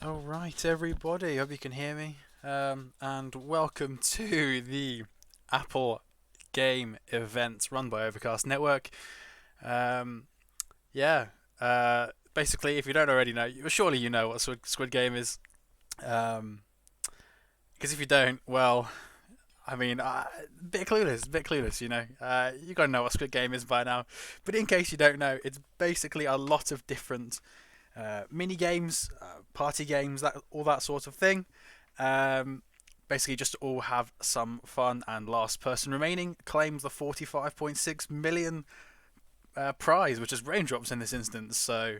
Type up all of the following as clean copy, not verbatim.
Alright, everybody, hope you can hear me. And welcome to the Apple Game event run by Overcast Network. Um, yeah, basically, if you don't already know, surely you know what Squid Game is. Um, because if you don't, well, I mean, bit clueless, you know. You gotta know what Squid Game is by now. But in case you don't know, it's basically a lot of different mini games, party games, that all that sort of thing. Um, Basically, just to all have some fun. And last person remaining claims the 45.6 million prize, which is raindrops in this instance. So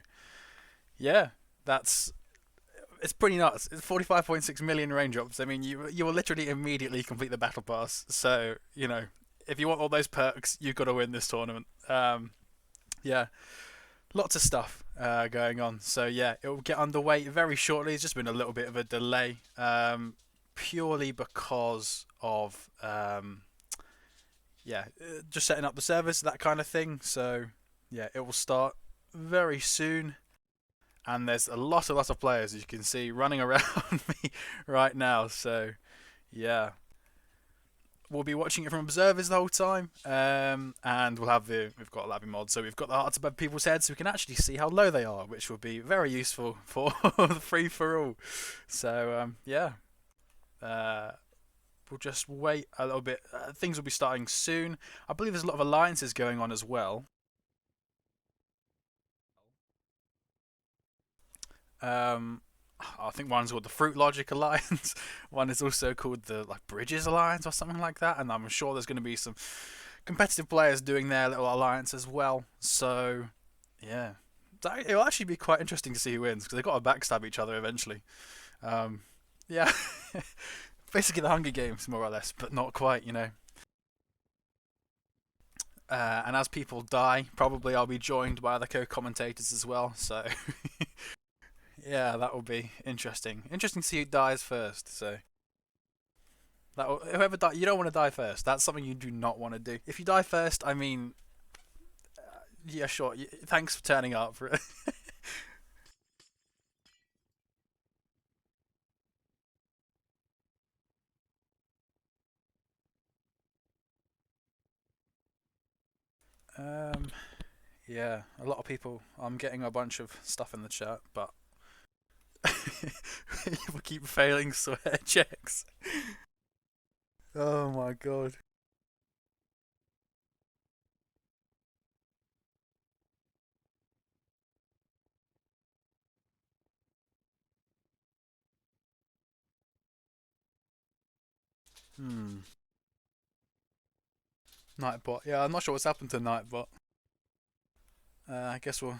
yeah, that's it's pretty nuts. It's 45.6 million raindrops. I mean, you will literally immediately complete the battle pass. So you know, if you want all those perks, you've got to win this tournament. Yeah, lots of stuff going on. So yeah, it will get underway very shortly. It's just been a little bit of a delay, purely because of just setting up the servers, that kind of thing. So yeah, it will start very soon. And there's a lot of players, as you can see, running around me right now. So yeah, we'll be watching it from observers the whole time, and we've got a labbing mod, so we've got the hearts above people's heads, so we can actually see how low they are, which will be very useful for the free for all. So uh, we'll just wait a little bit. Things will be starting soon. I believe there's a lot of alliances going on as well. Um, I think one's called the Fruit Logic Alliance. One is also called the Bridges Alliance or something like that. And I'm sure there's going to be some competitive players doing their little alliance as well. So yeah, it'll actually be quite interesting to see who wins because they've got to backstab each other eventually. Um, yeah, basically the Hunger Games more or less, but not quite, you know. And as people die, probably I'll be joined by other co-commentators as well. So yeah, that will be interesting. Interesting to see who dies first. So whoever die, you don't want to die first. That's something you do not want to do. If you die first, I mean, yeah, sure. Thanks for turning up. um, yeah, a lot of people. I'm getting a bunch of stuff in the chat, but people keep failing swear checks. Oh my god. Hmm. Nightbot. Yeah, I'm not sure what's happened to Nightbot. I guess we'll.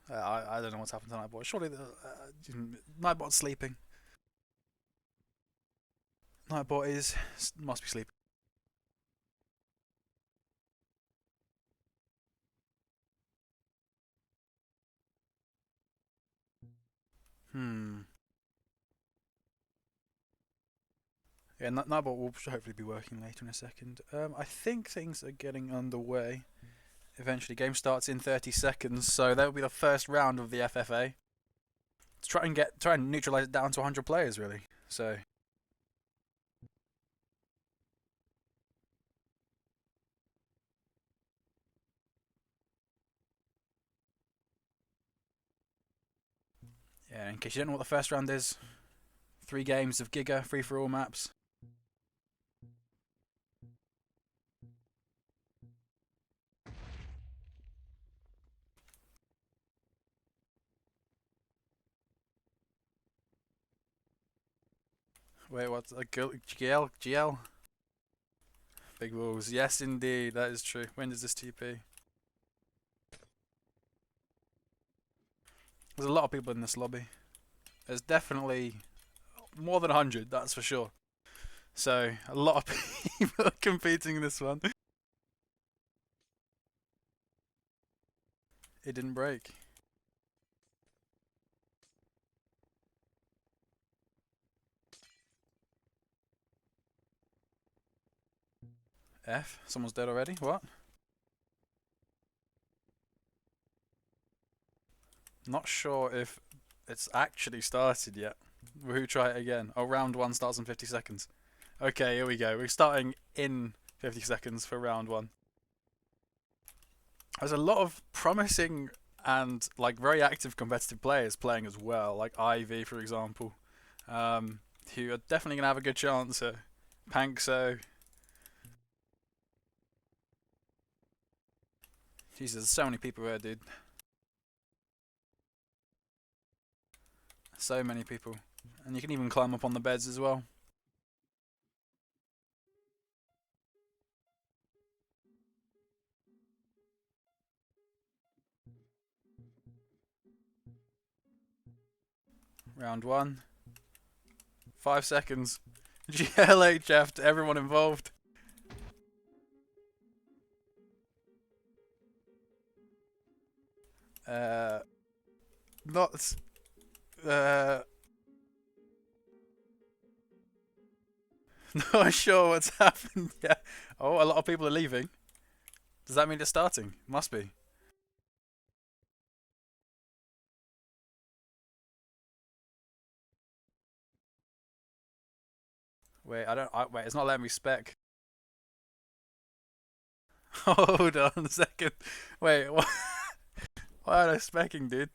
I don't know what's happened to Nightbot. Surely Nightbot's sleeping. Nightbot is must be sleeping. Hmm. Yeah, Nightbot will hopefully be working later in a second. I think things are getting underway. Eventually, game starts in 30 seconds, so that will be the first round of the FFA. To try and neutralize it down to 100 players, really. So yeah, in case you don't know what the first round is, 3 games of Giga free for all maps. Wait, what's a GL? Big walls. Yes, indeed, that is true. When does this TP? There's a lot of people in this lobby. There's definitely more than 100, that's for sure. So, a lot of people are competing in this one. It didn't break. F? Someone's dead already? What? Not sure if it's actually started yet. Woohoo, try it again. Oh, round one starts in 50 seconds. Okay, here we go. We're starting in 50 seconds for round one. There's a lot of promising and like very active competitive players playing as well, like Ivy, for example, who are definitely going to have a good chance at Pankso. Jesus, there's so many people here, dude. So many people. And you can even climb up on the beds as well. Round one. 5 seconds. GLHF to everyone involved. Not. Not sure what's happened. Yeah. Oh, a lot of people are leaving. Does that mean it's starting? Must be. Wait, I don't. Wait, it's not letting me spec. Hold on a second. Wait, what? Why are they specking, dude?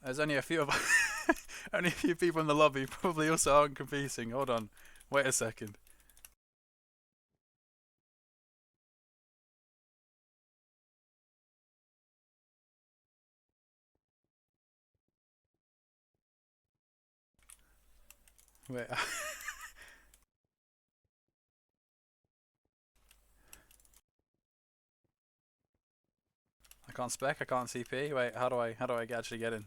There's only a few of only a few people in the lobby. Probably also aren't competing. Hold on. Wait a second. Wait. I can't spec. I can't CP. Wait. How do I actually get in?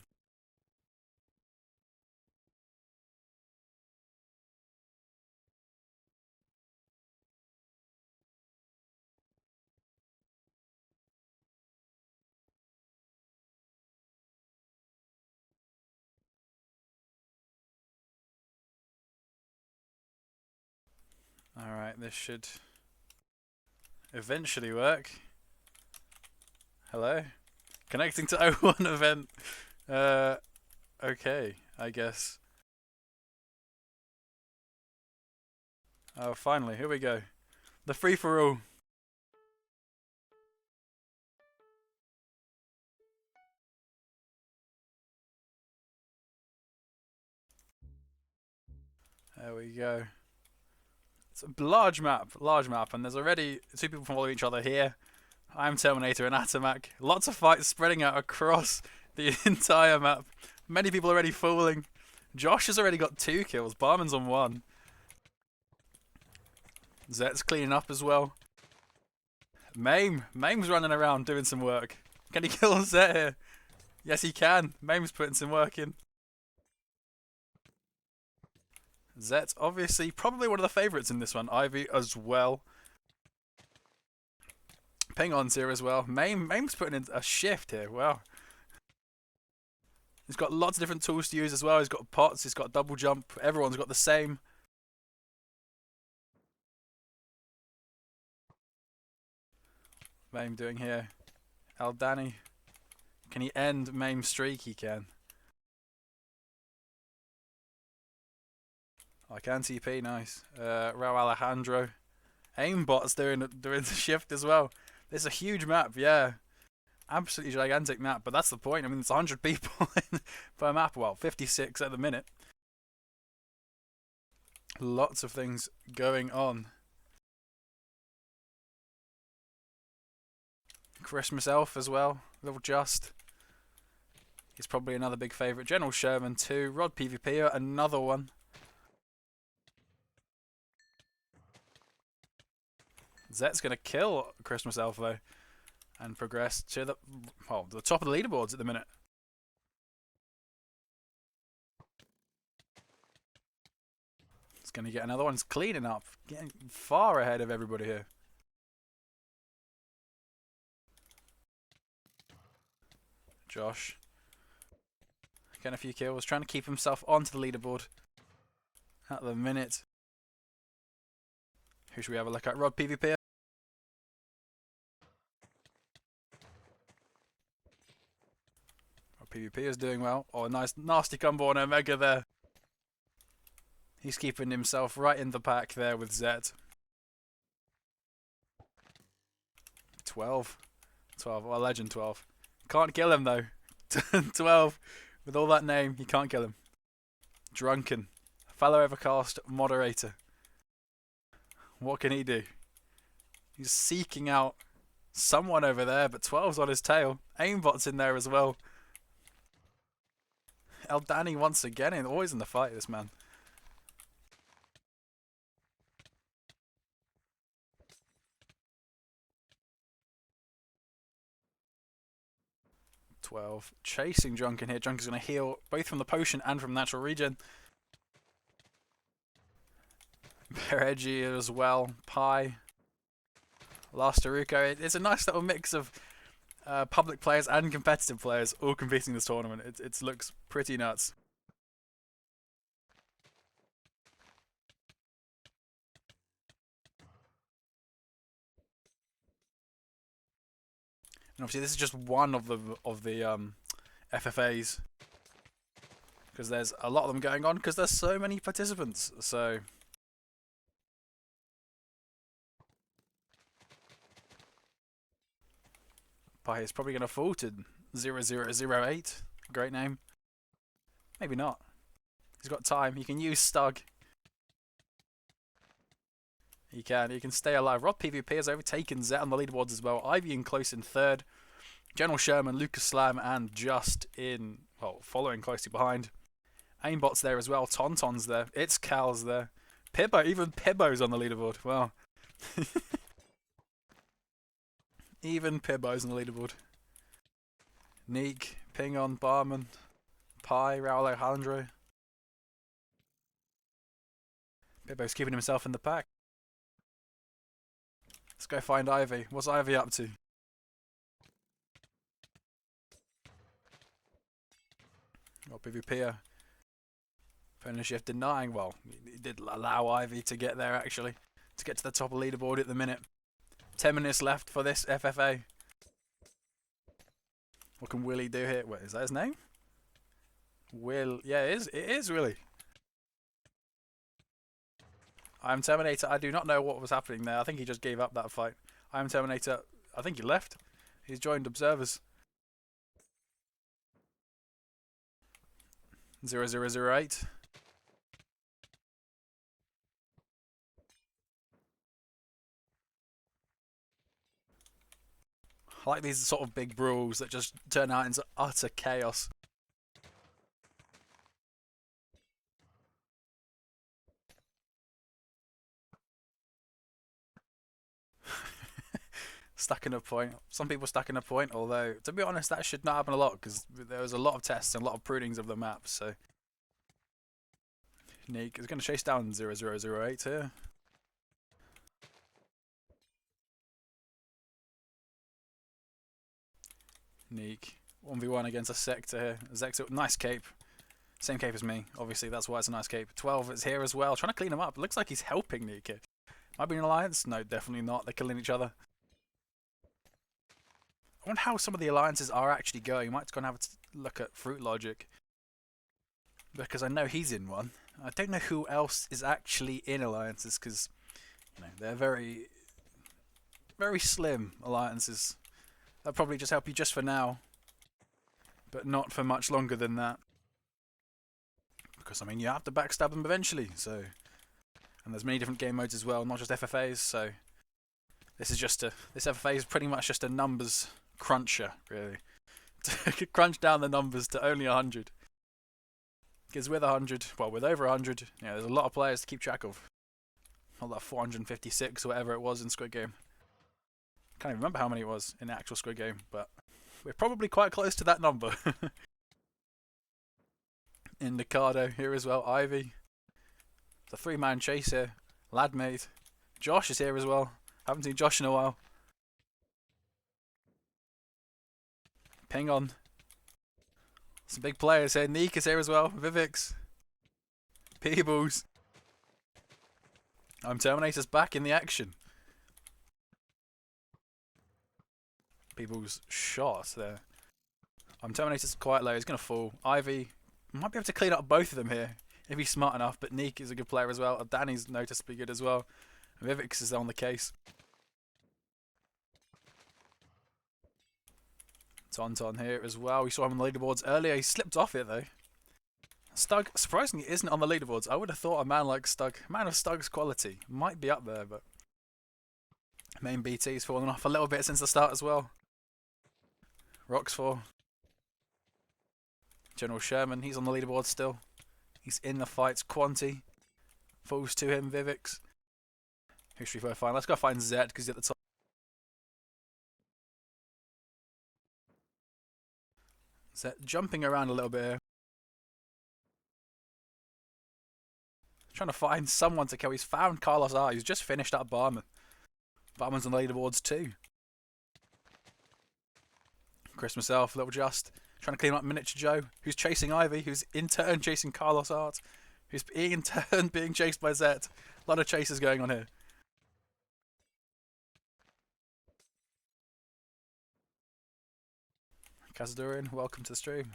All right. This should eventually work. Hello. Connecting to O1 event. Uh. Okay. I guess. Oh, finally. Here we go. The free for all. There we go. It's a large map, and there's already two people following each other here. I'm Terminator and Atomac. Lots of fights spreading out across the entire map. Many people already falling. Josh has already got 2 kills. Barman's on 1. Zet's cleaning up as well. Mame's running around doing some work. Can he kill Zet here? Yes, he can. Mame's putting some work in. Zet's obviously probably one of the favourites in this one. Ivy as well. Ping on's here as well. Mame's putting in a shift here. Wow. He's got lots of different tools to use as well. He's got pots, he's got double jump. Everyone's got the same. Mame doing here. Aldani. Can he end Mame's streak? He can. I can TP, nice. Raul Alejandro. Aimbot's doing the shift as well. This is a huge map, yeah. Absolutely gigantic map, but that's the point. I mean, it's 100 people per map. Well, 56 at the minute. Lots of things going on. Christmas Elf as well. Little Just. He's probably another big favourite. General Sherman too. Rod PvP, another one. Zet's going to kill Christmas Elf though. And progress to the top of the leaderboards at the minute. He's going to get another one. He's cleaning up. Getting far ahead of everybody here. Josh. Getting a few kills. Trying to keep himself onto the leaderboard. At the minute. Who should we have a look at? Rod PvP. PvP is doing well. Oh, nice nasty combo on Omega there. He's keeping himself right in the pack there with Zet. 12. 12. Well, Legend 12. Can't kill him though. 12. With all that name, you can't kill him. Drunken. Fellow Overcast moderator. What can he do? He's seeking out someone over there, but 12's on his tail. Aimbot's in there as well. Eldani once again, always in the fight, this man. Chasing Drunken here. Drunken's going to heal both from the potion and from natural regen. Peregi as well. Pi. Last Taruko. It's a nice little mix of public players and competitive players all competing in this tournament. It looks pretty nuts. And obviously this is just one of the FFAs, because there's a lot of them going on because there's so many participants. So Pi is probably going to fall to 0008. Great name. Maybe not. He's got time. He can use Stug. He can stay alive. Rod PvP has overtaken Zet on the leaderboards as well. Ivy in close in third. General Sherman, Lucas Slam, and Just in, well, following closely behind. Aimbot's there as well. Tauntaun's there. It's Cal's there. Pibbo, even Pibbo's on the leaderboard. Wow. Even Pibbo's on the leaderboard. Neek, Pingon, Barman, Pi, Raul Alejandro. Pibbo's keeping himself in the pack. Let's go find Ivy. What's Ivy up to? Well, PvP. Opponent shift denying. Well, he did allow Ivy to get there actually. To get to the top of the leaderboard at the minute. 10 minutes left for this FFA. What can Willie do here? Wait, is that his name? Will. Yeah, it is. It is Willie. I'm Terminator. I do not know what was happening there. I think he just gave up that fight. I'm Terminator. I think he left. He's joined observers. 0008. I like these sort of big brawls that just turn out into utter chaos. Stacking a point. Some people stacking a point, although, to be honest, that should not happen a lot because there was a lot of tests and a lot of prunings of the map, so. Neek is going to chase down 0008 here. Neek. 1v1 against a Sector here. Sector, nice cape. Same cape as me, obviously, that's why it's a nice cape. 12 is here as well, trying to clean him up. Looks like he's helping Neek here. Might be an alliance? No, definitely not. They're killing each other. I wonder how some of the alliances are actually going. Might go and have a look at Fruit Logic, because I know he's in one. I don't know who else is actually in alliances, because they're very, very slim alliances. They'll probably just help you just for now, but not for much longer than that. Because I mean, you have to backstab them eventually. So, and there's many different game modes as well, not just FFAs. So, this FFA is pretty much just a numbers cruncher, really. To crunch down the numbers to only 100. Because with 100, well, with over 100, there's a lot of players to keep track of. Not that 456 or whatever it was in Squid Game. Can't even remember how many it was in the actual Squid Game, but we're probably quite close to that number. Indicado here as well. Ivy. It's a 3-man chase here. Ladmate. Josh is here as well. Haven't seen Josh in a while. Ping on. Some big players here. Neek is here as well. Vivix. Peebles. I'm Terminator's back in the action. People's shot there. Terminator's quite low. He's going to fall. Ivy might be able to clean up both of them here if he's smart enough. But Neek is a good player as well. Danny's noticeably good as well. Vivix is on the case. Tonton here as well. We saw him on the leaderboards earlier. He slipped off it though. Stug, surprisingly, isn't on the leaderboards. I would have thought a man like Stug, a man of Stug's quality, might be up there, but main BT's fallen off a little bit since the start as well. Roxfor. General Sherman, he's on the leaderboard still. He's in the fights. Quanti falls to him. Vivix. Who should we go find? Let's go find Zed because he's at the top. Zed jumping around a little bit here. Trying to find someone to kill. He's found Carlos R. He's just finished up Barman. Barman's on the leaderboards too. Chris myself, Little Just. Trying to clean up Miniature Joe, who's chasing Ivy, who's in turn chasing Carlos Art, who's in turn being chased by Zet. A lot of chases going on here. Kazadurin, welcome to the stream.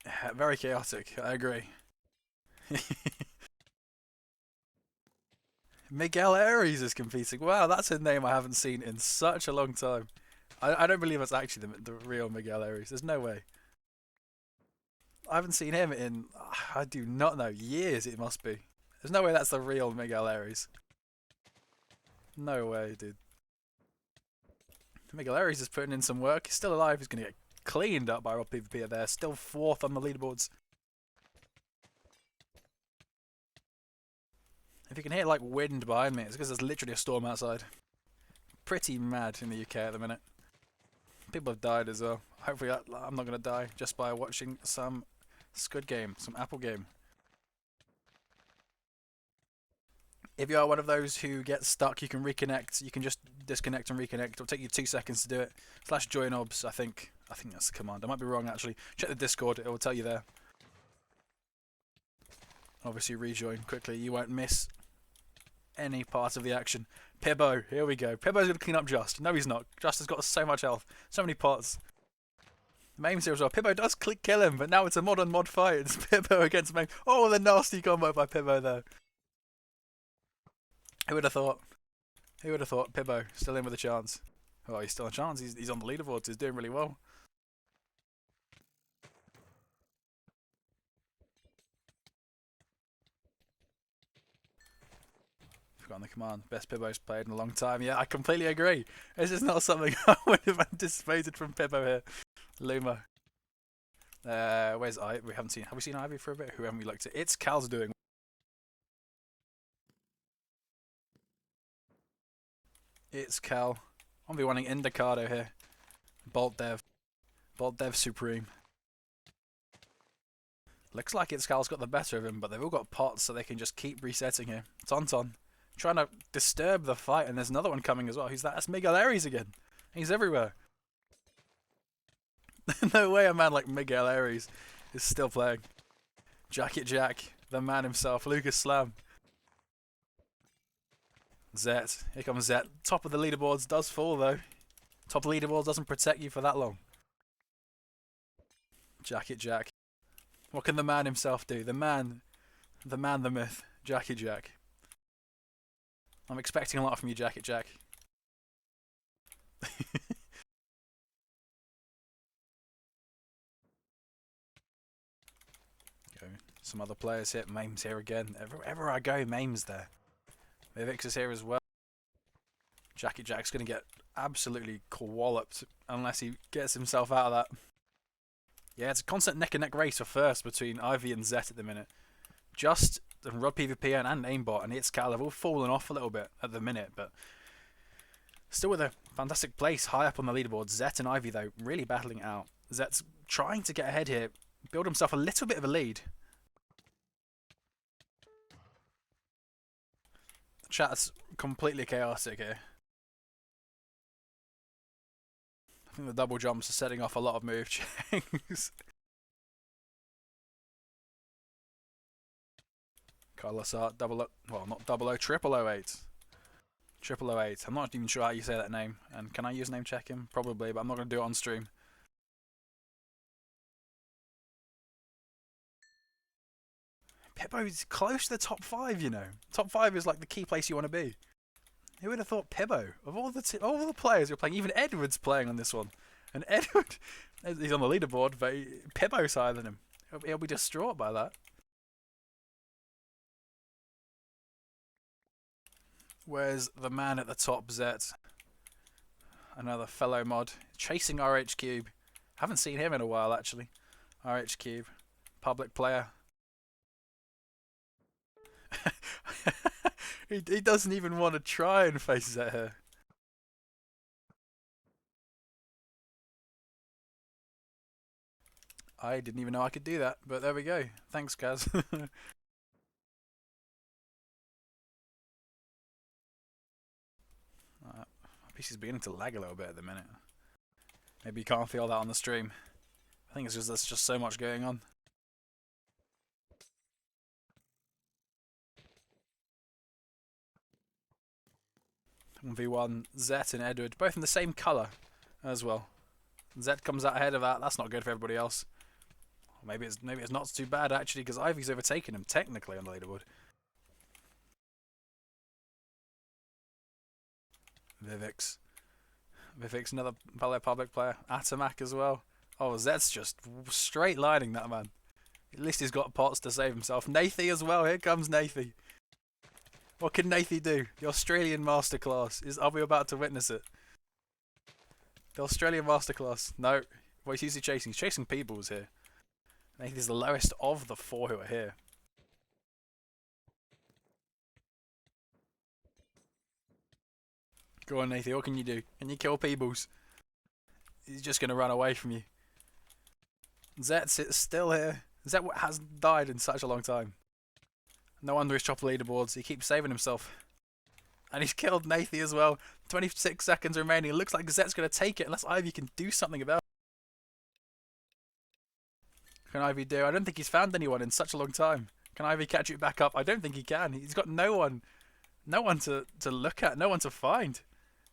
Yeah, very chaotic, I agree. Miguel Aries is competing. Wow, that's a name I haven't seen in such a long time. I don't believe it's actually the real Miguel Aries. There's no way. I haven't seen him in, I do not know, years it must be. There's no way that's the real Miguel Aries. No way, dude. Miguel Aries is putting in some work. He's still alive. He's going to get cleaned up by Rob PvP there. Still 4th on the leaderboards. If you can hear like wind behind me, it's because there's literally a storm outside. Pretty mad in the UK at the minute. People have died as well. Hopefully I'm not going to die just by watching some Squid game, some Apple game. If you are one of those who gets stuck, you can reconnect. You can just disconnect and reconnect. It'll take you 2 seconds to do it. /joinobs, I think that's the command. I might be wrong actually. Check the Discord, it will tell you there. Obviously rejoin quickly, you won't miss any part of the action. Pibbo, here we go. Pibbo's going to clean up Just. No, he's not. Just has got so much health. So many pots. Maim's here as well. Pibbo does kill him, but now it's a mod-on-mod fight. It's Pibbo against Maim. Oh, the nasty combo by Pibbo there. Who would have thought? Who would have thought? Pibbo still in with a chance. Oh, he's still a chance. He's on the leaderboards. He's doing really well. Forgotten the command. Best Pibbo's played in a long time. Yeah, I completely agree. This is not something I would have anticipated from Pibbo here. Luma. Where's Ivy? We haven't seen. Have we seen Ivy for a bit? Who haven't we looked at? It's Cal's doing. It's Cal. 1v1ing Indicado here. Bolt Dev. Bolt Dev Supreme. Looks like it's Cal's got the better of him, but they've all got pots so they can just keep resetting here. Tonton. Trying to disturb the fight, and there's another one coming as well. Who's that? That's Miguel Aries again. He's everywhere. No way a man like Miguel Aries is still playing. Jacket Jack, the man himself, Lucas Slam. Zet, here comes Zet. Top of the leaderboards does fall though. Top of the leaderboards doesn't protect you for that long. Jacket Jack. What can the man himself do? The man, the myth, Jacket Jack. I'm expecting a lot from you, Jacket Jack. Some other players hit. Maim's here again. Everywhere I go, Maim's there. Vivix is here as well. Jacket Jack's going to get absolutely walloped unless he gets himself out of that. Yeah, it's a constant neck-and-neck race for first between Ivy and Zet at the minute. Just and Rod PvP and Aimbot and It's Cal have all fallen off a little bit at the minute, but still with a fantastic place high up on the leaderboard. Zet and Ivy, though, really battling it out. Zet's trying to get ahead here, build himself a little bit of a lead. Chat's completely chaotic here. I think the double jumps are setting off a lot of move checks. Carlos Art, well, not 00, 0008. 0008. I'm not even sure how you say that name. And can I use name check him? Probably, but I'm not going to do it on stream. Pibbo's close to the top 5, you know. Top 5 is like the key place you want to be. Who would have thought Pibbo? Of all the players who are playing, even Edward's playing on this one. And Edward, he's on the leaderboard, but Pibbo's higher than him. He'll be distraught by that. Where's the man at the top, Zet? Another fellow mod. Chasing RH Cube. Haven't seen him in a while, actually. RH Cube. Public player. he doesn't even want to try and face Zet here. I didn't even know I could do that, but there we go. Thanks, Kaz. My PC's beginning to lag a little bit at the minute. Maybe you can't feel that on the stream. I think it's just there's just so much going on. V1, Zet and Edward, both in the same colour as well. Zet comes out ahead of that. That's not good for everybody else. Maybe it's not too bad actually, because Ivy's overtaken him technically on the leaderboard. Vivix, another fellow public player. Atomac as well. Oh, Zet's just straight lining that man. At least he's got pots to save himself. Nathy as well. Here comes Nathy. What can Nathy do? The Australian masterclass. Are we about to witness it? The Australian masterclass. No. Well, he's usually chasing. He's chasing Peebles here. Nathy's the lowest of the 4 who are here. Go on, Nathy. What can you do? Can you kill Peebles? He's just going to run away from you. Zet's still here. Zet hasn't died in such a long time. No wonder he's chopped leaderboards. He keeps saving himself. And he's killed Nathy as well. 26 seconds remaining. It looks like Zet's going to take it unless Ivy can do something about it. Can Ivy do? I don't think he's found anyone in such a long time. Can Ivy catch it back up? I don't think he can. He's got no one to look at, no one to find.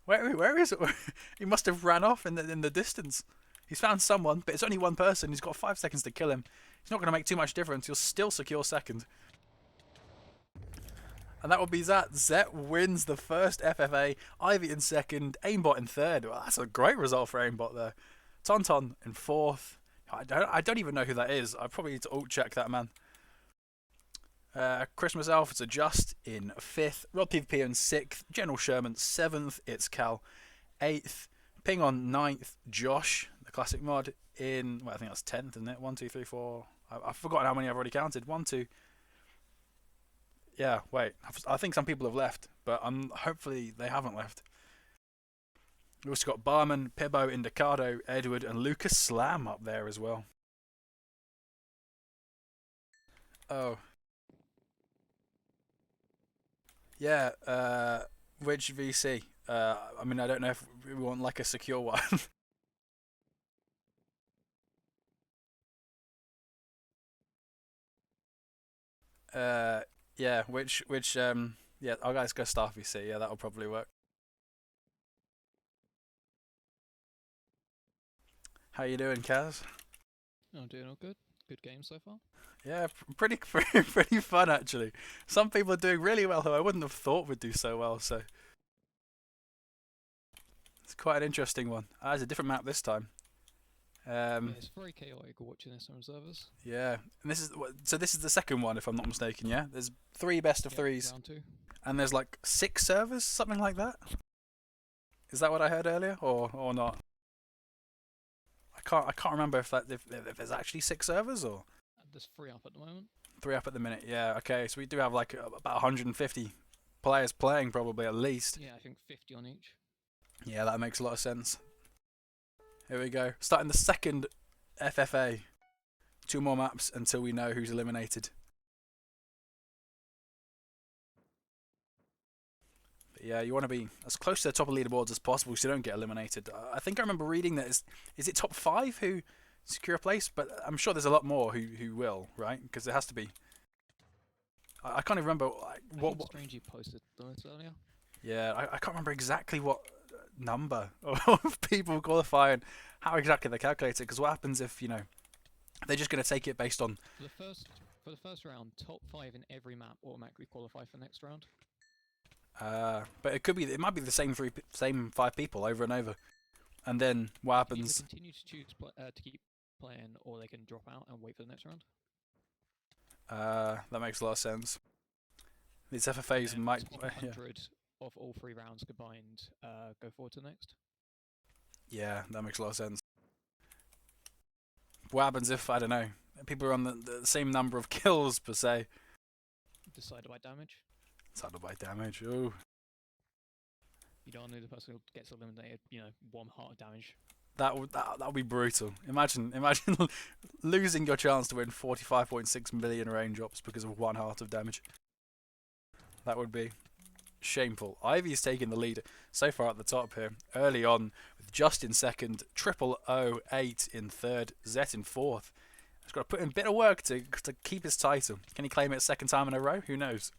Where is it? He must have ran off in the distance. He's found someone, but it's only one person. He's got 5 seconds to kill him. It's not going to make too much difference. He'll still secure second. And that will be Zet. Zet wins the first FFA. Ivy in second. Aimbot in third. Well, that's a great result for Aimbot there. Tonton in fourth. I don't even know who that is. I probably need to alt check that man. Christmas Elf, it's a Just in 5th. Rod PvP in 6th. General Sherman 7th. It's Cal 8th. Ping on 9th. Josh, the classic mod, in, well, I think that's 10th, isn't it? 1, 2, 3, 4. I've forgotten how many I've already counted. 1, 2. Yeah, wait. I think some people have left, but hopefully they haven't left. We've also got Barman, Pibbo, Indicado, Edward, and Lucas Slam up there as well. Oh. Yeah, which VC? I mean, I don't know if we want like a secure one. Yeah, yeah, our guys go Star VC, yeah, that'll probably work. How you doing, Kaz? I'm doing all good. Good game so far. Yeah, pretty fun actually. Some people are doing really well who I wouldn't have thought would do so well, so it's quite an interesting one. It's a different map this time. Yeah, it's very chaotic watching this on servers. Yeah, and this is the second one if I'm not mistaken. Yeah, there's 3 best of 3s, round 2. and there's like 6 servers, something like that. Is that what I heard earlier, or not? I can't remember if there's actually 6 servers or. There's 3 up at the moment. 3 up at the minute. Yeah. Okay. So we do have like about 150 players playing, probably at least. Yeah, I think 50 on each. Yeah, that makes a lot of sense. Here we go. Starting the second FFA. 2 more maps until we know who's eliminated. But yeah, you want to be as close to the top of leaderboards as possible so you don't get eliminated. I think I remember reading that is it top 5 who secure a place? But I'm sure there's a lot more who will, right? Because there has to be. I can't even remember what. Strange you posted this earlier. Yeah, I can't remember exactly what number of people qualify and how exactly they calculate it. Because what happens if they're just going to take it based on For the first round, top 5 in every map automatically qualify for next round. but it might be the same 5 people over and over, and then what happens? They continue to choose to keep playing, or they can drop out and wait for the next round. That makes a lot of sense. These FFAs might. Top 100 of all 3 rounds combined go forward to the next. Yeah, that makes a lot of sense. What happens if, I don't know, people are on the same number of kills per se? Decided by damage. Decided by damage. Ooh. You don't know the person who gets eliminated. 1 heart of damage. That would be brutal. Imagine losing your chance to win 45.6 million raindrops because of 1 heart of damage. That would be shameful. Ivy's taking the lead so far at the top here. Early on, with Just in second, 008 in third, Zet in fourth. He's got to put in a bit of work to keep his title. Can he claim it 2nd time in a row? Who knows?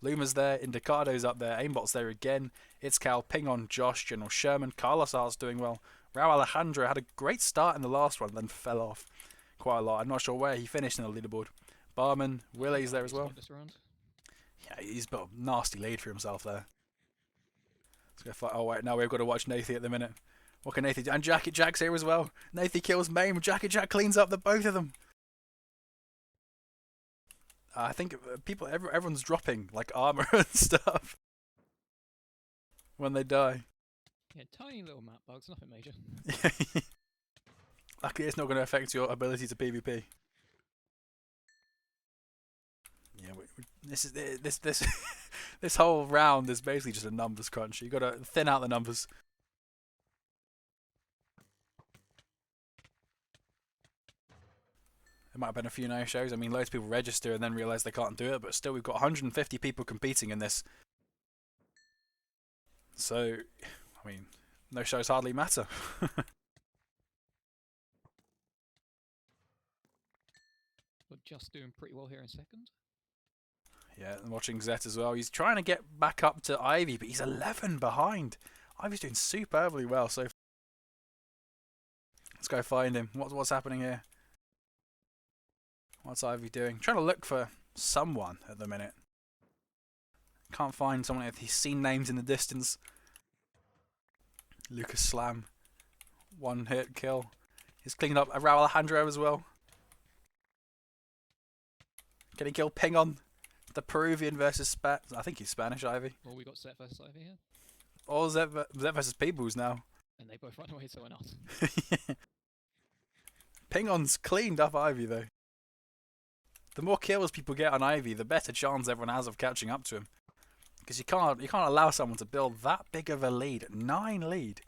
Luma's there, Indicado's up there, Aimbot's there again. It's Cal, Ping on, Josh, General Sherman, Carlos Art's doing well. Raul Alejandro had a great start in the last one, then fell off quite a lot. I'm not sure where he finished in the leaderboard. Barman, Willie's there as well. Yeah, he's got a nasty lead for himself there. Let's go fight. Oh wait, now we've got to watch Nathy at the minute. What can Nathy do? And Jacket Jack's here as well. Nathy kills Mame. Jacket Jack cleans up the both of them. I think everyone's dropping like armor and stuff when they die. Yeah, tiny little map bugs, nothing major. Luckily, it's not going to affect your ability to PvP. Yeah, this whole round is basically just a numbers crunch. You got to thin out the numbers. There might have been a few no-shows. I mean, loads of people register and then realise they can't do it, but still, we've got 150 people competing in this. So, I mean, no-shows hardly matter. We're just doing pretty well here in second. Yeah, and watching Zet as well. He's trying to get back up to Ivy, but he's 11 behind. Ivy's doing superbly well so far. Let's go find him. What's happening here? What's Ivy doing? Trying to look for someone at the minute. Can't find someone. He's seen names in the distance. Lucas Slam. 1 hit kill. He's cleaned up Raul Alejandro as well. Can he kill Ping on? The Peruvian versus I think he's Spanish, Ivy. Well, we got Zet versus Ivy here. Or Zet versus Peebles now. And they both run away, so we're not. Pingon's cleaned up Ivy though. The more kills people get on Ivy, the better chance everyone has of catching up to him. Because you can't allow someone to build that big of a lead. 9 lead.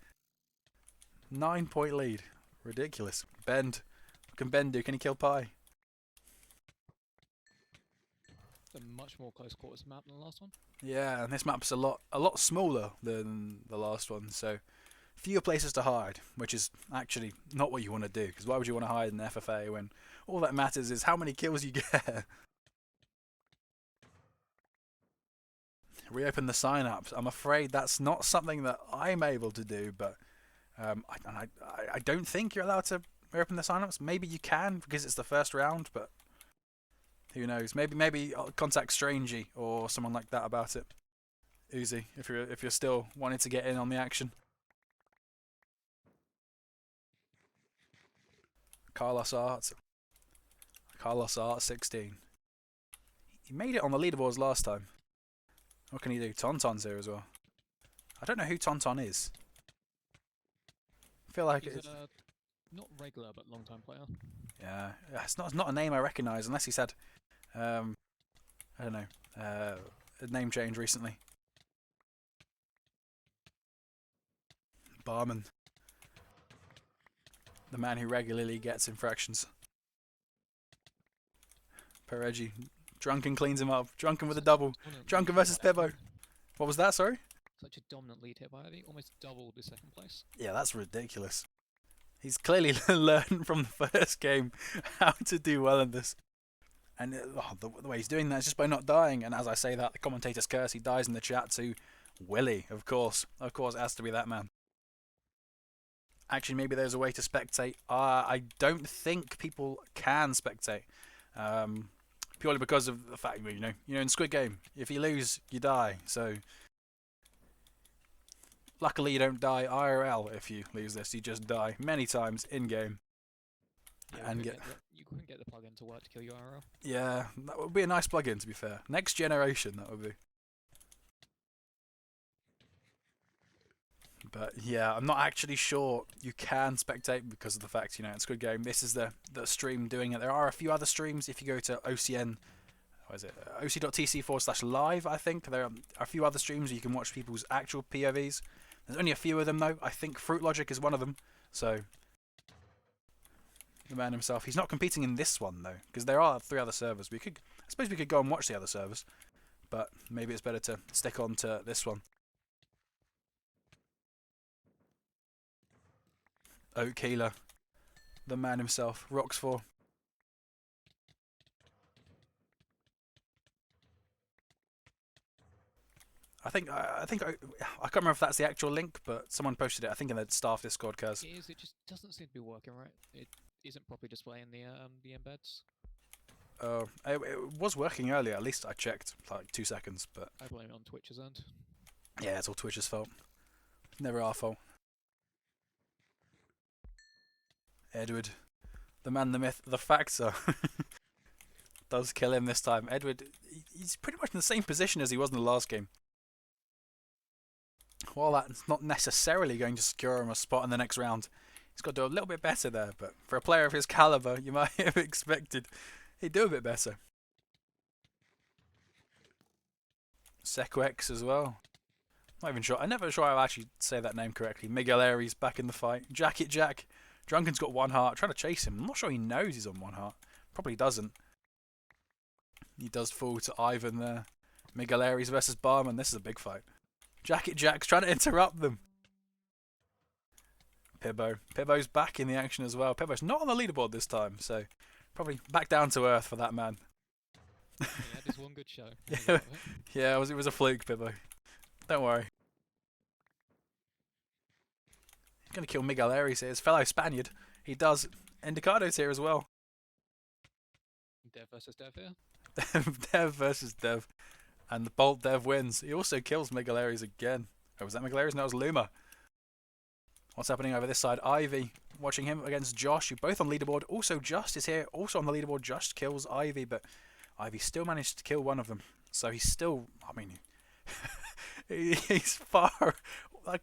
9-point lead. Ridiculous. Bend. What can Ben do? Can he kill Pi? A much more close quarters map than the last one. Yeah, and this map's a lot smaller than the last one, so fewer places to hide, which is actually not what you want to do. Because why would you want to hide in FFA when all that matters is how many kills you get? Reopen the sign-ups. I'm afraid that's not something that I'm able to do, but I don't think you're allowed to reopen the sign-ups. Maybe you can because it's the first round, but who knows? Maybe I'll contact Strangey or someone like that about it. Uzi, if you're still wanting to get in on the action. Carlos Art 16. He made it on the leaderboards last time. What can he do? Tauntaun's here as well. I don't know who Tauntaun is. I feel like He's it's not regular but long time player. Yeah, it's not a name I recognise unless he's had I don't know, a name change recently. Barman. The man who regularly gets infractions. Peregi. Drunken cleans him up. Drunken with a double. Drunken versus Bebo. What was that, sorry? Such a dominant lead here by Ivy. Almost doubled his 2nd place. Yeah, that's ridiculous. He's clearly learned from the first game how to do well in this. And the way he's doing that is just by not dying. And as I say that, the commentator's curse, he dies in the chat to Willie, of course. Of course, it has to be that man. Actually, maybe there's a way to spectate. I don't think people can spectate. Purely because of the fact, you know, in Squid Game, if you lose, you die. So, luckily you don't die IRL if you lose this. You just die many times in-game. Yeah, you couldn't get the plugin to work to kill your arrow. Yeah, that would be a nice plugin, to be fair. Next generation, that would be. But yeah, I'm not actually sure you can spectate because of the fact, you know, in Squid Game, this is the stream doing it. There are a few other streams. If you go to OCN, what is it? oc.tc/live, I think. There are a few other streams where you can watch people's actual POVs. There's only a few of them, though. I think Fruit Logic is one of them. So, the man himself. He's not competing in this one, though, because there are 3 other servers. I suppose we could go and watch the other servers, but maybe it's better to stick on to this one. Oak Healer, the man himself, rocks for. I can't remember if that's the actual link, but someone posted it. I think in the staff Discord, cause it is. It just doesn't seem to be working right. It isn't properly displaying the embeds. It was working earlier. At least I checked like 2 seconds, but I blame it on Twitch's end. Yeah, it's all Twitch's fault. Never our fault. Edward, the man, the myth, the factor, does kill him this time. Edward, he's pretty much in the same position as he was in the last game. While that's not necessarily going to secure him a spot in the next round, he's got to do a little bit better there. But for a player of his caliber, you might have expected he'd do a bit better. Sequex as well. Not even sure. I'm never sure I'll actually say that name correctly. Miguel Aries back in the fight. Jacket Jack. Drunken's got 1 heart. Trying to chase him. I'm not sure he knows he's on 1 heart. Probably doesn't. He does fall to Ivan there. Miguel Aries versus Barman. This is a big fight. Jacket Jack's trying to interrupt them. Pibbo. Pibbo's back in the action as well. Pibbo's not on the leaderboard this time, so probably back down to earth for that man. Yeah, this one good show. Yeah, it was a fluke, Pibbo. Don't worry. He's going to kill Miguel Aries here, his fellow Spaniard. He does. Endicado's here as well. Dev versus Dev here. Dev versus Dev. And the Bolt Dev wins. He also kills Miguel Aries again. Oh, was that Miguel Aries? No, it was Luma. What's happening over this side? Ivy watching him against Josh, who both on leaderboard. Also, Just is here. Also on the leaderboard, Just kills Ivy, but Ivy still managed to kill one of them. So he's still, I mean, he's far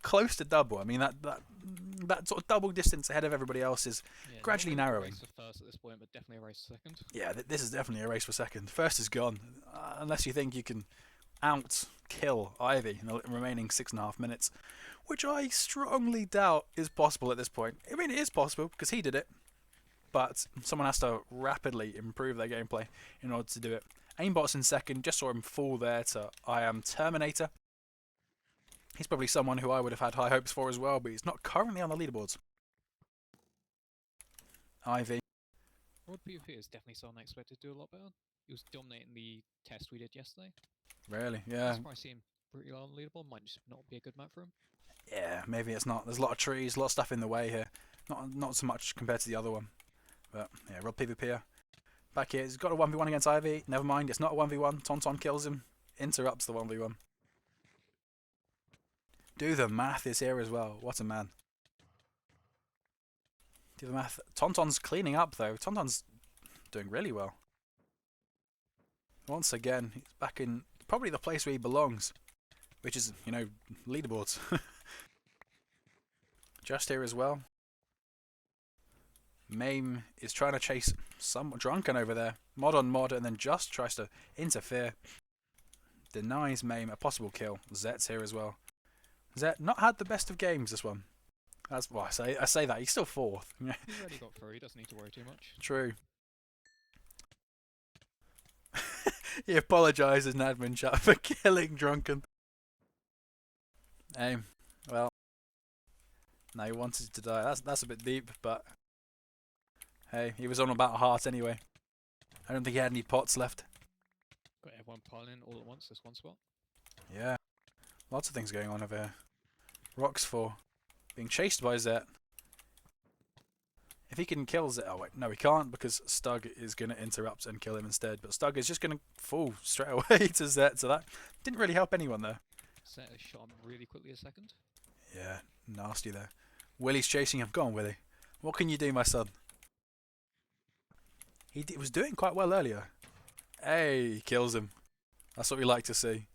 close to double. I mean, that sort of double distance ahead of everybody else is gradually narrowing. Race for first at this point, but definitely a race for second. Yeah, this is definitely a race for second. First is gone, unless you think you can out-kill Ivy in the remaining 6.5 minutes, which I strongly doubt is possible at this point. I mean, it is possible because he did it, but someone has to rapidly improve their gameplay in order to do it. Aimbot's in second. Just saw him fall there to I Am Terminator. He's probably someone who I would have had high hopes for as well, but he's not currently on the leaderboards. Ivy. Rod PvP is definitely someone I expected to do a lot better. He was dominating the test we did yesterday. Really? Yeah. I'm surprised I see him pretty low on the leaderboard. Might just not be a good map for him. Yeah, maybe it's not. There's a lot of trees, a lot of stuff in the way here. Not so much compared to the other one. But yeah, Rod PvP here. Back here, he's got a 1v1 against Ivy. Never mind, it's not a 1v1. Tonton kills him. Interrupts the 1v1. Do the math is here as well. What a man. Do the math. Tonton's cleaning up though. Tonton's doing really well. Once again, he's back in probably the place where he belongs, which is, you know, leaderboards. Just here as well. Mame is trying to chase some Drunken over there. Mod on mod, and then Just tries to interfere. Denies Mame a possible kill. Zet's here as well. Zet not had the best of games this one. That's what I say that. He's still 4th. He's already got through. He doesn't need to worry too much. True. He apologises in admin chat for killing Drunken. Well, no, he wanted to die. That's a bit deep, but hey, he was on about a heart anyway. I don't think he had any pots left. Got everyone piling in all at once, this one spot. Yeah. Lots of things going on over here. Rocks for being chased by Zet. If he can kill Zet... Oh, wait. No, he can't because Stug is going to interrupt and kill him instead. But Stug is just going to fall straight away to Zet. So that didn't really help anyone there. Zet has shot him really quickly a second. Yeah, nasty there. Willie's chasing him. Go on, Willie. What can you do, my son? He was doing quite well earlier. Hey, he kills him. That's what we like to see.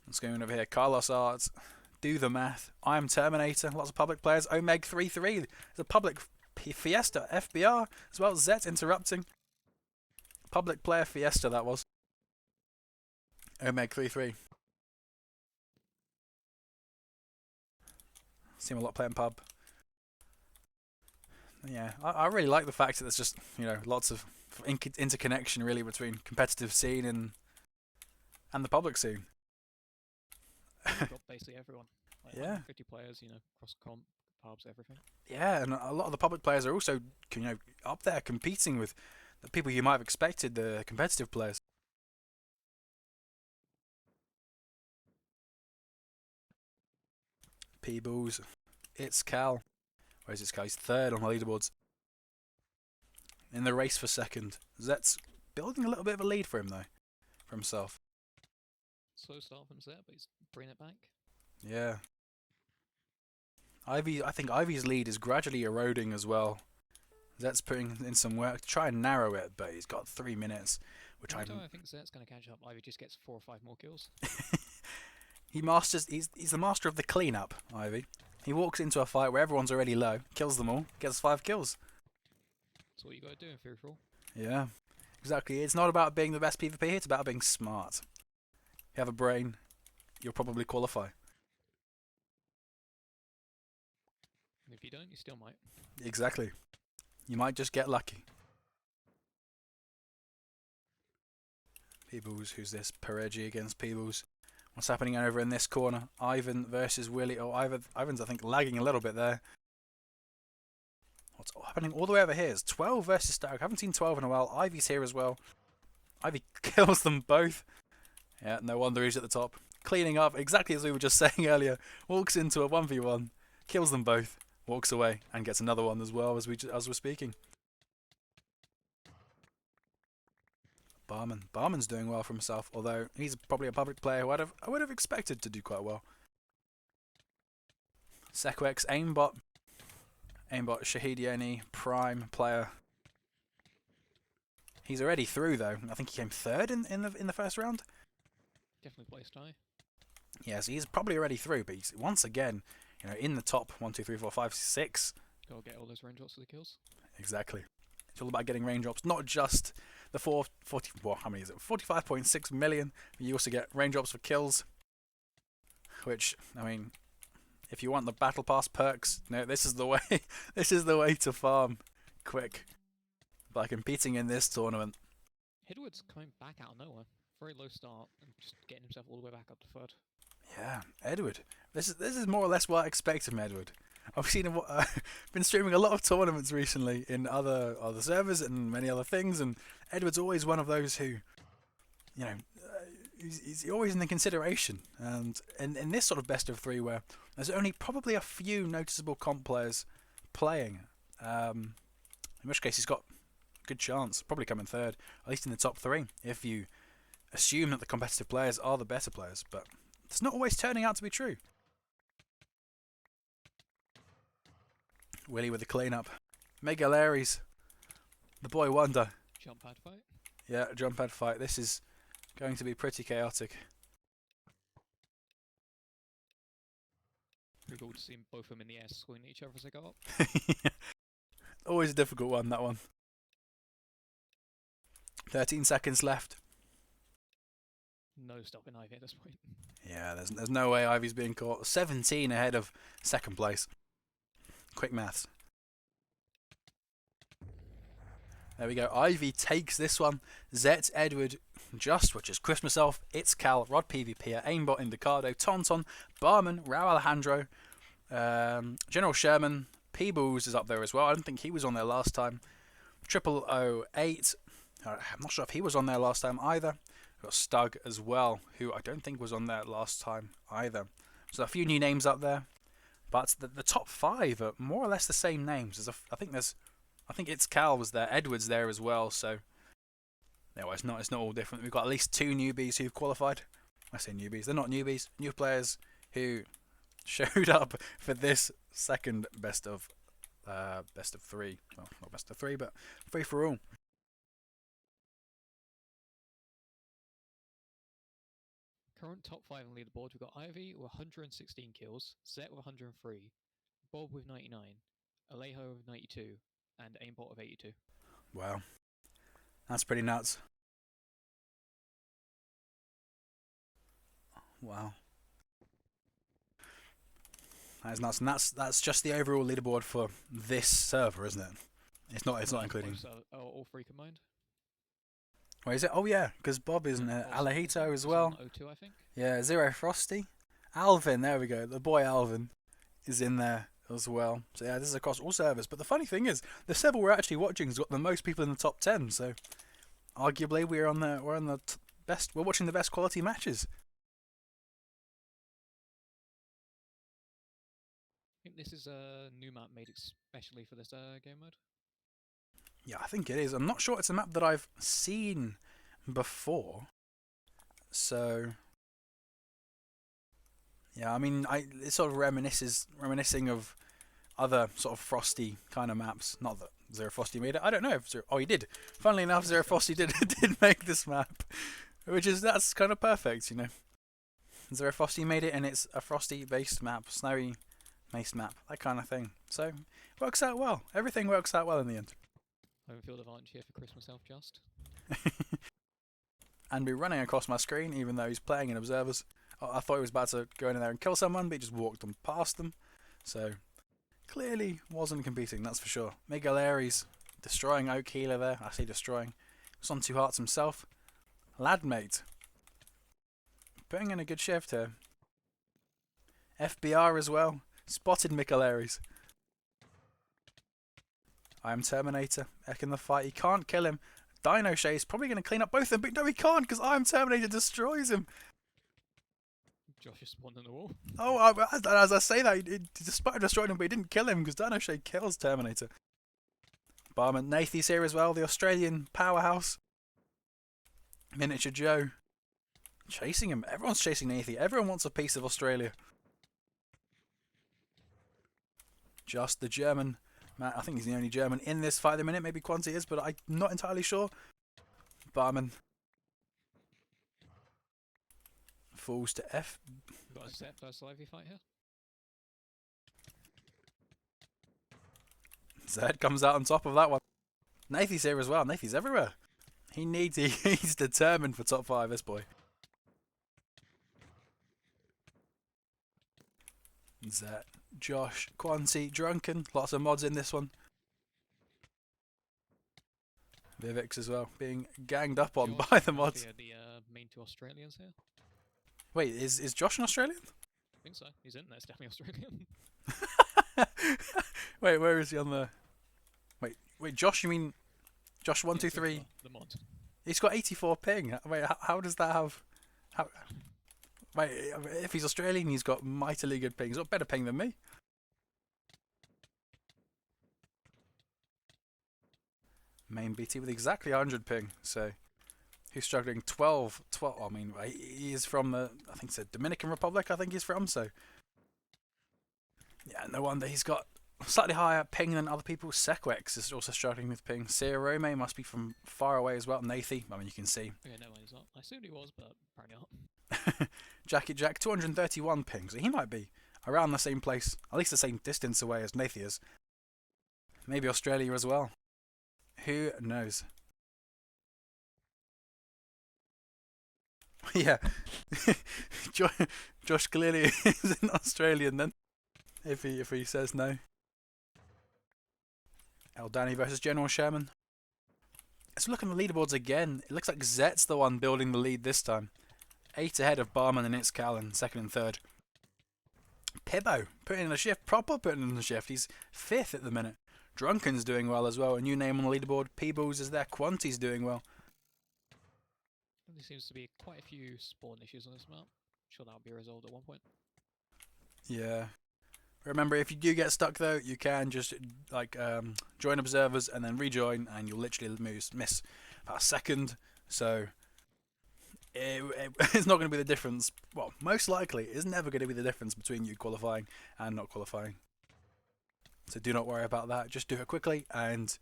What's going on over here? Carlos Arts. Do the math. I am Terminator. Lots of public players. Omeg33. There's a public fiesta. FBR as well. Zet interrupting. Public player fiesta that was. Omeg33. See him a lot playing pub. Yeah, I really like the fact that there's just, you know, lots of interconnection really between competitive scene and the public scene. Got basically everyone. Like Yeah. 50 players, you know, cross comp, pubs, everything. Yeah, and a lot of the public players are also, you know, up there competing with the people you might have expected, the competitive players. Peebles. It's Cal. Where's this guy? He's third on the leaderboards. In the race for second. Zet's building a little bit of a lead for him, though. For himself. Slow start from Zet, but he's bringing it back. Yeah. I think Ivy's lead is gradually eroding as well. Zet's putting in some work to try and narrow it, but he's got 3 minutes, which I think Zet's going to catch up. Ivy just gets 4 or 5 more kills. He's the master of the cleanup, Ivy. He walks into a fight where everyone's already low, kills them all, gets 5 kills. That's what you got to do in free for all. Yeah, exactly. It's not about being the best PvP, it's about being smart. If you have a brain, you'll probably qualify. And if you don't, you still might. Exactly. You might just get lucky. Peebles, who's this? Peregi against Peebles. What's happening over in this corner? Ivan versus Willie. Oh, Ivan's, I think, lagging a little bit there. What's happening all the way over here? It's 12 versus Stag. I haven't seen 12 in a while. Ivy's here as well. Ivy kills them both. Yeah, no wonder he's at the top. Cleaning up, exactly as we were just saying earlier. Walks into a 1v1, kills them both, walks away, and gets another one as well as we're speaking. Barman's doing well for himself, although he's probably a public player who I would have expected to do quite well. Sequex, aimbot Shahidiani, prime player. He's already through though. I think he came third in the first round. Definitely placed high. Yes, he's probably already through, but he's once again, you know, in the top 1, 2, 3, 4, 5, 6. Gotta get all those raindrops for the kills. Exactly. It's all about getting raindrops, not just the 45.6 million. You also get raindrops for kills, which, I mean, if you want the battle pass perks, no, this is the way. This is the way to farm quick by competing in this tournament. Edward's coming back out of nowhere. Very low start and just getting himself all the way back up to third. Yeah, Edward. This is more or less what I expect from Edward. I've seen him. Been streaming a lot of tournaments recently in other servers and many other things, and Edward's always one of those who, you know, he's always in the consideration. And in this sort of best of 3, where there's only probably a few noticeable comp players playing, in which case he's got a good chance, probably coming third, at least in the top 3. If you assume that the competitive players are the better players, but it's not always turning out to be true. Willie with the cleanup. Mega Larry's the boy wonder. Jump pad fight. Yeah, jump pad fight. This is going to be pretty chaotic. Pretty cool to see both of them in the air swinging at each other as they go up. Always a difficult one, that one. 13 seconds left. No stopping Ivy at this point. Yeah, there's no way Ivy's being caught. 17 ahead of second place. Quick maths. There we go. Ivy takes this one. Zet, Edward, Just, which is Chris myself, It's Cal, Rod PvP, Aimbot, Indicado, Tonton, Barman, Raul Alejandro, General Sherman, Peebles is up there as well. I don't think he was on there last time. 0008, I'm not sure if he was on there last time either. We've got Stug as well, who I don't think was on there last time either. So a few new names up there, but the top 5 are more or less the same names. I think it's Cal was there, Edwards there as well. So no, it's not all different. We've got at least 2 newbies who've qualified. I say newbies, they're not newbies, new players who showed up for this second best of 3. Well, not best of 3, but free for all. Current top 5 on leaderboard, we've got Ivy with 116 kills, Zet with 103, Bob with 99, Alejo with 92, and Aimbot with 82. Wow, that's pretty nuts. Wow, that's nuts, and that's just the overall leaderboard for this server, isn't it? It's not including. All 3 combined. Wait, is it? Oh yeah, because Bob is in Alejito as well. 02, I think. Yeah, Zero Frosty, Alvin. There we go. The boy Alvin is in there as well. So yeah, this is across all servers. But the funny thing is, the server we're actually watching has got the most people in the top 10. So arguably we're on the best. We're watching the best quality matches. I think this is a new map made especially for this game mode. Yeah, I think it is. I'm not sure it's a map that I've seen before. So yeah, I mean, it's sort of reminiscing of other sort of Frosty kind of maps. Not that Zero Frosty made it. I don't know if he did. Funnily enough, Zero Frosty did make this map, that's kind of perfect, you know. Zero Frosty made it, and it's a Frosty-based map, snowy based map, that kind of thing. So works out well. Everything works out well in the end. Home field advantage here for Chris myself, just. And be running across my screen, even though he's playing in observers. I thought he was about to go in there and kill someone, but he just walked them past them. So clearly wasn't competing, that's for sure. Miguel Aries destroying Oak Healer there. I say destroying. He's on 2 hearts himself. Ladmate putting in a good shift here. FBR as well. Spotted Miguel Aries. I am Terminator. Eck in the fight. He can't kill him. Dino Shay is probably going to clean up both of them, but no, he can't, because I am Terminator destroys him. Josh is spawned in the wall. Oh, as I say that, despite destroying him, but he didn't kill him, because Dino Shay kills Terminator. Barman Nathy's here as well, the Australian powerhouse. Miniature Joe. Chasing him. Everyone's chasing Nathy. Everyone wants a piece of Australia. Just the German. Man, I think he's the only German in this fight at the minute. Maybe Quanti is, but I'm not entirely sure. Barman falls to F. We've got a Zet versus Ivy fight here. Zed comes out on top of that one. Nathy's here as well. Nathy's everywhere. He's determined for top 5, this boy. Zed, Josh, Quanti, Drunken. Lots of mods in this one. Vivix as well, being ganged up on Josh by the mods. The main 2 Australians here. Wait, is Josh an Australian? I think so. He's in there. It's definitely Australian. Wait, where is he on the... Wait, Josh, you mean... Josh 123? The mod. He's got 84 ping. Wait, how does that have... Wait, if he's Australian, he's got mightily good ping. He's got better ping than me. Main BT with exactly 100 ping. So, he's struggling 12. I mean, he is from the... I think it's the Dominican Republic, I think he's from, so... Yeah, no wonder he's got slightly higher ping than other people. Sequex is also struggling with ping. Sierra Rome must be from far away as well. Nathy, I mean, you can see. Yeah, no, he's not. I assumed he was, but apparently not. Jackie Jack, 231 ping, so he might be around the same place, at least the same distance away as Nathy is. Maybe Australia as well. Who knows? Yeah. Josh clearly is an Australian then. If he says no. Eldani versus General Sherman. Let's look at the leaderboards again. It looks like Zet's the one building the lead this time. 8 ahead of Barman and Itzcal in 2nd and 3rd. Pibbo putting in the shift, proper putting in the shift. He's 5th at the minute. Drunken's doing well as well. A new name on the leaderboard. Peebles is there. Quanti's doing well. There seems to be quite a few spawn issues on this map. Sure, that'll be resolved at one point. Yeah. Remember, if you do get stuck though, you can just join observers and then rejoin, and you'll literally miss about a second. So it's not going to be the difference. Well, most likely, it's never going to be the difference between you qualifying and not qualifying. So do not worry about that. Just do it quickly, and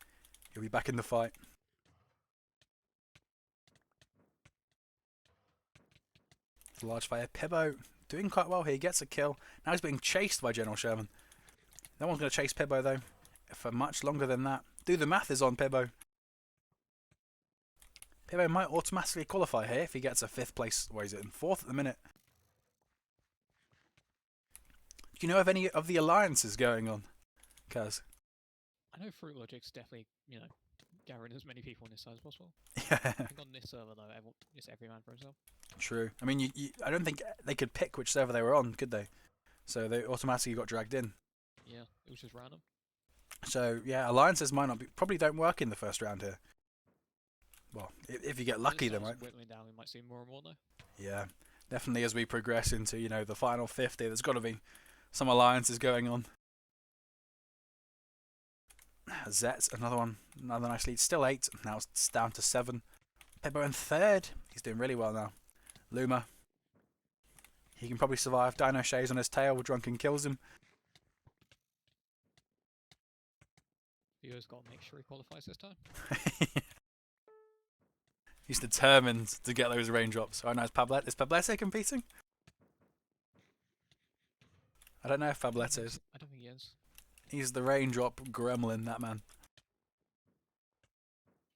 you'll be back in the fight. Large fire. Pibbo doing quite well here. He gets a kill. Now he's being chased by General Sherman. No one's going to chase Pibbo though for much longer than that. Do the math is on Pibbo. Pibbo might automatically qualify here if he gets a 5th place. Where is it? In 4th at the minute. Do you know of any of the alliances going on? Kaz? I know Fruit Logic's definitely, gathering as many people on this side as possible. Yeah. I think on this server though, it's every man for himself. True. I mean, I don't think they could pick which server they were on, could they? So they automatically got dragged in. Yeah, it was just random. So yeah, alliances might not be, probably don't work in the first round here. Well, if you get lucky, they might. Whittling down, we might see more and more though. Yeah, definitely as we progress into the final 50, there's got to be some alliances going on. Zets, another nice lead, still 8. Now it's down to 7. Pibbo in 3rd. He's doing really well now. Luma. He can probably survive. Dino Shay's on his tail. Drunken kills him. Viewer's got to make sure he qualifies this time. He's determined to get those raindrops. Oh no, is Pablete competing? I don't know if Pablete is. I don't think he is. He's the raindrop gremlin, that man.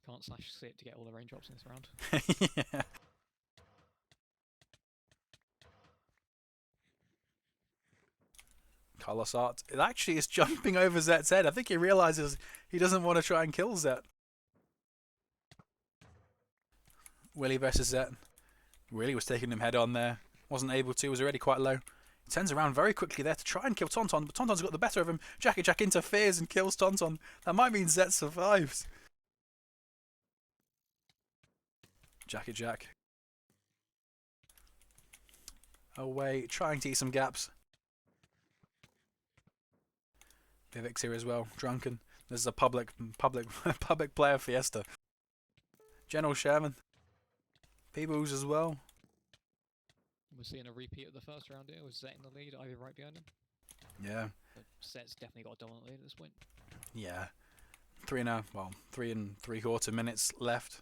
Can't /sit to get all the raindrops in this round. Yeah. Carlos Art. It actually is jumping over Zet's head. I think he realizes he doesn't want to try and kill Zet. Willie versus Zet. Willie was taking him head on there. Wasn't able to. Was already quite low. He turns around very quickly there to try and kill Tonton, but Tonton's got the better of him. Jacky Jack interferes and kills Tonton. That might mean Zet survives. Jacky Jack. Away, trying to eat some gaps. Vivek's here as well. Drunken. This is a public player fiesta. General Sherman. Peebles as well. We're seeing a repeat of the first round here with Zet in the lead, Ivy right behind him. Yeah. But Zet's definitely got a dominant lead at this point. Yeah. 3 and 3/4 minutes left.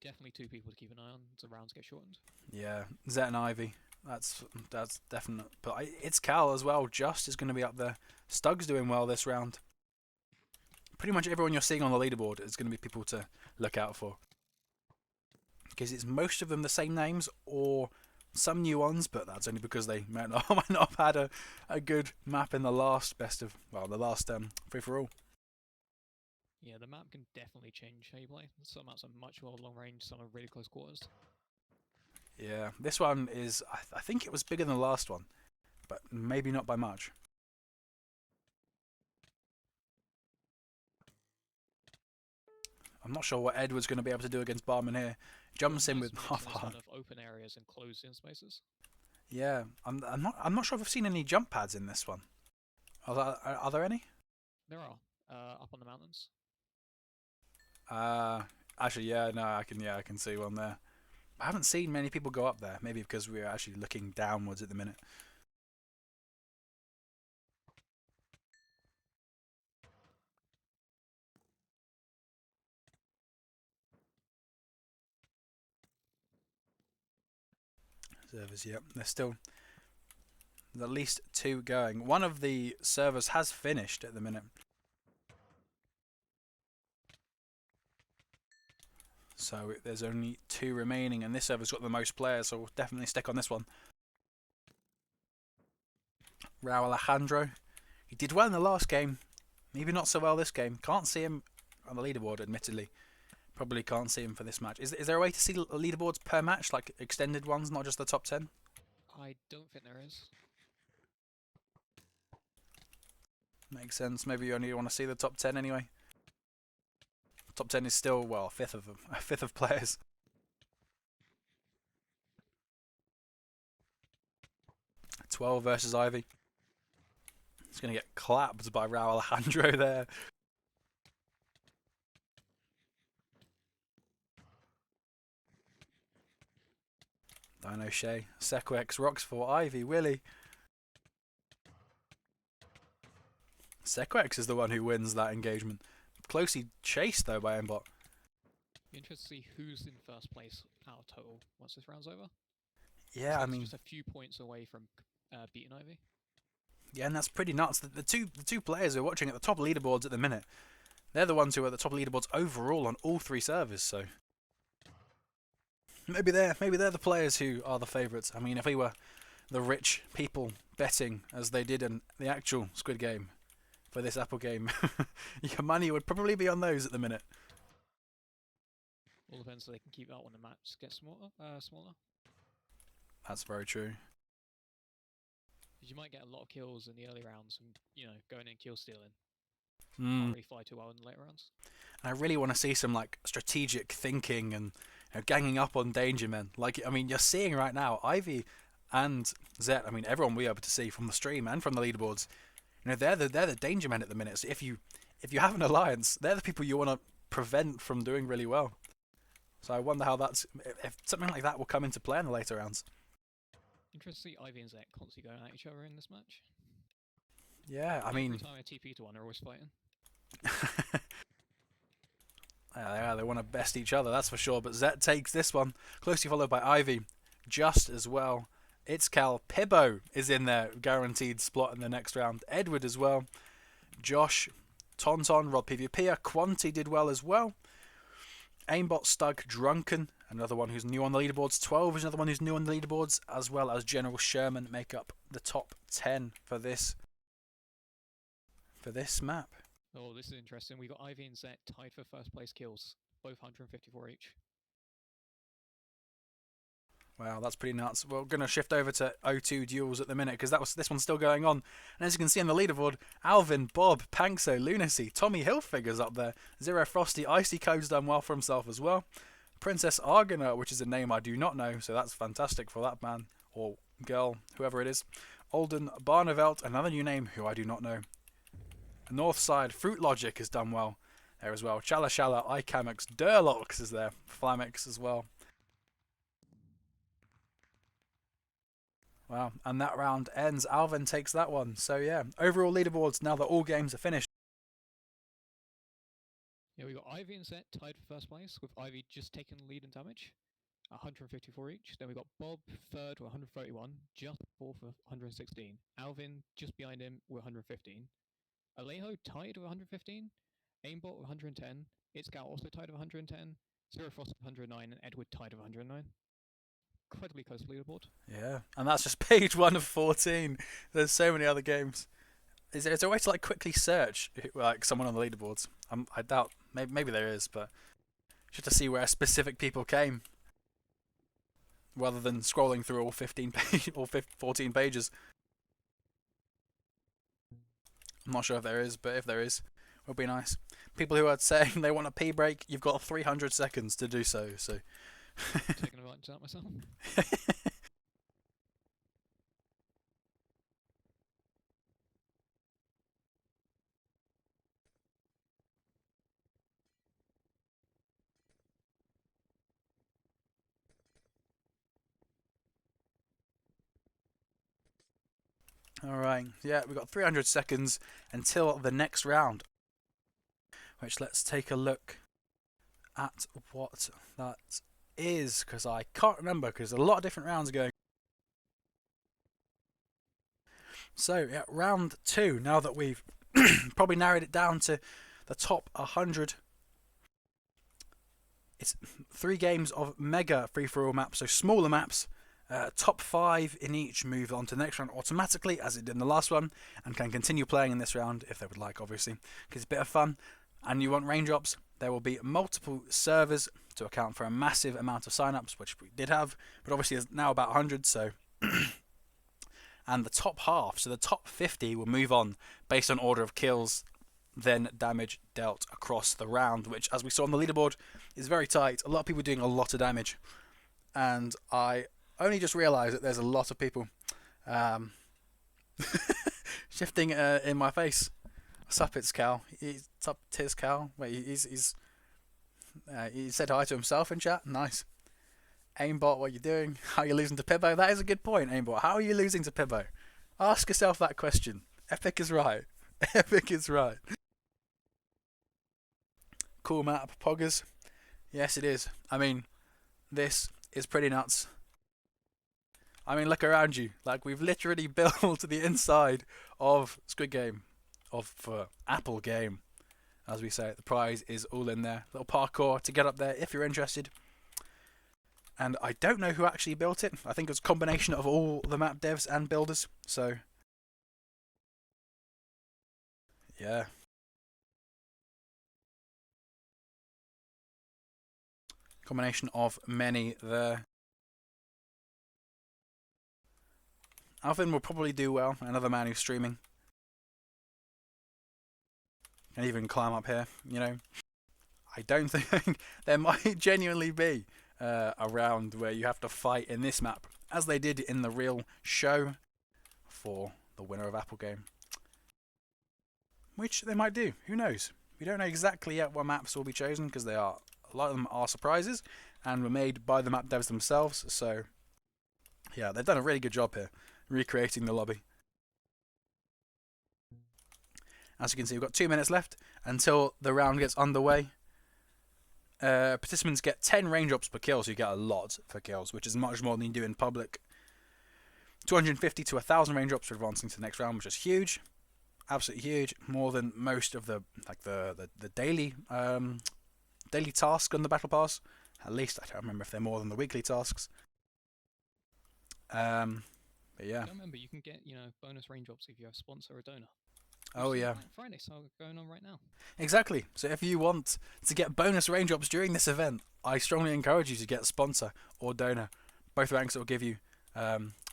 Definitely 2 people to keep an eye on as the rounds get shortened. Yeah, Zet and Ivy. That's definite. But it's Cal as well. Just is going to be up there. Stug's doing well this round. Pretty much everyone you're seeing on the leaderboard is going to be people to look out for. Because it's most of them the same names or some new ones, but that's only because they might not have had a good map in the last free-for-all. Yeah, the map can definitely change how you play. Some maps are much more long range, some are really close quarters. Yeah, this one is, I think it was bigger than the last one, but maybe not by much. I'm not sure what Edward's going to be able to do against Barman here. Jumps in with half heart. Of open areas and closed-in spaces. Yeah, I'm not sure if I've seen any jump pads in this one. Are there any? There are up on the mountains. Actually, yeah, no, I can see one there. I haven't seen many people go up there. Maybe because we're actually looking downwards at the minute. Servers, yep, there's still at least 2 going. One of the servers has finished at the minute. So there's only 2 remaining, and this server's got the most players, so we'll definitely stick on this one. Raul Alejandro. He did well in the last game. Maybe not so well this game. Can't see him on the leaderboard, admittedly. Probably can't see him for this match. Is there a way to see leaderboards per match, like extended ones, not just the top 10? I don't think there is. Makes sense. Maybe you only want to see the top 10 anyway. Top 10 is still, well, a fifth of players. 12 versus Ivy. It's going to get clapped by Raul Alejandro there. Dino Shea, Sequex rocks for Ivy, Willie. Sequex is the one who wins that engagement. Closely chased though by Aimbot. Be interested to see who's in first place out of total once this round's over. Yeah, I mean, just a few points away from beating Ivy. Yeah, and that's pretty nuts. The two players who are watching at the top leaderboards at the minute, they're the ones who are at the top leaderboards overall on all 3 servers. So maybe they're the players who are the favourites. I mean, if we were the rich people betting as they did in the actual Squid game for this Apple game, your money would probably be on those at the minute. All depends so they can keep that when the maps get smaller. That's very true. Because you might get a lot of kills in the early rounds and, going in kill stealing. Mm. Can't really fly too well in the later rounds. And I really want to see some like strategic thinking and ganging up on danger men. Like, I mean, you're seeing right now, Ivy and Zet. I mean, everyone we're able to see from the stream and from the leaderboards. They're the danger men at the minute. So if you have an alliance, they're the people you want to prevent from doing really well. So I wonder how if something like that will come into play in the later rounds. Interesting to see Ivy and Zet constantly going at each other in this match. Yeah, I mean, every time I TP to one, they're always fighting. Yeah, they want to best each other, that's for sure. But Zet takes this one, closely followed by Ivy, just as well. It's Cal. Pibbo is in there, guaranteed spot in the next round. Edward as well. Josh, Tonton, Rod PvPer, Quanti did well as well. Aimbot, Stug, Drunken, another one who's new on the leaderboards. 12 is another one who's new on the leaderboards, as well as General Sherman make up the top 10 for this map. Oh, this is interesting. We got Ivy and Zet tied for first place kills, both 154 each. Wow, that's pretty nuts. We're going to shift over to O2 duels at the minute because this one's still going on. And as you can see on the leaderboard, Alvin, Bob, Pankso, Lunacy, Tommy Hilfiger's up there. Zero Frosty, Icy Code's done well for himself as well. Princess Argonaut, which is a name I do not know, so that's fantastic for that man or girl, whoever it is. Alden Barnevelt, another new name who I do not know. Northside, Fruit Logic has done well there as well. Chala Shala, Icamix, Durlox is there. Flamix as well. Wow, and that round ends. Alvin takes that one. So yeah, overall leaderboards now that all games are finished. Yeah, we got Ivy and Zet tied for first place, with Ivy just taking the lead in damage, 154 each. Then we got Bob third with 131, just fourth with 116. Alvin just behind him with 115. Alejo tied with 115. Aimbot with 110. Itzgal also tied with 110. Zero Frost with 109, and Edward tied with 109. Incredibly close leaderboard. Yeah, and that's just page 1 of 14. There's so many other games. Is there a way to like quickly search like someone on the leaderboards? I doubt. Maybe there is, but just to see where specific people came, rather than scrolling through all 14 pages. I'm not sure if there is, but if there is, it would be nice. People who are saying they want a pee break, you've got 300 seconds to do so. So. Taking advantage of that myself. Alright, yeah, we've got 300 seconds until the next round. Which, let's take a look at what that is, because I can't remember, because a lot of different rounds are going. So, yeah, round 2, now that we've probably narrowed it down to the top 100. It's 3 games of mega free-for-all maps, so smaller maps. Top 5 in each move on to the next round automatically, as it did in the last one, and can continue playing in this round if they would like, obviously, because it's a bit of fun. And you want raindrops, there will be multiple servers to account for a massive amount of sign-ups, which we did have, but obviously there's now about 100, so and the top half, so the top 50 will move on based on order of kills, then damage dealt across the round, which, as we saw on the leaderboard, is very tight. A lot of people doing a lot of damage, and I only just realised that there's a lot of people shifting in my face. Sup, it's Cal. Sup, tis Cal. Wait, he said hi to himself in chat. Nice. Aimbot, what are you doing? How are you losing to Pibbo? That is a good point, Aimbot. How are you losing to Pibbo? Ask yourself that question. Epic is right. Epic is right. Cool map, Poggers. Yes, it is. I mean, this is pretty nuts. I mean, look around you. Like, we've literally built the inside of Squid Game, of Apple Game, as we say. The prize is all in there. Little parkour to get up there if you're interested. And I don't know who actually built it. I think it was a combination of all the map devs and builders. So, yeah. Combination of many there. Alvin will probably do well. Another man who's streaming. And even climb up here, you know. I don't think there might genuinely be a round where you have to fight in this map, as they did in the real show for the winner of Apple Game. Which they might do. Who knows? We don't know exactly yet what maps will be chosen, because a lot of them are surprises and were made by the map devs themselves. So, yeah, they've done a really good job here recreating the lobby. As you can see, we've got 2 minutes left until the round gets underway. Participants get 10 raindrops per kill, so you get a lot for kills, which is much more than you do in public. 250 to 1,000 raindrops for advancing to the next round, which is huge. Absolutely huge. More than most of the daily daily task on the battle pass. At least I don't remember if they're more than the weekly tasks. But yeah. I remember you can get bonus raindrops if you have a sponsor or a donor. Oh yeah. Black Friday sale going on right now. Exactly. So if you want to get bonus raindrops during this event, I strongly encourage you to get a sponsor or donor. Both ranks will give you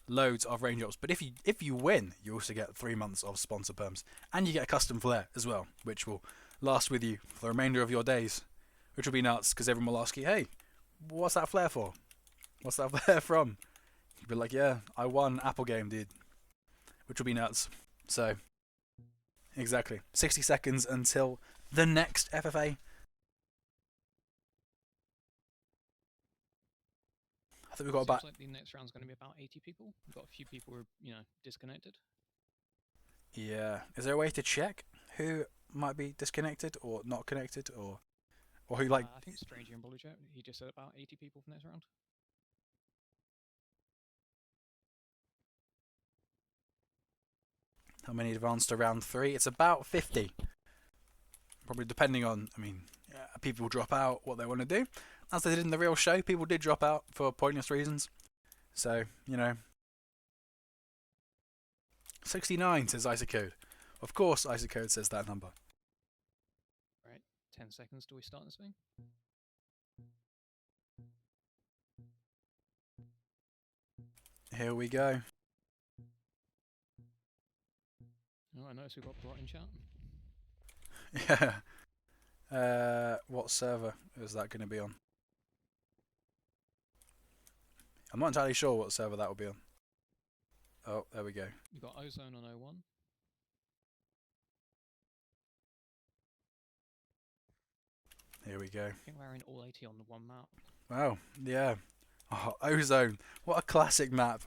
loads of raindrops. But if you win, you also get 3 months of sponsor perms, and you get a custom flare as well, which will last with you for the remainder of your days, which will be nuts because everyone will ask you, "Hey, what's that flare for? What's that flare from?" You'll be like, "Yeah, I won Apple Game, dude," which will be nuts. So. Exactly. 60 seconds until the next FFA. I think we've got about... like the next round's going to be about 80 people. We've got a few people who are, disconnected. Yeah. Is there a way to check who might be disconnected or not connected, or who like... I think Stranger in Chat, he just said about 80 people for next round. How many advanced to round 3? It's about 50. Probably depending on, people drop out, what they want to do. As they did in the real show, people did drop out for pointless reasons. So, 69 says Isocode. Of course Isocode says that number. Right, 10 seconds till we start this thing. Here we go. Oh, I noticed we've got Brot in chat. Yeah. What server is that going to be on? I'm not entirely sure what server that will be on. Oh, there we go. You've got Ozone on 01. Here we go. I think we're in all 80 on the one map. Wow, yeah. Oh, Ozone. What a classic map.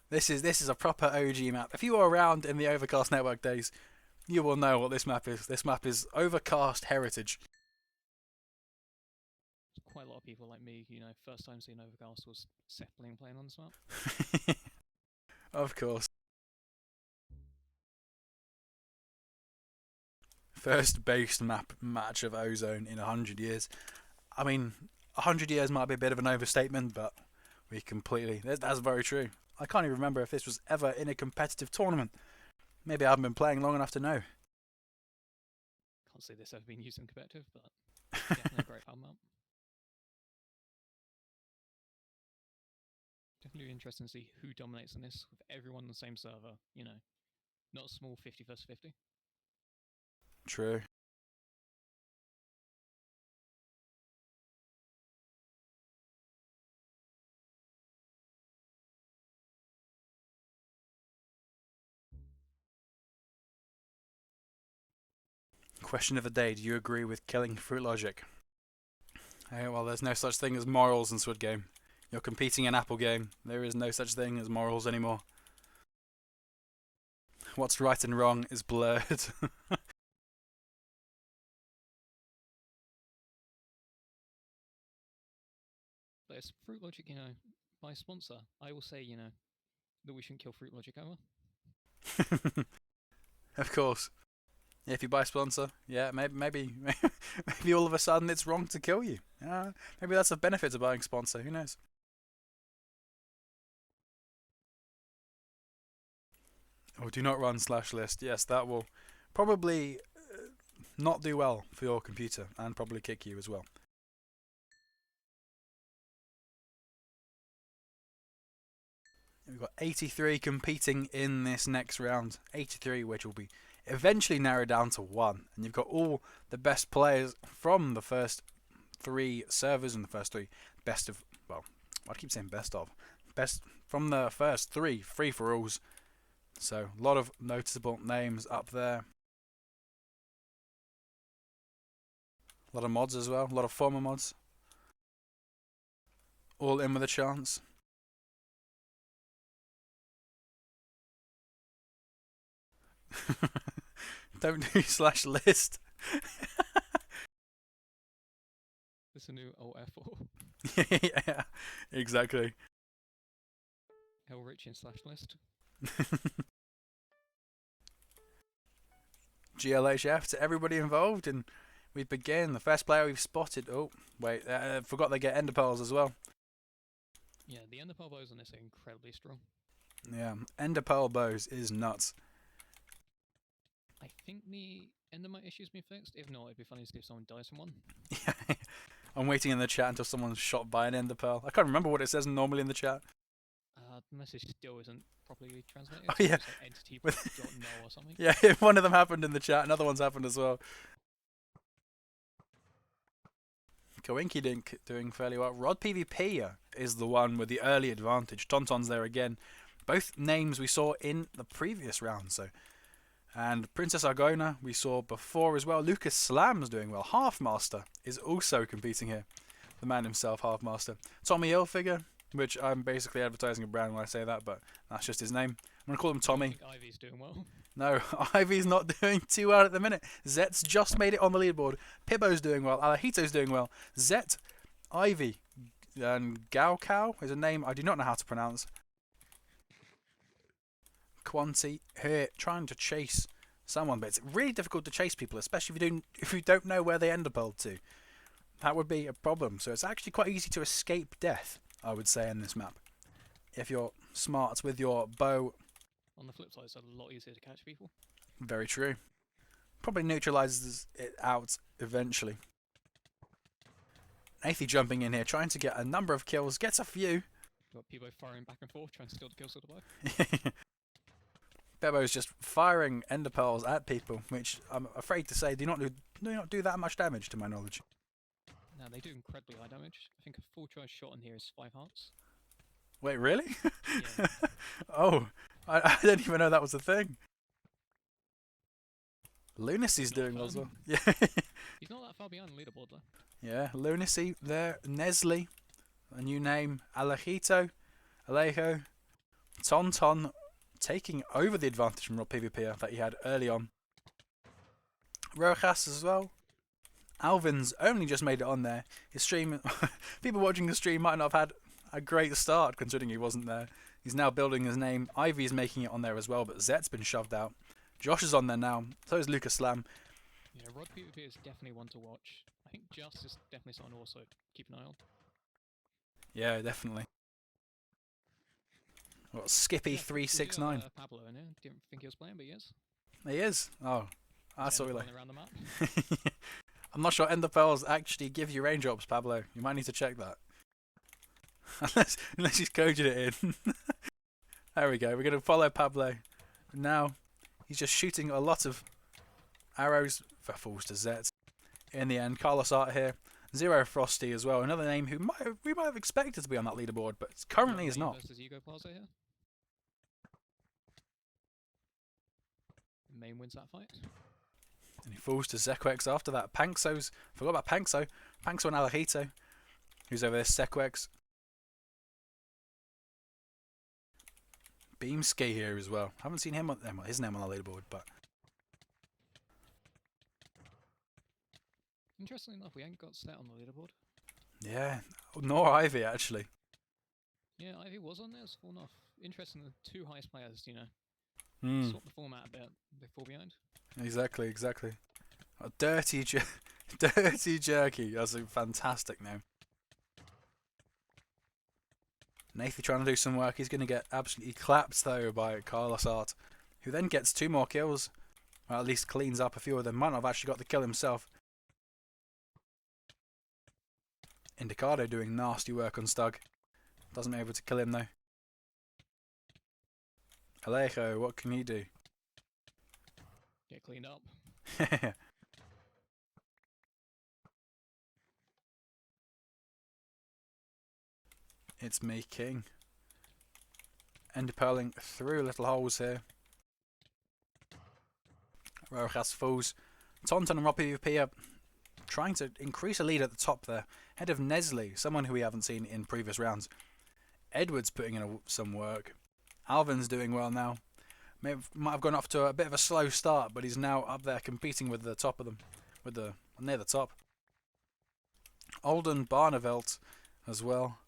This is a proper OG map. If you were around in the Overcast Network days, you will know what this map is. This map is Overcast Heritage. Quite a lot of people like me, first time seeing Overcast was Zeppelin playing on this map. Of course. First based match of Ozone in 100 years. I mean, 100 years might be a bit of an overstatement, but that's very true. I can't even remember if this was ever in a competitive tournament. Maybe I haven't been playing long enough to know. Can't say this ever been used in competitive, but definitely a great fun map. Definitely interesting to see who dominates in this with everyone on the same server. You know, not a small 50 versus 50. True. Question of the day: do you agree with killing Fruit Logic? Hey, well, there's no such thing as morals in Squid Game. You're competing in Apple Game. There is no such thing as morals anymore. What's right and wrong is blurred. But it's Fruit Logic, you know, my sponsor. I will say, you know, that we shouldn't kill Fruit Logic ever. Of course. If you buy sponsor, yeah, maybe maybe all of a sudden it's wrong to kill you. Maybe that's a benefit of buying sponsor. Who knows? Oh, do not run /list. Yes, that will probably not do well for your computer and probably kick you as well. We've got 83 competing in this next round. 83, which will be eventually narrowed down to 1. And you've got all the best players from the first 3 servers and the first 3 best of. Well, I keep saying best of. Best from the first 3 free-for-alls. So, a lot of noticeable names up there. A lot of mods as well. A lot of former mods. All in with a chance. Don't do /list. It's a new old F4. Yeah, exactly. Hell Rich in /list. GLHF to everybody involved, and we begin. The first player we've spotted. Oh, wait, forgot they get ender pearls as well. Yeah, the ender pearl bows on this are incredibly strong. Yeah, ender pearl bows is nuts. I think the endermite issue's been fixed. If not, it'd be funny to see if someone dies from one. Yeah, I'm waiting in the chat until someone's shot by an ender pearl. I can't remember what it says normally in the chat. The message still isn't properly translated. Oh, yeah. It's like entity.null or something. Yeah, one of them happened in the chat. Another one's happened as well. Coinky Dink doing fairly well. Rod PvP is the one with the early advantage. Tonton's there again. Both names we saw in the previous round. And Princess Argona we saw before as well. Lucas Slam's doing well. Halfmaster is also competing here. The man himself, Halfmaster. Tommy Hilfiger, which I'm basically advertising a brand when I say that, but that's just his name. I'm going to call him Tommy. I think Ivy's doing well. No, Ivy's not doing too well at the minute. Zet's just made it on the leaderboard. Pibbo's doing well. Alahito's doing well. Zet, Ivy, and Gaokao is a name I do not know how to pronounce. Quanti here trying to chase someone, but it's really difficult to chase people, especially if you don't know where they ender pearled to. That would be a problem. So it's actually quite easy to escape death, I would say, in this map. If you're smart with your bow. On the flip side, it's a lot easier to catch people. Very true. Probably neutralises it out eventually. Nathi jumping in here, trying to get a number of kills, gets a few. Got people firing back and forth, trying to steal the kills with the bow. Bebo's just firing ender pearls at people, which I'm afraid to say do not do that much damage, to my knowledge. No, they do incredibly high damage. I think a full charge shot in here is 5 hearts. Wait, really? Yeah. Oh, I didn't even know that was a thing. Lunacy's doing well as well. Yeah. He's not that far behind the leaderboard though. Yeah, Lunacy there. Nestle, a new name. Alejito, Alejo, Tonton taking over the advantage from Rod PvP that he had early on. Rojas as well. Alvin's only just made it on there. His stream, people watching the stream might not have had a great start considering he wasn't there. He's now building his name. Ivy's making it on there as well, but Zet's been shoved out. Josh is on there now. So is Lucas Slam. Yeah, Rod PvP is definitely one to watch. I think Just is definitely someone to also keep an eye on. Yeah, definitely. What, Skippy369? Pablo in here. Didn't think he was playing, but he is. He is? Oh, that's all Around the map. I'm not sure ender pearls actually give you raindrops, Pablo. You might need to check that. unless he's coded it in. There we go. We're going to follow Pablo. Now he's just shooting a lot of arrows for falls to Zets. In the end, Carlos Art here. Zero Frosty as well. Another name who we might have expected to be on that leaderboard, but currently is not. Versus Hugo Plaza here. Main wins that fight. And he falls to Zekwex after that. Forgot about Pankso. Pankso and Alajito. Who's over there? Sekwex. Beamski here as well. Haven't seen him on his name on the leaderboard, but interestingly enough, we ain't got set on the leaderboard. yeah, nor Ivy actually. Yeah, Ivy was on there, it's full enough. Interesting, the two highest players, swap the format a bit. They fall behind. Exactly. Oh, Dirty Jerky. That's a fantastic name. Nathan trying to do some work. He's going to get absolutely clapped though by Carlos Art, who then gets 2 more kills. Or at least cleans up a few of them. Might not have actually got the kill himself. Indicado doing nasty work on Stug. Doesn't able to kill him though. Alejo, what can he do? Get cleaned up. It's me, King. Ender pearling through little holes here. Rojas falls. Tonton and Rob PvP are trying to increase a lead at the top there. Head of Nestle, someone who we haven't seen in previous rounds. Edward's putting in some work. Alvin's doing well now. Might have gone off to a bit of a slow start, but he's now up there competing with the top of them. Near the top. Alden Barnevelt as well.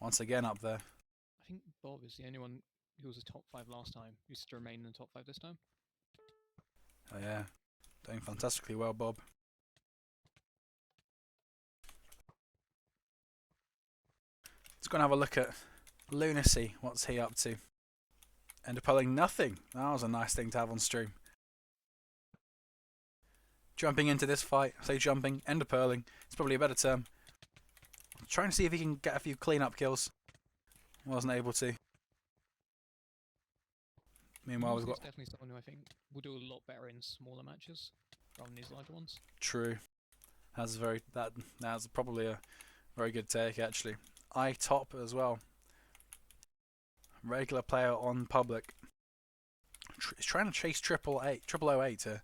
Once again up there. I think Bob is the only one who was a top 5 last time who's to remain in the top 5 this time. Oh yeah, doing fantastically well, Bob. Let's go and have a look at Lunacy. What's he up to? Enderpelling nothing. That was a nice thing to have on stream. Jumping into this fight. I say jumping. Enderpearling. It's probably a better term. Trying to see if he can get a few clean-up kills. Wasn't able to. Meanwhile, we've got... definitely someone who I think will do a lot better in smaller matches rather than these larger ones. True. That's probably a very good take, actually. I top as well. Regular player on public. He's trying to chase 008 here.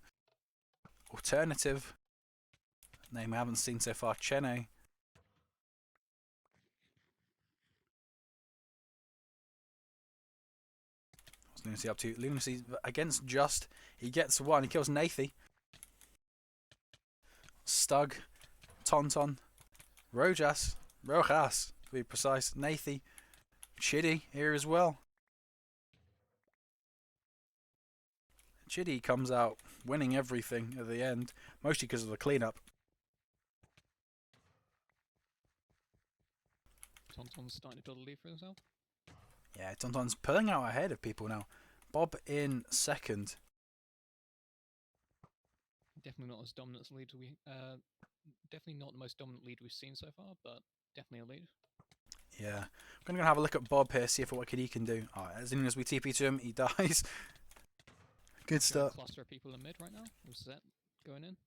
Alternative. Name I haven't seen so far. Chene. What's Lunacy up to? Lunacy against Just. He gets 1. He kills Nathi. Stug. Tonton. Rojas, to be precise. Nathi. Chiddy here as well. Chiddy comes out winning everything at the end, mostly because of the cleanup. Tonton's starting to build a lead for himself. Yeah, Tonton's pulling out ahead of people now. Bob in second. Definitely not as dominant as lead definitely not the most dominant lead we've seen so far, but definitely a lead. Yeah, I'm going to have a look at Bob here, see what he can do. As soon as we TP to him, he dies. Good start. Cluster of people in mid right now. Was that going in?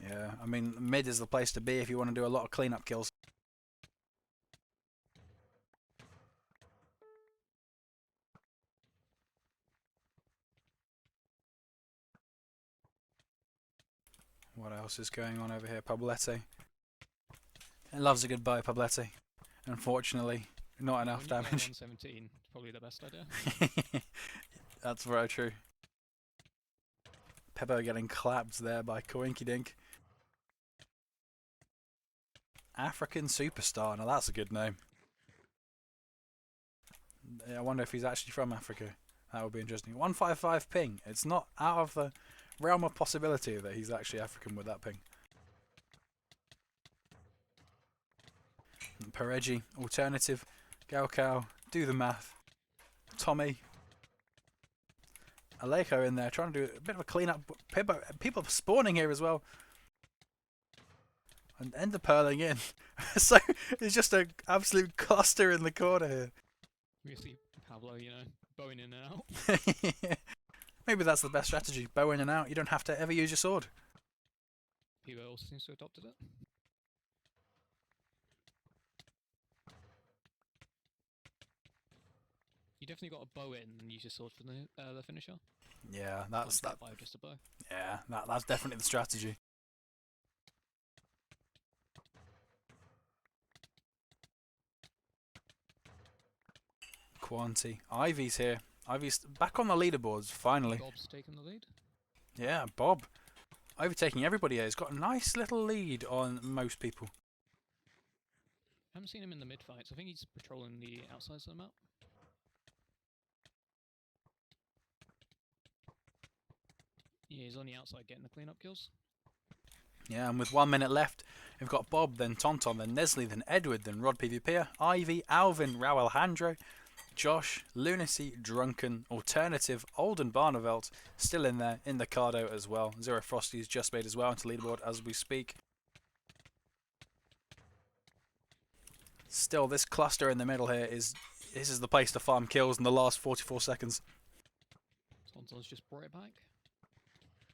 Yeah, I mean, mid is the place to be if you want to do a lot of cleanup kills. What else is going on over here? Pablete. It loves a good buy, Pablete. Unfortunately, not enough damage. 117, probably the best idea. That's very true. Peppo getting clapped there by Coinky Dink. African Superstar. Now that's a good name. I wonder if he's actually from Africa. That would be interesting. 155 ping. It's not out of the realm of possibility that he's actually African with that ping. Peregi, alternative, Galcow, do the math. Tommy, Alejo in there trying to do a bit of a clean up. People spawning here as well. and end the purling in. So it's just an absolute cluster in the corner here. We see Pablo, bowing in and out. Maybe that's the best strategy. Bow in and out. You don't have to ever use your sword. Pablo also seems to have adopted it. You definitely got a bow in and use your sword for the finisher. Yeah, that's that. By just a bow. Yeah, that's definitely the strategy. Quanti. Ivy's here. Ivy's back on the leaderboards, finally. Bob's taking the lead. Yeah, Bob. Overtaking everybody here. He's got a nice little lead on most people. I haven't seen him in the mid fights. I think he's patrolling the outsides of the map. Yeah, he's on the outside getting the cleanup kills. Yeah, and with 1 minute left, we've got Bob, then Tonton, then Nestle, then Edward, then Rod PvPer, Ivy, Alvin, Raul Alejandro, Josh, Lunacy, Drunken, Alternative, Olden Barnevelt, still in there, in the Cardo as well. Zero Frosty's just made as well into leaderboard as we speak. Still, this cluster in the middle here this is the place to farm kills in the last 44 seconds. Tonton's just brought it back.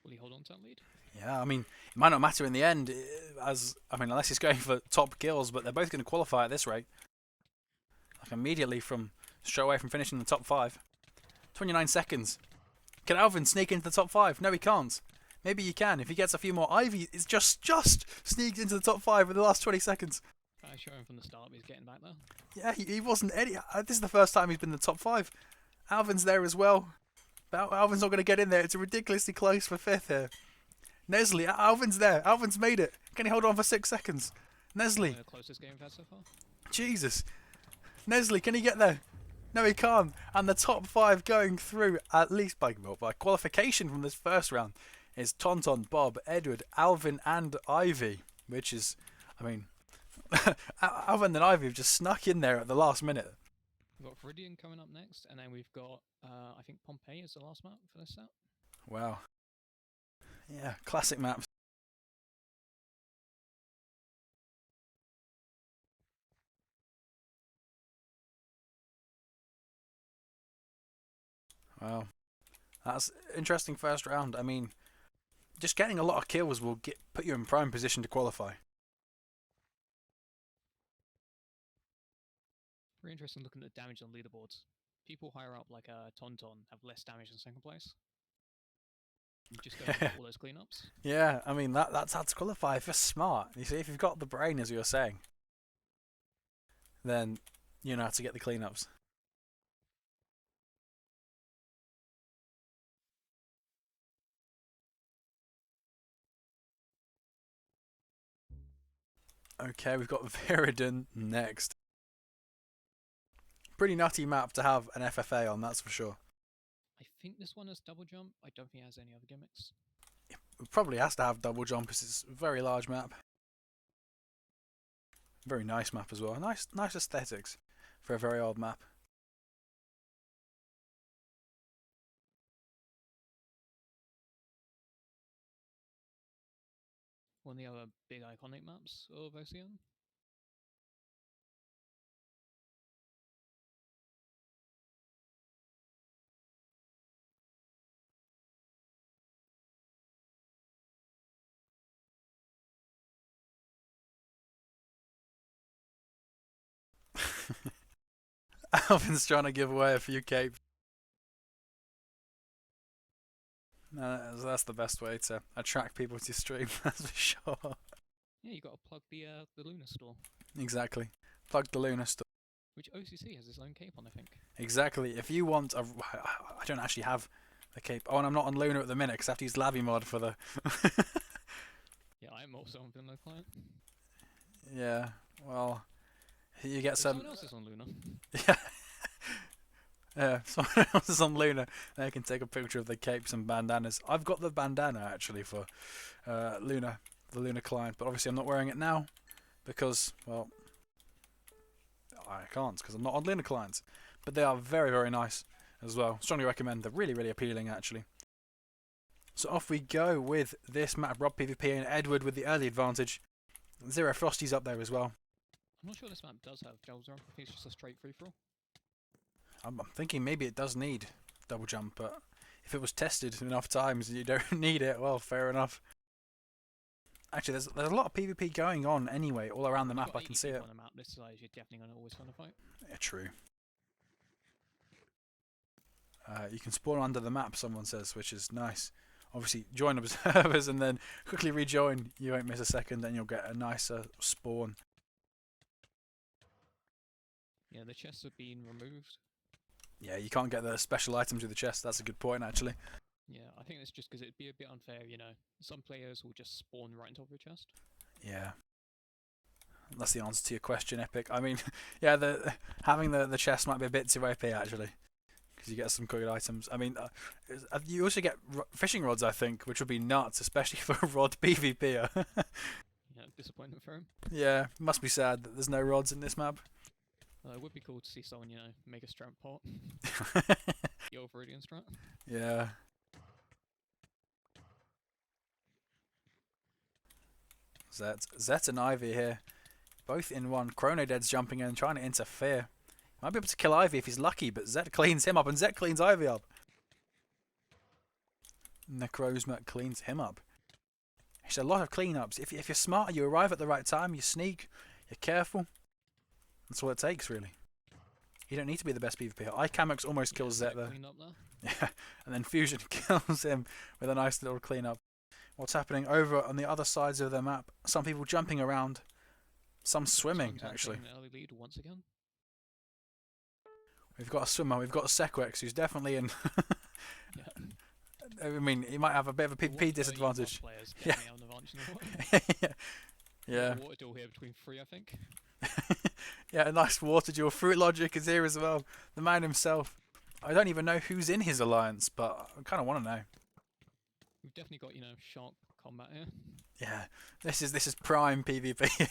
Will he hold on to that lead? Yeah, I mean, it might not matter in the end, unless he's going for top kills, but they're both going to qualify at this rate. Like immediately straight away from finishing in the top 5. 29 seconds. Can Alvin sneak into the top 5? No, he can't. Maybe he can. If he gets a few more, Ivy is just sneaked into the top 5 in the last 20 seconds. I show him from the start, but he's getting back there. Yeah, he wasn't any. This is the first time he's been in the top 5. Alvin's there as well. But Alvin's not going to get in there. It's ridiculously close for 5th here. Nestle, Alvin's there. Alvin's made it. Can he hold on for 6 seconds? Nestle. The closest game we've had so far. Jesus. Nestle, can he get there? No, he can't. And the top 5 going through, at least by qualification from this first round, is Tonton, Bob, Edward, Alvin, and Ivy. Which is, I mean, Alvin and Ivy have just snuck in there at the last minute. We've got Viridian coming up next, and then we've got, I think Pompeii is the last map for this set. Wow. Yeah, classic maps. Wow. That's interesting first round. I mean, just getting a lot of kills will put you in prime position to qualify. Very interesting looking at the damage on leaderboards. People higher up, like Tonton, have less damage in second place. You just go for all those cleanups. Yeah, I mean, that's how to qualify if you're smart. You see, if you've got the brain, as you were saying, then you know how to get the cleanups. Okay, we've got Viridian next. Pretty nutty map to have an FFA on, that's for sure. I think this one has double jump. I don't think it has any other gimmicks. It probably has to have double jump because it's a very large map. Very nice map as well. Nice aesthetics for a very old map. One of the other big iconic maps of OCN. Alvin's trying to give away a few capes. That's the best way to attract people to stream, that's for sure. Yeah, you got to plug the Luna store. Exactly. Plug the Luna store. Which OCC has its own cape on, I think. Exactly. If you want I don't actually have the cape. Oh, and I'm not on Luna at the minute because I have to use Labby mod for the... Yeah, I'm also on Vinland client. Yeah, well... You get some... Someone else is on Luna. Yeah. Yeah, if someone else is on Luna, they can take a picture of the capes and bandanas. I've got the bandana actually for Luna, the Luna client, but obviously I'm not wearing it now because, well, I can't because I'm not on Luna clients. But they are very, very nice as well. Strongly recommend. They're really, really appealing actually. So off we go with this map. Rob PvP and Edward with the early advantage. Zero Frosties up there as well. I'm not sure this map does have double jump. I think it's just a straight free for all. I'm thinking maybe it does need double jump, but if it was tested enough times and you don't need it, well, fair enough. Actually, there's a lot of PvP going on anyway, all around the map. I can see it. On the map this size, you're definitely going to always find a fight. Yeah, true. You can spawn under the map, someone says, which is nice. Obviously, join observers and then quickly rejoin. You won't miss a second, and you'll get a nicer spawn. Yeah, the chests have been removed. Yeah, you can't get the special items with the chest. That's a good point, actually. Yeah, I think that's just because it'd be a bit unfair, you know. Some players will just spawn right on top of your chest. Yeah. That's the answer to your question, Epic. I mean, yeah, having the chest might be a bit too OP, actually. Because you get some good items. I mean, you also get fishing rods, I think, which would be nuts, especially for a rod PvPer. Yeah, disappointment for him. Yeah, must be sad that there's no rods in this map. It would be cool to see someone, you know, make a strength pot. The Overradian strat. Yeah. Zet and Ivy here. Both in one. Chronodead's jumping in, trying to interfere. Might be able to kill Ivy if he's lucky, but Zet cleans him up, and Zet cleans Ivy up. Necrozma cleans him up. It's a lot of cleanups. If you're smart, you arrive at the right time, you sneak, you're careful. That's all it takes, really. You don't need to be the best PvP. Icamex almost kills Zet there. Yeah, and then Fusion kills him with a nice little cleanup. What's happening over on the other sides of the map? Some people jumping around. Some swimming, actually. Early lead once again. We've got a swimmer. We've got a Sequex who's definitely in. Yeah. I mean, he might have a bit of a PvP disadvantage. Yeah. Yeah. Water duel here between 3, I think. Yeah, a nice water duel. Fruit Logic is here as well. The man himself. I don't even know who's in his alliance, but I kind of want to know. We've definitely got, you know, shark combat here. Yeah, this is prime PvP.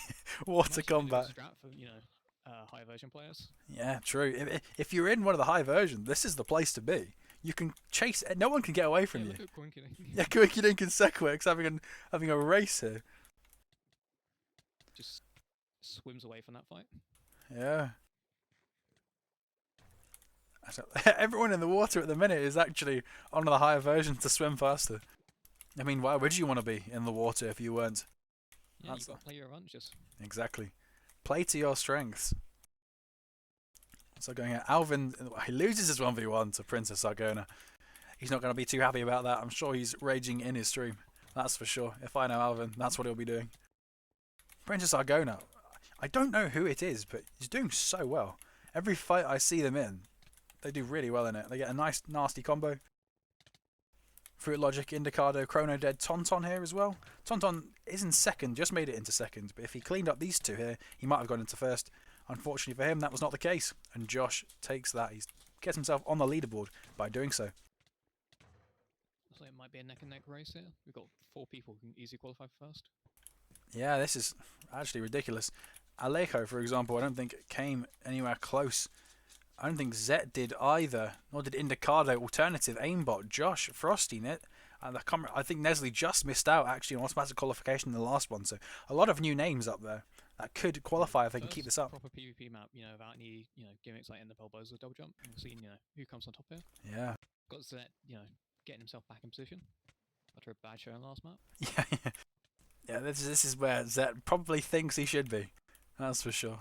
Water combat. Strat for, you know, high version players. Yeah, true. If you're in one of the high versions, this is the place to be. You can chase. No one can get away from you. Look at Yeah, Coinkydink and Sequex having a race here. Just swims away from that fight. Yeah. So, everyone in the water at the minute is actually on the higher versions to swim faster. I mean, why would you want to be in the water if you weren't? Yeah, you've got to play your advantages. Exactly. Play to your strengths. So going here, Alvin, he loses his 1v1 to Princess Argona. He's not going to be too happy about that. I'm sure he's raging in his stream. That's for sure. If I know Alvin, that's what he'll be doing. Princess Argona, I don't know who it is, but he's doing so well. Every fight I see them in, they do really well in it. They get a nice, nasty combo. Fruit Logic, Indicado, Chronodead, Tauntaun here as well. Tauntaun is in second, just made it into second, but if he cleaned up these two here, he might have gone into first. Unfortunately for him, that was not the case, and Josh takes that. He gets himself on the leaderboard by doing so. So it might be a neck and neck race here. We've got 4 people who can easily qualify for first. Yeah, this is actually ridiculous. Alejo, for example, I don't think came anywhere close. I don't think Zet did either, nor did Indicado, Alternative, Aimbot, Josh, FrostyNet, and I think Nestle just missed out actually on automatic qualification in the last one. So a lot of new names up there that could qualify if they can keep this up. Proper PvP map, you know, without any, you know, gimmicks like end of elbows or double jump. We've seen, you know, who comes on top here. Yeah. Got Zet, you know, getting himself back in position after a bad show in the last map. Yeah. This is where Zet probably thinks he should be. That's for sure.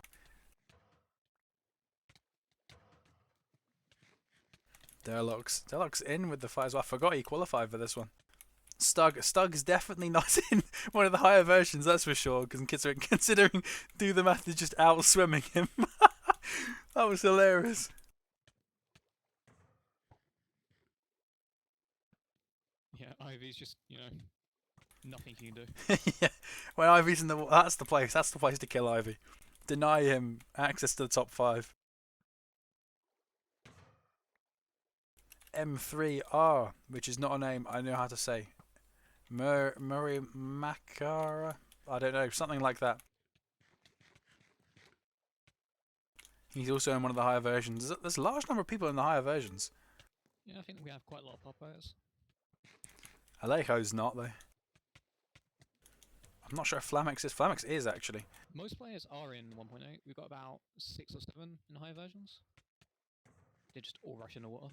Derlock's in with the fight as well. I forgot he qualified for this one. Stug's definitely not in one of the higher versions, that's for sure. Because considering Do the Math is just out swimming him. That was hilarious. Yeah, Ivy's just, you know, nothing he can do. Yeah, when Ivy's in the, that's the place. That's the place to kill Ivy. Deny him access to the top 5. M3R, which is not a name I know how to say. Murray Makara? I don't know, something like that. He's also in one of the higher versions. There's a large number of people in the higher versions. Yeah, I think we have quite a lot of pop players. Alejo's not, though. I'm not sure if Flamex is. Flamex is, actually. Most players are in 1.8. We've got about 6 or 7 in higher versions. They just all rush in the water.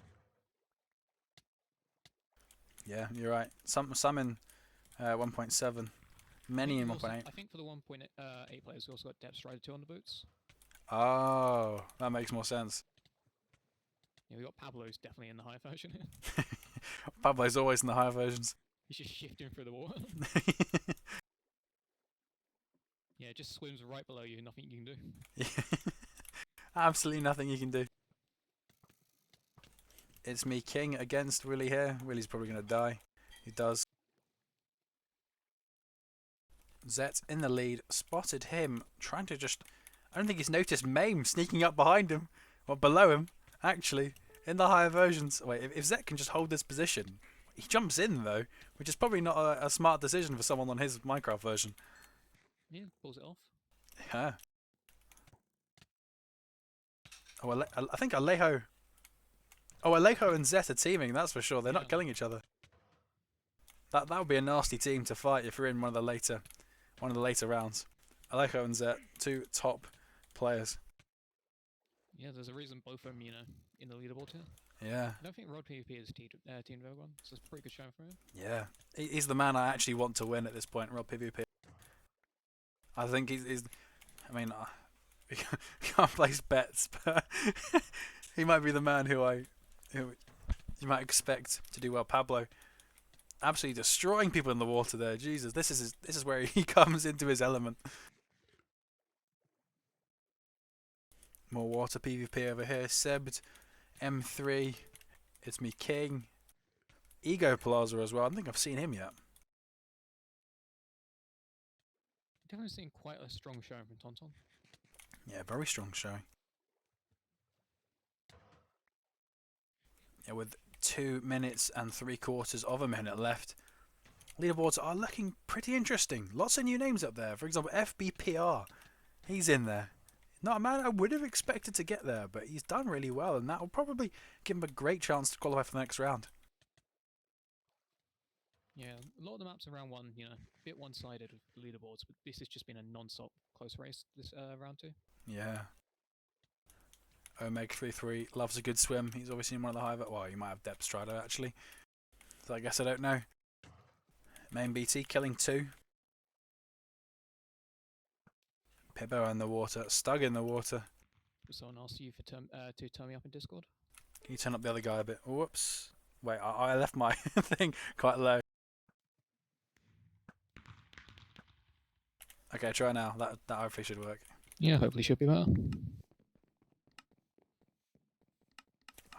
Yeah, you're right. Some in 1.7. Many in 1.8. I think for the 1.8 players, we also got Depth Strider 2 on the boots. Oh, that makes more sense. Yeah, we got Pablo's definitely in the higher version here. Pablo's always in the higher versions. He's just shifting through the water. Yeah, it just swims right below you, nothing you can do. Absolutely nothing you can do. It's me, King, against Willy here. Willy's probably going to die. He does. Zet in the lead. Spotted him. Trying to just... I don't think he's noticed Mame sneaking up behind him. Or below him, actually. In the higher versions. Wait, if Zet can just hold this position... He jumps in, though. Which is probably not a smart decision for someone on his Minecraft version. Yeah, pulls it off. Yeah. Oh, I think Alejo... Oh, Alejo and Zet are teaming, that's for sure. They're not killing each other. That would be a nasty team to fight if you're in one of the later rounds. Alejo and Zet, 2 top players. Yeah, there's a reason both of them, you know, in the leaderboard here. Yeah. I don't think Rod PvP is team of one, so it's a pretty good showing for him. Yeah. He's the man I actually want to win at this point, Rod PvP. I think he's I mean, we can't place bets, but he might be the man who you might expect to do well. Pablo, absolutely destroying people in the water there. Jesus, this is where he comes into his element. More water PvP over here. Sebd, M3, it's me, King, Ego Plaza as well. I don't think I've seen him yet. Definitely seen quite a strong showing from Tonton. Yeah, very strong showing. Yeah, with 2 minutes and 3/4 of a minute left. Leaderboards are looking pretty interesting. Lots of new names up there. For example, FBPR. He's in there. Not a man I would have expected to get there, but he's done really well, and that will probably give him a great chance to qualify for the next round. Yeah, a lot of the maps in round 1, you know, a bit one-sided with the leaderboards, but this has just been a non-stop close race this round 2. Yeah. Omeg33 loves a good swim. He's obviously in one of the higher... Well, he might have Depth Strider, actually. So I guess I don't know. Main BT killing 2. Pibbo in the water. Stug in the water. Someone asked you to turn me up in Discord? Can you turn up the other guy a bit? Whoops. Wait, I left my thing quite low. Okay, try now. That hopefully should work. Yeah, hopefully should be better.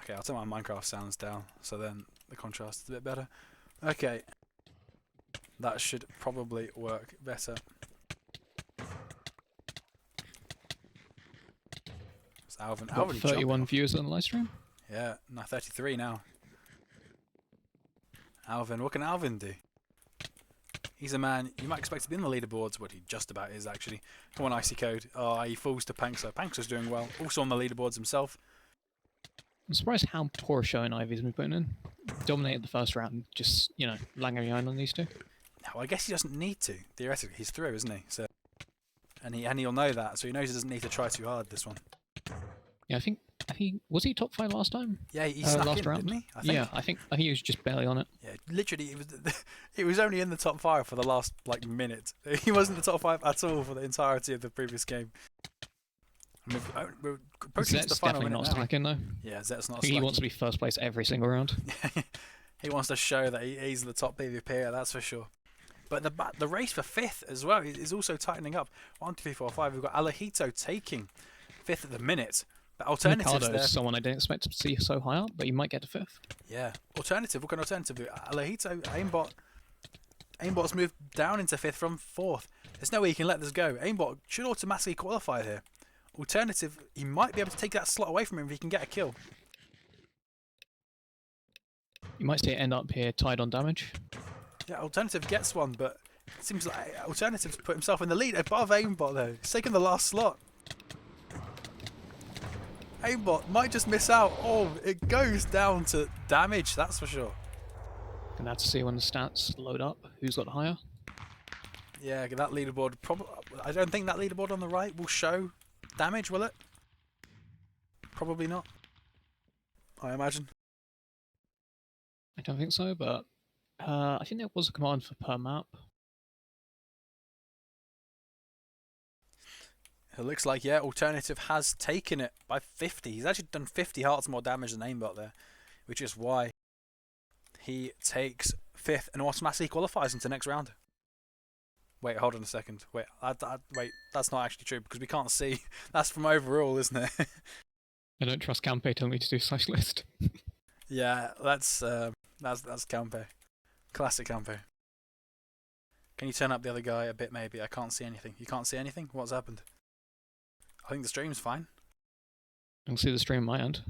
Okay, I'll turn my Minecraft sounds down, so then the contrast is a bit better. Okay. That should probably work better. It's Alvin. Got 31 viewers on the live stream? Yeah, no, 33 now. Alvin, what can Alvin do? He's a man you might expect to be in the leaderboards, but he just about is actually. Come on, Icy Code. Oh, he falls to Pankso. Pankso's doing well. Also on the leaderboards himself. I'm surprised how poor a showing Ivy's been putting in. Dominated the first round, just, you know, langing behind on these 2. Well, I guess he doesn't need to. Theoretically, he's through, isn't he? So, and he'll know that, so he knows he doesn't need to try too hard this one. Yeah, I think was he top 5 last time? Yeah, he snuck last in, round, didn't he? I think he was just barely on it. Yeah, literally, it was only in the top 5 for the last minute. He wasn't in the top 5 at all for the entirety of the previous game. I mean, we're approaching Zet's the final definitely minute not now. slacking though. Yeah, Zet's not I think slacking. he wants to be first place every single round. He wants to show that he's the top PvPer, that's for sure. But the race for 5th as well is also tightening up. 1, 2, 3, 4, 5. We've got Alejito taking 5th at the minute. But alternatives Mikado there. is someone I didn't expect to see so high up, but he might get to 5th. Yeah. Alternative. What can alternative do? Alejito, Aimbot's moved down into 5th from 4th. There's no way he can let this go. Aimbot should automatically qualify here. Alternative, he might be able to take that slot away from him if he can get a kill. You might see it end up here tied on damage. Yeah, Alternative gets one, but it seems like Alternative's put himself in the lead above Aimbot though. He's taken the last slot. Aimbot might just miss out. Oh, it goes down to damage, that's for sure. Gonna have to see when the stats load up who's got higher. Yeah, that leaderboard. I don't think that leaderboard on the right will show damage, will it? Probably not. I imagine. I don't think so, but I think there was a command for per map. It looks like, yeah, Alternative has taken it by 50. He's actually done 50 hearts more damage than Aimbot there, which is why he takes 5th and automatically qualifies into next round. Wait, hold on a second. Wait, wait, that's not actually true because we can't see. That's from overall, isn't it? I don't trust Campe telling me to do /list. Yeah, that's Campe. Classic Campe. Can you turn up the other guy a bit, maybe? I can't see anything. You can't see anything? What's happened? I think the stream's fine. I can see the stream on my end.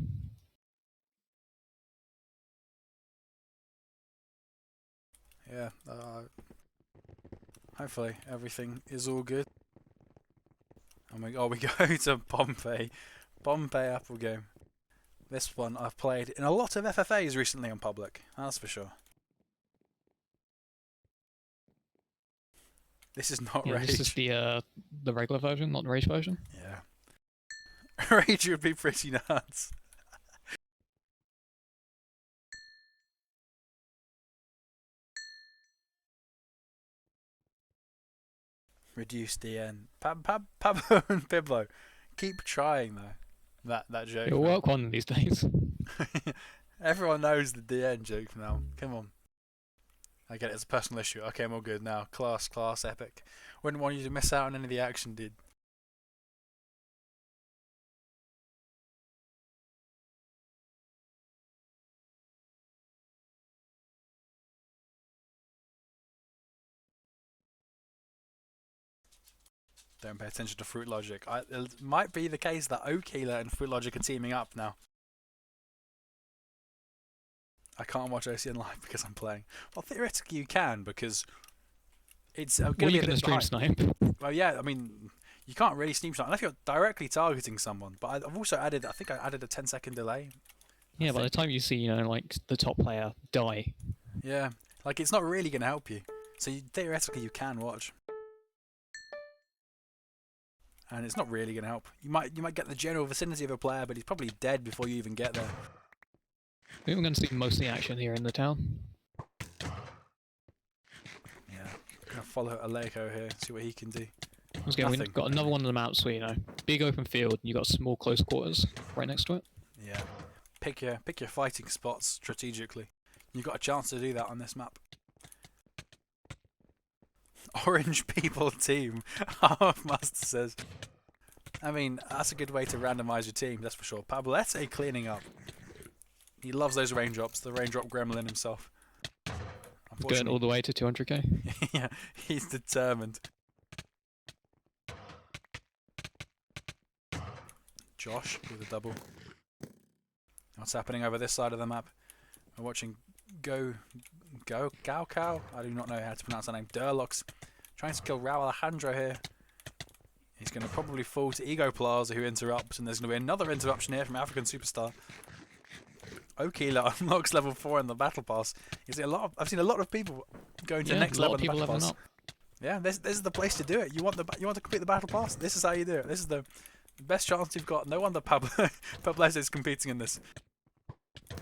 Yeah. Hopefully everything is all good. And we go to Pompey. Pompey Apple game. This one I've played in a lot of FFAs recently on public. That's for sure. This is not Rage. This is the regular version, not the Rage version. Yeah. Rage would be pretty nuts. Reduce DN. Pablo and Piblo. Keep trying though. That joke. It'll work one of these days. Everyone knows the DN joke now. Come on. I get it, it's a personal issue. Okay, I'm all good now. Class, epic. Wouldn't want you to miss out on any of the action, dude. Don't pay attention to Fruit Logic. It might be the case that Okila and Fruit Logic are teaming up now. I can't watch OCN live because I'm playing. Well, theoretically you can because it's going to be a bit stream snipe. Well, yeah, I mean, you can't really stream snipe unless you're directly targeting someone. But I've also added, I think I added a 10-second delay. Yeah, by the time you see, like the top player die. Yeah, like it's not really going to help you. So theoretically you can watch. And it's not really going to help. You might get the general vicinity of a player, but he's probably dead before you even get there. I think we're going to see most of the action here in the town. Yeah. I'm going to follow Aleko here, see what he can do. We've got another one of the maps where, big open field, and you've got small close quarters right next to it. Yeah. Pick your fighting spots strategically. You've got a chance to do that on this map. Orange people team, Halfmaster says. I mean, that's a good way to randomise your team, that's for sure. Pablete cleaning up. He loves those raindrops, the raindrop gremlin himself. Going all the way to 200k. Yeah, he's determined. Josh with a double. What's happening over this side of the map? We're watching Gao Cow. I do not know how to pronounce that name. Durlox trying to kill Raul Alejandro here. He's going to probably fall to Ego Plaza, who interrupts, and there's going to be another interruption here from African Superstar. Okila unlocks level 4 in the battle pass. I've seen a lot of people going to the next level in the battle pass. Yeah, this is the place to do it. You want to complete the battle pass. This is how you do it. This is the best chance you've got. No wonder Pablete is competing in this.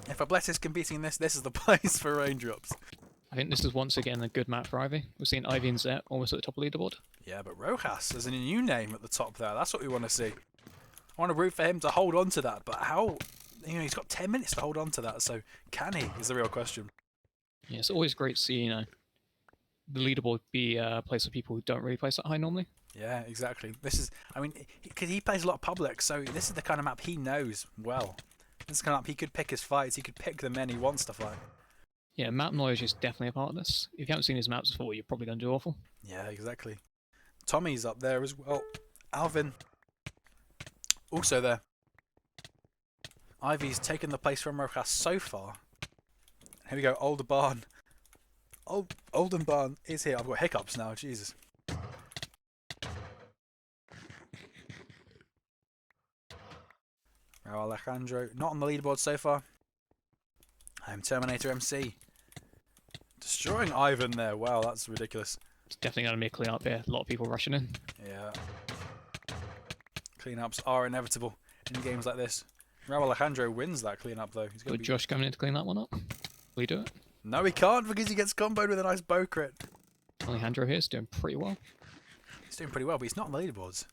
If Pablete is competing in this is the place for Raindrops. I think this is once again a good map for Ivy. We've seen Ivy and Zet almost at the top of the leaderboard. Yeah, but Rojas is a new name at the top there. That's what we want to see. I want to root for him to hold on to that, but how? He's got 10 minutes to hold on to that, so can he? Is the real question. Yeah, it's always great to see, the leaderboard be a place for people who don't really place that high normally. Yeah, exactly. Because he plays a lot of public, so this is the kind of map he knows well. This is the kind of map he could pick his fights, he could pick the men he wants to fight. Yeah, map knowledge is definitely a part of this. If you haven't seen his maps before, you're probably going to do awful. Yeah, exactly. Tommy's up there as well. Alvin, also there. Ivy's taken the place from Rojas so far. Here we go, Oldenbarn. Oldenbarn is here. I've got hiccups now, Jesus. Alejandro, not on the leaderboard so far. I'm Terminator MC. Destroying Ivan there. Wow, that's ridiculous. It's definitely going to be a clean up here. A lot of people rushing in. Yeah. Cleanups are inevitable in games like this. Raul Alejandro wins that cleanup though. He's Good Josh coming in to clean that one up. Will he do it? No, he can't because he gets comboed with a nice bow crit. Alejandro here is doing pretty well. He's doing pretty well, but he's not on the leaderboards.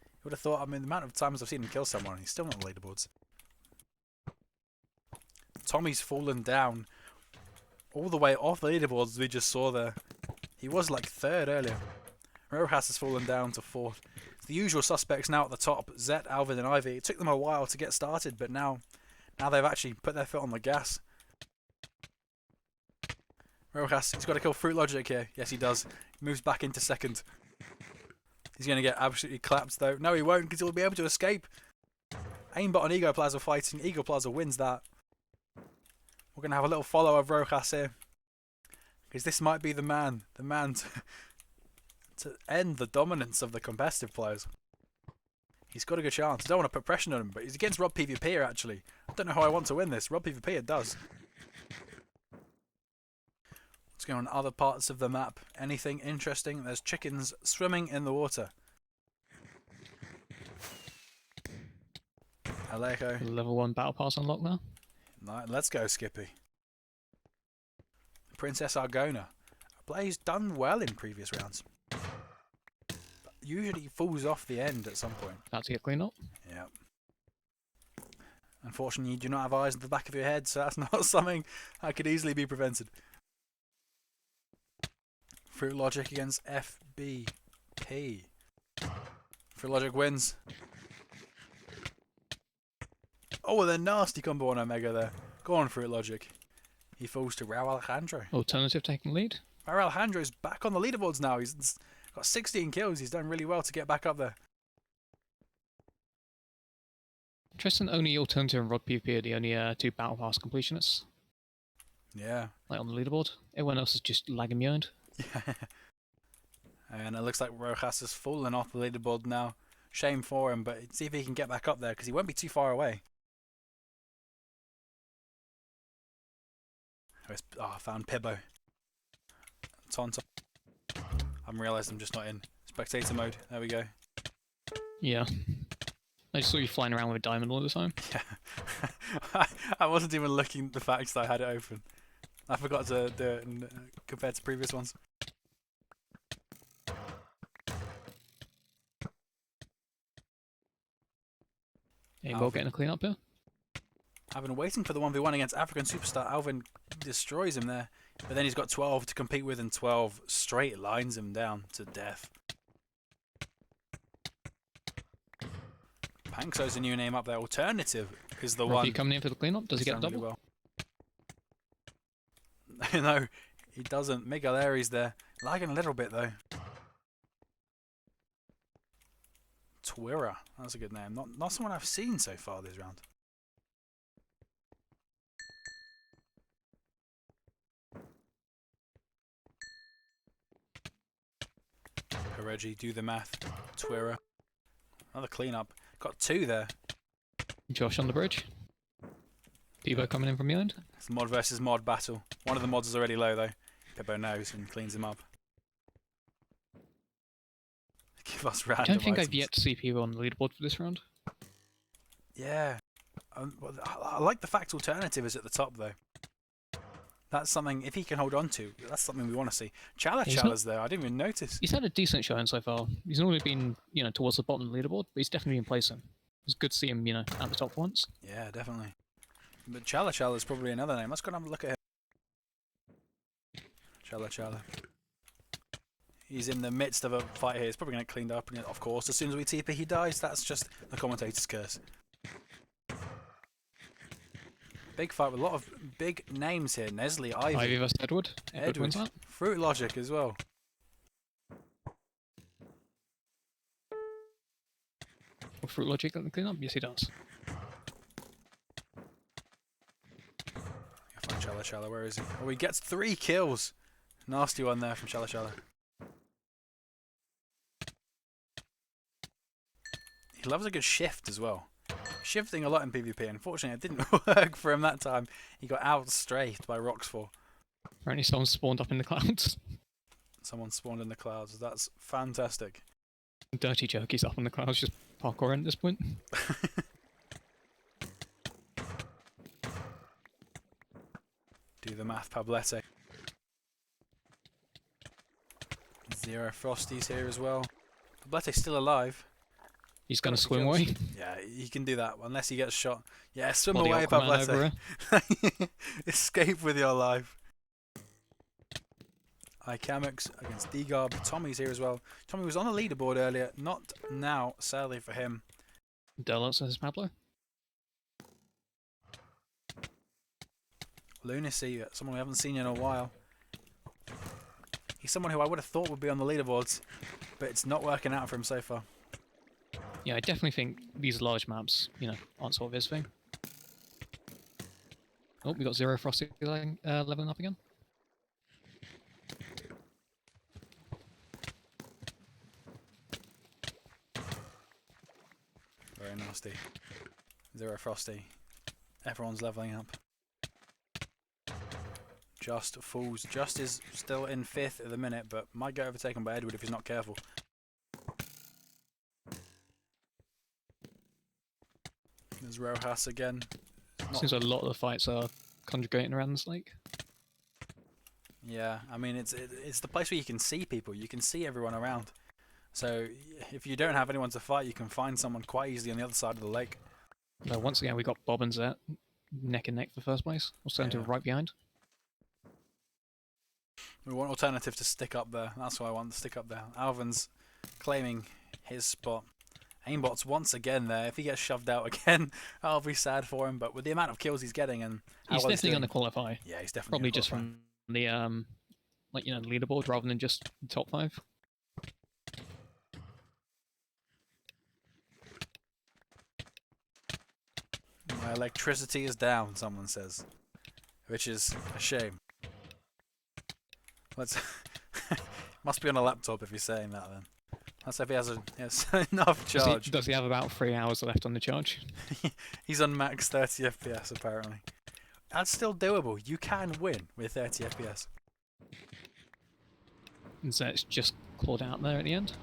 You would have thought, I mean, the amount of times I've seen him kill someone, he's still not on the leaderboards. Tommy's fallen down all the way off the leaderboards as we just saw there. He was like 3rd earlier. Rojas has fallen down to 4th. It's the usual suspects now at the top, Zet, Alvin and Ivy. It took them a while to get started, but now they've actually put their foot on the gas. Rojas, he's got to kill Fruit Logic here. Yes, he does. He moves back into 2nd. He's going to get absolutely clapped, though. No, he won't, because he'll be able to escape. Aimbot and Ego Plaza fighting. Ego Plaza wins that. We're going to have a little follow of Rojas here. Because this might be the man to end the dominance of the competitive players. He's got a good chance. I don't want to put pressure on him, but he's against Rob PvP here, actually. I don't know how I want to win this. Rob PvP, it does. What's going on in other parts of the map? Anything interesting? There's chickens swimming in the water. Alejo. Level 1 battle pass unlocked now. Right, let's go, Skippy. Princess Argona. A player who's done well in previous rounds. But usually falls off the end at some point. About to get cleaned up. Yeah. Unfortunately, you do not have eyes at the back of your head, so that's not something that could easily be prevented. Fruit Logic against FBP. Fruit Logic wins. Oh, and a nasty combo on Omega there. Go on, Fruit Logic. He falls to Raul Alejandro. Alternative taking lead. Raul Alejandro's back on the leaderboards now. He's got 16 kills. He's done really well to get back up there. Interesting, only Alternative and Rod PvP are the only 2 battle pass completionists. Yeah. Like on the leaderboard. Everyone else is just lagging behind. Yeah. And it looks like Rojas has fallen off the leaderboard now. Shame for him, but see if he can get back up there because he won't be too far away. Oh, I found Pibbo. Tonto. I've realised I'm just not in spectator mode. There we go. Yeah. I just saw you flying around with a diamond all the time. Yeah. I wasn't even looking at the fact that I had it open. I forgot to do it compared to previous ones. Aimbot getting a clean up here. I've been waiting for the 1v1 against African Superstar. Alvin destroys him there. But then he's got 12 to compete with, and 12 straight lines him down to death. Pankso's a new name up there. Alternative is the one. Robbie coming in for the cleanup. Does he get double? Really well. No, he doesn't. Miguel Aries there. Lagging a little bit though. Twira. That's a good name. Not someone I've seen so far this round. Reggie, do the math. Twira. Another cleanup. Got 2 there. Josh on the bridge. Pibbo coming in from behind. It's mod versus mod battle. One of the mods is already low though. Pibbo knows and cleans him up. Give us random I don't think items. I've yet to see Pibbo on the leaderboard for this round. Yeah. Well, I like the fact Alternative is at the top though. That's something, if he can hold on to, that's something we want to see. Chala's there, I didn't even notice. He's had a decent showing so far. He's normally been, towards the bottom of the leaderboard, but he's definitely been placing. It's good to see him, at the top once. Yeah, definitely. But Chala is probably another name. Let's go and have a look at him. Chala. He's in the midst of a fight here. He's probably going to get cleaned up. And of course, as soon as we TP, he dies. That's just the commentator's curse. Big fight with a lot of big names here. Nestle, Ivy versus Edward. Edward wins that. Fruit Logic as well. Will Fruit Logic get the clean up? Yes, he does. Find Chala. Where is he? Oh, he gets 3 kills. Nasty one there from Chala. He loves a good shift as well. Shifting a lot in PvP. Unfortunately, it didn't work for him that time. He got out-strafed by Roxfor. Apparently someone spawned up in the clouds. Someone spawned in the clouds. That's fantastic. Dirty Jerky's up on the clouds, just parkour at this point. Do the math, Pablete. Zero Frosties here as well. Pablete's still alive. He's going to swim away. Yeah, he can do that unless he gets shot. Yeah, swim Body away, Aquaman over Pablete. Escape with your life. Icamix against D-Garb. Tommy's here as well. Tommy was on the leaderboard earlier, not now, sadly for him. Delos versus Pablo. Lunacy, someone we haven't seen in a while. He's someone who I would have thought would be on the leaderboards, but it's not working out for him so far. Yeah, I definitely think these large maps, aren't sort of his thing. Oh, we got Zero Frosty leveling up again. Very nasty. Zero Frosty. Everyone's leveling up. Just falls. Just is still in 5th at the minute, but might get overtaken by Edward if he's not careful. There's Rojas again. Seems like a lot of the fights are conjugating around this lake. Yeah, I mean it's the place where you can see people. You can see everyone around. So if you don't have anyone to fight, you can find someone quite easily on the other side of the lake. Once again, we got Bob and Zet neck and neck for first place. Alternative right behind. We want Alternative to stick up there. That's why I want to stick up there. Alvin's claiming his spot. Aimbot's once again there. If he gets shoved out again, I'll be sad for him. But with the amount of kills he's getting and how he's well definitely going to qualify. Yeah, he's definitely probably just from the the leaderboard rather than just the top 5. My electricity is down, someone says, which is a shame. Let's must be on a laptop if he's saying that then. Let's hope he has enough charge. Does he have about 3 hours left on the charge? He's on max 30 FPS apparently. That's still doable. You can win with 30 FPS. And Zet's just clawed out there at the end.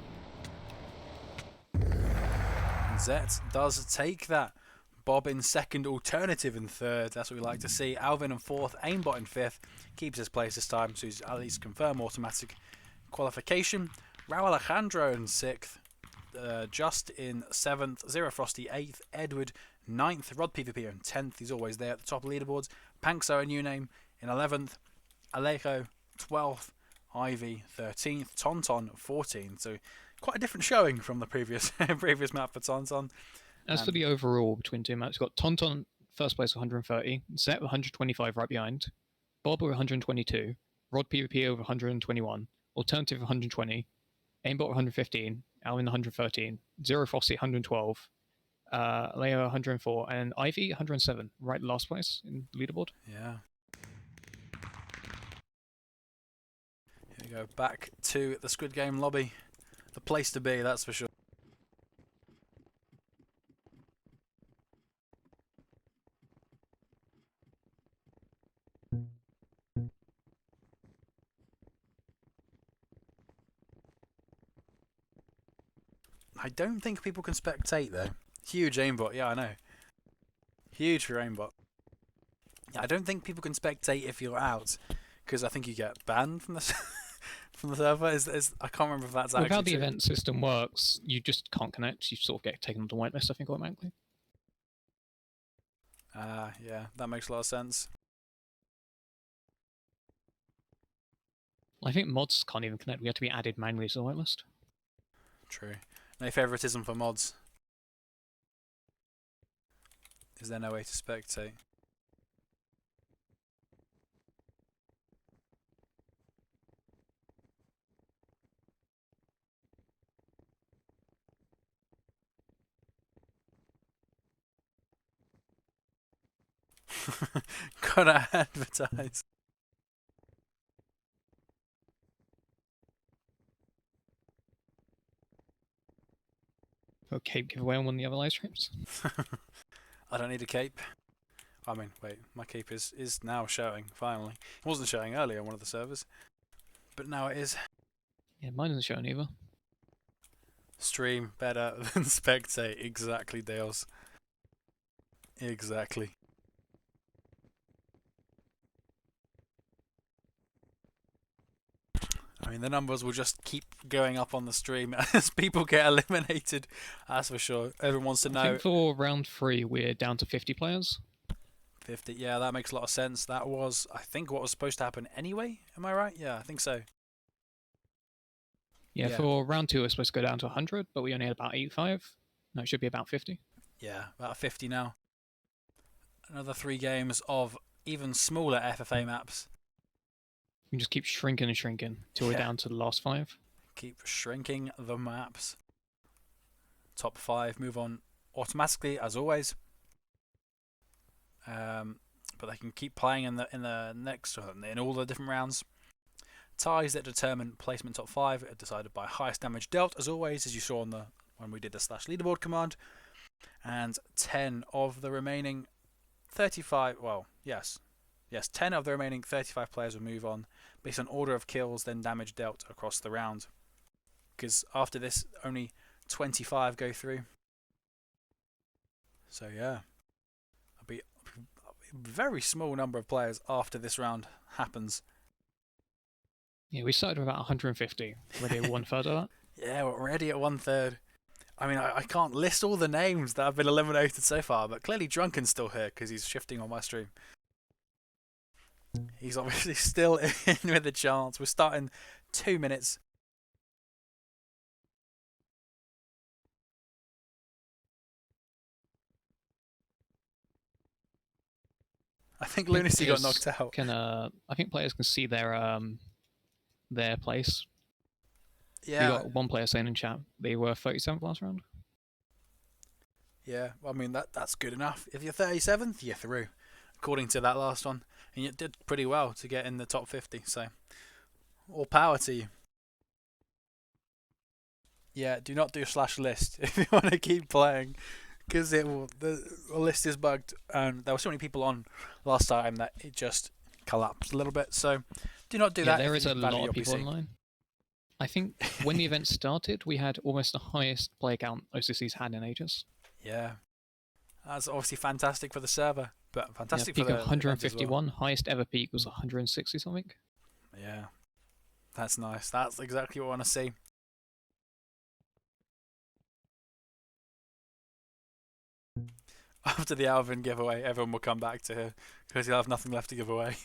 And Zet does take that. Bob in 2nd, Alternative in 3rd. That's what we like to see. Alvin in 4th, Aimbot in 5th. Keeps his place this time, so he's at least confirmed automatic qualification. Raul Alejandro in 6th. Just in 7th. Zero Frosty 8th. Edward 9th. Rod PvP in 10th. He's always there at the top of the leaderboards. Pankso, a new name, in 11th. Alejo 12th. Ivy 13th. Tonton 14th. So quite a different showing from the previous map for Tonton. As for the overall between two maps, we've got Tonton first place 130, Zet 125 right behind, Bob with 122, Rod PvP over 121, Alternative 120, Aimbot 115, Alvin 113, Zero Frosty 112, Leo 104, and Ivy 107, right last place in the leaderboard. Yeah. Here we go, back to the Squid Game lobby. The place to be, that's for sure. I don't think people can spectate though. Huge aimbot, yeah I know. Huge for aimbot. Yeah, I don't think people can spectate if you're out, because I think you get banned from the from the server. I can't remember if that's actually how the true. event system works, you just can't connect. You sort of get taken on the whitelist, I think, automatically. Yeah, that makes a lot of sense. I think mods can't even connect. We have to be added manually to the whitelist. True. No favoritism for mods. Is there no way to spectate? Gotta advertise. Got cape giveaway on one of the other live streams. I don't need a cape. I mean, wait, my cape is now showing, finally. It wasn't showing earlier on one of the servers, but now it is. Yeah, mine isn't showing either. Stream better than spectate. Exactly, Dales. Exactly. I mean, the numbers will just keep going up on the stream as people get eliminated. That's for sure. Everyone wants to I know. think for round 3 we're down to 50 players. 50. Yeah, that makes a lot of sense. That was, I think, what was supposed to happen anyway. Am I right? Yeah, I think so. Yeah, Yeah. for round 2 we're supposed to go down to 100, but we only had about 85. No, it should be about 50. Yeah, about 50 now. Another 3 games of even smaller FFA maps. We can just keep shrinking and shrinking till we're down to the last 5. Keep shrinking the maps. Top 5 move on automatically as always. But they can keep playing in the next in all the different rounds. Ties that determine placement top 5 are decided by highest damage dealt as always, as you saw on when we did the /leaderboard command. And 10 of the remaining 35. Well, yes, 10 of the remaining 35 players will move on based on order of kills, then damage dealt across the round. Because after this, only 25 go through. So yeah, it'll be a very small number of players after this round happens. Yeah, we started with about 150. Already at 1/3 of that. Yeah, we're already at 1/3. I mean, I can't list all the names that have been eliminated so far, but clearly Drunken's still here because he's shifting on my stream. He's obviously still in with a chance. We're starting 2 minutes. I think Lunacy got knocked out. I think players can see their place. Yeah. We got one player saying in chat they were 37th last round. Yeah, well, I mean that's good enough. If you're 37th, you're through, according to that last one, and you did pretty well to get in the top 50. So, all power to you. Yeah, do not do /list if you want to keep playing, because the list is bugged, and there were so many people on last time that it just collapsed a little bit. So, do not do that. There is a lot of people online. I think when the event started, we had almost the highest player count OCC's had in ages. Yeah, that's obviously fantastic for the server, but fantastic for the the 151. Well. Highest ever peak was 160 something. Yeah, that's nice. That's exactly what I want to see. After the Alvin giveaway, everyone will come back to her because he'll have nothing left to give away.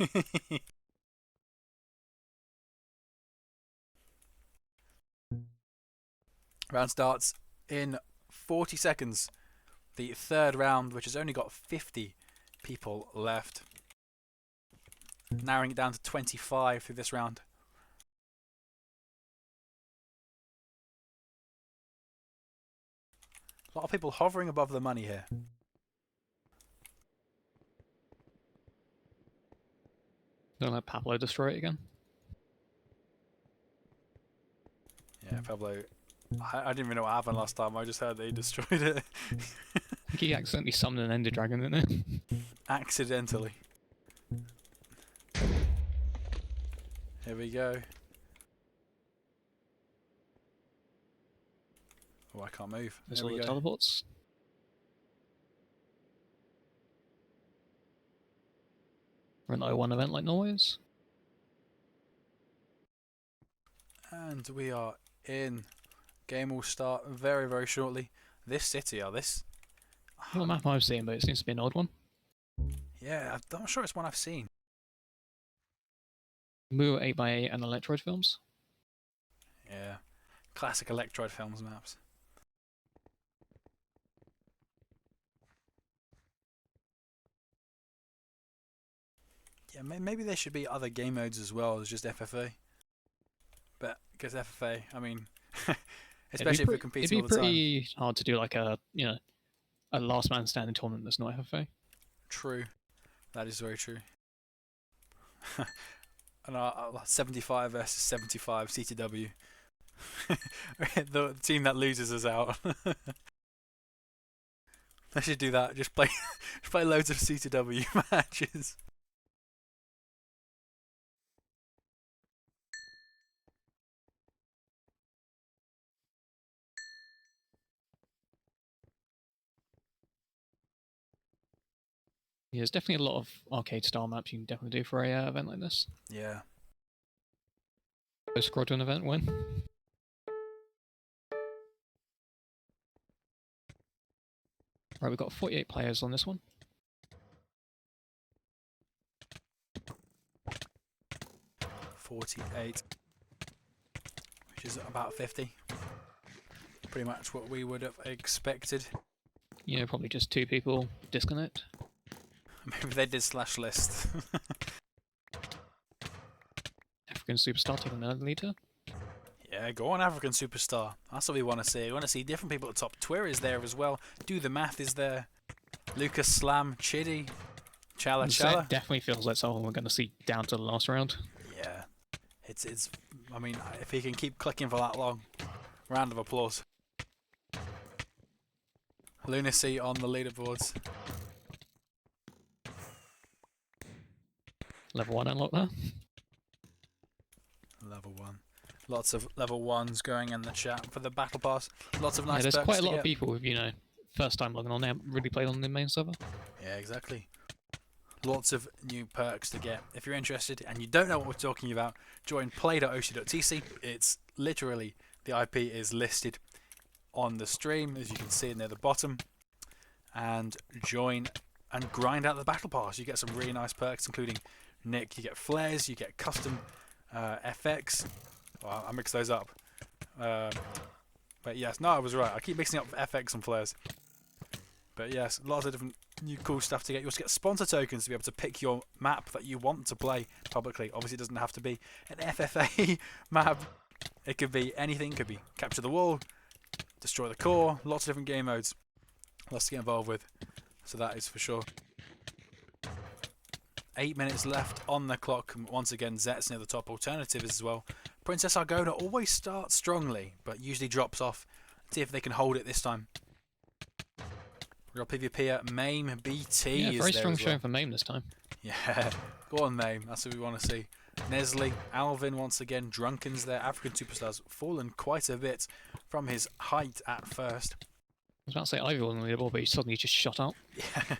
Round starts in 40 seconds. The 3rd round, which has only got 50 people left. Narrowing it down to 25 through this round. A lot of people hovering above the money here. Don't let Pablo destroy it again. Yeah, Pablo. I didn't even know what happened last time. I just heard that he destroyed it. I think he accidentally summoned an Ender Dragon, didn't it? Accidentally. Here we go. Oh, I can't move. There's all the teleports. Run like one event like noise. And we are in. Game will start very, very shortly. This city, this? Not a map I've seen, but it seems to be an odd one. Yeah, I'm not sure it's one I've seen. Moo 8x8 and Electroid films. Yeah, classic Electroid films maps. Yeah, maybe there should be other game modes as well as just FFA. But because FFA, I mean, especially if we're competing all the time. It'd be pretty hard to do like a last man standing tournament that's not FFA. True, that is very true. And 75 versus 75 CTW. The team that loses is out. I should do that. Just play loads of CTW matches. Yeah, there's definitely a lot of arcade-style maps you can definitely do for a event like this. Yeah. Squadron event win. Right, we've got 48 players on this one. 48, which is about 50. Pretty much what we would have expected. You know, probably just 2 people disconnect. Maybe they did slash list. African Superstar taking another leader. Yeah, go on, African Superstar. That's what we want to see. We want to see different people at the top. Twir is there as well. Do the Math is there. Lucas Slam, Chidi, Chala Chala. Definitely feels like someone we're going to see down to the last round. Yeah, it's. I mean, if he can keep clicking for that long, round of applause. Lunacy on the leaderboards. Level 1 unlock there. Level 1. Lots of level 1s going in the chat for the battle pass. Lots of nice there's perks quite a to lot get. of people with, you know, first time logging on. They haven't really played on the main server. Yeah, exactly. Lots of new perks to get. If you're interested and you don't know what we're talking about, join play.oc.tc. It's literally, the IP is listed on the stream, as you can see near the bottom. And join and grind out the battle pass. You get some really nice perks, including Nick. You get flares, you get custom FX. Well, I mixed those up. But yes, no, I was right. I keep mixing up FX and flares. But yes, lots of different new cool stuff to get. You also get sponsor tokens to be able to pick your map that you want to play publicly. Obviously, it doesn't have to be an FFA map. It could be anything. It could be capture the wall, destroy the core. Lots of different game modes. Lots to get involved with. So that is for sure. 8 minutes left on the clock. Once again, Zet's near the top. Alternative as well. Princess Argona always starts strongly, but usually drops off. See if they can hold it this time. Real PvP. Mame BT yeah, is very there strong as well. showing for Mame this time. Yeah, go on Mame. That's what we want to see. Nestle, Alvin once again. Drunken's there. African Superstar's fallen quite a bit from his height at first. I was about to say Ivy was on the leaderboard, but he suddenly just shot up. Yeah.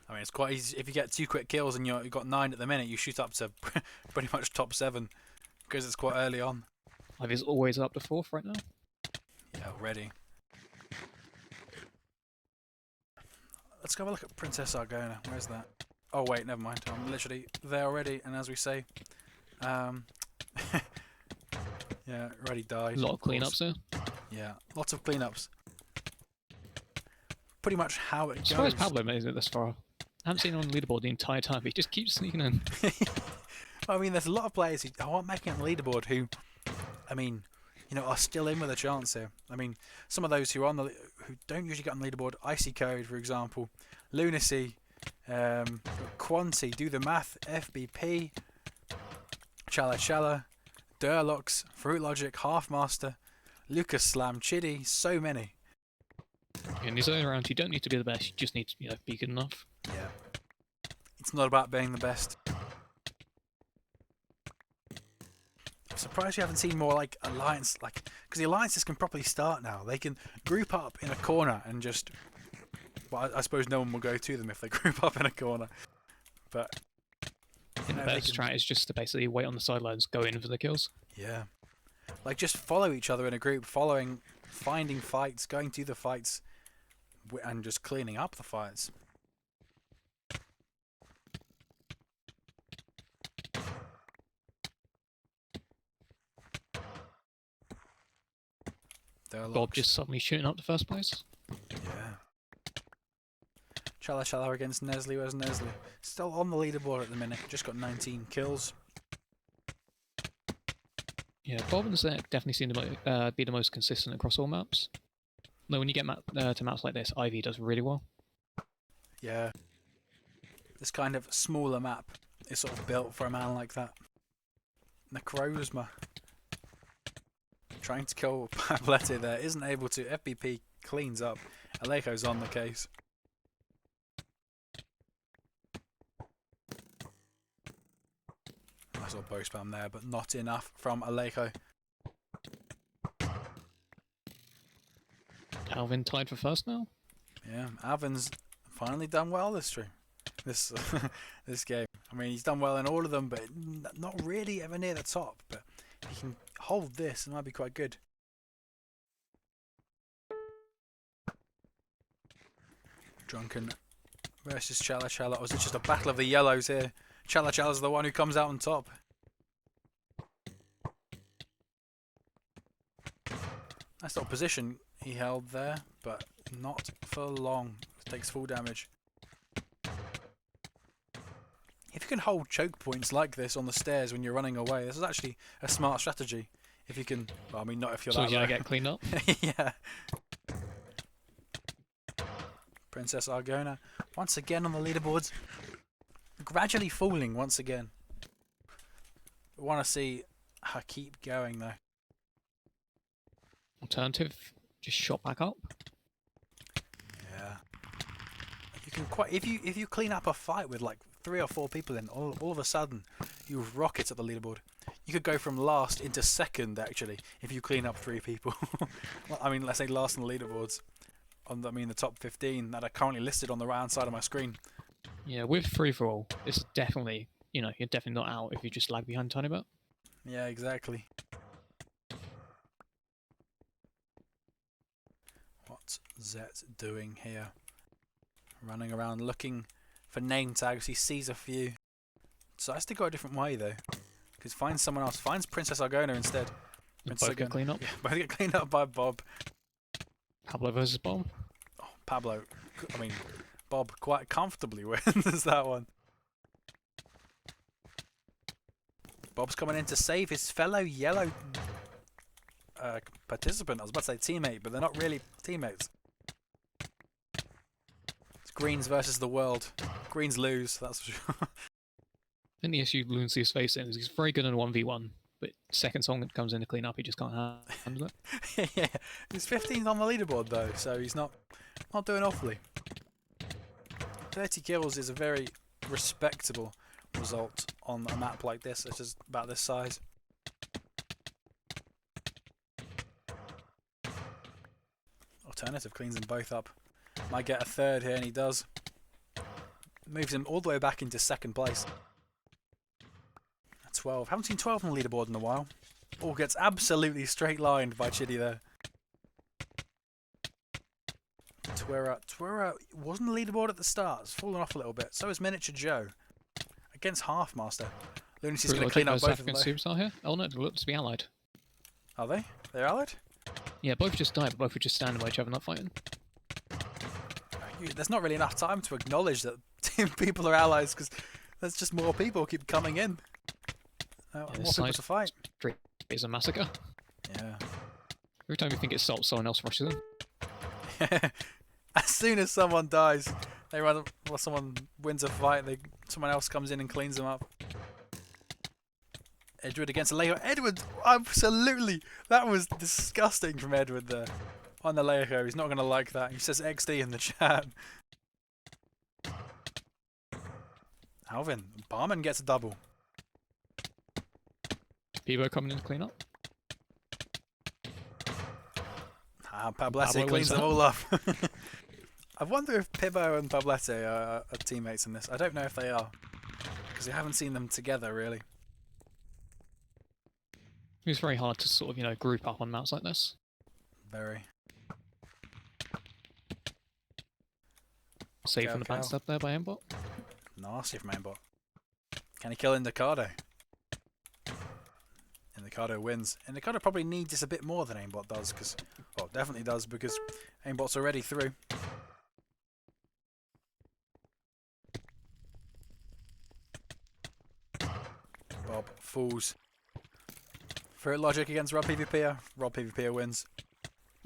I mean, it's quite easy. If you get 2 quick kills and you've got 9 at the minute, you shoot up to pretty much top 7 because it's quite early on. Ivy's always up to 4th right now. Yeah, already. Let's go have a look at Princess Argona. Where's that? Oh wait, never mind. I'm literally there already. And as we say, yeah, already died. A lot of cleanups there. Yeah, lots of cleanups. Pretty much how it I'm surprised goes. Pablo made it this far. I haven't seen him on the leaderboard the entire time. He just keeps sneaking in. I mean, there's a lot of players who aren't making it on the leaderboard who, I mean, you know, are still in with a chance here. I mean, some of those who are on the who don't usually get on the leaderboard, Icy Code, for example, Lunacy, Quanti, Do the Math, FBP, Chala Chala, Durlox, Fruit Logic, Halfmaster, Lucas Slam, Chidi, so many. In these early rounds, you don't need to be the best. You just need to, you know, be good enough. Yeah, it's not about being the best. I'm surprised you haven't seen more like alliance, like because the alliances can properly start now. They can group up in a corner and just. Well, I suppose no one will go to them if they group up in a corner. But The best strat is just to basically wait on the sidelines, go in for the kills. Yeah, like just follow each other in a group, finding fights, going to the fights, and just cleaning up the fights. Bob just suddenly shooting up the first place. Yeah. Chala Chala against Nestle. Where's Nestle? Still on the leaderboard at the minute. Just got 19 kills. Yeah, Bob and Zek definitely seem to be the most consistent across all maps. Though when you get to maps like this, Ivy does really well. Yeah. This kind of smaller map is sort of built for a man like that. Necrozma. Trying to kill Pablete there. Isn't able to. FBP cleans up. Alejo's on the case. Nice little bow spam there, but not enough from Alejo. Alvin tied for first now. Yeah, Alvin's finally done well this stream. this this game. I mean, he's done well in all of them, but not really ever near the top. But if he can hold this, it might be quite good. Drunken versus Chala Chala. Or is it just a battle of the yellows here? Chala Chala's the one who comes out on top. Nice little position he held there, but not for long. Takes full damage. If you can hold choke points like this on the stairs when you're running away, this is actually a smart strategy. If you can, well, I mean, not if you're So that you're low. gonna get cleaned up. Yeah. Princess Argona once again on the leaderboards, gradually falling once again. We want to see her keep going though. Alternative, just shot back up. Yeah. You can quite if you clean up a fight with like 3 or 4 people in, all of a sudden you rocket at the leaderboard. You could go from last into second actually if you clean up 3 people. Well, I mean, let's say last on the leaderboards. The top 15 that are currently listed on the right hand side of my screen. Yeah, with free for all, it's definitely, you're definitely not out if you just lag behind a tiny bit. Yeah, exactly. What's Zet doing here? Running around looking for name tags. He sees a few. So has to go a different way though. Because finds someone else. Finds Princess Argona instead. Both get cleaned up. Yeah, both get cleaned up by Bob. Pablo versus Bob. Oh, Pablo. I mean, Bob quite comfortably wins that one. Bob's coming in to save his fellow yellow participant. I was about to say teammate, but they're not really teammates. It's Greens versus the world. Greens lose, that's for sure. I think the issue Loon sees facing is he's very good in a 1v1, but second song that comes in to clean up, he just can't handle it. Yeah, he's 15th on the leaderboard though, so he's not doing awfully. 30 kills is a very respectable result on a map like this. It's just about this size. Alternative cleans them both up. Might get a third here, and he does. Moves him all the way back into second place. 12. Haven't seen 12 on the leaderboard in a while. All gets absolutely straight lined by Chidi there. Twira wasn't the leaderboard at the start. It's fallen off a little bit. So is Miniature Joe. Against Halfmaster. Lunacy's going to clean up both of them. Superstar here? Oh no, they look to be allied. Are they? They're allied? Yeah, both just died, but both were just standing by each other not fighting. There's not really enough time to acknowledge that people are allies because there's just more people keep coming in. More people to fight. It's a massacre. Yeah. Every time you think it's solved, someone else rushes in. As soon as someone dies, someone wins a fight, someone else comes in and cleans them up. Edward against Alejo. Edward, absolutely! That was disgusting from Edward there. On Alejo, he's not going to like that. He says XD in the chat. Alvin, Barman gets a double. Bebo coming in to clean up. Pablete cleans them all up. I wonder if Pibbo and Pablete are teammates in this. I don't know if they are. Because we haven't seen them together, really. It's very hard to sort of, group up on maps like this. Very. Save from the backstab there by Aimbot. Nasty from Aimbot. Can he kill Indicado? Indicado wins. Indicado probably needs this a bit more than Aimbot does, well, definitely does, because Aimbot's already through. Bob falls. For logic against Rob PvPer. Rob PvPer wins.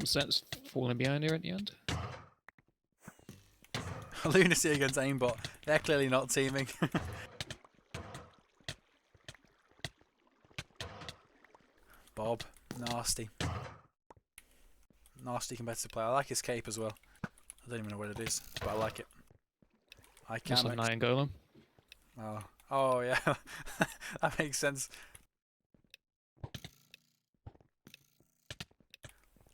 Set's falling behind here at the end. Lunacy against Aimbot. They're clearly not teaming. Bob, nasty. Nasty competitive player. I like his cape as well. I don't even know what it is, but I like it. I can. It's like an iron golem. Oh yeah, that makes sense. I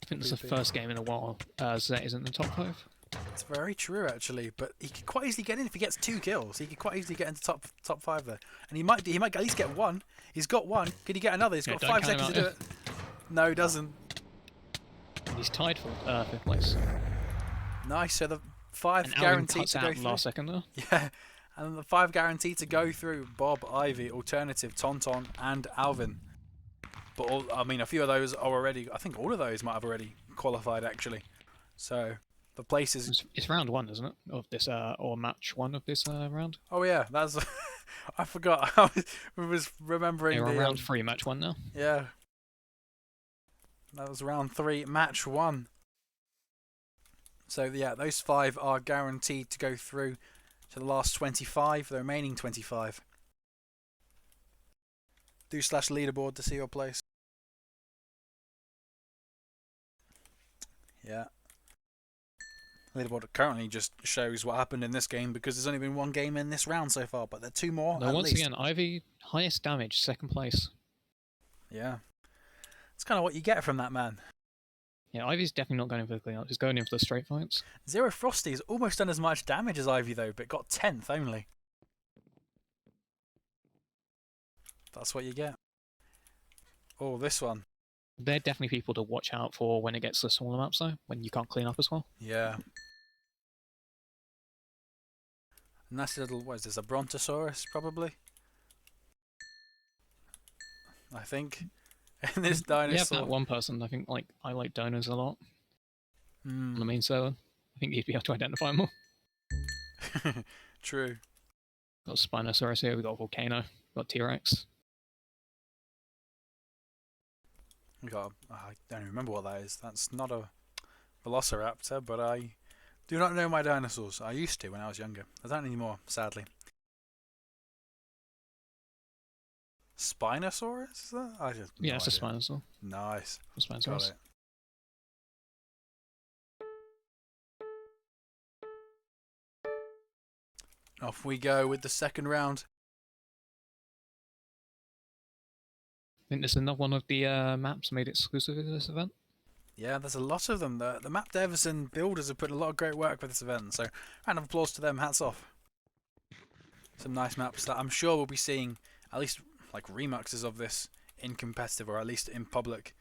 think this is the first game in a while Zet isn't in the top 5. It's very true, actually. But he could quite easily get in if he gets 2 kills. He could quite easily get into top 5 there, and he might at least get 1. He's got 1. Could he get another? He's got don't 5 count him seconds out to do yet. it. No, he doesn't. He's tied for 5th place. Nice. So the 5 And Alvin guaranteed cuts to go out through. last second there. Yeah, and the 5 guaranteed to go through: Bob, Ivy, Alternative, Tonton, and Alvin. But I mean, a few of those are already. I think all of those might have already qualified, actually. So the places. It's round 1, isn't it? Of this, or match 1 of this round. Oh yeah, that's. I forgot. I was remembering Yeah, we're on the round 3, match 1 now. Yeah. That was round 3, match 1. So yeah, those 5 are guaranteed to go through to the last 25, the remaining 25. Do / leaderboard to see your place. Yeah. Leaderboard currently just shows what happened in this game because there's only been 1 game in this round so far, but there are 2 more Now, at once least. again, Ivy, highest damage, 2nd place. Yeah. It's kind of what you get from that man. Yeah, Ivy's definitely not going in for the cleanup. He's going in for the straight fights. Zero Frosty's almost done as much damage as Ivy though, but got 10th only. That's what you get. Oh, this one. They're definitely people to watch out for when it gets to the smaller maps, though, when you can't clean up as well. Yeah. Nice little, what is this, a Brontosaurus, probably? I think. And this dinosaur. Yeah, that one person, I think, I like dinos a lot on the main server. I think you'd be able to identify them all. True. Got Spinosaurus here, we've got Volcano, got T-Rex. I don't even remember what that is. That's not a Velociraptor, but I do not know my dinosaurs. I used to when I was younger. I don't anymore, sadly. Spinosaurus? Is that? I just Yeah, it's a Spinosaur. Nice. Spinosaurus. Got it. Off we go with the second round. I think there's another one of the maps made exclusive to this event. Yeah, there's a lot of them. The map devs and builders have put a lot of great work for this event, so round of applause to them, hats off. Some nice maps that I'm sure we'll be seeing, at least like remixes of this in competitive, or at least in public.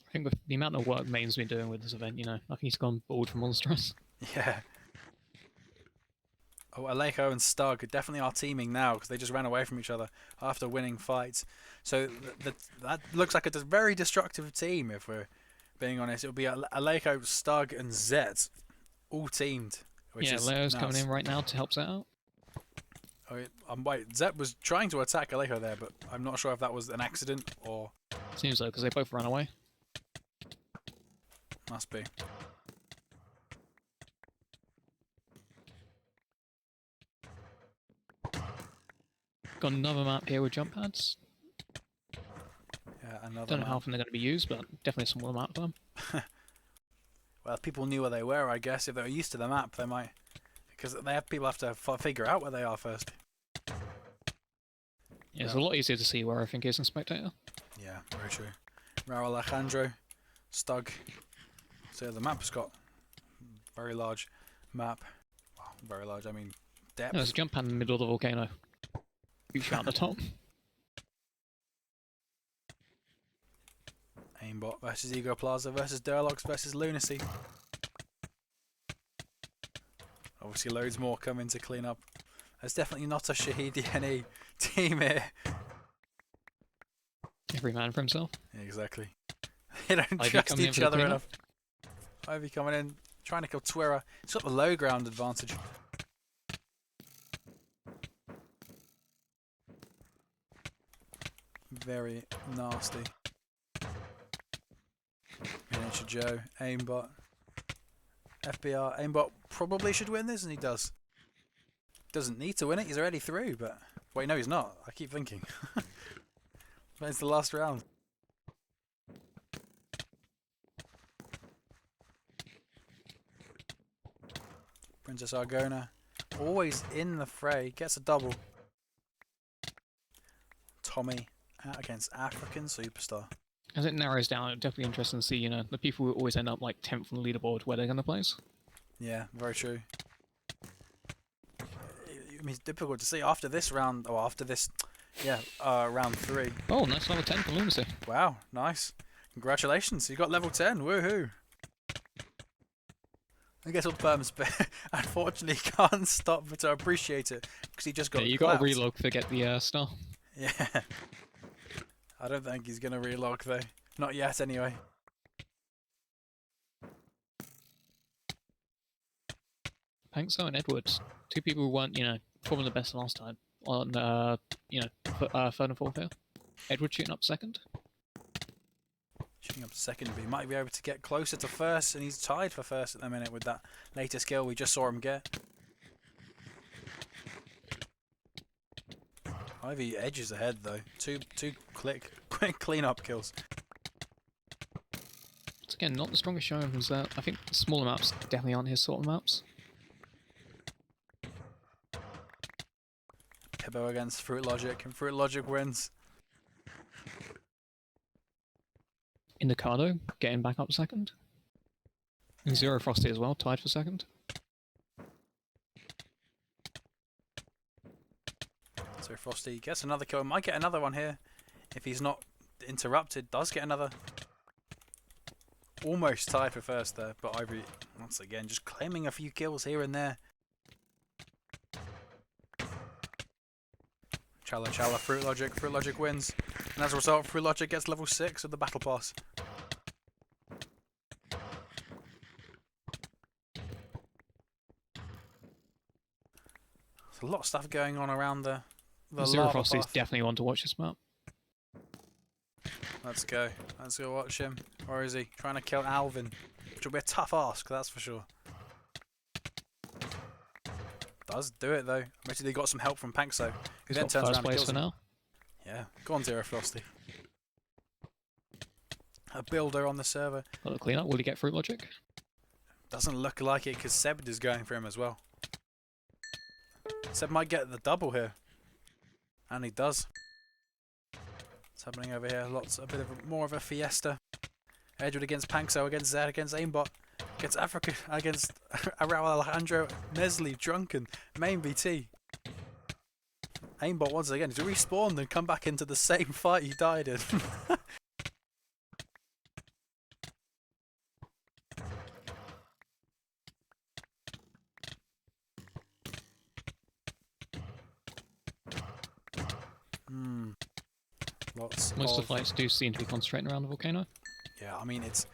I think with the amount of work Main's been doing with this event, I think he's gone bored for Monstrous. Yeah. Oh, Aleko and Stug definitely are teaming now because they just ran away from each other after winning fights. So that looks like a very destructive team, if we're being honest. It'll be Aleko, Stug, and Zet all teamed. Which is Leo's nuts. coming in right now to help Zet out. Oh, wait, Zet was trying to attack Aleko there, but I'm not sure if that was an accident or... Seems so, because they both ran away. Must be. Got another map here with jump pads. Yeah, another Don't know how map. often they're going to be used, but definitely a smaller map for them. Well, if people knew where they were, I guess. If they were used to the map, they might... Because people have to figure out where they are first. Yeah, it's a lot easier to see where everything is in Spectator. Yeah, very true. Raul Alejandro, Stug. So yeah, the map's got very large map. Wow, very large, I mean depth. No, there's a jump pad in the middle of the volcano. You shot at the top. Aimbot versus Ego Plaza versus Durlox versus Lunacy. Obviously loads more coming to clean up. There's definitely not a Shahid DNA team here. Every man for himself. Yeah, exactly. They don't Ivy trust coming in each for the other cleanup. enough. Ivy coming in, trying to kill Twira. He's got the low ground advantage. Very nasty. Miniature Joe, aimbot. FBR, aimbot probably should win this, and he does. Doesn't need to win it, he's already through, but... Wait, no, he's not. I keep thinking. But it's the last round. Princess Argona, always in the fray, gets a double. Tommy out against African Superstar. As it narrows down, it's definitely interesting to see, the people who always end up like 10th on the leaderboard where they're going to place. Yeah, very true. I mean, it's difficult to see after this round, or after this, yeah, round 3. Oh, nice level 10 for Lunacy. Wow, nice. Congratulations, you got level 10, woohoo. I guess all firms, but unfortunately can't stop but to appreciate it, because he just got You clapped. got to relog to get the star. Yeah. I don't think he's going to relog though. Not yet, anyway. Pankso and Edwards, 2 people who weren't, probably the best last time on, third and fourth here. Edwards shooting up second. Shooting up second, but he might be able to get closer to first, and he's tied for first at the minute with that latest kill we just saw him get. Ivy edges ahead though. Two quick clean-up kills. Once again, not the strongest showing from Zert. I think smaller maps definitely aren't his sort of maps. Pibbo against Fruit Logic, and Fruit Logic wins. Indicado getting back up second. And Zero Frosty as well, tied for second. So Frosty gets another kill, might get another one here if he's not interrupted. Does get another. Almost tied for first there, but Ivory once again just claiming a few kills here and there. Chala, Fruit Logic wins, and as a result Fruit Logic gets level 6 of the battle pass. There's a lot of stuff going on around the Zero lava Frosty is path. definitely one to watch this map. Let's go watch him. Where is he? Trying to kill Alvin, which will be a tough ask, that's for sure. Does do it though. Admittedly he got some help from Pankso, who then turns around and kills him. Now. Yeah, go on Zero Frosty. A builder on the server. Got the cleanup. Will he get Fruit Logic? Doesn't look like it because Seb is going for him as well. Seb might get the double here. And he does. What's happening over here? A bit of more of a fiesta. Edward against Pankso, against Zed, against Aimbot, against Africa, against Raul Alejandro, Nestle, Drunken, Main BT. Aimbot once again, he's respawned and come back into the same fight he died in. Most of the fights do seem to be concentrating around the volcano. Yeah, I mean it's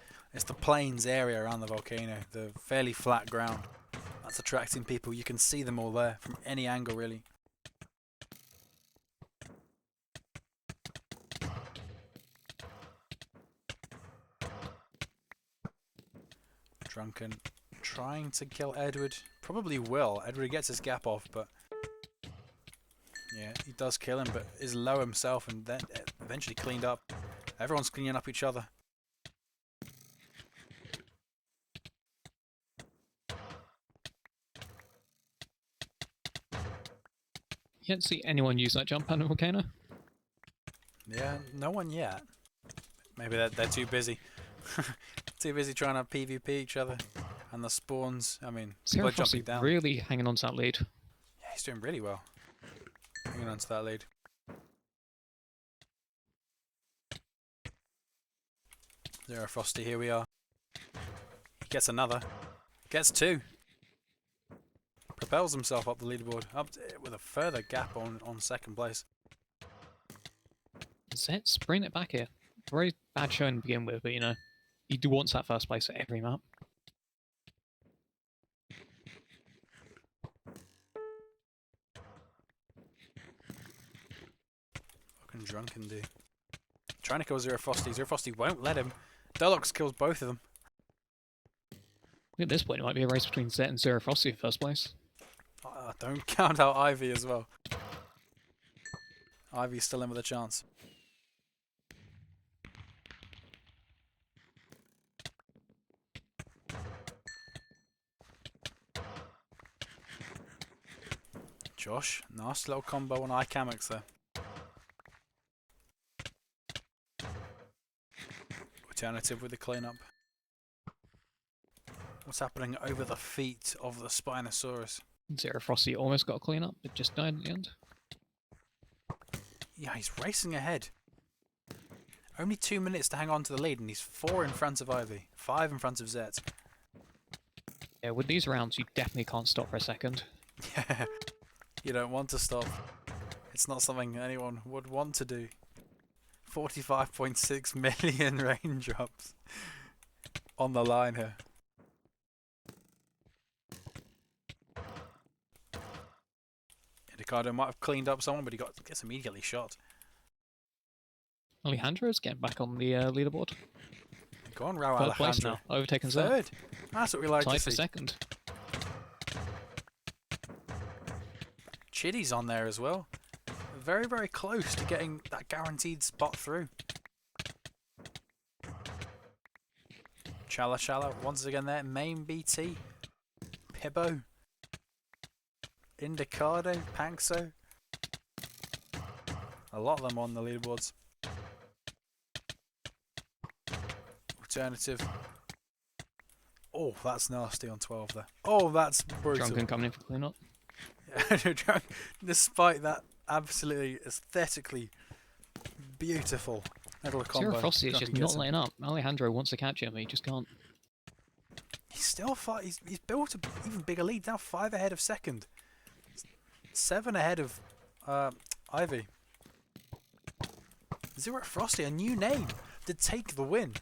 the plains area around the volcano, the fairly flat ground. That's attracting people. You can see them all there from any angle, really. Drunken trying to kill Edward. Probably will. Edward gets his gap off, but yeah, he does kill him, but is low himself and then eventually cleaned up. Everyone's cleaning up each other. You don't see anyone use that jump pad on volcano? Yeah, no one yet. Maybe they're too busy. Too busy trying to PvP each other. And the spawns, I mean, people are jumping down. Really hanging on to that lead. Yeah, he's doing really well. Hanging on to that lead. Zero Frosty, here we are. He gets another. Gets 2. Propels himself up the leaderboard, up with a further gap on second place. Zet's bring it back here. Very bad showing to begin with, but he wants that first place at every map. What can Drunken do? Trying to kill Zero Frosty. Zero Frosty won't let him. Deluxe kills both of them. At this point, it might be a race between Zet and Zero Frosty in first place. Don't count out Ivy as well. Ivy's still in with a chance. Josh, nice little combo on iCamix there. Alternative with the cleanup. What's happening over the feet of the Spinosaurus? Zero Frosty almost got a clean up, but just died at the end. Yeah, he's racing ahead. Only 2 minutes to hang on to the lead, and he's 4 in front of Ivy, 5 in front of Zet. Yeah, with these rounds, you definitely can't stop for a second. Yeah, you don't want to stop. It's not something anyone would want to do. 45.6 million raindrops on the line here. Ricardo might have cleaned up someone, but he gets immediately shot. Alejandro's getting back on the leaderboard. Go on, Raul Third place Alejandro. now, overtaken Zet. Third. That's what we like to Tied see. for second. Chitty's on there as well. Very, very close to getting that guaranteed spot through. Chala once again there. Main BT. Pibbo. Indicado. Pankso. A lot of them on the leaderboards. Alternative. Oh, that's nasty on 12 there. Oh, that's brutal. Drunken coming in for clean up. Despite that absolutely aesthetically beautiful little combo. Zero Frosty is just not letting up. Alejandro wants to catch him, he just can't. He's still he's built an even bigger lead now, 5 ahead of second, 7 ahead of Ivy. Zero Frosty, a new name to take the win,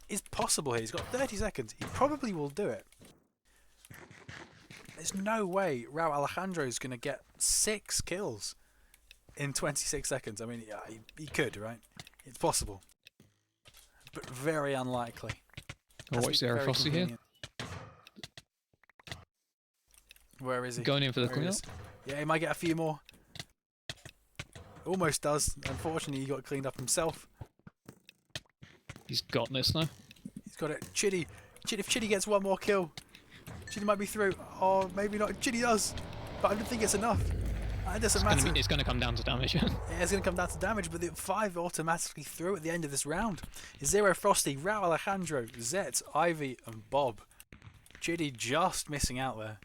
is possible here. He's got 30 seconds. He probably will do it. There's no way Raul Alejandro is going to get 6 kills in 26 seconds. I mean, yeah, he could, right? It's possible. But very unlikely. I'll watch Zero Frosty here. Where is he? Going in for the cleanup. Yeah, he might get a few more. Almost does. Unfortunately, he got cleaned up himself. He's got this now. He's got it. Chitty. If Chitty gets one more kill, Chitty might be through. Oh, maybe not. Chitty does. But I don't think it's enough. It doesn't matter. It's going to come down to damage. Yeah, it's going to come down to damage, but the 5 automatically through at the end of this round. Zero Frosty, Raul Alejandro, Zet, Ivy, and Bob. Chitty just missing out there.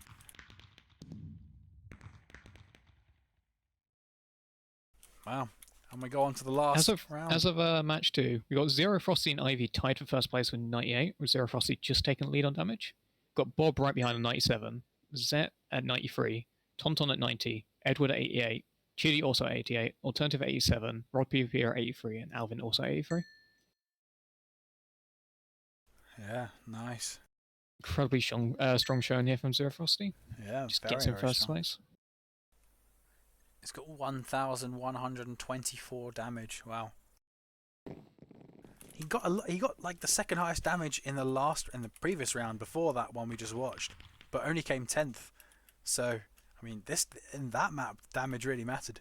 Wow. And we go on to the last round. As of match 2, we got Zero Frosty and Ivy tied for first place with 98, with Zero Frosty just taking the lead on damage. Got Bob right behind at 97, Zet at 93, Tonton at 90, Edward at 88, Chitty also at 88, Alternative at 87, Rod PvP at 83, and Alvin also at 83. Yeah, nice. Incredibly strong showing here from Zero Frosty. Yeah, just gets in first place. It's got 1,124 damage. Wow. He got like the second highest damage in the previous round before that one we just watched, but only came 10th. So, I mean, in that map, damage really mattered.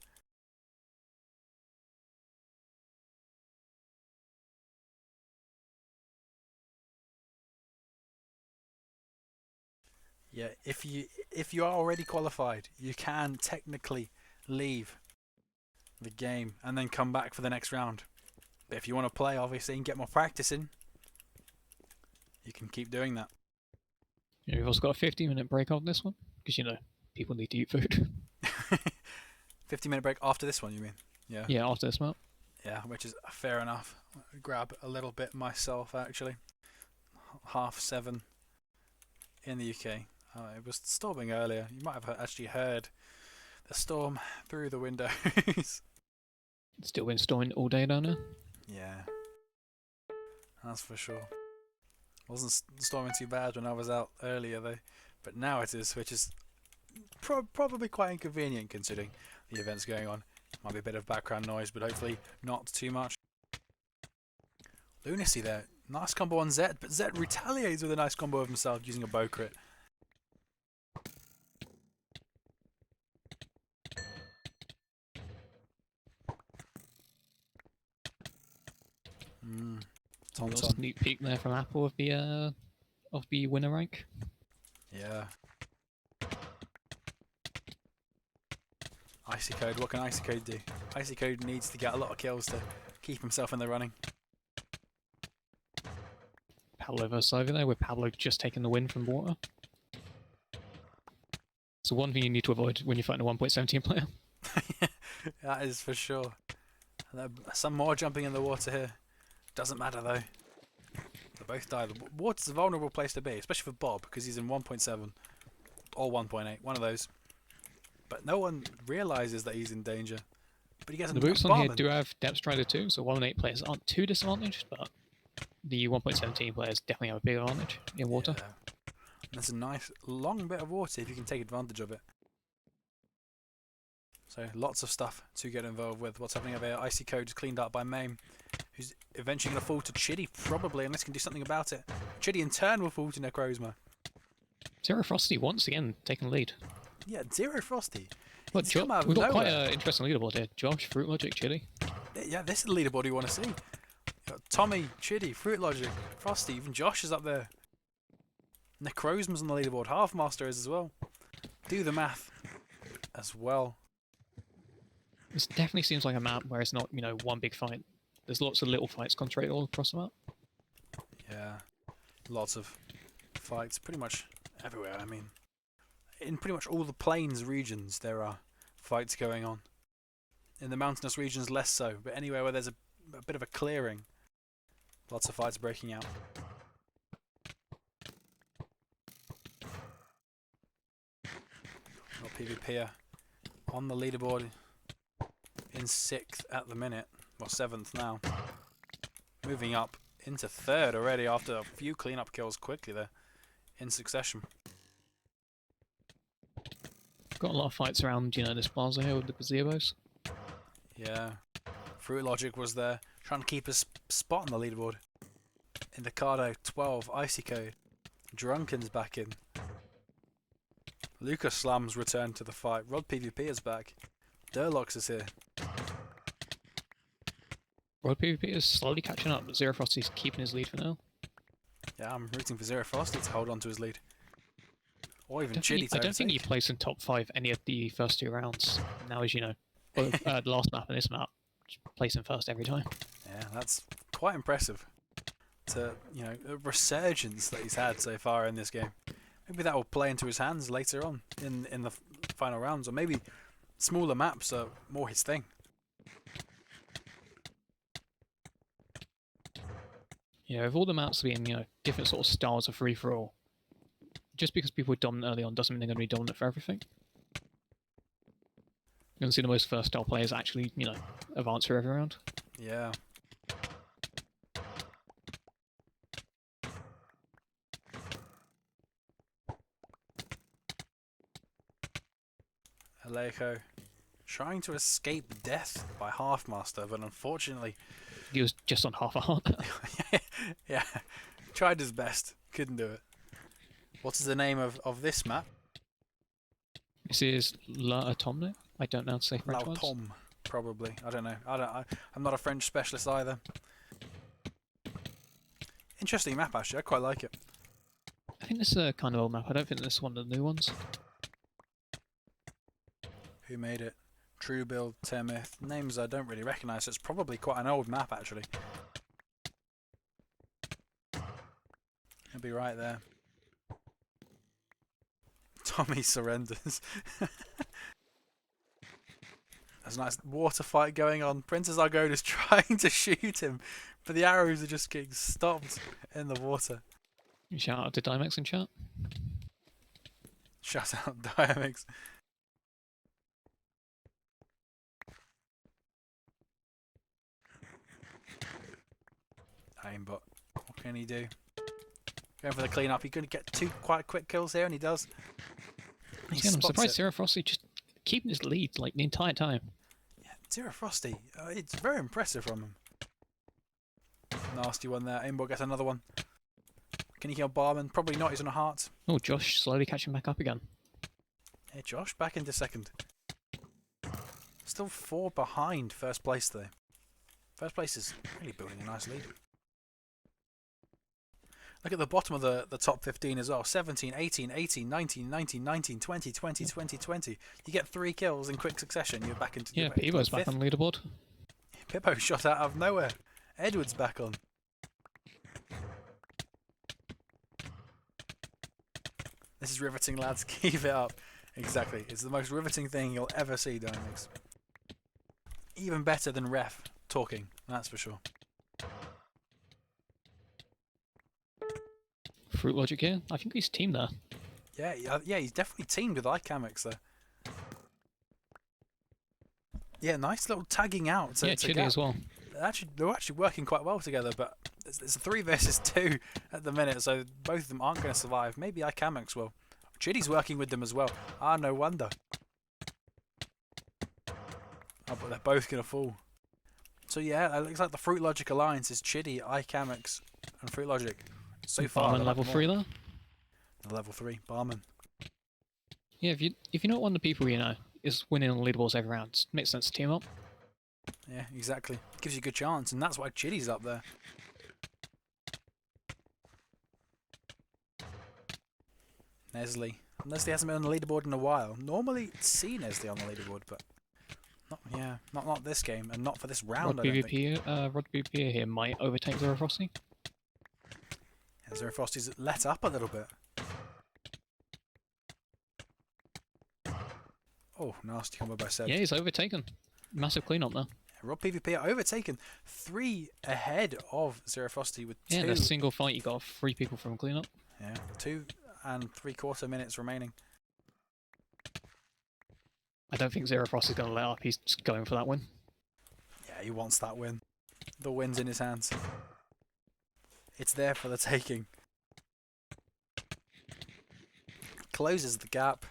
Yeah, if you are already qualified, you can technically leave the game and then come back for the next round. But if you want to play, obviously, and get more practice in, you can keep doing that. Yeah, we've also got a 15-minute break on this one, because, you know, people need to eat food. 15-minute break after this one, you mean? Yeah. Yeah, after this map. Yeah, which is fair enough. I'll grab a little bit myself, actually. 7:30 in the UK. It was storming earlier. You might have actually heard the storm through the windows. It's still been storming all day down there. Yeah, that's for sure. Wasn't storming too bad when I was out earlier though, but now it is, which is probably quite inconvenient considering the events going on. Might be a bit of background noise, but hopefully not too much. Lunacy there, nice combo on Zet, but Zet retaliates with a nice combo of himself using a bow crit. Got a sneak peek there from Apple of the winner rank. Yeah. Icy Code, what can Icy Code do? Icy Code needs to get a lot of kills to keep himself in the running. Pablo versus Ivy there, with Pablo just taking the win from water. So one thing you need to avoid when you're fighting a 1.17 player. That is for sure. Some more jumping in the water here. Doesn't matter though. They both died. Water's a vulnerable place to be, especially for Bob, because he's in 1.7 or 1.8, one of those. But no one realises that he's in danger. But he gets The boots on here do have Depth Strider too, so 1.8 players aren't too disadvantaged, but the 1.17 players definitely have a big advantage in water. Yeah. That's a nice long bit of water if you can take advantage of it. So lots of stuff to get involved with. What's happening over here? Icy Code is cleaned up by Mame, who's eventually going to fall to Chitty, probably, unless he can do something about it. Chitty in turn will fall to Necrozma. Zero Frosty once again taking the lead. Yeah, Zero Frosty. But we've got quite an interesting leaderboard here. Josh, Fruit Logic, Chitty. Yeah, this is the leaderboard you want to see. Got Tommy, Chitty, Fruit Logic, Frosty, even Josh is up there. Necrozma's on the leaderboard. Halfmaster is as well. Do the math as well. This definitely seems like a map where it's not, you know, one big fight. There's lots of little fights concentrated all across the map. Yeah, lots of fights pretty much everywhere. I mean, in pretty much all the plains regions there are fights going on. In the mountainous regions less so, but anywhere where there's a bit of a clearing, lots of fights breaking out. Got PvPer on the leaderboard in 6th at the minute, well 7th now. Moving up into 3rd already after a few cleanup kills quickly there in succession. Got a lot of fights around, you know, this plaza here with the gazebos. Yeah, Fruit Logic was there trying to keep a spot on the leaderboard. Indicado 12, Icy Code, Drunken's back in. Lucas Slams returned to the fight. Rod PvP is back. Durlox is here. Rod PvP is slowly catching up, but Zero Frosty's keeping his lead for now. Yeah, I'm rooting for Zero Frosty to hold on to his lead. Or even Chitty to I don't think he placed in top 5 any of the first 2 rounds. Now, as you know, well, the last map and this map, placing first every time. Yeah, that's quite impressive. To, you know, a resurgence that he's had so far in this game. Maybe that will play into his hands later on in the final rounds, or maybe smaller maps are more his thing. Yeah, with all the maps being, you know, different sort of styles of free-for-all, just because people were dominant early on doesn't mean they're going to be dominant for everything. You're going to see the most first-style players actually, you know, advance through every round. Yeah. Alejo trying to escape death by Halfmaster, but unfortunately... He was just on half a heart. Yeah, tried his best, couldn't do it. What is the name of this map? This is La Automne. I don't know how to say French words. L'Automne, probably. I don't know. I'm not a French specialist either. Interesting map, actually. I quite like it. I think this is a kind of old map. I don't think this is one of the new ones. Who made it? True Build, Temith. Names I don't really recognise, so it's probably quite an old map, actually. It'll be right there. Tommy surrenders. There's a nice water fight going on. Princess Argona's trying to shoot him, but the arrows are just getting stopped in the water. Shout out to Dimex in chat. Shout out Dimex. Aimbot. What can he do? Going for the clean-up. He's going to get 2 quite quick kills here, and he does. I'm surprised Zero Frosty just keeping his lead like the entire time. Yeah, Zero Frosty. It's very impressive from him. Nasty one there. Aimbot gets another one. Can he kill Barman? Probably not. He's on a heart. Oh, Josh slowly catching back up again. Yeah, Josh back into 2nd. Still 4 behind first place though. First place is really building a nice lead. Look at the bottom of the top 15 as well. 17, 18, 18, 19, 19, 19, 20, 20, 20, 20. You get 3 kills in quick succession. You're back into... Yeah, Pippo's back on the leaderboard. Pippo shot out of nowhere. Edward's back on. This is riveting, lads. Keep it up. Exactly. It's the most riveting thing you'll ever see, Dynamics. Even better than Ref talking, that's for sure. Fruit Logic here. I think he's teamed there. Yeah, he's definitely teamed with iCamix there. Yeah, nice little tagging out. Yeah, Chili as well. They're actually working quite well together, but it's a 3 versus 2 at the minute, so both of them aren't going to survive. Maybe iCamix will. Chili's working with them as well. Ah, no wonder. Oh, but they're both going to fall. So yeah, it looks like the Fruit Logic alliance is Chidi, iCamix, and Fruit Logic. So far, Barman level 3 there. Level 3, Barman. Yeah, if you know one of the people you know is winning on leaderboards every round, it makes sense to team up. Yeah, exactly. Gives you a good chance, and that's why Chidi's up there. Nestle. Nestle hasn't been on the leaderboard in a while. Normally see Nestle on the leaderboard, but not this game, and not for this round. Rod PvP here might overtake Zero Frosty. Yeah, Zero Frosty's let up a little bit. Oh, nasty combo by Seb. Yeah, he's overtaken. Massive cleanup there. Rod PvP are overtaken. 3 ahead of Zero Frosty with 2. Yeah, in a single fight you got 3 people from cleanup. Yeah, 2 and 3/4 minutes remaining. I don't think Zero Frosty's going to let up. He's just going for that win. Yeah, he wants that win. The win's in his hands. It's there for the taking. Closes the gap.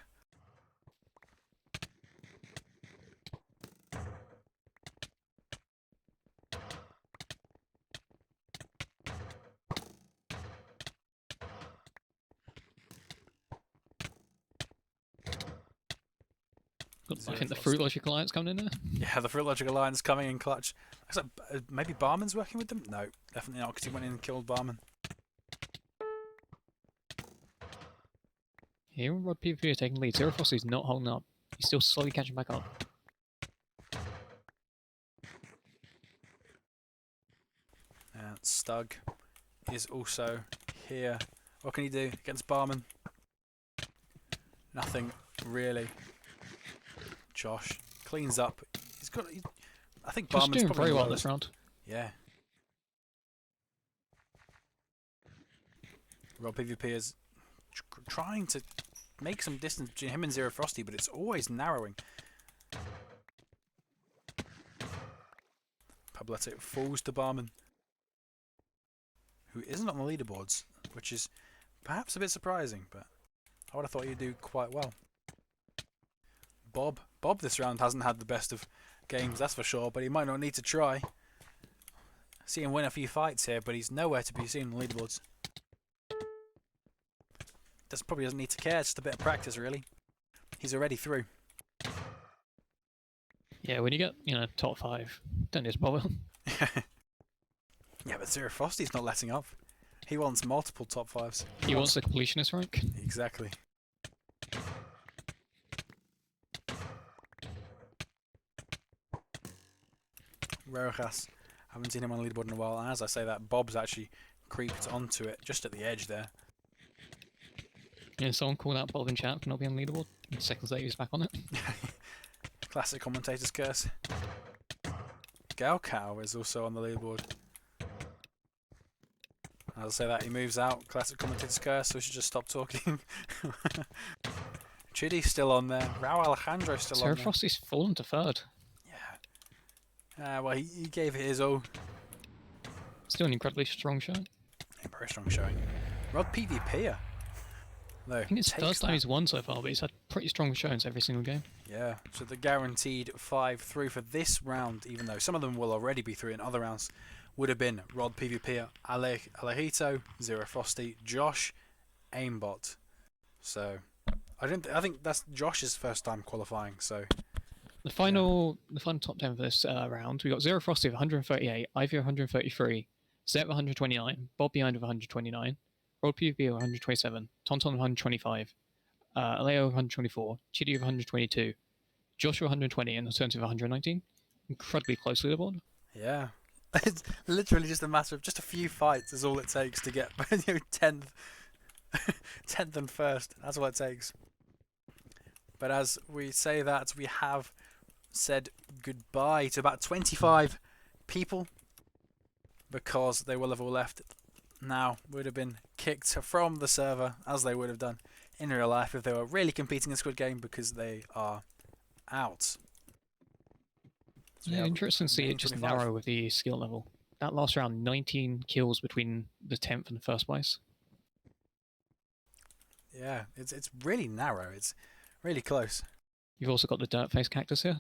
I think the Fruit Logic Alliance coming in there. Yeah, the Fruit Logic Alliance coming in clutch. Looks like maybe Barman's working with them? No, definitely not, because he went in and killed Barman. Here, Rod PvP are taking lead. Zero Frosty's not holding up. He's still slowly catching back up. And Stug is also here. What can he do against Barman? Nothing, really. Josh cleans up. I think Josh Barman's doing probably very well lowest. this round. Yeah. Rod PvP is trying to make some distance between him and Zero Frosty, but it's always narrowing. Pabletic falls to Barman, who isn't on the leaderboards, which is perhaps a bit surprising, but I would have thought he'd do quite well. Bob this round hasn't had the best of games, that's for sure, but he might not need to try. See him win a few fights here, but he's nowhere to be seen on the leaderboards. Probably doesn't need to care, it's just a bit of practice, really. He's already through. Yeah, when you get, top 5, don't just bother. Yeah, but Zero Frosty's not letting up. He wants multiple top 5s. He wants the completionist rank. Exactly. Rojas, haven't seen him on the leaderboard in a while, and as I say that, Bob's actually creeped onto it, just at the edge there. Yeah, someone called out Bob in chat for not being on the leaderboard. And seconds later, he's back on it. Classic commentator's curse. Galcow is also on the leaderboard. As I say that, he moves out. Classic commentator's curse, so we should just stop talking. Chidi's still on there. Raul Alejandro's still on there. Zero Frosty's fallen to 3rd. Yeah. Well, he gave it his all. Still an incredibly strong showing. A very strong showing. Rod PvP. No, I think it's the first time he's won so far, but he's had pretty strong showings every single game. Yeah, so the guaranteed 5 through for this round, even though some of them will already be through in other rounds, would have been Rod PvP, Alejito, Zero Frosty, Josh, Aimbot. So I think that's Josh's first time qualifying. So the final top 10 for this round, we got Zero Frosty with 138, Ivy 133, Zet 129, Bob Behind with 129. Rod PvP 127, Tonton 125, Aleo 124, Chidi 122, Joshua 120, and Alternative 119. Incredibly close leaderboard. Yeah, it's literally just a matter of just a few fights is all it takes to get 10th. 10th and 1st. That's what it takes. But as we say that, we have said goodbye to about 25 people because they will have all left now, would have been kicked from the server as they would have done in real life if they were really competing in Squid Game, because they are out. So Yeah, interesting to see it just 25. narrow with the skill level. That last round, 19 kills between the 10th and the first place. Yeah, it's really narrow. It's really close. You've also got the dirt face cactus here.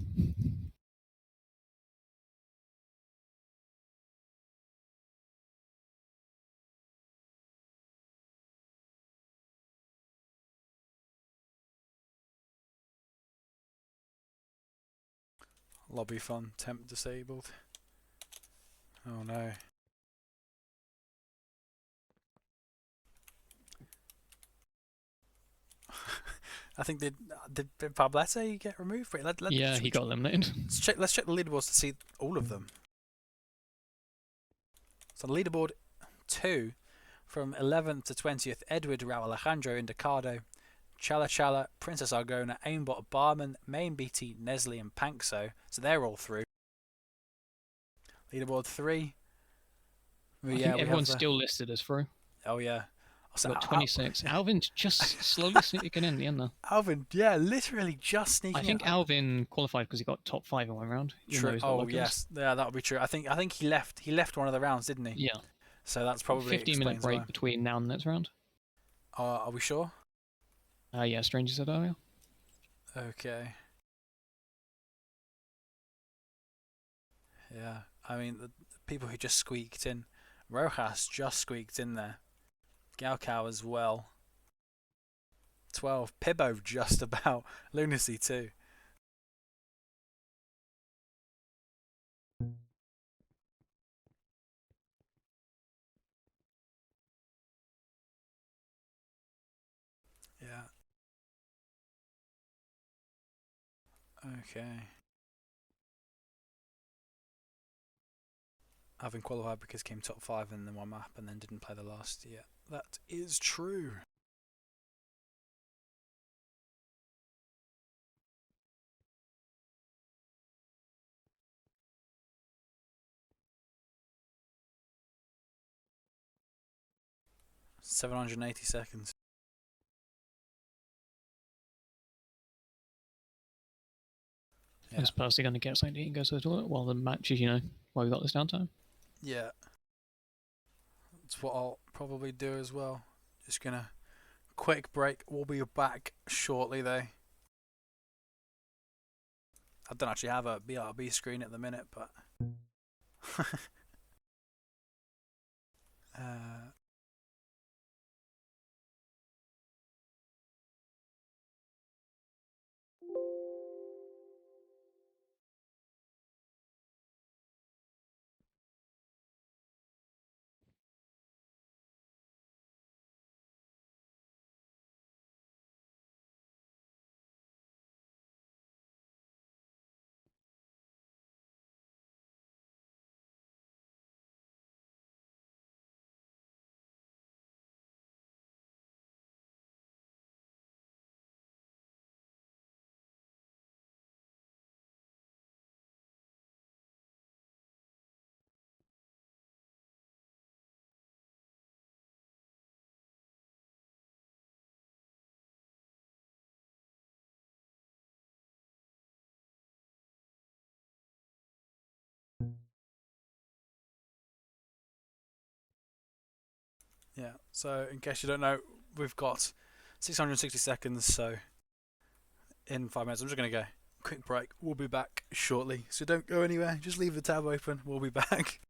Lobby fun, temp disabled. Oh no. I think did Pablete get removed? Wait, Yeah, he got eliminated. Let's check the leaderboards to see all of them. So the leaderboard 2 from 11th to 20th: Edward, Raul Alejandro, Indicado, Chala Chala, Princess Argona, Aimbot, Barman, Main BT, Nestle, and Pankso. So they're all through. Leaderboard 3. I think everyone's still listed as through. Oh yeah. So we've got 26. Alvin's just slowly sneaking in the end there. Alvin, yeah, literally just sneaking in. I think Alvin qualified because he got top 5 in one round. True. Oh yes, yeah, that would be true. I think he left one of the rounds, didn't he? Yeah. So that's probably 15-minute break between now and the next round. Are we sure? Yeah, Stranger said earlier. Okay. Yeah, I mean the people who just squeaked in. Rojas just squeaked in there. Galcow as well. 12. Pibbo just about. Lunacy too. Yeah. Okay. Having qualified because came top 5 in the one map and then didn't play the last. Yeah, that is true. $780. Yeah. Is Percy going to get something to eat and go to the toilet while the match is, while we got this downtime? Yeah. That's what I'll probably do as well. Just gonna quick break. We'll be back shortly though. I don't actually have a BRB screen at the minute, but yeah. So in case you don't know, we've got 660 seconds. So in 5 minutes, I'm just gonna go quick break. We'll be back shortly. So don't go anywhere. Just leave the tab open. We'll be back.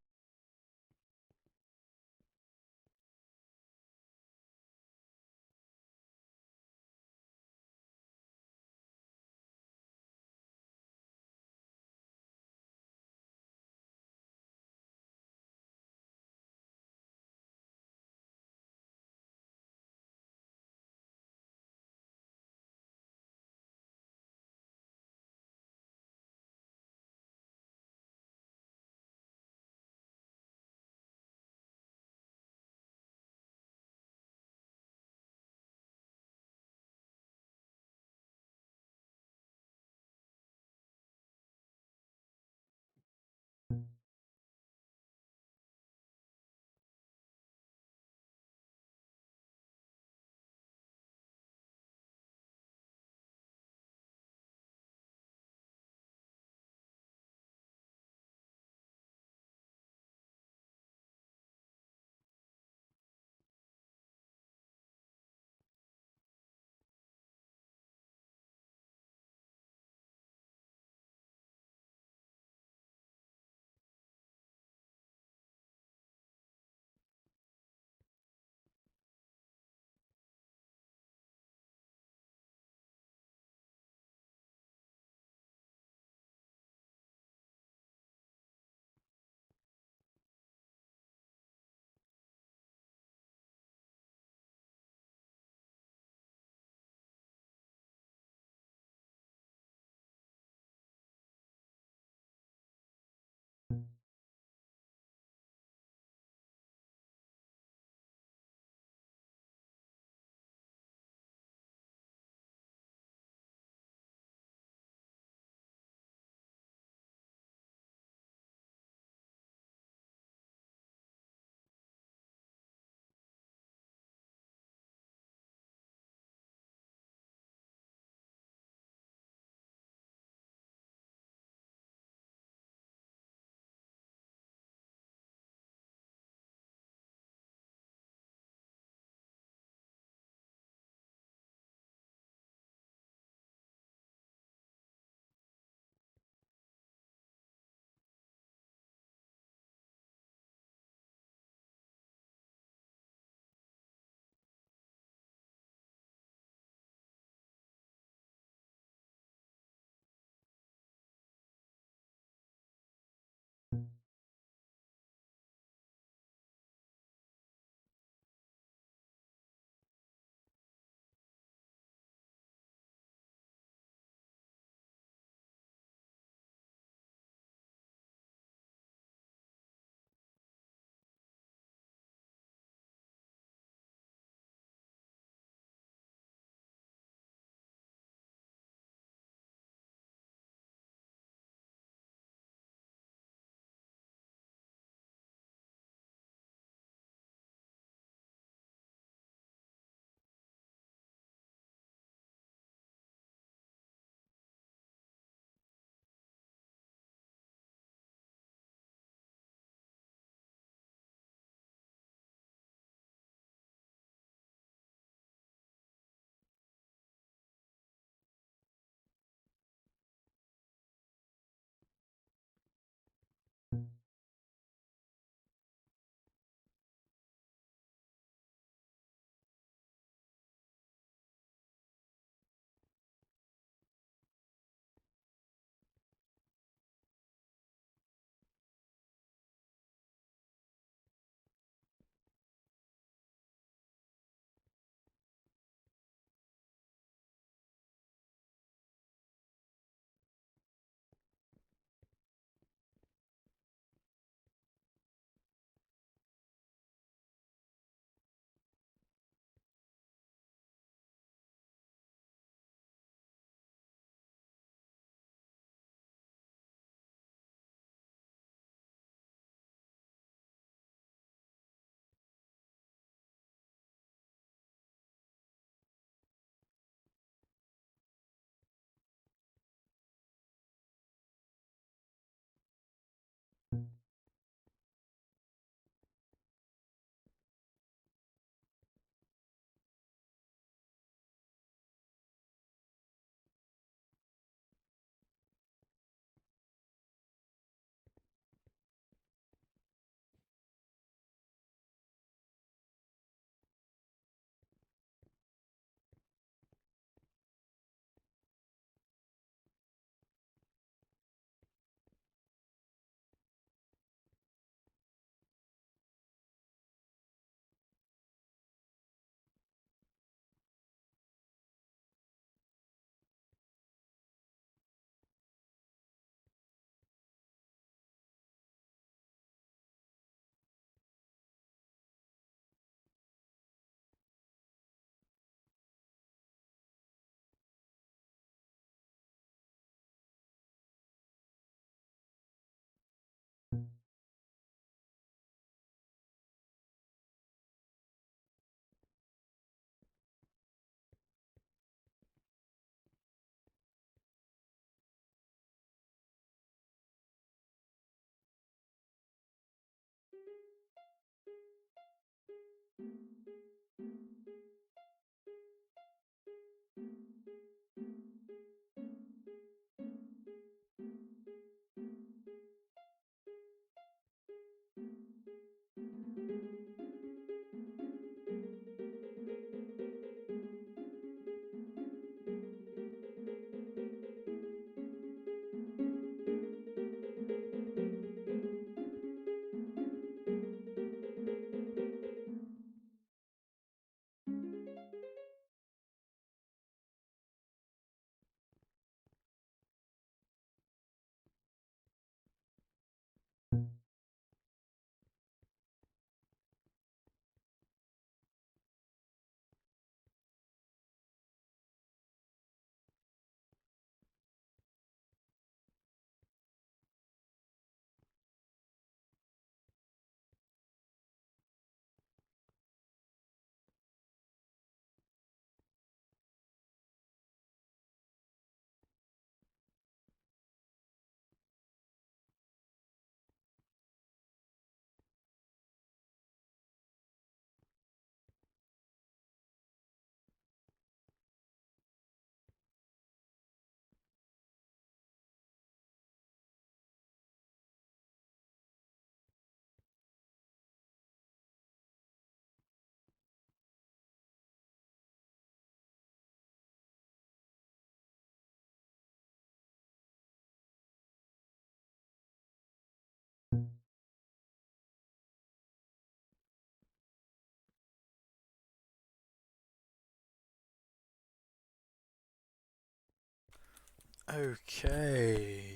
Okay.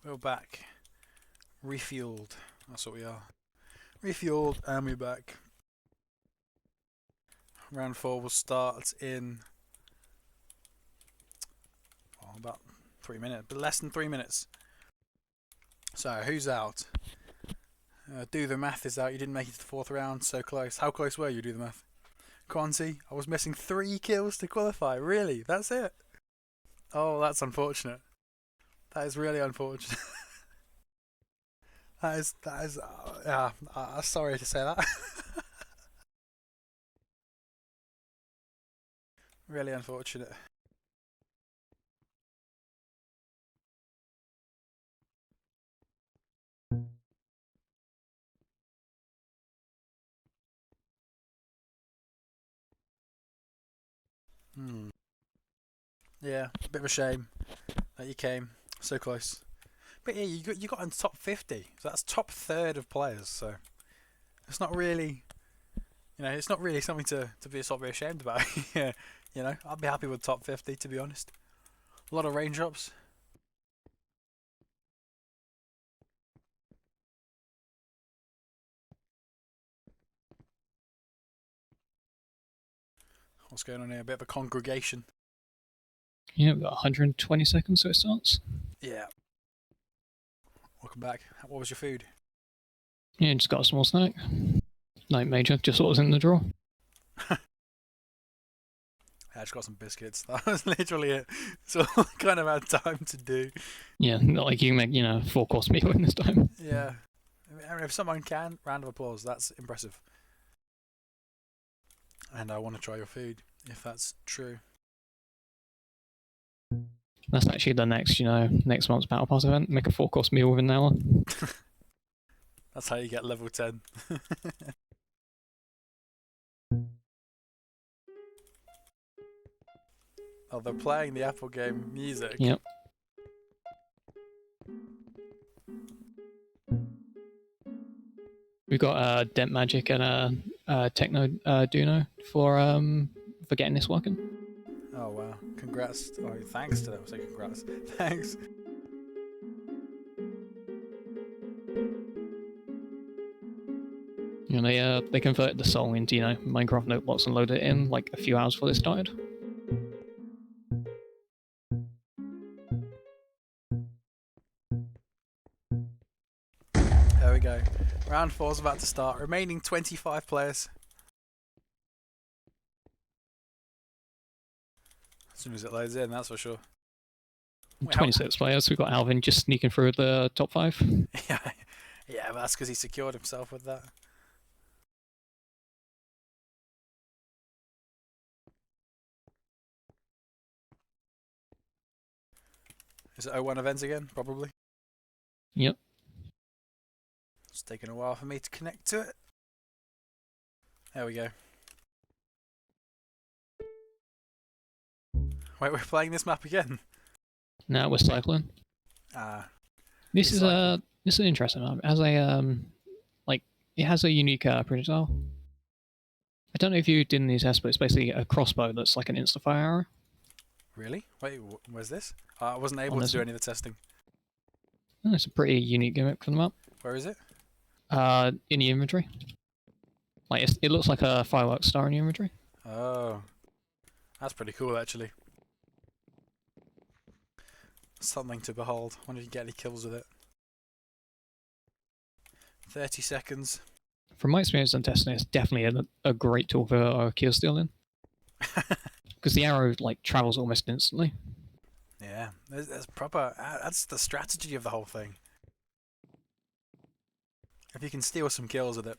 We're back. Refueled. That's what we are. Refueled and we're back. Round 4 will start in about 3 minutes, but less than 3 minutes. So, who's out? Do the math is out. You didn't make it to the 4th round. So close. How close were you? Do the math. Quanti, I was missing 3 kills to qualify. Really? That's it? Oh, that's unfortunate. That is really unfortunate. that is. Sorry to say that. Really unfortunate. Yeah, a bit of a shame that you came so close. But yeah, you got in top 50. So that's top third of players. So it's not really, it's not really something to be sort of be ashamed about. Yeah, I'd be happy with top 50 to be honest. A lot of raindrops. What's going on here? A bit of a congregation. Yeah, we've got 120 seconds so it starts. Yeah. Welcome back. What was your food? Yeah, just got a small snack. No, Major, just what was in the drawer. I just got some biscuits. That was literally it. So I kind of had time to do. Yeah, not like you can make, 4-course meal in this time. Yeah. I mean, if someone can, round of applause. That's impressive. And I want to try your food, if that's true. That's actually the next month's Battle Pass event. Make a 4-course meal within an hour. That's how you get level 10. Oh, they're playing the Apple game music. Yep. We've got Dent Magic and Techno Duno for getting this working. Oh wow! Congrats! Oh, thanks to them. Say congrats. Thanks. They converted the song into Minecraft notebooks and loaded it in like a few hours before they started. There we go. Round 4's about to start. Remaining 25 players. As soon as it loads in, that's for sure. Wait, 26 players. We've got Alvin just sneaking through the top 5. Yeah, but that's because he secured himself with that. Is it 01 events again? Probably. Yep. It's taken a while for me to connect to it. There we go. Wait, we're playing this map again? Now we're cycling. This is an interesting map. It has it has a unique projectile. I don't know if you did these tests, but it's basically a crossbow that's like an insta-fire arrow. Really? Wait, where's this? I wasn't able to do any of the testing. Oh, it's a pretty unique gimmick for the map. Where is it? In the inventory. Like it looks like a fireworks star in the inventory. Oh, that's pretty cool actually. Something to behold. Wonder if you get any kills with it. 30 seconds. From my experience on testing, it's definitely a great tool for kill stealing. Because the arrow travels almost instantly. Yeah, there's proper. That's the strategy of the whole thing. If you can steal some kills with it.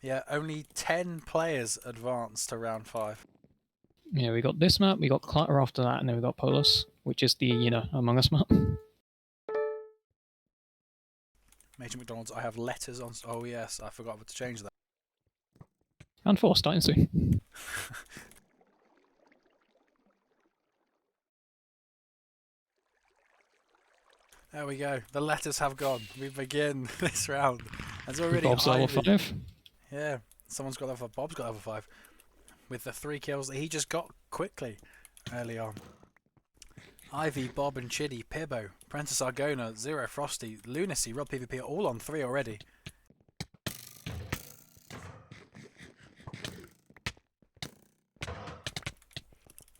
Yeah, only 10 players advance to round 5. Yeah, we got this map, we got Clutter after that, and then we got Polus, which is the, Among Us map. MajorMcDonalds, I have letters on. Oh, yes, I forgot to change that. Round 4 starting soon. There we go. The letters have gone. We begin this round. There's already Bob's level 5. Yeah, someone's got level 5. Bob's got level 5. With the 3 kills that he just got quickly early on. Ivy, Bob and Chiddy, Pibbo, Prentice Argona, Zero Frosty, Lunacy, Rob PvP are all on 3 already.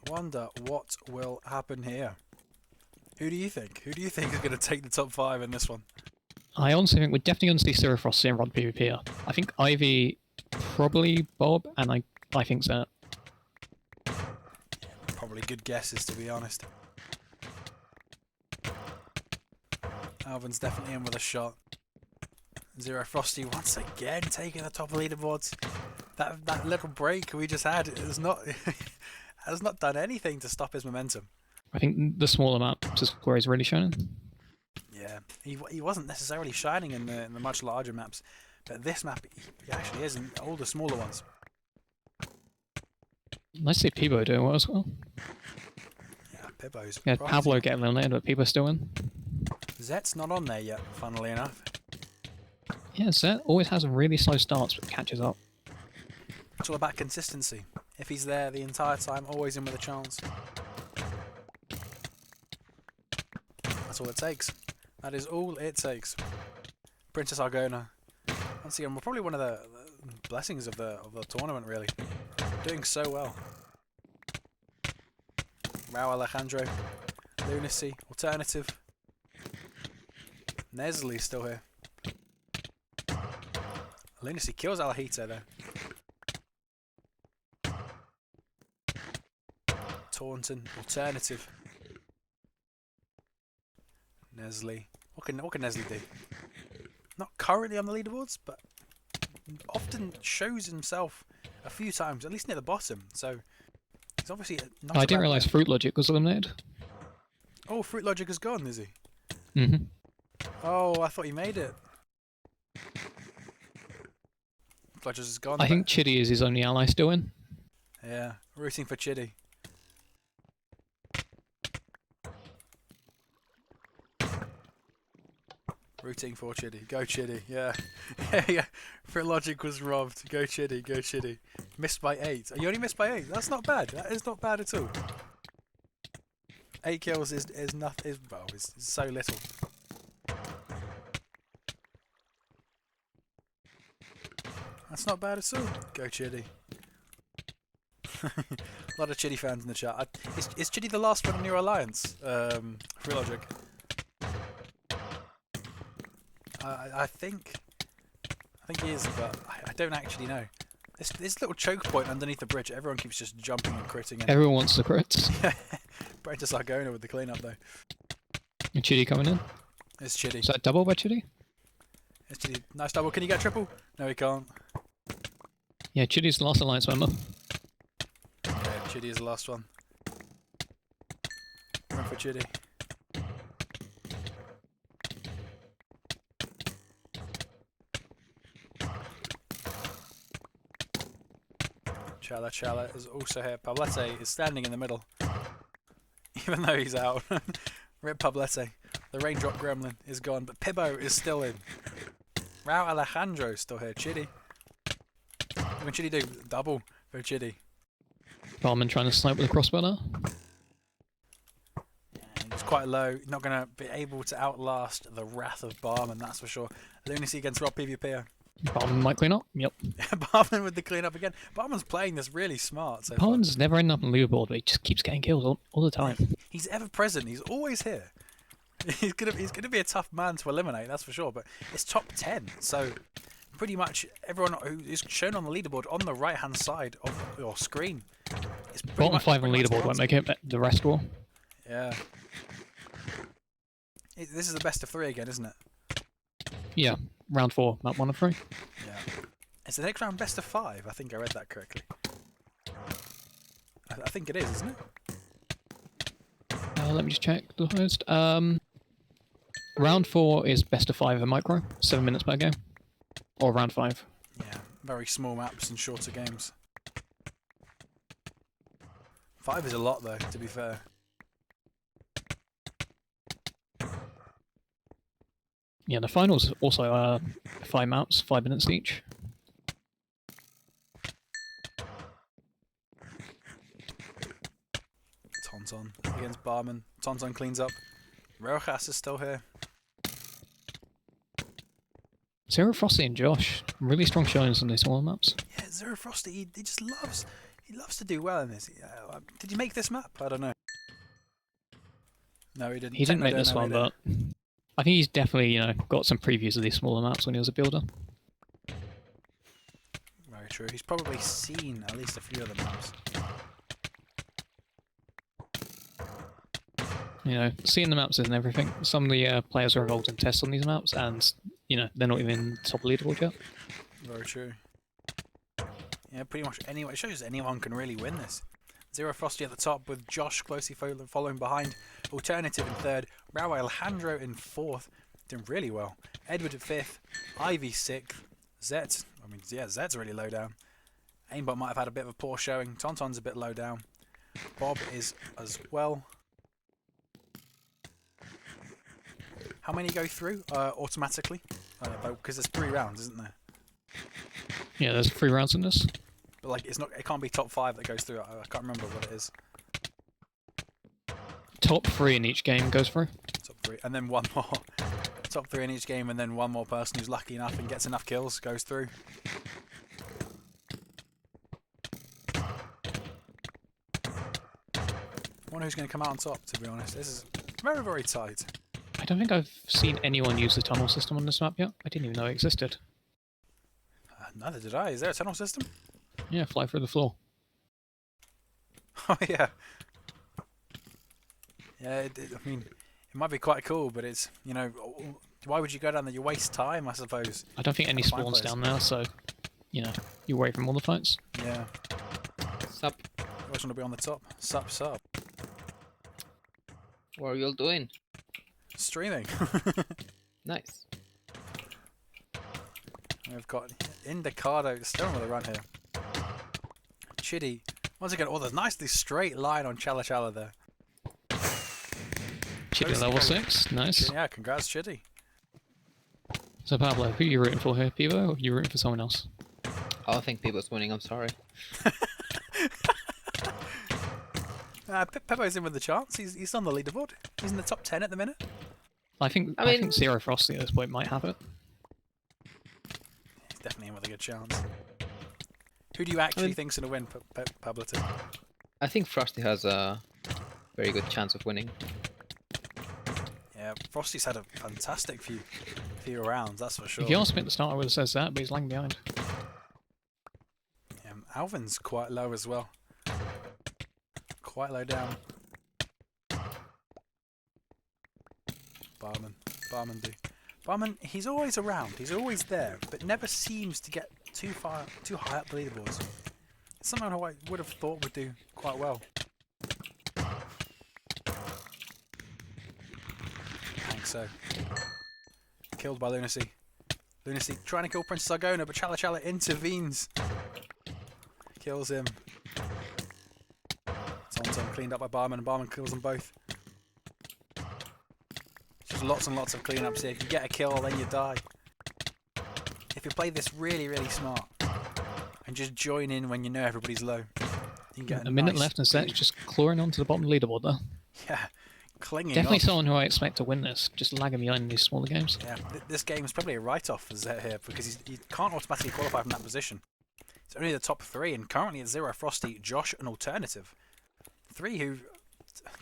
Wonder what will happen here. Who do you think? Who do you think is going to take the top 5 in this one? I honestly think we're definitely going to see Zero Frosty and Rod PvP here. I think Ivy, probably Bob, and I think Zert. Probably good guesses, to be honest. Alvin's definitely in with a shot. Zero Frosty once again taking the top of leaderboards. That little break we just had has not has not done anything to stop his momentum. I think the smaller maps is where he's really shining. Yeah, he wasn't necessarily shining in the much larger maps, but this map he actually is in all the smaller ones. Nice to see Peebo doing well as well. Yeah, Pibbo's. Yeah, Pablo getting eliminated, but Peebo's still in. Zet's not on there yet, funnily enough. Yeah, Zet always has really slow starts, but catches up. It's all about consistency. If he's there the entire time, always in with a chance. That's all it takes. That is all it takes. Princess Argona. Once again, we're probably one of the blessings of the tournament, really. Doing so well. Rao Alejandro. Lunacy. Alternative. Nestle still here. Lunacy kills Alajito though. Taunton. Alternative. Nestle. What can Nestle do? Not currently on the leaderboards, but often shows himself a few times, at least near the bottom. So he's obviously not. I didn't realise Fruit Logic was eliminated. Oh, Fruit Logic is gone, is he? Mm-hmm. Oh, I thought he made it. Fruit Logic is gone. I think Chiddy is his only ally still in. Yeah, rooting for Chiddy. Rooting for Chiddy. Go Chiddy. Yeah. Yeah. Fruit Logic was robbed. Go Chiddy. Go Chiddy. Missed by 8. You only missed by 8. That's not bad. That is not bad at all. 8 kills is nothing. Well, is so little. That's not bad at all. Go Chiddy. A lot of Chiddy fans in the chat. Is Chiddy the last one in your alliance? Fruit Logic. I think he is, but I don't actually know. This little choke point underneath the bridge, everyone keeps just jumping and critting in. Everyone wants the crits. Prentice Argona with the cleanup though. And Chiddy coming in. It's Chiddy. Is that double by Chiddy? It's Chiddy. Nice double. Can you get triple? No, he can't. Yeah, Chiddy's the last alliance member. Yeah, Chiddy is the last one. Run for Chiddy. Chala is also here. Pablete is standing in the middle. Even though he's out. Rip Pablete. The Raindrop Gremlin is gone, but Pibbo is still in. Rao Alejandro is still here. Chiddy. What can Chiddy do? Double for Chiddy. Barman trying to snipe with a crossbow now. It's quite low. Not going to be able to outlast the wrath of Barman, that's for sure. Lunacy against Rob PvP. Barman might clean up. Yep. Barman with the cleanup again. Barman's playing this really smart. So Barman's never ending up on the leaderboard, but he just keeps getting kills all the time. He's ever present. He's always here. He's gonna be a tough man to eliminate, that's for sure. But it's top 10, so pretty much everyone who is shown on the leaderboard on the right hand side of your screen is Bottom 5 on leaderboard won't make it, but the rest will. Yeah. This is the best of 3 again, isn't it? Yeah, round 4, map 1 of 3. Yeah. It's the next round best of 5. I think I read that correctly. I think it is, isn't it? Let me just check the host. Round 4 is best of 5 in micro, 7 minutes per game. Or round 5. Yeah, very small maps and shorter games. 5 is a lot though, to be fair. Yeah, the finals also 5 maps, 5 minutes each. Taunton. against Barman. Tonton cleans up. Rojas is still here. Zero Frosty and Josh, really strong showings on these smaller maps. Yeah, Zero Frosty, he just loves to do well in this. Did you make this map? I don't know. No, he didn't. He didn't make this one, but I think he's definitely, got some previews of these smaller maps when he was a builder. Very true. He's probably seen at least a few of the maps. Seeing the maps isn't everything. Some of the players are involved in tests on these maps, and they're not even top leaderboard yet. Very true. Yeah, pretty much anyone. It shows anyone can really win this. Zero Frosty at the top with Josh closely following behind. Alternative in third. Raul Alejandro in fourth. Doing really well. Edward at fifth. Ivy sixth. Zet. Zet's really low down. Aimbot might have had a bit of a poor showing. Tonton's a bit low down. Bob is as well. How many go through automatically? Because there's 3 rounds, isn't there? Yeah, there's 3 rounds in this. But it can't be top 5 that goes through. I can't remember what it is. Top 3 in each game goes through. Top 3, and then 1 more. Top 3 in each game, and then 1 more person who's lucky enough and gets enough kills goes through. I wonder who's going to come out on top, to be honest. This is very, very tight. I don't think I've seen anyone use the tunnel system on this map yet. I didn't even know it existed. Neither did I. Is there a tunnel system? Yeah, fly through the floor. Oh, yeah. Yeah, I mean, it might be quite cool, but it's, why would you go down there? You waste time, I suppose. I don't think any spawns down there, so, you're away from all the fights. Yeah. Sup? You always want to be on the top. Sup. What are you all doing? Streaming. Nice. We've got Indicado still on the run here. Chitty. Once again, there's nicely straight line on Chala Chala there. Chitty level 6, nice. Yeah, congrats, Chitty. So Pablo, who are you rooting for here? Pivo, or are you rooting for someone else? I think People's winning, I'm sorry. Peppo's in with the chance. He's on the leaderboard. He's in the top 10 at the minute. I think Zero Frosty at this point might have it. He's definitely in with a good chance. Who do you actually think's going to win, Pablo? I think Frosty has a very good chance of winning. Yeah, Frosty's had a fantastic few rounds, that's for sure. If you asked me at the start, I would have said that, but he's lagging behind. Yeah, Alvin's quite low as well. Quite low down. Barman, he's always around, he's always there, but never seems to get too high up the leaderboards. Someone who I would have thought would do quite well. I think so. Killed by Lunacy. Lunacy trying to kill Princess Argona, but Chala Chala intervenes. Kills him. Tonton cleaned up by Barman, and Barman kills them both. Just lots and lots of cleanups here. If you get a kill, then you die. If you play this really, really smart, and just join in when you know everybody's low, you can get a minute left and Set's just clawing onto the bottom of the leaderboard there. Yeah, clinging Definitely on. someone who I expect to win this, just lagging behind in these smaller games. Yeah, this game is probably a write-off for Zet here, because he can't automatically qualify from that position. It's only the top 3, and currently it's Zero Frosty, Josh, and Alternative. 3 who,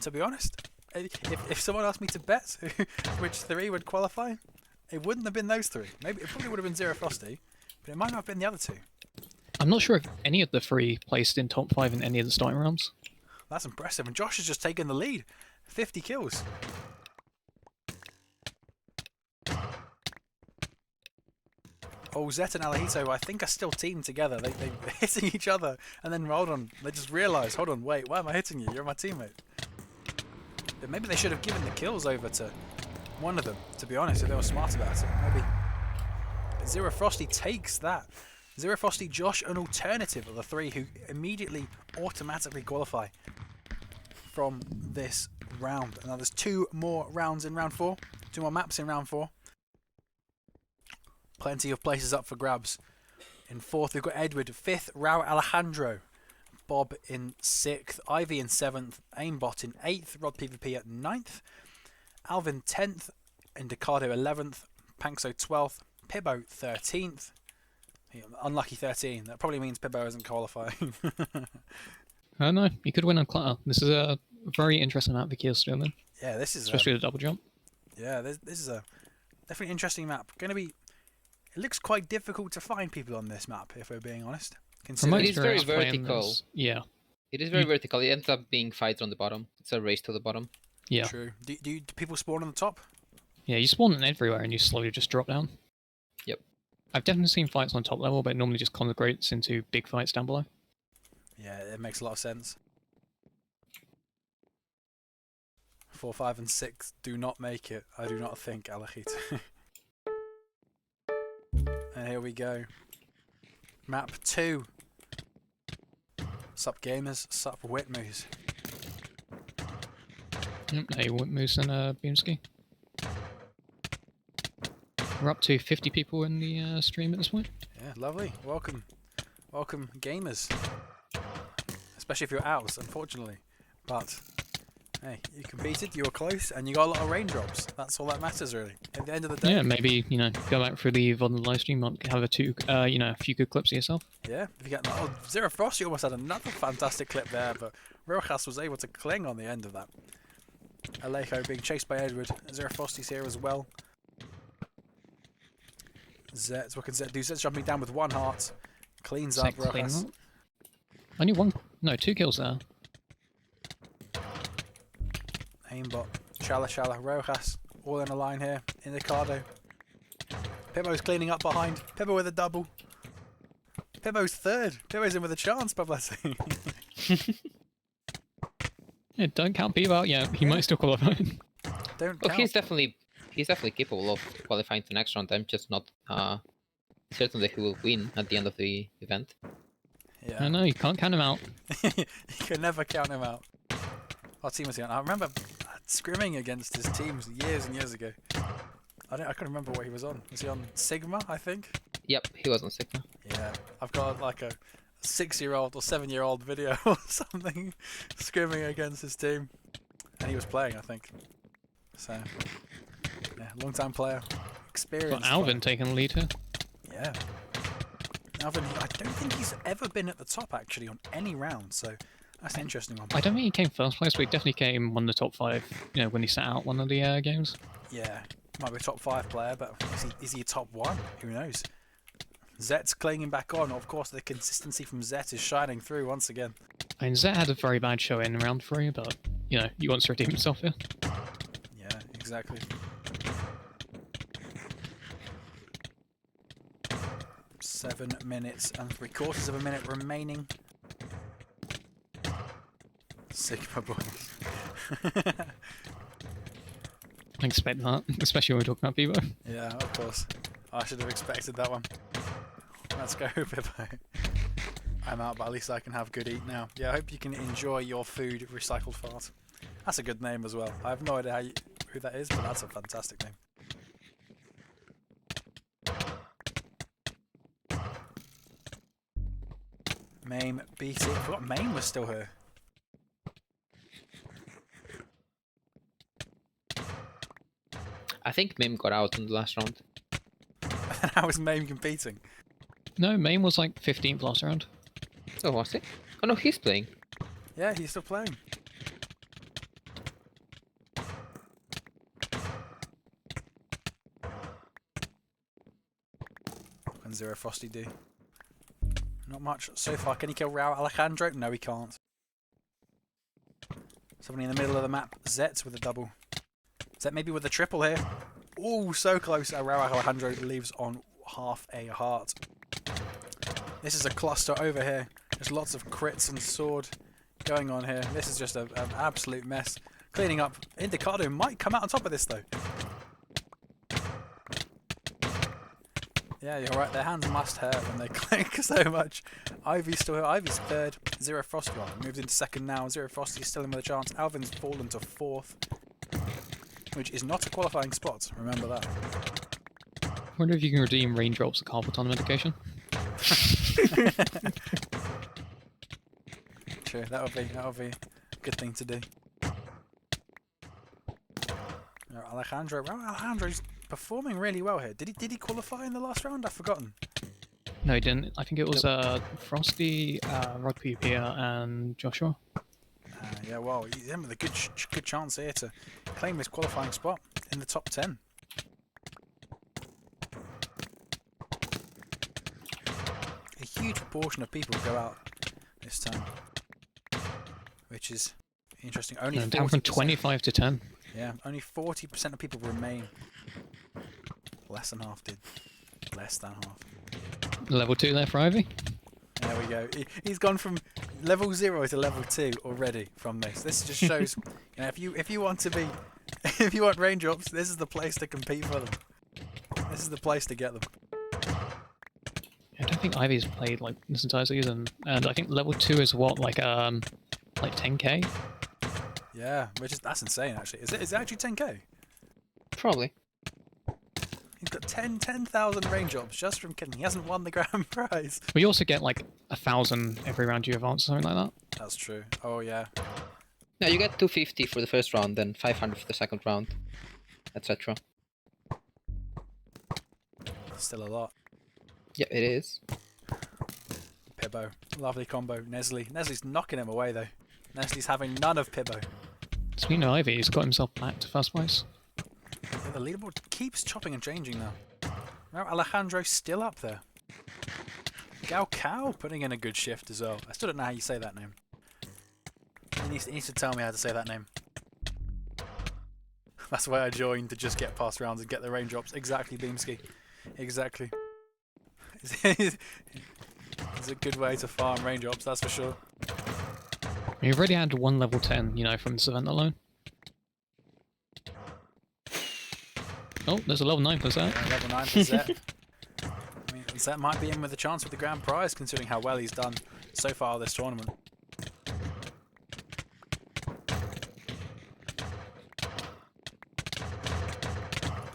to be honest, if someone asked me to bet which 3 would qualify, it wouldn't have been those 3. Maybe it probably would have been Zero Frosty, but it might not have been the other 2. I'm not sure if any of the 3 placed in top 5 in any of the starting rounds. That's impressive, and Josh has just taken the lead. 50 kills. Oh, Zet and Alejito, I think, are still teamed together. They're hitting each other, and then, hold on, they just realise, hold on, wait, why am I hitting you? You're my teammate. But maybe they should have given the kills over to one of them, to be honest, if they were smart about it. Maybe. But Zero Frosty takes that. Zero Frosty, Josh, and Alternative are the 3 who immediately automatically qualify from this round. And now there's 2 more rounds in round 4. 2 more maps in round 4. Plenty of places up for grabs. In 4th, we've got Edward. 5th, Raul Alejandro. Bob in 6th, Ivy in 7th, Aimbot in 8th, Rod PvP at 9th, Alvin 10th, Indicado 11th, Pankso 12th, Pibbo 13th. Unlucky 13. That probably means Pibbo isn't qualifying. No, you could win on Clutter. This is a very interesting map for Kiel still then. Yeah, this is especially the double jump. Yeah, this is a definitely interesting map. Going to be. It looks quite difficult to find people on this map, if we're being honest. It is very experience playing vertical. this- yeah, It is very vertical. It ends up being fights on the bottom. It's a race to the bottom. yeah, True. Do people spawn on the top? yeah. You spawn in everywhere and you slowly just drop down. Yep. I've definitely seen fights on top level, but it normally just conglomerates into big fights down below. Yeah, it makes a lot of sense. 4, 5, and 6 do not make it. I do not think, Alachit. And here we go. Map 2. Sup gamers, sup Whitmoos. Hey, Moose and Beamski. We're up to 50 people in the stream at this point. Yeah, lovely. Welcome. Welcome, gamers. Especially if you're out, unfortunately. But, hey, you competed, you were close, and you got a lot of raindrops. That's all that matters, really. At the end of the day. Yeah, maybe, go back through the VOD and live stream, have a few good clips of yourself. Yeah, if you get Zero Frost, you almost had another fantastic clip there, but Rojas was able to cling on the end of that. Alejo being chased by Edward. Zero Frosty's here as well. Zet, what can Zet do? Zet's jumping down with 1 heart. Cleans up Rojas. Only 2 kills there. Aimbot, Shala, Rojas, all in a line here. Indicado. Pibbo's cleaning up behind. Pibbo with a double. Pibbo's 3rd. Pibbo's in with a chance, Pablo. Yeah, don't count Beaver out yet. He might still qualify. Don't Oh, count. he's definitely capable of qualifying to the next round. I'm just not certain that he will win at the end of the event. Yeah. I know, you can't count him out. You can never count him out. Our team was here. I remember scrimming against his teams years and years ago. I can't remember what he was on. Was he on Sigma, I think? Yep, he was on Sigma. Yeah. I've got like a 6-year-old or 7-year-old video or something scrimming against his team. And he was playing, I think. So, yeah, long-time player. Experienced Got Alvin player. taking the lead here. Yeah. Alvin, I don't think he's ever been at the top, actually, on any round, so that's an interesting one. I don't think he came first place, but he definitely came one of the top 5, when he sat out one of the games. Yeah, might be a top 5 player, but is he a top 1? Who knows? Zet's clinging back on. Of course, the consistency from Zet is shining through once again. I mean, Zet had a very bad show in round 3, but, he wants to redeem himself here. Yeah, exactly. Seven minutes and 3/4 of a minute remaining. Sigma boys. I expect that, especially when we're talking about Beaver. Yeah, of course. I should have expected that one. Let's go, Pippo. I'm out, but at least I can have good eat now. Yeah, I hope you can enjoy your food, Recycled Fart. That's a good name as well. I have no idea who that is, but that's a fantastic name. Mame BT. I forgot Mame was still here. I think Mim got out in the last round. How is Mame competing? No, Main was like 15th last round. Oh, was he? Oh no, he's playing. Yeah, he's still playing. What can Zero Frosty do? Not much so far. Can he kill Raul Alejandro? No, he can't. Somebody in the middle of the map. Zet's with a double. Zet maybe with a triple here. Oh, so close. Raul Alejandro leaves on half a heart. This is a cluster over here. There's lots of crits and sword going on here. This is just an absolute mess. Cleaning up. Indicado might come out on top of this though. Yeah, you're right. Their hands must hurt when they click so much. Ivy's still here. Ivy's 3rd. Zero Frost moved into 2nd now. Zero Frosty's still in with a chance. Alvin's fallen to 4th, which is not a qualifying spot. Remember that. I wonder if you can redeem Raindrops a carpal tunnel medication. true. That would be a good thing to do. Alejandro's performing really well here. Did he qualify in the last round? I've forgotten. No, he didn't. I think it was Frosty, Rod Pupia, and Joshua. Yeah, well, he's in with a good chance here to claim his qualifying spot in the top 10. A huge proportion of people go out this time, which is interesting. Only down from 25 to 10. Yeah, only 40% of people remain. Less than half did. Less than half. Level 2 there for Ivy. There we go. He's gone from level 0 to level 2 already from this. This just shows, if you want to be, if you want raindrops, this is the place to compete for them. This is the place to get them. I don't think Ivy's played like this entire season, and I think level 2 is what, like 10k. Yeah, that's insane actually. Is it actually 10k? Probably. He's got 10,000 raindrops just from kidding. He hasn't won the grand prize. But you also get like 1,000 every round you advance, or something like that. That's true. Oh yeah. No, you get 250 for the first round, then 500 for the second round, etc. Still a lot. Yeah, it is. Pibbo. Lovely combo. Nesley's knocking him away though. Nesley's having none of Pibbo. Speaking of Ivy, he's got himself back to first place. Yeah, the leaderboard keeps chopping and changing now. Now Alejandro's still up there. Gao Cao putting in a good shift as well. I still don't know how you say that name. He needs to tell me how to say that name. That's why I joined, to just get past rounds and get the raindrops. Exactly, Beamski. Exactly. It's a good way to farm raindrops, that's for sure. You've already had one level 10, from this event alone. Oh, there's a level 9 for Zet. Yeah, level 9 for Zet. I mean, Zet might be in with a chance with the grand prize, considering how well he's done so far this tournament.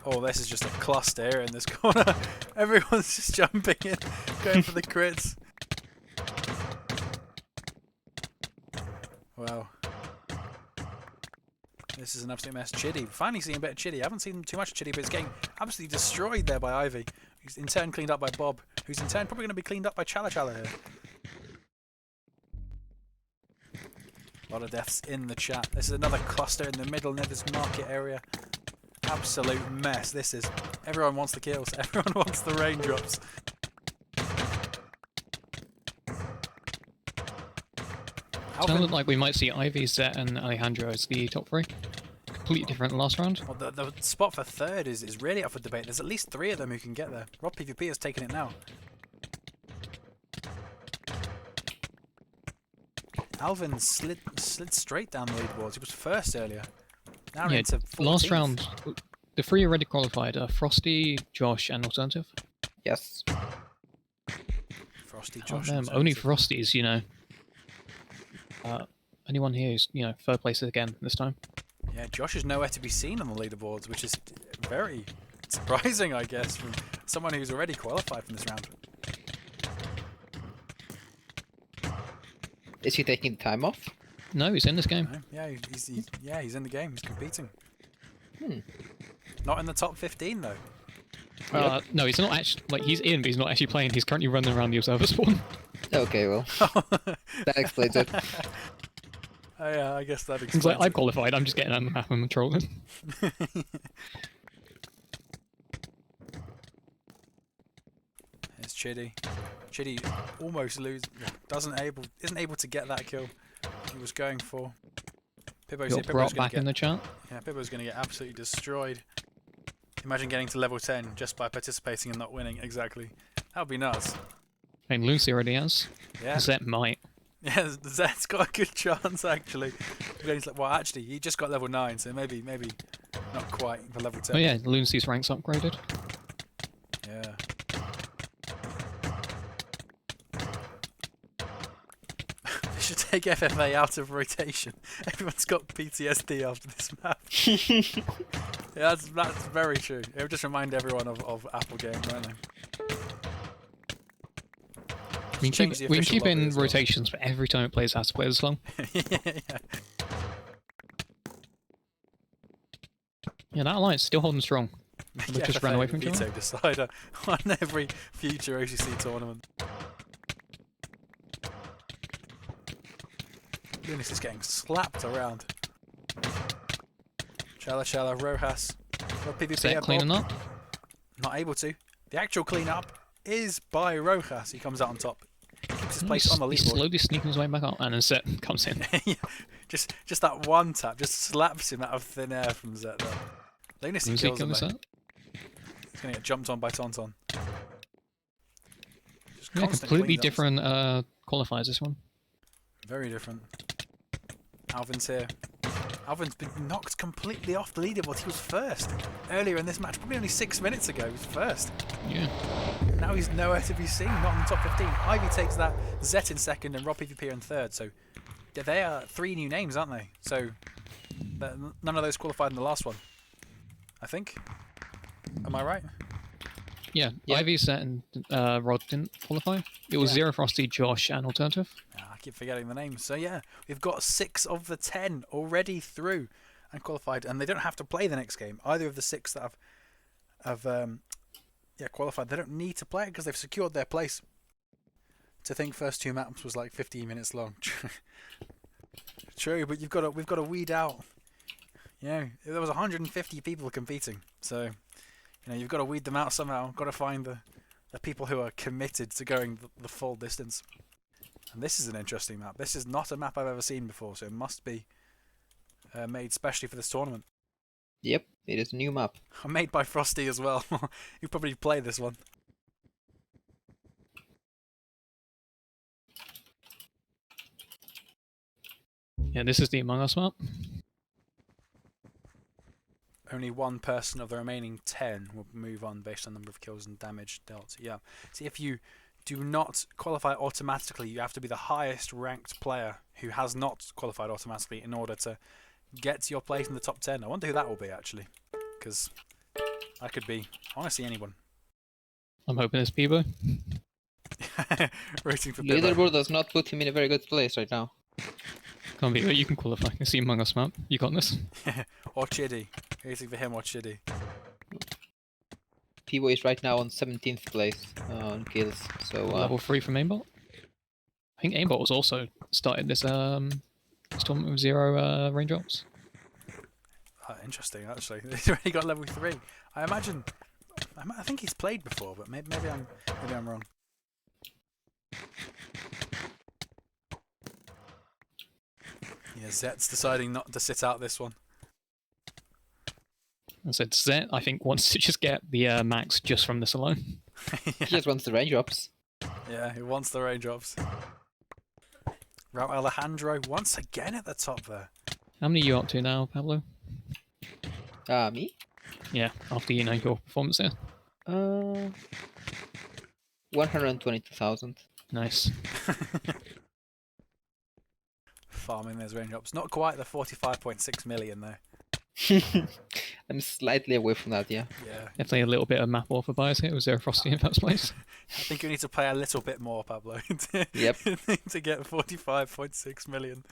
Oh, this is just a cluster here in this corner. Everyone's just jumping in, going for the crits. Wow. This is an absolute mess. Chitty. Finally seeing a bit of Chitty. I haven't seen too much of Chitty, but it's getting absolutely destroyed there by Ivy, who's in turn cleaned up by Bob, who's in turn probably going to be cleaned up by Chala Chala here. A lot of deaths in the chat. This is another cluster in the middle near this market area. Absolute mess. This is. Everyone wants the kills. Everyone wants the raindrops. Sounds like we might see Ivy, Zet, and Alejandro as the top 3. Completely different than last round. Well, the spot for third is really up for debate. There's at least 3 of them who can get there. Rob PvP has taken it now. Alvin slid straight down the leaderboards. He was first earlier. Now into 14th. Last round, the 3 already qualified are Frosty, Josh, and Alternative. Yes. Frosty, Josh. Only Frosties, anyone here who's, third place again this time. Yeah, Josh is nowhere to be seen on the leaderboards, which is very surprising, I guess, from someone who's already qualified from this round. Is he taking the time off? No, he's in this game. No, yeah, he's in the game. He's competing. Hmm. Not in the top 15 though. No, he's not actually. Like, he's in, but he's not actually playing. He's currently running around the observer spawn. Okay, well, that explains it. Oh, yeah, I guess that explains He's like, it. I qualified. I'm just getting on the map and trolling. It's Chitty. Chitty almost isn't able to get that kill he was going for. Pibbo's Got brought back in the chat. Yeah, Pibbo's going to get absolutely destroyed. Imagine getting to level 10 just by participating and not winning. Exactly. That would be nuts. I mean, Lucy already has. Yeah. Zet might. Yeah, Zet's got a good chance actually. Well, actually, he just got level 9, so maybe not quite for level 10. Oh yeah, Lucy's rank's upgraded. Yeah. They should take FFA out of rotation. Everyone's got PTSD after this map. Yeah, that's very true. It would just remind everyone of Apple games, won't it? We can Change the keep, we can official keep lobby in as well. rotations, but every time it plays, it has to play this long. Yeah. Yeah, that alliance still holding strong. They just ran away from each veto other. decider on every future OCC tournament. Lunis is getting slapped around. Chala, Rojas. PvP Set cleaning up. Not able to. The actual clean-up is by Rojas. He comes out on top. Keeps his place on the He's leaderboard. slowly sneaking his way back up, and then Set comes in. just that one tap just slaps him out of thin air from Zet there. Lunis Who's kills him, this though. up? He's going to get jumped on by Tauntaun. Yeah, completely different qualifiers, this one. Very different. Alvin's here. Alvin's been knocked completely off the leaderboard. He was first earlier in this match, probably only 6 minutes ago. He was first. Yeah. Now he's nowhere to be seen, not in the top 15. Ivy takes that, Zet in second, and Rob PvP in third. So yeah, they are 3 new names, aren't they? So none of those qualified in the last one, I think. Am I right? Yeah, Ivy, Set, and Rod didn't qualify. It was Zero Frosty, Josh, and Alternative. I keep forgetting the names. So yeah, we've got 6 of the 10 already through and qualified, and they don't have to play the next game. Either of the 6 that have qualified, they don't need to play it because they've secured their place. To think first 2 maps was like 15 minutes long. True, but we've got to weed out. You know, there was 150 people competing, so you know you've got to weed them out somehow. Got to find the people who are committed to going the full distance. And this is an interesting map. This is not a map I've ever seen before, so it must be made specially for this tournament. Yep, it is a new map. Made by Frosty as well. You probably play this one. Yeah, this is the Among Us map. Only one person of the remaining 10 will move on based on number of kills and damage dealt. Yeah. See, if you do not qualify automatically, you have to be the highest ranked player who has not qualified automatically in order to get your place in the top 10. I wonder who that will be, actually. Because that could be, honestly, anyone. I'm hoping it's Peebo. Rooting for Bibbo. Leaderboard does not put him in a very good place right now. Come on, Peebo, you can qualify. It's the Among Us map. You got this. Or Chiddy. Rooting for him or Chiddy. Peebo is right now on 17th place on kills. So Level 3 from Aimbot. I think Aimbot was also started this tournament with 0 raindrops. Interesting, actually. He's already got level 3. I imagine. I think he's played before, but maybe I'm wrong. Yeah, Zet's deciding not to sit out this one. I said Zet, I think, wants to just get the max just from this alone. he just wants the raindrops. Yeah, he wants the raindrops. Raul Alejandro once again at the top there. How many are you up to now, Pablo? Me? Yeah, after your performance there. 122,000. Nice. Farming those raindrops. Not quite the 45.6 million though. I'm slightly away from that, yeah. Yeah. Definitely a little bit of map author bias here. Was there a Frosty in first place? I think you need to play a little bit more, Pablo. Yep. To get 45.6 million.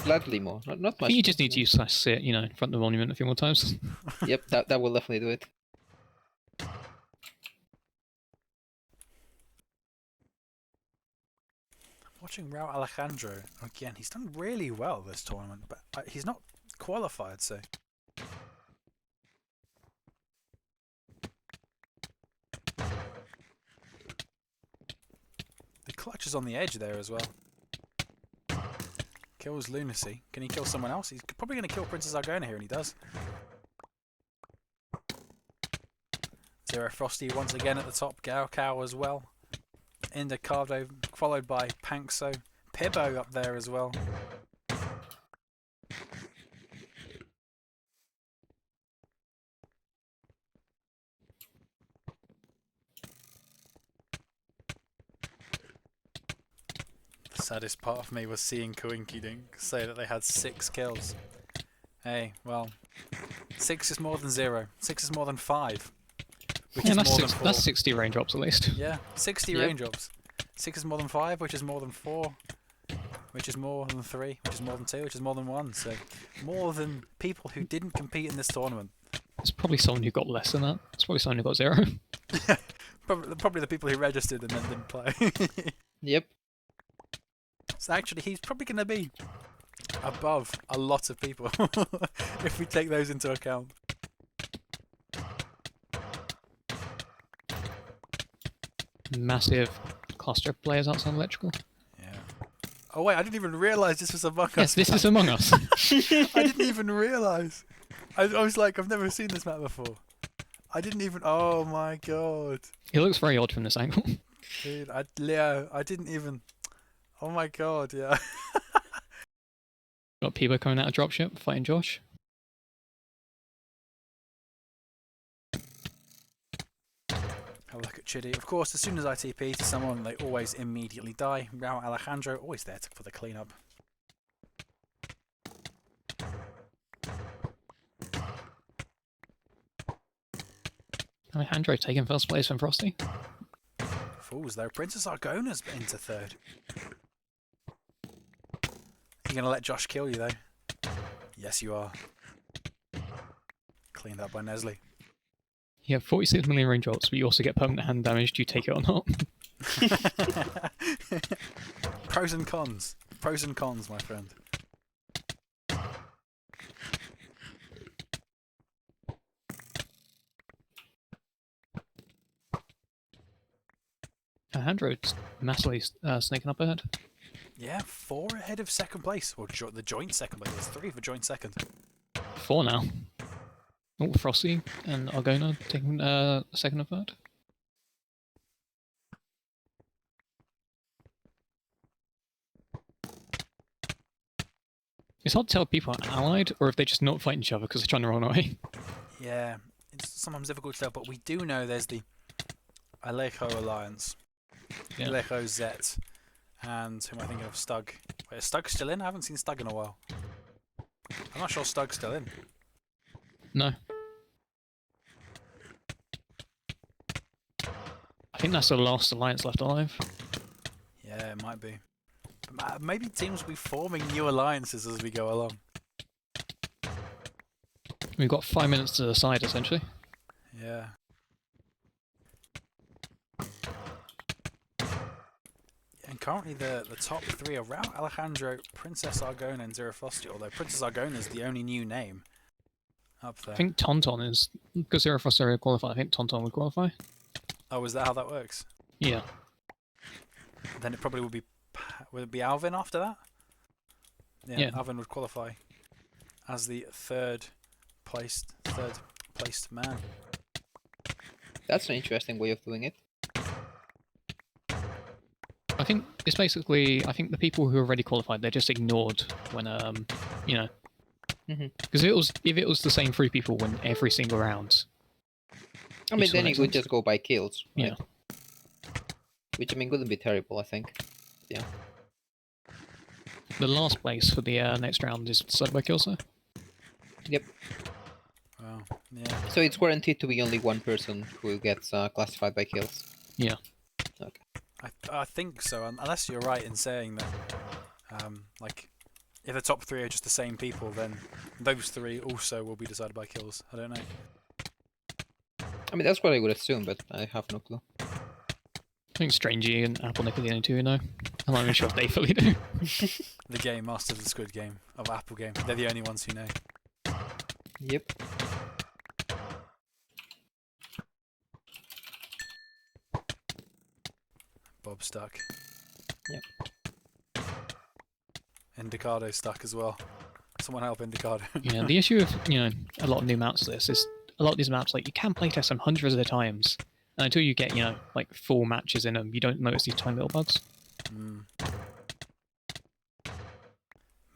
Slightly more, not much. I think you just need to use /sit, in front of the monument a few more times. Yep, that will definitely do it. Watching Raul Alejandro again, he's done really well this tournament, but he's not qualified, so. The clutch is on the edge there as well. Kills Lunacy. Can he kill someone else? He's probably going to kill Princess Argona here, and he does. Zero Frosty once again at the top. Gaokao as well. Indicado, followed by Pankso. Pibbo up there as well. The saddest part of me was seeing Koinki Dink say that they had 6 kills. Hey, well, 6 is more than 0. 6 is more than 5. which Yeah, is that's more than 4. that's 60 raindrops at least. Yeah, 60 Yep. raindrops. 6 is more than 5, which is more than 4, which is more than 3, which is more than 2, which is more than 1. So more than people who didn't compete in this tournament. It's probably someone who got less than that. It's probably someone who got 0. Probably the people who registered and then didn't play. Yep. So actually, he's probably going to be above a lot of people if we take those into account. Massive cluster of players outside electrical. Yeah. Oh wait, I didn't even realise this was Among Us. Yes, this is Among Us. I didn't even realise. I was like, I've never seen this map before. I didn't even. Oh my god, It looks very odd from this angle. dude! Leo, I didn't even. Oh my god, yeah. Got people coming out of dropship fighting Josh. Have a look at Chidi. Of course, as soon as I TP to someone, they always immediately die. Raul Alejandro, always there for the cleanup. Alejandro taking first place from Frosty. Fools, though. Princess Argona's into 3rd. You're going to let Josh kill you, though? Yes, you are. Cleaned up by Nestle. You have 46 million raindrops, but you also get permanent hand damage. Do you take it or not? Pros and cons. Pros and cons, my friend. Alejandro's massively snaking up ahead. Yeah, 4 ahead of 2nd place. Or the joint 2nd place. There's 3 for joint 2nd. 4 now. Oh, Frosty and Argona taking 2nd and 3rd. It's hard to tell if people are allied or if they're just not fighting each other because they're trying to run away. Yeah, it's sometimes difficult to tell, but we do know there's the Alejo Alliance. Yeah. Alejo Zet. And who am I thinking of? Stug. Wait, is Stug still in? I haven't seen Stug in a while. I'm not sure Stug's still in. No. I think that's the last alliance left alive. Yeah, it might be. But maybe teams will be forming new alliances as we go along. We've got 5 minutes to decide, essentially. Yeah. And currently the top 3 are Raul Alejandro, Princess Argona and Zero Frosty, although Princess Argona is the only new name up there. I think Tauntaun is... Because Zero Frost area qualified, I think Tauntaun would qualify. Oh, is that how that works? Yeah. Then it probably would be... Would it be Alvin after that? Yeah. Alvin would qualify as the third placed man. That's an interesting way of doing it. I think it's basically... I think the people who are already qualified, they're just ignored when, you know... Because if it was the same 3 people when every single round... I mean, then it would just go by kills. Right? Yeah. Which, I mean, wouldn't be terrible, I think. Yeah. The last place for the next round is decided by kills, though. Yep. Wow. Yeah. So it's guaranteed to be only one person who gets classified by kills. Yeah. Okay. I think so, unless you're right in saying that, like, if the top 3 are just the same people, then those 3 also will be decided by kills. I don't know. I mean, that's what I would assume, but I have no clue. I think Strangey and Apple Nick are the only 2 who know. I'm not even sure if they fully do. The game masters of the Squid game, of Apple game. They're the only ones who know. Yep. Bob's stuck. Yep. Indicado's stuck as well. Someone help Indicado. Yeah, the issue with, you know, a lot of new maps to this is a lot of these maps, like, you can playtest them hundreds of times, and until you get, you know, like 4 matches in them, you don't notice these tiny little bugs.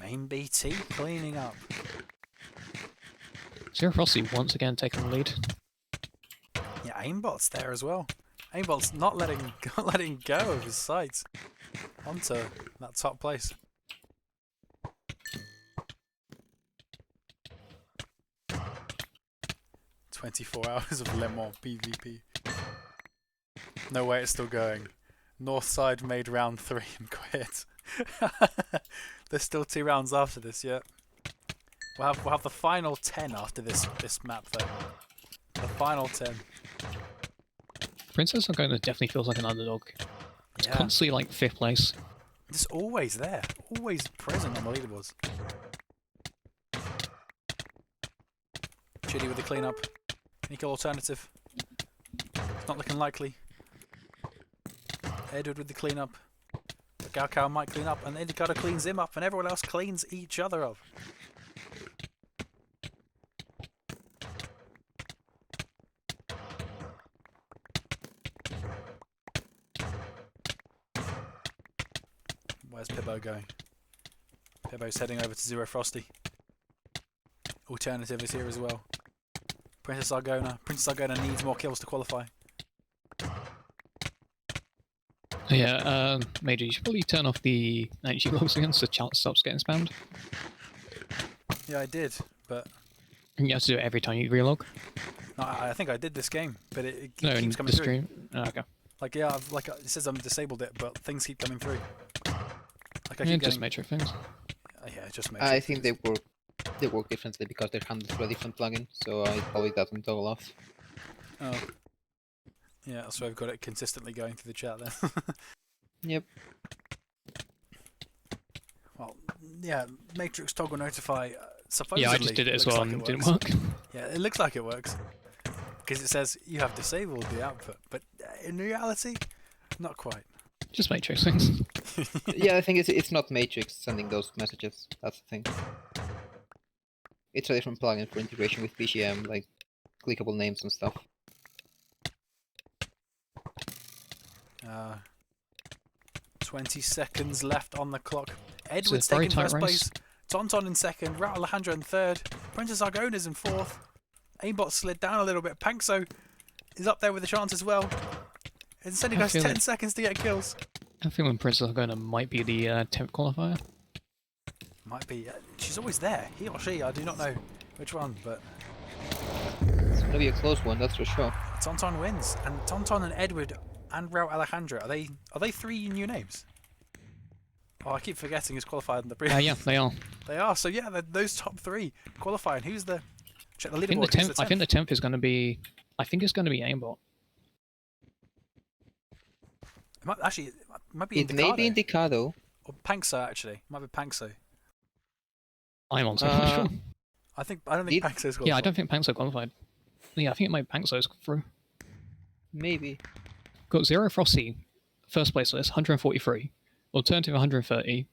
Main BT cleaning up. Zero Frosty once again taking the lead. Yeah, Aimbot's there as well. Aimbot's not letting go of his sights onto that top place. 24 hours of Le Mans PvP. No way, it's still going. Northside made round 3 and quit. There's still 2 rounds after this, yeah. We'll have the final 10 after this map though. The final 10. Princess Argona definitely feels like an underdog. It's Yeah. constantly like 5th place. It's always there. Always present on the leaderboards. Chitty with the cleanup. Nico alternative. It's not looking likely. Edward with the cleanup. Galcow might clean up, and Indicator cleans him up, and everyone else cleans each other up. Where's Pibbo going? Pibbo's heading over to Zero Frosty. Alternative is here as well. Princess Argona. Princess Argona needs more kills to qualify. Yeah, Major, you should probably turn off the energy logs again so chat stops getting spammed. Yeah, I did, but And you have to do it every time you relog. no, I think I did this game, but it No, in keeps the coming through. stream. Oh, okay. Like yeah, it says I'm disabled it, but things keep coming through. Like I Yeah, keep just getting, Matrix things. yeah, just I think they work differently because they're handled through a different plugin, so it probably doesn't toggle off. Oh. Yeah, that's why we've got it consistently going through the chat then. Yep. Well, yeah, Matrix toggle notify. Supposedly, Yeah, I just did it as looks well like and it it didn't works. work. Yeah, it looks like it works because it says you have disabled the output, but in reality, not quite. Just Matrix things. Yeah, I think it's not Matrix sending those messages. That's the thing. It's a different plugin for integration with PCM, like clickable names and stuff. 20 seconds left on the clock. a Edward's very taking tight first race. place. Tonton in second. Raul Alejandro in third. Princess Argona's in fourth. Aimbot slid down a little bit. Pankso is up there with a chance as well. It only I goes feel 10 it. seconds to get kills. I feel when Princess Argona might be the 10th qualifier. Might be. She's always there. He or she, I do not know which one, but It's gonna be a close one, that's for sure. Tonton wins. And Tonton and Edward and Raul Alejandro, are they 3 new names? Oh, I keep forgetting who's qualified in the previous. Yeah, they are. They are. So yeah, those top 3 qualifying. Who's the? Check the I think leaderboard. the Who's 10th. I think the 10th is going to be. I think it's going to be Aimbot. It might, actually, it might be It may be Indicado. or Pankso. Actually, it might be Pankso. I'm on something sure. I don't think Did- Pankso's qualified. Yeah, I don't think Pankso qualified. Yeah, I think it might Pankso's through. Maybe. Got Zero Frosty, first place list, 143. Alternative 130.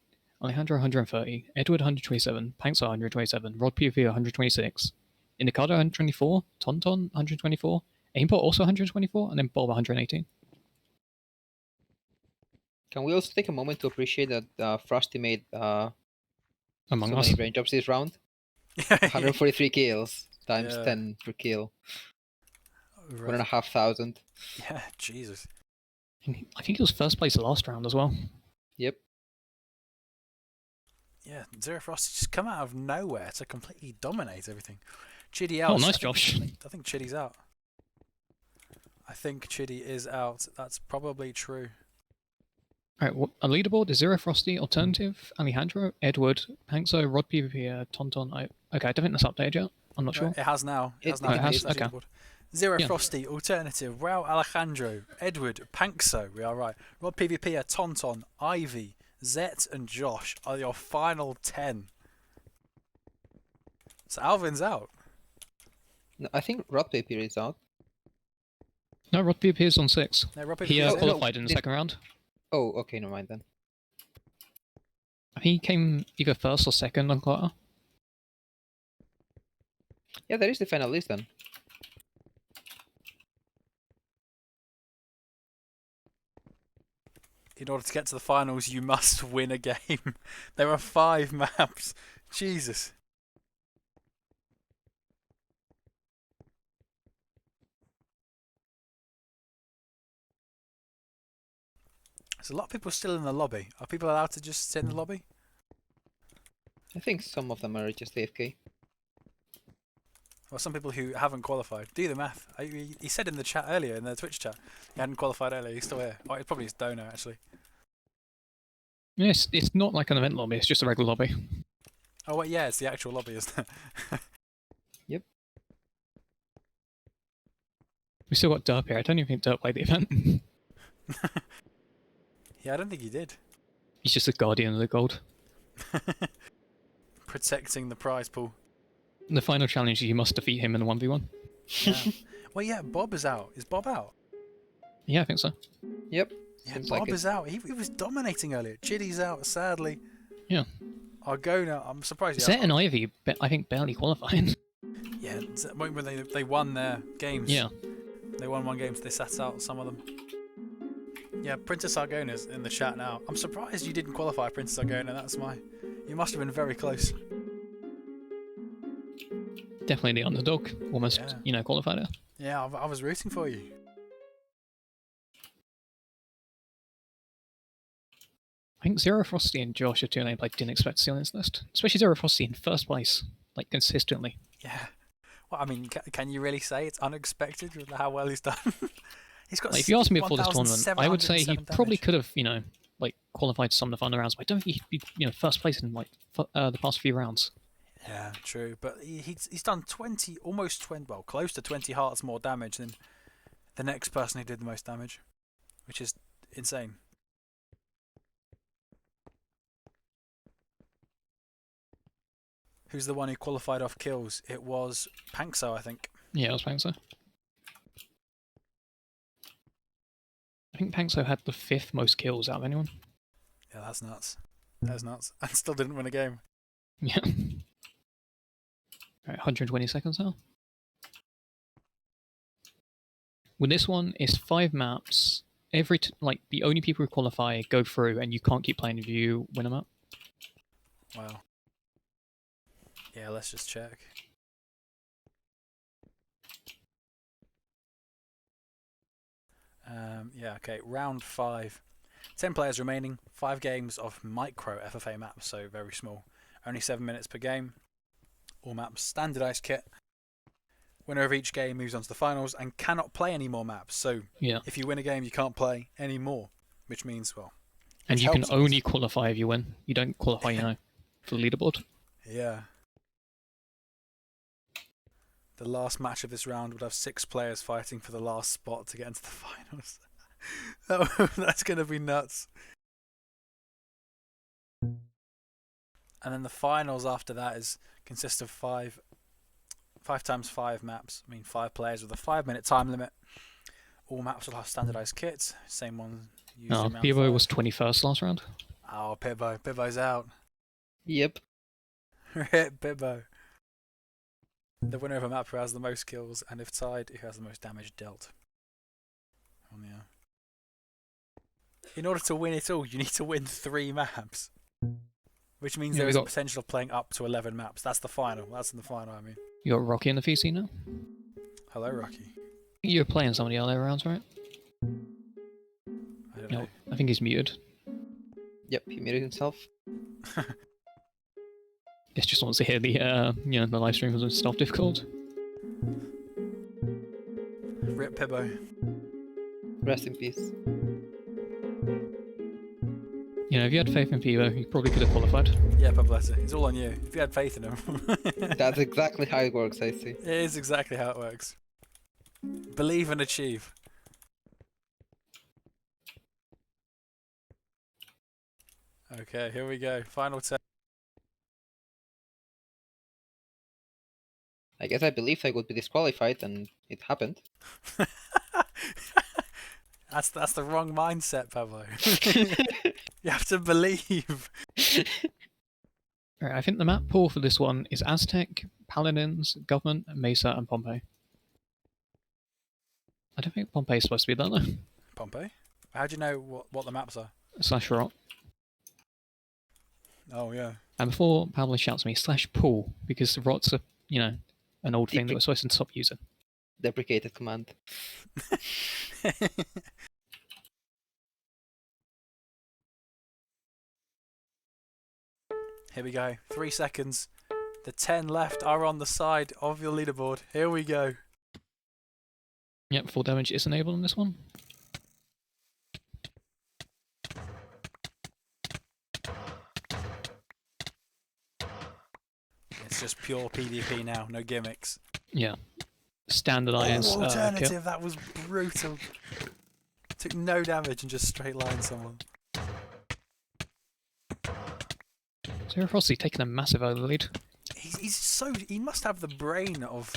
Alejandro 130. Edward 127. Pankso 127. Rod PV 126. Indicado 124. Tonton 124. Aimbot also 124. And then Bob 118. Can we also take a moment to appreciate that Frosty made so Among us. many raindrops this round? 143 kills times Yeah. 10 per kill. Right. 1,500. Yeah, Jesus. I think he was first place last round as well. Yep. Yeah, Zero Frost just come out of nowhere to completely dominate everything. Chidi Oh, out. nice, Josh. I think Chidi's out. I think Chidi is out. That's probably true. Alright, a leaderboard is Zero Frosty, Alternative, Alejandro, Edward, Pankso, Rod PvP, Tonton. Okay, I don't think that's updated yet. I'm not sure. It has now. It has It now. has, It's okay. leaderboard. Zero Yeah. Frosty, Alternative, Raul Alejandro, Edward, Pankso, we are right. Rod PvP, Tonton, Ivy, Zet, and Josh are your final 10. So Alvin's out. No, I think Rod Paper is out. No, Rod PvP is on 6. No, Rod PvP He is no, qualified in the did- second round. Oh, okay, never mind then. I think he came either first or second on quarter. Yeah, there is the final list then. In order to get to the finals, you must win a game. There are 5 maps. Jesus. There's a lot of people still in the lobby. Are people allowed to just sit in the lobby? I think some of them are just AFK. Or some people who haven't qualified. Do the math. He said in the chat earlier, in the Twitch chat, he hadn't qualified earlier. He's still here. Oh, it's probably his donor actually. Yes, it's not like an event lobby. It's just a regular lobby. Oh wait, yeah, it's the actual lobby, isn't it? Yep. We still got Derp here. I don't even think Derp played the event. Yeah, I don't think he did. He's just a guardian of the gold. Protecting the prize pool. The final challenge is you must defeat him in a 1v1. Yeah. Well, yeah, Bob is out. Is Bob out? Yeah, I think so. Yep. Yeah, Seems Bob like it. is out. He was dominating earlier. Chitty's out, sadly. Yeah. Argona, I'm surprised. Zet and Ivy, I think, barely qualified. Yeah, when they won their games. Yeah. They won one game, so they sat out some of them. Yeah, Princess Argona's in the chat now. I'm surprised you didn't qualify, Princess Argona. You must have been very close. Definitely the underdog. Almost, Yeah. Qualified her. Yeah, I was rooting for you. I think Zero Frosty and Josh are two names I didn't expect to see on this list. Especially Zero Frosty in first place, like consistently. Yeah. Well, I mean, can you really say it's unexpected with how well he's done? He's got. Like, if you asked me before this tournament, I would say he 1,707 probably damage. could have, qualified some of the final rounds, but I don't think he'd be, first place in the past few rounds. Yeah, true. But he's done 20, almost 20, well, close to 20 hearts more damage than the next person who did the most damage, which is insane. Who's the one who qualified off kills? It was Pankso, I think. Yeah, I was Pangso. I think Pangso had the 5th most kills out of anyone. Yeah, that's nuts. That's nuts. And still didn't win a game. Yeah. Alright, 120 seconds now. With this one, it's 5 maps. The only people who qualify go through, and you can't keep playing if you win a map. Wow. Yeah, let's just check. Yeah, okay. Round 5. 10 players remaining. 5 games of micro FFA maps, so very small. Only 7 minutes per game. All maps standardized kit. Winner of each game moves on to the finals and cannot play any more maps. So Yeah. if you win a game, you can't play any more, which means, well... And which you can helps, only qualify if you win. You don't qualify, for the leaderboard. Yeah. The last match of this round would have 6 players fighting for the last spot to get into the finals. That's going to be nuts. And then the finals after that consist of 5 times 5 maps. I mean, 5 players with a 5-minute time limit. All maps will have standardized kits. Same one used in round Bevo 5. was 21st last round. Oh, Pibbo. Pibbo's out. Yep. Rip Pibbo. The winner of a map who has the most kills, and if tied, who has the most damage dealt. Oh, yeah. In order to win it all, you need to win 3 maps. Which means Yeah, there is a potential of playing up to 11 maps. That's the final. That's in the final, I mean. You got Rocky in the VC now? Hello, Rocky. You were playing some of the other rounds, right? I don't know. I think he's muted. Yep, he muted himself. Guess just wants to hear the the live stream was stealth difficult. Rip Pibbo. Rest in peace. If you had faith in Pivo, you probably could have qualified. Yeah, Pabletta. It's all on you. If you had faith in him. That's exactly how it works, I see. It is exactly how it works. Believe and achieve. Okay, here we go. Final 10. I guess I believed I would be disqualified, and it happened. That's the wrong mindset, Pablo. You have to believe. Alright, I think the map pool for this one is Aztec, Paladins, Government, Mesa, and Pompeii. I don't think Pompeii is supposed to be that though. Pompeii? How do you know what the maps are? / rot. Oh, yeah. And before Pablo shouts at me, / pool, because the rots are, an old thing that we're supposed to stop using. Deprecated command. Here we go. 3 seconds. The 10 left are on the side of your leaderboard. Here we go. Yep, full damage is enabled on this one. It's just pure PvP now, no gimmicks. Yeah. Standardized Oh, alternative, kill. that was brutal. Took no damage and just straight line someone. Zero Frosty taking a massive overlead. He must have the brain of,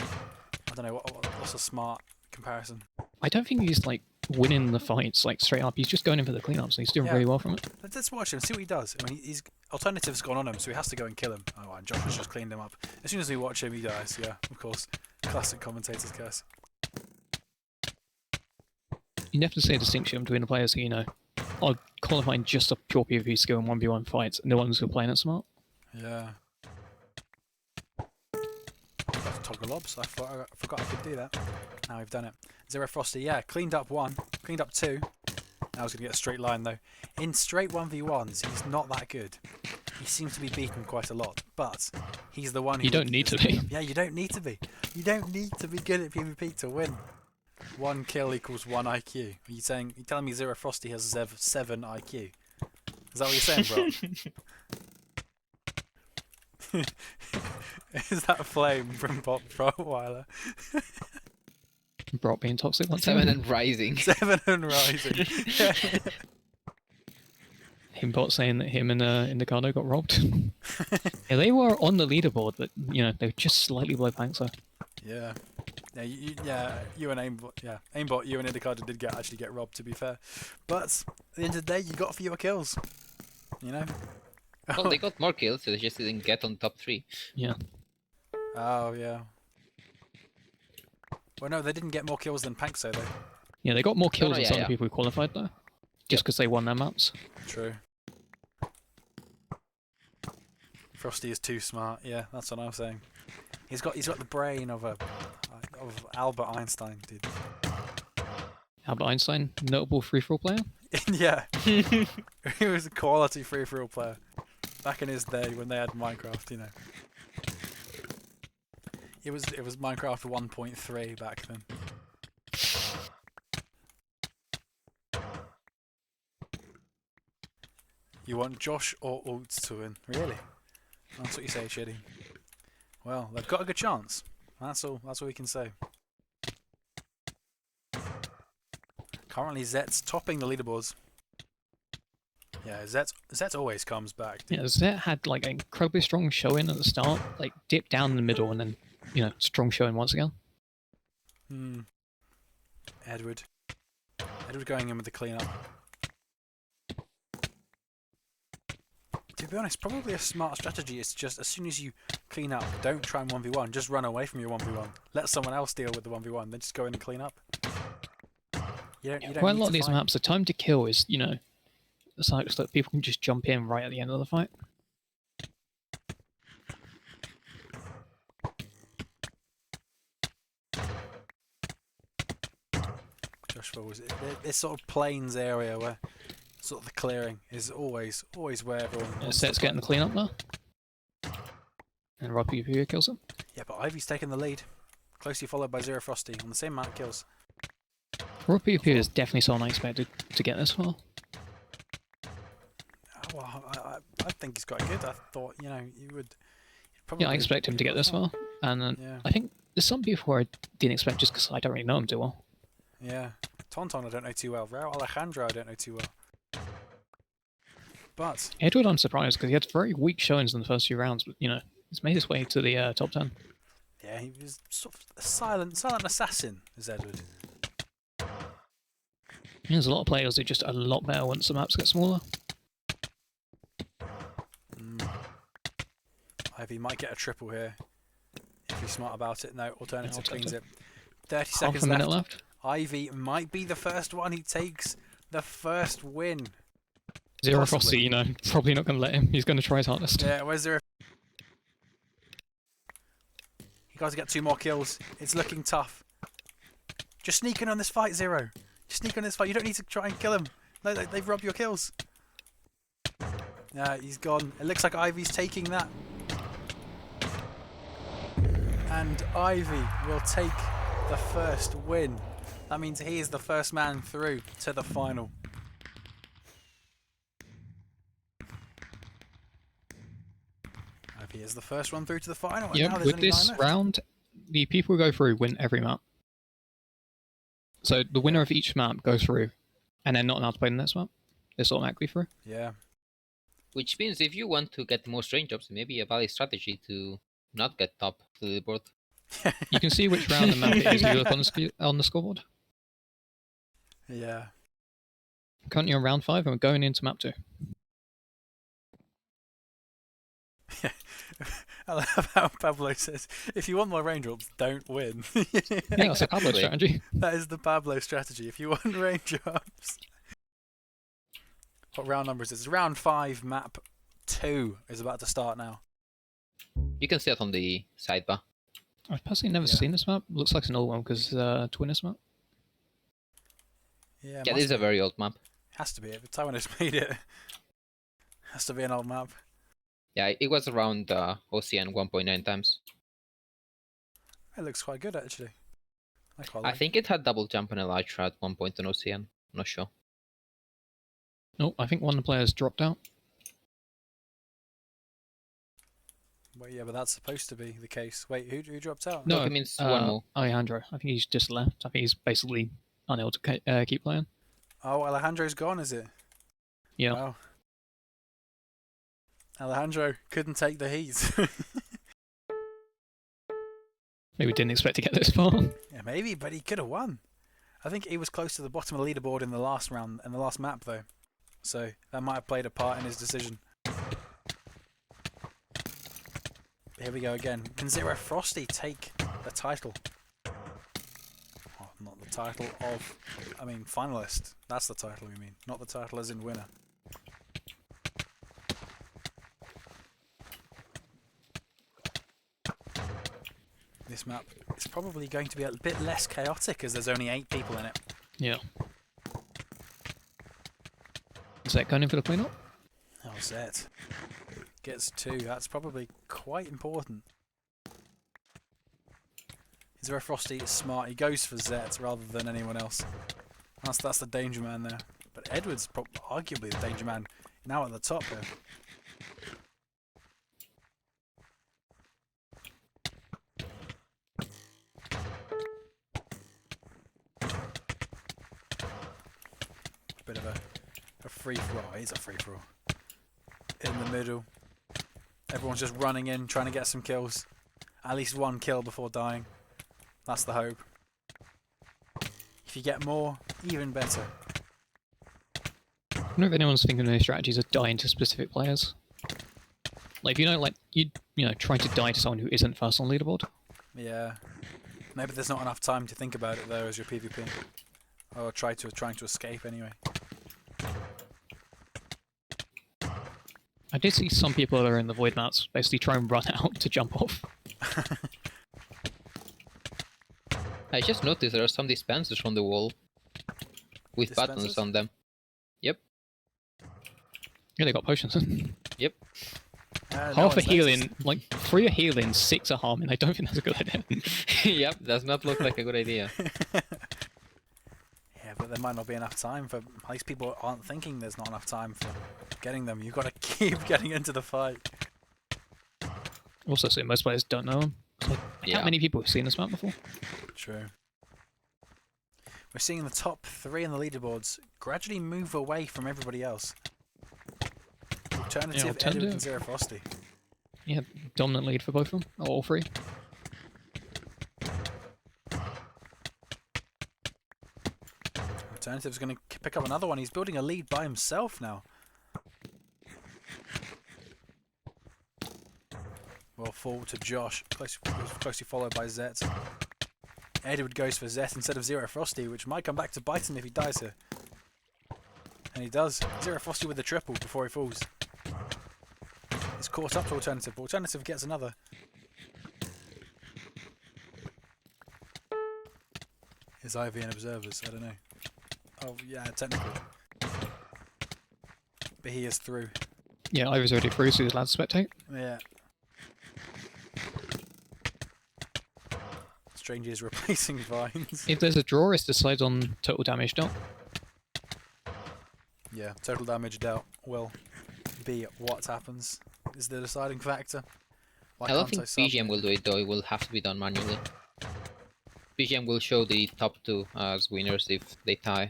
I don't know, what's a smart comparison? I don't think he's like winning the fights like straight up. He's just going in for the cleanups and he's doing really well from it. Let's watch him, see what he does. I mean, he's alternative's gone on him, so he has to go and kill him. Oh, and Josh has just cleaned him up. As soon as we watch him, he dies. Yeah, of course. Classic commentator's curse. You never see a distinction between the players who, you know, are qualifying just a pure PvP skill in 1v1 fights and the ones who are playing it smart. Yeah. Toggle lobs. I forgot I could do that. Now we've done it. Zero Frosty, yeah, cleaned up 1, cleaned up 2. Now he's going to get a straight line though. In straight 1v1s, he's not that good. He seems to be beaten quite a lot, but he's the one who... You don't need to be. Yeah, you don't need to be. You don't need to be good at PvP to win. 1 kill equals 1 IQ. Are you telling me Zero Frosty has 7 IQ? Is that what you're saying, bro? Is that Flame from Bob Rottweiler? Brock being toxic once 7 and rising. 7 and rising. Himbot saying that him and Indicardo got robbed. Yeah, they were on the leaderboard, but you know they were just slightly below Panzer. Yeah. You and Aimbot, you and Indicardo did actually get robbed, to be fair. But at the end of the day, you got fewer kills. You know. Well, they got more kills, so they just didn't get on top 3. Yeah. Oh yeah. Well, no, they didn't get more kills than Pankso though. Yeah, they got more kills than some of the yeah. people who qualified though, just because they won their maps. True. Frosty is too smart. Yeah, that's what I'm saying. He's got the brain of Albert Einstein, dude. Albert Einstein, notable free-for-all player. Yeah, he was a quality free-for-all player back in his day when they had Minecraft. You know, it was Minecraft 1.3 back then. You want Josh or Ults to win? Really? That's what you say, Shitty. Well, they've got a good chance. That's all we can say. Currently, Zet's topping the leaderboards. Yeah, Zet always comes back. Yeah, Zet had like an incredibly strong showing at the start, like dipped down in the middle, and then strong showing once again. Edward going in with the cleanup. To be honest, probably a smart strategy is just as soon as you clean up, don't try and 1v1, just run away from your 1v1. Let someone else deal with the 1v1, then just go in and clean up. You don't Quite a need lot to of these fight. maps, the time to kill is, such that people can just jump in right at the end of the fight. Joshua, was it this sort of plains area where sort of the clearing is always where everyone wants Zet's to getting the fight. cleanup now. And Rob PvP kills him. Yeah, but Ivy's taking the lead. Closely followed by Zero Frosty on the same amount of kills. Rob PvP is definitely someone I expected to get this far. Well, I think he's quite good. I thought, you would probably... Yeah, I expect him to get this far. And then Yeah. I think there's some people who I didn't expect just because I don't really know him too well. Yeah. Tonton I don't know too well. Raul Alejandro I don't know too well. But... Edward I'm surprised because he had very weak showings in the first few rounds, but he's made his way to the top 10. Yeah, he was sort of a silent assassin, is Edward. There's a lot of players who are just a lot better once the maps get smaller. Ivy might get a triple here. If he's smart about it. No, alternative Yeah, cleans it. alternative. 30 seconds Half a minute left. Ivy might be the first one who takes the first win. Zero Possibly. Frosty, probably not going to let him. He's going to try his hardest. Yeah, where's Zero? You guys get 2 more kills. It's looking tough. Just sneak in on this fight, Zero. Just sneak on this fight. You don't need to try and kill him. No, they've robbed your kills. Yeah, he's gone. It looks like Ivy's taking that. And Ivy will take the first win. That means he is the first man through to the final. Ivy is the first one through to the final. And now Yep, there's with only 9 this left. round, the people who go through win every map. So the winner of each map goes through, and they're not allowed to play the next map. It's automatically through. Yeah. Which means if you want to get the most raindrops, maybe a valid strategy to not get top to the board. You can see which round the map it is if you look on the scoreboard. Yeah. Currently on round 5, and we're going into map 2. I love how Pablo says, if you want more raindrops, don't win. Yeah, that's a Pablo strategy. That is the Pablo strategy. If you want raindrops. What round number is this? It's round 5, map 2 is about to start now. You can see it on the sidebar. I've personally never seen this map. Looks like it's an old one because it's a Twinners map. Yeah, Yeah, this is a very old map. Has to be. If Taiwan made it, has to be an old map. Yeah, it was around OCN 1.9 times. It looks quite good actually. I think it had double jump and elytra at one point on OCN. I'm not sure. Oh, I think one of the players dropped out. Well, yeah, but that's supposed to be the case. Wait, who dropped out? No, it means one more. Alejandro. I think he's just left. I think he's basically unable to keep playing. Oh, Alejandro's gone, is it? Yeah. Wow. Alejandro couldn't take the heat. Maybe didn't expect to get this far. Yeah, maybe, but he could have won. I think he was close to the bottom of the leaderboard in the last round, in the last map, though. So that might have played a part in his decision. Here we go again. Can Zero Frosty take the title? Oh, not the title of... I mean, finalist. That's the title we mean. Not the title as in winner. This map is probably going to be a bit less chaotic as there's only 8 people in it. Yeah. Is that going in for the cleanup? Oh, Zet gets 2. That's probably quite important. Is there a Frosty? Is smart. He goes for Zet rather than anyone else. That's the danger man there. But Edward's arguably the danger man now at the top here. Bit of a free-for-all. It's a free-for-all. In the middle. Everyone's just running in, trying to get some kills. At least one kill before dying. That's the hope. If you get more, even better. I don't know if anyone's thinking of any strategies of dying to specific players. Like, if you know, like, you know, trying to die to someone who isn't first on leaderboard. Yeah. Maybe there's not enough time to think about it though as your PvP. Or trying to escape anyway. I did see some people that are in the void mats basically try and run out to jump off. I just noticed there are some dispensers on the wall with buttons Dispensers? on them. Yep. Yeah, they got potions. Yep. No Half one's are healing, noticed. like 3 are healing, 6 are harming. I don't think that's a good idea. Yep, does not look like a good idea. Yeah, but there might not be enough time for... At least people aren't thinking there's not enough time for getting them. You've got to keep getting into the fight. Also, so most players don't know them. Like, Yeah. how many people have seen this map before? True. We're seeing the top 3 in the leaderboards gradually move away from everybody else. Alternative, Edward and Zero Frosty. Yeah, dominant lead for both of them, or all 3. Alternative's going to pick up another one. He's building a lead by himself now. Well, forward to Josh, closely followed by Zet. Edward goes for Zet instead of Zero Frosty, which might come back to bite him if he dies here. And he does. Zero Frosty with the triple before he falls. He's caught up to Alternative, but Alternative gets another. Is Ivy and Observers? I don't know. Oh, yeah, technically. But he is through. Yeah, I was already through, so he was allowed to spectate. Yeah. Strangers replacing vines. If there's a draw, it's decided on total damage dealt. Yeah, total damage dealt will be what happens. Is the deciding factor. Why I don't can't think sub BGM will do it though, it will have to be done manually. BGM will show the top two as winners if they tie.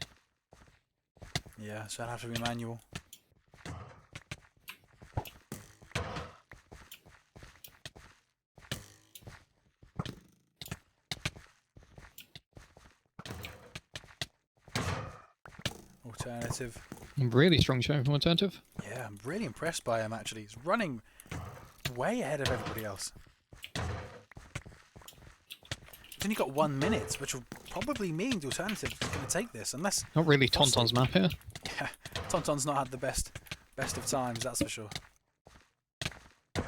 Yeah, so it'll have to be manual. Alternative. Really strong showing from Alternative. Yeah, I'm really impressed by him actually. He's running way ahead of everybody else. He's only got 1 minute, which will probably mean the Alternative is going to take this, unless... Not really Tauntaun's map here. Yeah, Tauntaun's not had the best of times, that's for sure. I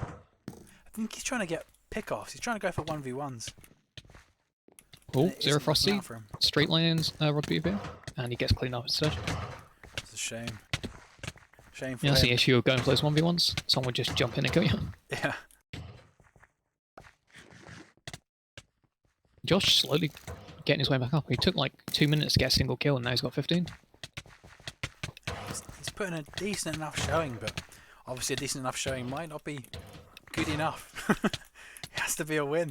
think he's trying to get pick-offs. He's trying to go for 1v1s. Oh, It Zero isn't working Frosty. out for him. Straight lines rugby here. And he gets cleaned up instead. It's a shame. Shame for Yeah, that's the him. issue of going for those 1v1s. Someone would just jump in and kill you. Yeah. Josh slowly getting his way back up. He took like 2 minutes to get a single kill and now he's got 15. He's putting a decent enough showing, but obviously a decent enough showing might not be good enough. It has to be a win.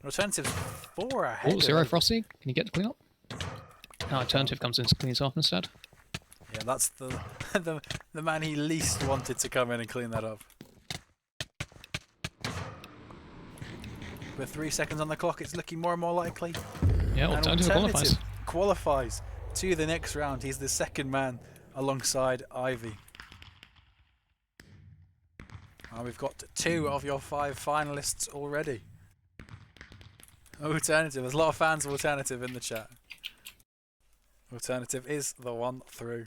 An Alternative's 4 ahead. Oh, Zero Frosty. Can you get the clean up? No, Alternative comes in and cleans up instead. Yeah, that's the, the man he least wanted to come in and clean that up. With 3 seconds on the clock, it's looking more and more likely. Yeah, And Alternative qualifies to the next round. He's the second man alongside Ivy. We've got 2 of your 5 finalists already. Alternative. There's a lot of fans of Alternative in the chat. Alternative is the one through.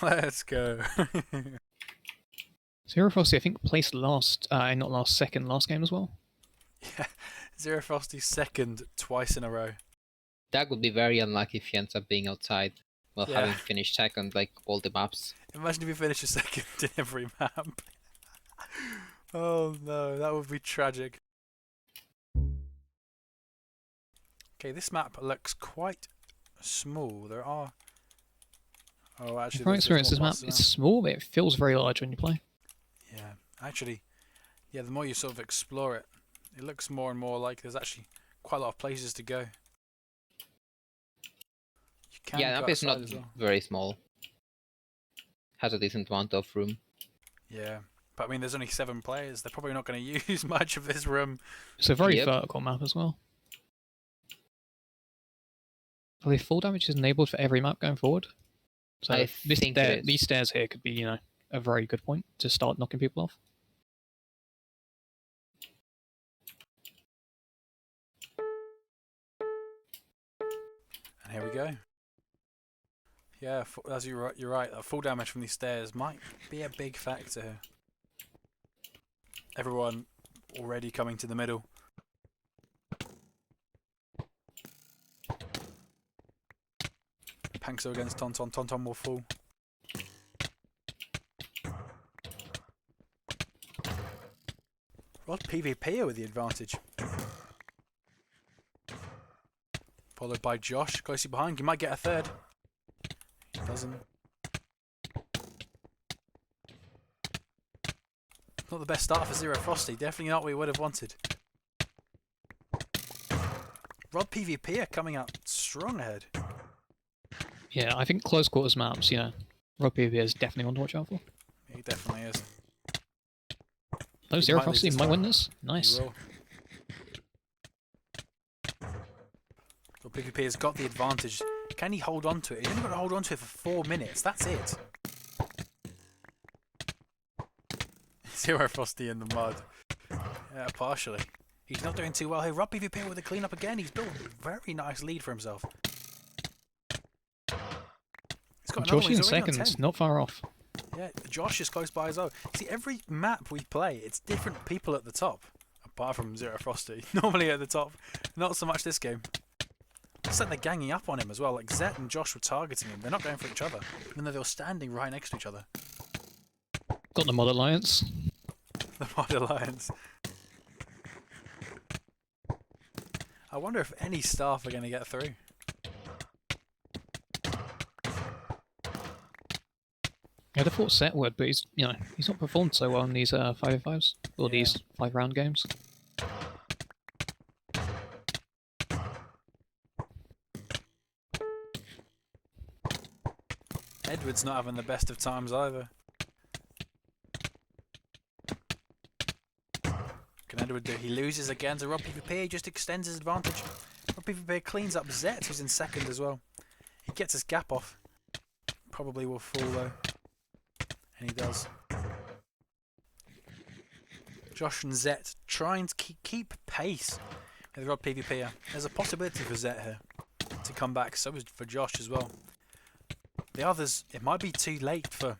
Let's go. Zero Frosty, I think, placed last, not last, second last game as well. Yeah, Zero Frosty second twice in a row. That would be very unlucky if he ends up being outside while Yeah. having finished second, like all the maps. Imagine if you finish a second in every map. Oh no, that would be tragic. Okay, this map looks quite small. There are... Oh, actually, From there's experience, this more map bosses is small, but it feels very large when you play. now. Yeah, actually, yeah, the more you sort of explore it, it looks more and more like there's actually quite a lot of places to go. You can Yeah, go the map is outside not as well. very small. Has a decent amount of room. Yeah, but I mean, there's only 7 players. They're probably not going to use much of this room. It's a very Yep. vertical map as well. I believe full damage is enabled for every map going forward. So I this think it is. these stairs here could be, you know, a very good point to start knocking people off. And here we go. Yeah, as you're right. Full damage from these stairs might be a big factor here. Everyone already coming to the middle. Pankso against Tonton. Tonton will fall. Rod PvP with the advantage. Followed by Josh, closely behind. He might get a third. He doesn't. Not the best start for Zero Frosty. Definitely not what we would have wanted. Rod PvP are coming out strong ahead. Yeah, I think close quarters maps, you know, rugby is definitely one to watch out for. He definitely is. Those He Zero might lose Frosty this might time. win this. He Nice. will. Rod PvP has got the advantage. Can he hold on to it? He's only got to hold on to it for 4 minutes. That's it. Zero Frosty in the mud. Yeah, partially. He's not doing too well here. Rod PvP with a clean up again. He's built a very nice lead for himself. He's got another one. Josh in He's already on seconds, 10. not far off. Yeah, Josh is close by as well. See, every map we play, it's different people at the top. Apart from Zero Frosty. Normally at the top. Not so much this game. It's like they're ganging up on him as well. Like Zet and Josh were targeting him. They're not going for each other. Even though they were standing right next to each other. Got the Mod Alliance. the Mod Alliance. I wonder if any staff are going to get through. I'd have thought Set would, but he's not performed so well in these 5v5s or Yeah. these 5-round games. Edward's not having the best of times either. What can Edward do? He loses again to Rob PvP. He just extends his advantage. Rob PvP cleans up Zet, who's in second as well. He gets his gap off. Probably will fall though. And he does. Josh and Zet trying to keep pace with Rob PvP. There's a possibility for Zet here to come back. So is for Josh as well. The others, it might be too late for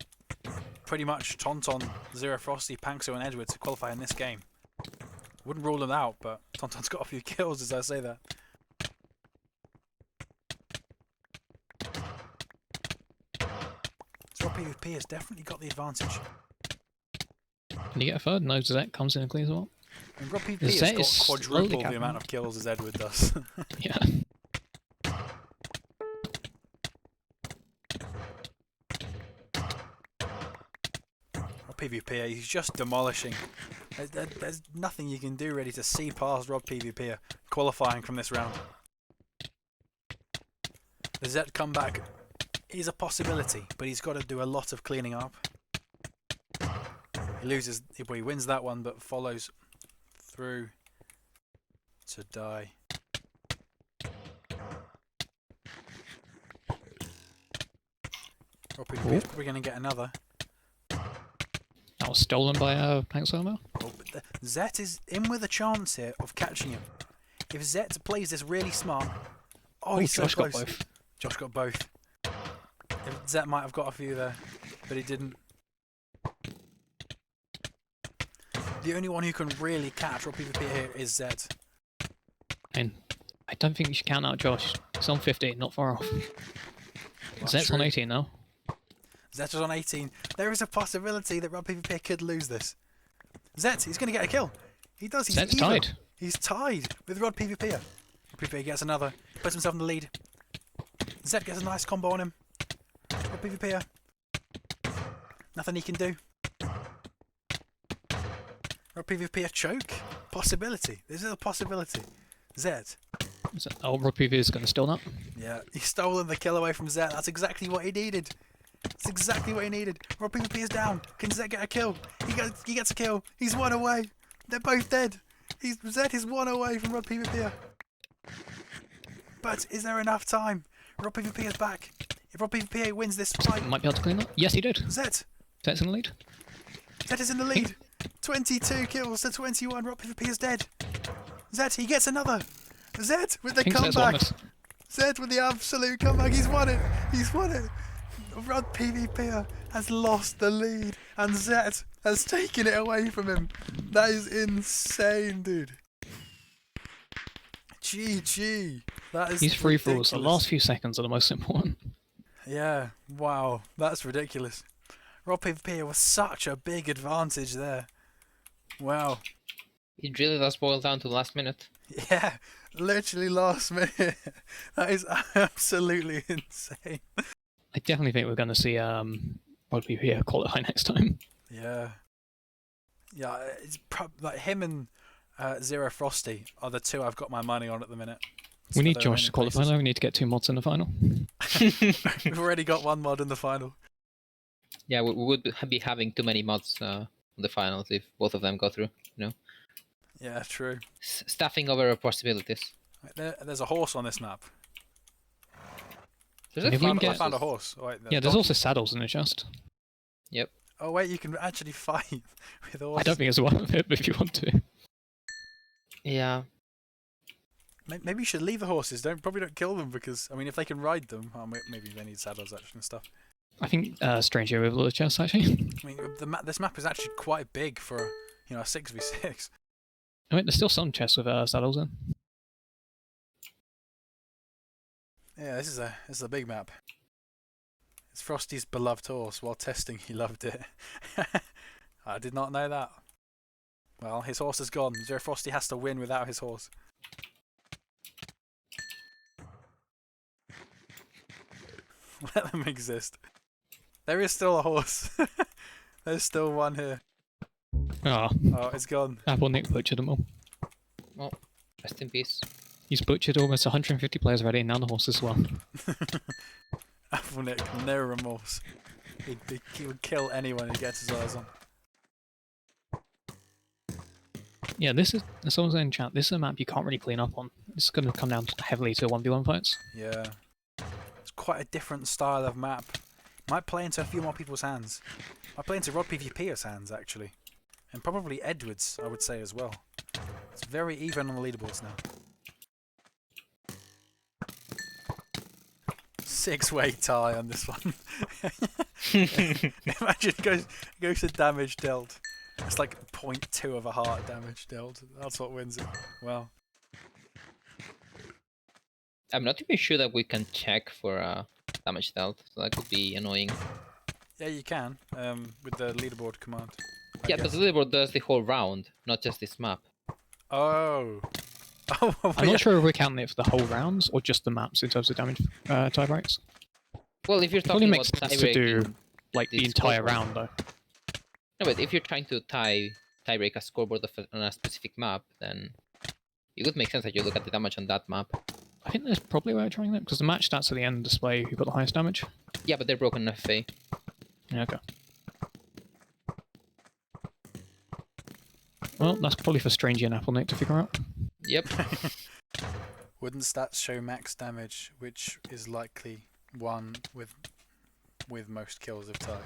pretty much Tonton, Zero Frosty, Pankso and Edward to qualify in this game. Wouldn't rule them out, but Tonton's got a few kills as I say that. So PvP has definitely got the advantage. Can you get a third? No, Zet comes in and cleans them up. And Rob PvP Zet has is got quadruple slowly the amount of kills as Edward does. Yeah. Rob PvP, he's just demolishing. There's nothing you can do really to see past Rob PvP qualifying from this round. The Zet comeback is a possibility, but he's got to do a lot of cleaning up. He loses, well, he wins that one, but follows through to die. Rob PvP is probably going to get another. That was stolen by Pankso. Oh, but Zet is in with a chance here of catching him. If Zet plays this really smart... Oh, he's so Josh close. got both. Josh got both. Zet might have got a few there, but he didn't. The only one who can really catch Rob PvP here is Zet. And I don't think you should count out Josh. He's on 15, not far off. That's Zet's on true. 18 now. Zet is on 18. There is a possibility that Rob PvP could lose this. Zet, he's going to get a kill. He does. He's Zet's even. tied. He's tied with Rod PvP. Rod PvP gets another. Puts himself in the lead. Zet gets a nice combo on him. Rod PvP. Nothing he can do. Rod PvP a choke? Possibility. This is a possibility. Zet. Oh, Rob PvP is going to steal that. Yeah, he's stolen the kill away from Zet. That's exactly what he needed. That's exactly what he needed. Rod PvP is down. Can Zet get a kill? He gets a kill. He's one away. They're both dead. Zet is one away from Rod PvP. But is there enough time? Rod PvP is back. If Rod PvP wins this fight, Might be able to clean that. Yes, he did. Zet Zet's in the lead. Zet is in the lead. 22 kills to 21. Rod PvP is dead. Zet, he gets another. Zet with the Think Zet's won comeback. this. Zed with the absolute comeback. He's won it. He's won it. Rod PvP has lost the lead, and Zed has taken it away from him. That is insane, dude. GG. That is These free for alls, the ridiculous. last few seconds are the most important. Yeah. Wow. That's ridiculous. Rod PvP was such a big advantage there. Wow. It really does boil down to the last minute. Yeah. Literally last minute. That is absolutely insane. I definitely think we're going to see Rod PvP qualify next time. Yeah. Yeah, it's like him and Zero Frosty are the two I've got my money on at the minute. We need For their Josh to remaining qualify places. though. We need to get 2 mods in the final. We've already got one mod in the final. Yeah, we would be having too many mods on the finals if both of them go through. You know, Yeah, true. staffing over possibilities. There's a horse on this map. There's If we can I get- found a horse. Oh, wait, Yeah, there's donkey. also saddles in the chest. Yep. Oh wait, you can actually fight with horses. I don't think it's worth it, but if you want to. Yeah. Maybe you should leave the horses. Probably don't kill them because I mean, if they can ride them, maybe they need saddles actually and stuff. I think strangely with the chest actually. I mean, this map is actually quite big for a 6v6. I mean, there's still some chests with saddles in. Yeah, this is a big map. It's Frosty's beloved horse. While testing, he loved it. I did not know that. Well, his horse is gone. Zero Frosty has to win without his horse. Let them exist. There is still a horse. There's still one here. Ah, Oh, it's gone. Apple Nick butchered them all. Oh, rest in peace. He's butchered almost 150 players already, and now the horse as well. Apple Nick, no remorse. He would kill anyone who gets his eyes on. Yeah, this is, as someone said in chat, this is a map you can't really clean up on. It's going to come down heavily to 1v1 fights. Yeah. It's quite a different style of map. Might play into a few more people's hands. Might play into Rod PvPers' hands, actually. And probably Edward's, I would say, as well. It's very even on the leaderboards now. 6-way tie on this one. Imagine it goes to damage dealt. It's like 0.2 of a heart damage dealt. That's what wins it. Well. I'm not even sure that we can check for damage dealt, so that could be annoying. Yeah, you can, with the leaderboard command. I Yeah, guess. but the leaderboard does the whole round, not just this map. Oh. Oh, I'm not sure if we're counting it for the whole rounds or just the maps in terms of damage tie breaks. Well, if you're It probably talking makes about sense to do tie-breaking like the the entire scoreboard. round though. No, but if you're trying to tie-break a scoreboard on a specific map, then it would make sense that you look at the damage on that map. I think there's probably a way of trying that because the match stats at the end display who got the highest damage. Yeah, but they're broken FA. Yeah, okay. Well, that's probably for Strangey and Apple Nick to figure out. Yep. Wouldn't stats show max damage, which is likely one with most kills of tied?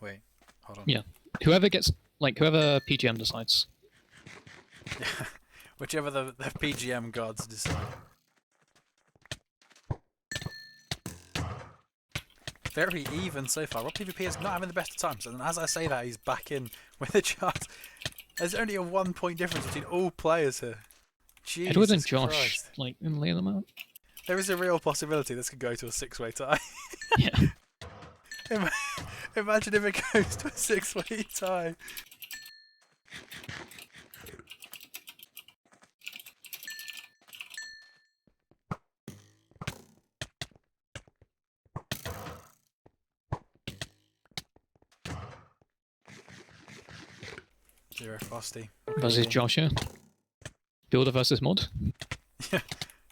Wait, hold on. Yeah. Whoever PGM decides. Yeah. Whichever the PGM gods decide. Very even so far. Rob PvP is not having the best of times, and as I say that, he's back in with the chart. There's only a 1 point difference between all players here. Jesus Edward and Josh, Christ. like, lay them out. There is a real possibility this could go to a 6-way tie. Yeah. Imagine if it goes to a 6-way tie. Zero Frosty. Versus Josh, yeah. Builder versus mod.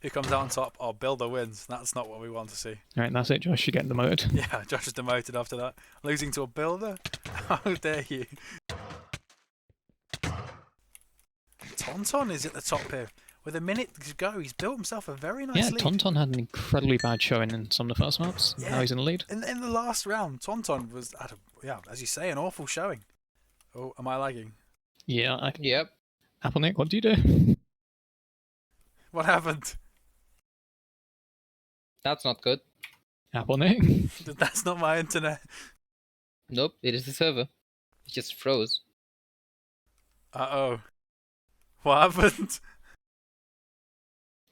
Who comes out on top? Oh, Builder wins. That's not what we want to see. Alright, that's it, Josh. You're getting demoted. Yeah, Josh is demoted after that. Losing to a Builder? How dare you? Tauntaun is at the top here. With a minute to go, he's built himself a very nice Yeah, lead. Tauntaun had an incredibly bad showing in some of the first maps. Yeah. Now he's in the lead. In the last round, Tauntaun was at as you say, an awful showing. Oh, am I lagging? Yeah, Yep. Apple Nick, what do you do? What happened? That's not good. Apple Nick? That's not my internet. Nope, it is the server. It just froze. Uh-oh. What happened?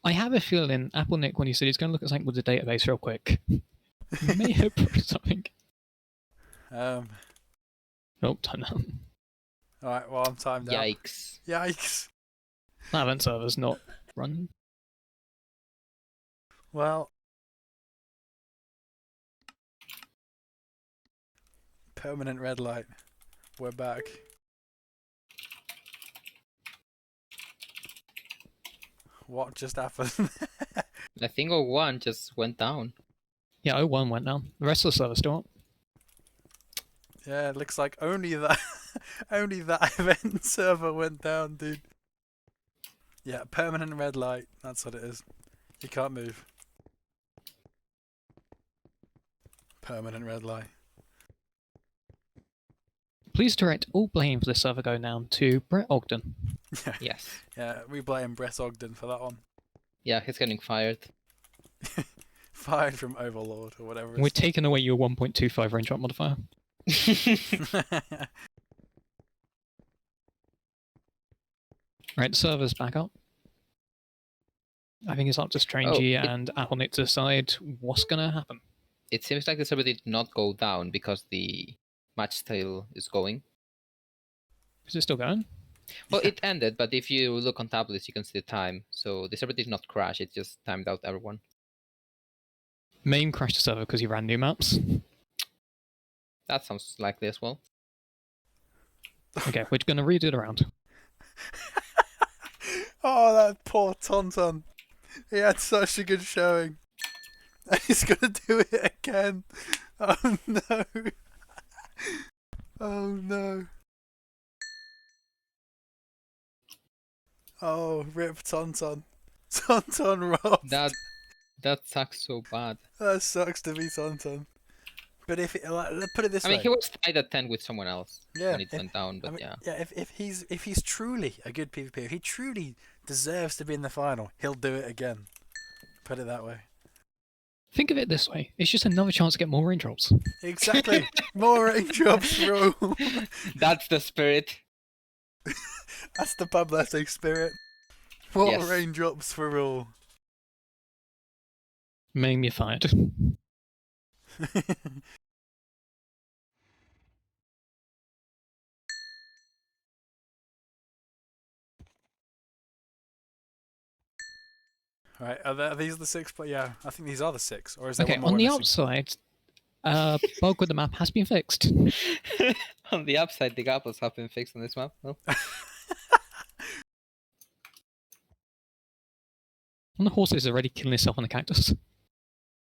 I have a feeling Apple Nick, when he said he's going to look at something with the database real quick, may have put something. Oh, time out. Alright, well, I'm timed out. Yikes. Yikes. That event server's not run. Well. Permanent red light. We're back. What just happened? I think 01 just went down. Yeah, 01 went down. The rest of the server's still up. Yeah, it looks like only that event server went down, dude. Yeah, permanent red light. That's what it is. You can't move. Permanent red light. Please direct all blame for this server going down to Brett Ogden. Yes. Yeah, we blame Brett Ogden for that one. Yeah, he's getting fired. Fired from Overlord or whatever. We're taking away your 1.25 range drop modifier. Right, the server's back up. I think it's up to Strangey and Apple Nick to decide what's going to happen. It seems like the server did not go down because the match still is going. Is it still going? Well, it ended, but if you look on tablets, you can see the time. So the server did not crash; it just timed out everyone. MAME crashed the server because he ran new maps. That sounds likely as well. Okay, we're going to read it around. Oh, that poor Tonton. He had such a good showing. He's gonna do it again. Oh no. Oh no. Oh, rip Tonton. Tonton robbed. That sucks so bad. That sucks to be Tonton. But if it, like, let's put it this I way. mean, he was tied at 10 with someone else when it if- went down, but I mean, yeah. if he's truly a good PvP, if he truly deserves to be in the final, he'll do it again. Put it that way. Think of it this way. It's just another chance to get more raindrops. Exactly. More raindrops rule. That's the spirit. That's the publishing spirit. More Yes. raindrops for all. MAME, you're fired. Right, are these the 6? But yeah, I think these are the 6. Or is there Okay, one more on the missing? outside, bug with the map has been fixed. On the upside, the apples have been fixed on this map. No? On the horse is already killing himself on the cactus.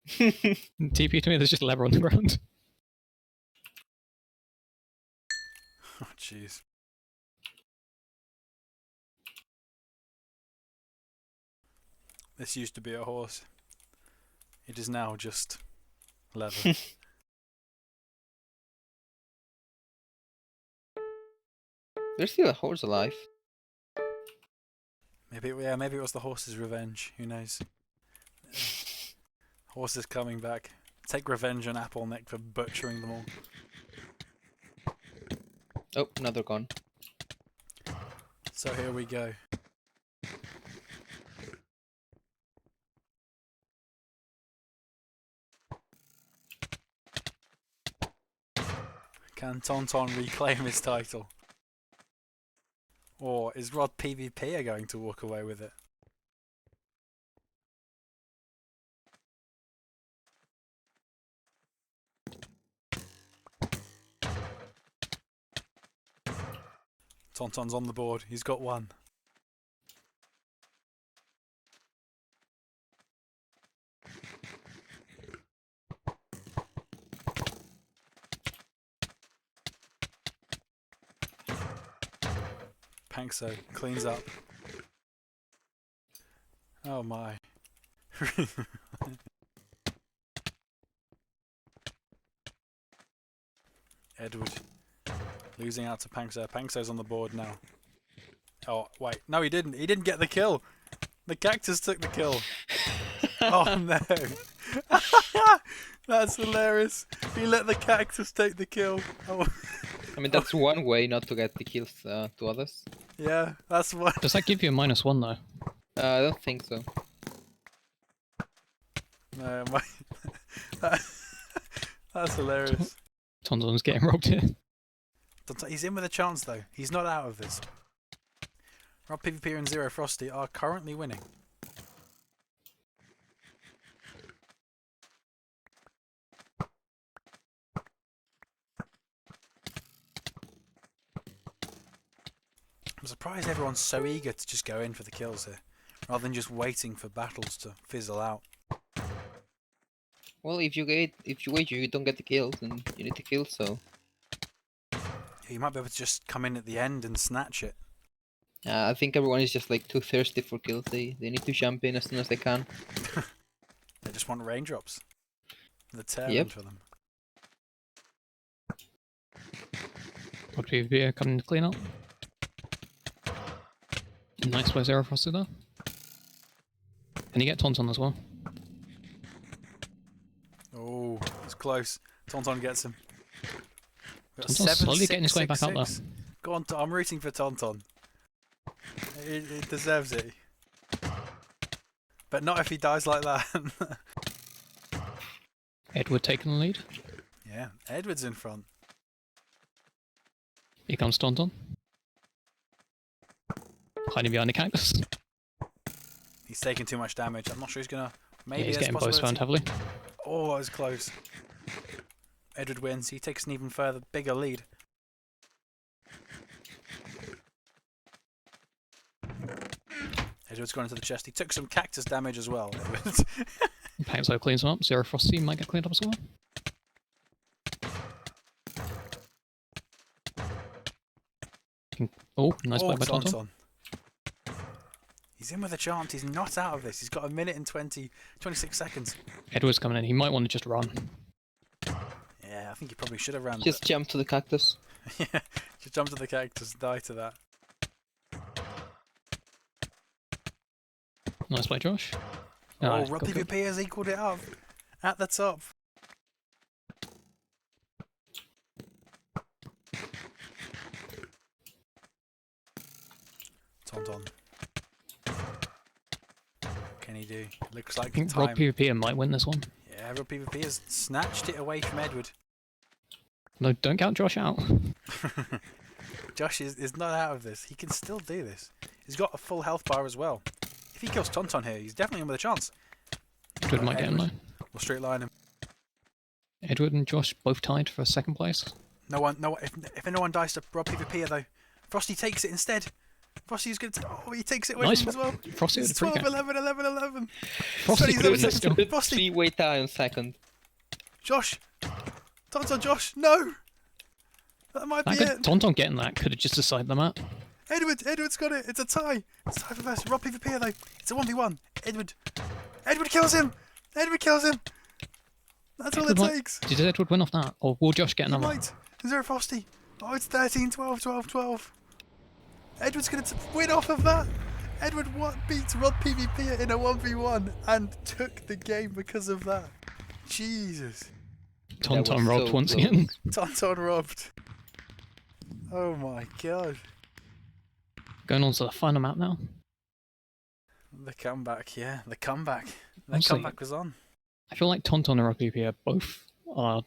TP to me, there's just leather on the ground. Oh, jeez. This used to be a horse. It is now just leather. There's still a horse alive. maybe it was the horse's revenge. Who knows? Horse is coming back. Take revenge on Apple Neck for butchering them all. Oh, another gone. So here we go. Can Tonton reclaim his title? Or is Rod PvP going to walk away with it? Tonton's on the board. He's got one. Pankso cleans up. Oh my. Edward losing out to Pankso. Pankso's on the board now. Oh, wait. No, he didn't. He didn't get the kill. The cactus took the kill. Oh no. That's hilarious. He let the cactus take the kill. Oh. I mean, that's one way not to get the kills to others. Yeah, that's what. Does that give you a -1 though? I don't think so. No, that's hilarious. Tonton's getting robbed here. He's in with a chance though. He's not out of this. Rob PvP and Zero Frosty are currently winning. I'm surprised everyone's so eager to just go in for the kills here, rather than just waiting for battles to fizzle out. Well, if you wait, you don't get the kills, and you need the kills. So You might be able to just come in at the end and snatch it. I think everyone is just like too thirsty for kills. They need to jump in as soon as they can. They just want raindrops. The tear Yep. for them. Bug PvP coming to clean up. Nice way Zero Frosted there. And you get Tonton as well. Oh, it's close. Tonton gets him. Got Tonton's slowly getting his way back up there. Go on, I'm rooting for Tonton. He deserves it. But not if he dies like that. Edward taking the lead. Yeah, Edward's in front. Here comes Tonton. hiding behind the cactus. He's taking too much damage. I'm not sure he's gonna. Maybe Yeah, he's there's a getting both found possibility. heavily. Oh, that was close. Edward wins. He takes an even further, bigger lead. Edward's gone into the chest. He took some cactus damage as well, Edward. Paxo cleans him up. Zero Frosty might get cleaned up as well. Oh, nice play by Tonton. He's in with a chance. He's not out of this. He's got a minute and 26 seconds. Edward's coming in. He might want to just run. Yeah, I think he probably should have ran. Just jump to the cactus. Yeah, just jump to the cactus and die to that. Nice play, Josh. Oh, Rob PvP has equaled it up at the top. Tonton. What can he do? Looks like I think time. Rob PvP might win this one. Yeah, Rob PvP has snatched it away from Edward. No, don't count Josh out. Josh is not out of this. He can still do this. He's got a full health bar as well. If he kills Tonton here, he's definitely in with a chance. Edward might get him though. We'll straight line him. Edward and Josh both tied for second place. No one. If no one dies to Rob PvP here though, Frosty takes it instead. Frosty's going to. Oh, he takes it away from him as well. Frosty with It's a free 12, kick. 11, 11, 11. Frosty could have 27 won this seconds. still. Frosty. Three-way tie on second. Josh. Tonton, Josh. No. That might be it. Tonton getting that could have just decided the map. Edward's got it. It's a tie. It's a tie for first. Rob PvP here though. It's a 1v1. Edward kills him. That's all it takes. Did Edward win off that? Or will Josh get He another? might. Is there a Frosty? Oh, it's 13, 12, 12, 12. Edward's going to win off of that. Edward beats Rob PvP in a 1v1 and took the game because of that. Jesus. Tonton robbed so once close. again. Tonton robbed. Oh my god. Going on to the final map now. The comeback, yeah. The comeback. The Honestly, comeback was on. I feel like Tonton and Rob PvP are both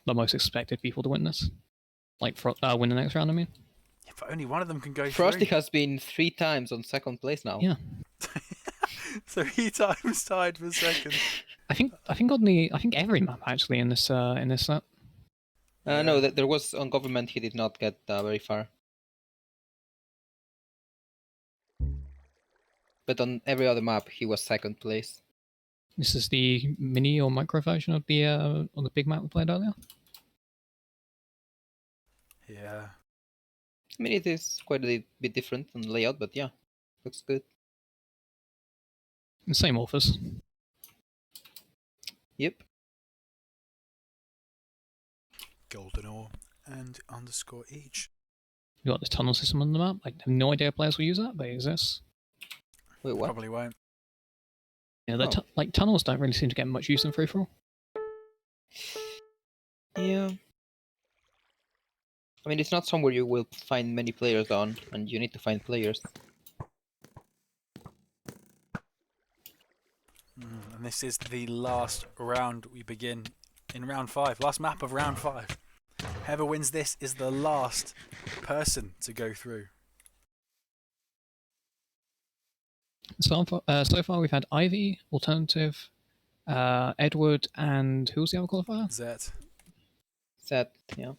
the most expected people to win this. Like, win the next round, I mean. If only one of them can go Frosty through. has been 3 times on second place now. Yeah. 3 times tied for second. I think every map actually in this set. No, there was on government he did not get very far. But on every other map he was second place. This is the mini or micro version of the big map we played earlier. Yeah. I mean, it is quite a bit different on layout, but yeah, looks good. The same authors. Yep. Golden ore and underscore each. You got this tunnel system on the map. Like, I have no idea players will use that, but it exists. Wait, what? Probably won't. Yeah, tunnels don't really seem to get much use in free for all. Yeah. I mean, it's not somewhere you will find many players on, and you need to find players. And this is the last round we begin in round 5. Last map of round 5. Whoever wins this is the last person to go through. So far we've had Ivy, Alternative, Edward, and who's the other qualifier? Zet. Sad, yeah.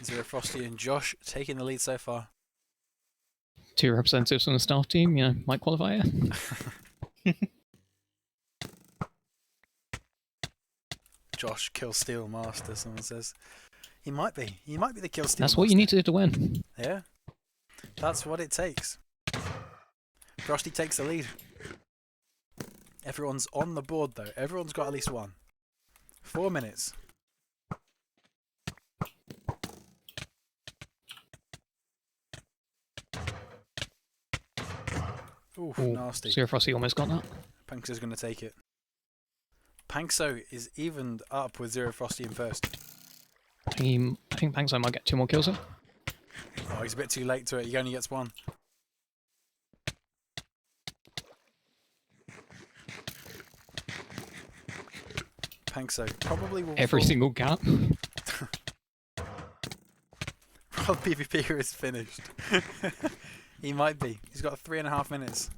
Zero Frosty and Josh taking the lead so far. 2 representatives from the staff team, might qualify here. Josh Kill Steel Master, someone says. He might be the Kill Steel That's what you need to do to win. Yeah. That's what it takes. Frosty takes the lead. Everyone's on the board though. Everyone's got at least one. 4 minutes. Oof, nasty. Zero Frosty almost got that. Pankso's going to take it. Pankso is evened up with Zero Frosty in first. I think Pankso might get 2 more kills here. Oh, he's a bit too late to it. He only gets 1. Pankso probably will every fall. single gap. World PvP is finished. He might be. He's got 3.5 minutes.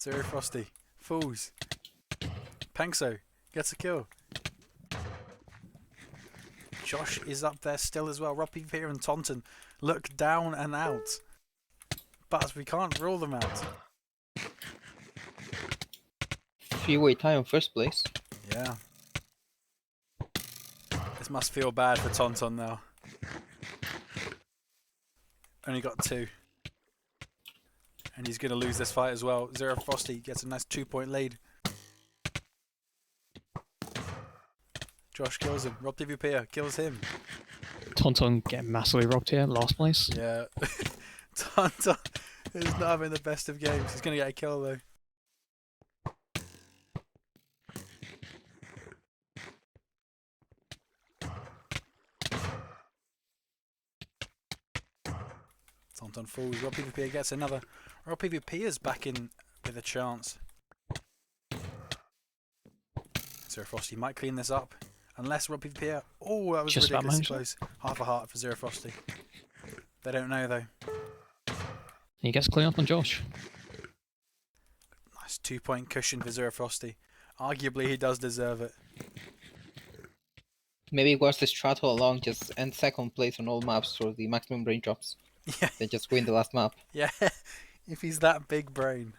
Zero Frosty. Fools. Pankso gets a kill. Josh is up there still as well. Rob PvP and Taunton look down and out. But we can't rule them out. 3-way tie on first place. Yeah. This must feel bad for Taunton now. Only got 2. And he's going to lose this fight as well. Zero Frosty gets a nice 2-point lead. Josh kills him. Rob PvP kills him. Taunton getting massively robbed here, last place. Yeah. Taunton is not having the best of games. He's going to get a kill though. Taunton falls. Rob PvP gets another. Rob PvP is back in with a chance. Zero Frosty might clean this up. Unless Rob PvP. Oh, that was Just ridiculously close. Half a heart for Zero Frosty. They don't know though. He gets clean up on Josh. Nice 2-point cushion for Zero Frosty. Arguably, he does deserve it. Maybe it was the strat all along, just end second place on all maps for the maximum raindrops. Yeah. Then just win the last map. Yeah. If he's that big brain,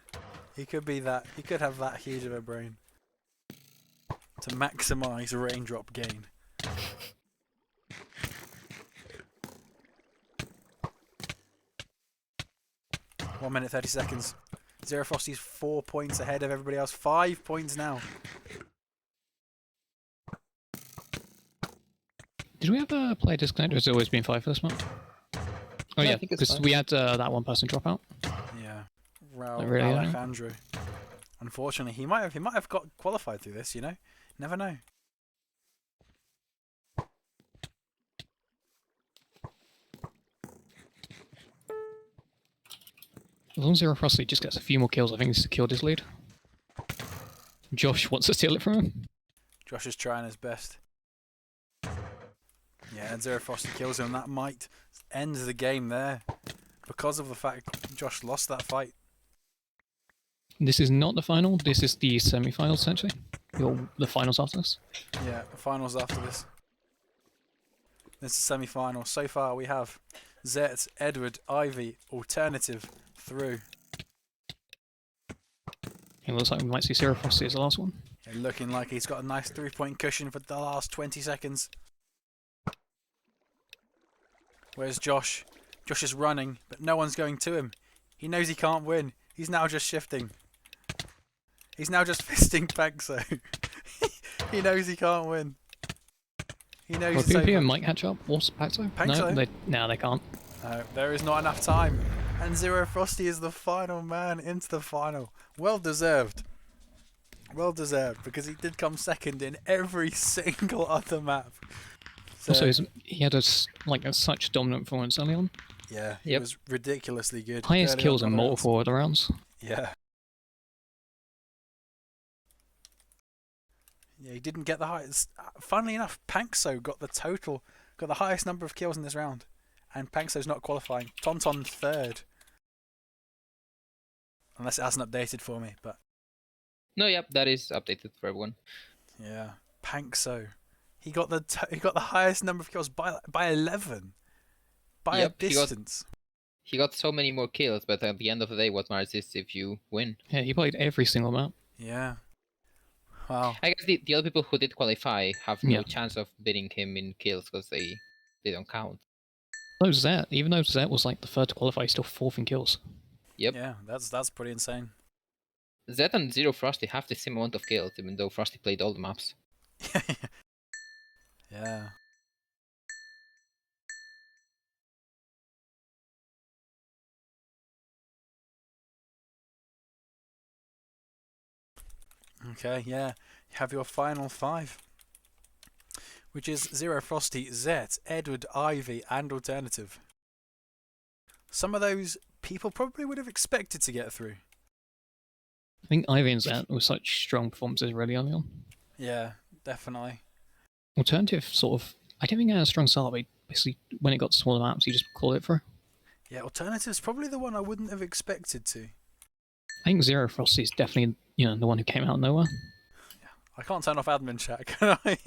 he could be that. He could have that huge of a brain to maximise raindrop gain. One minute 30 seconds. Zero Frosty's 4 points ahead of everybody else. 5 points now. Did we have a player disconnect, or has it always been 5 for this month? Oh No, I yeah, think it's because 5. we had that one person drop out. Yeah. Really, Alejandro. Unfortunately, he might have got qualified through this. You know, never know. As long as Zero Frosty just gets a few more kills, I think he's secured his lead. Josh wants to steal it from him. Josh is trying his best. Yeah, and Zero Frosty kills him. That might end the game there because of the fact Josh lost that fight. This is not the final, this is the semi-finals essentially. The finals after this. Yeah, the finals after this. This is semi-final. So far we have Zet, Edward, Ivy, Alternative through. It looks like we might see Zero Frosty as the last one. Yeah, looking like he's got a nice 3-point cushion for the last 20 seconds. Where's Josh? Josh is running, but no one's going to him. He knows he can't win. He's now just shifting. He's now just fisting Pankso. He knows he can't win. He knows Well, it's PvP over. might catch up. What's Paxo? Paxo? No, they can't. No, there is not enough time. And Zero Frosty is the final man into the final. Well deserved. Well deserved, because he did come second in every single other map. So, Also, he had such dominant performance early on. yeah, he Yep. was ridiculously good. Highest early kills on in the multiple other rounds. Yeah. Yeah, he didn't get the highest. Funnily enough, Pankso got the highest number of kills in this round. And Pankso's not qualifying. Taunton third. Unless it hasn't updated for me, but No, yep, that is updated for everyone. yeah. Pankso. He got the highest number of kills by 11. By Yep, a distance. He got so many more kills, but at the end of the day, what matters is if you win. Yeah, he played every single map. Yeah. Wow. I guess the other people who did qualify have no Yeah. chance of beating him in kills because they don't count. Even though Zet was like the third to qualify, he's still fourth in kills. Yep. Yeah, that's pretty insane. Zet and Zero Frosty have the same amount of kills, even though Frosty played all the maps. Yeah. Okay, yeah. You have your final 5. Which is Zero Frosty, Zet, Edward, Ivy, and Alternative. Some of those people probably would have expected to get through. I think Ivy and Zet were such strong performances really early on. Yeah, definitely. Alternative, sort of, I don't think it had a strong start, but basically when it got to smaller maps, you just call it through. Yeah, Alternative's probably the one I wouldn't have expected to. I think Zero Frost is definitely, the one who came out of nowhere. I can't turn off admin chat, can I?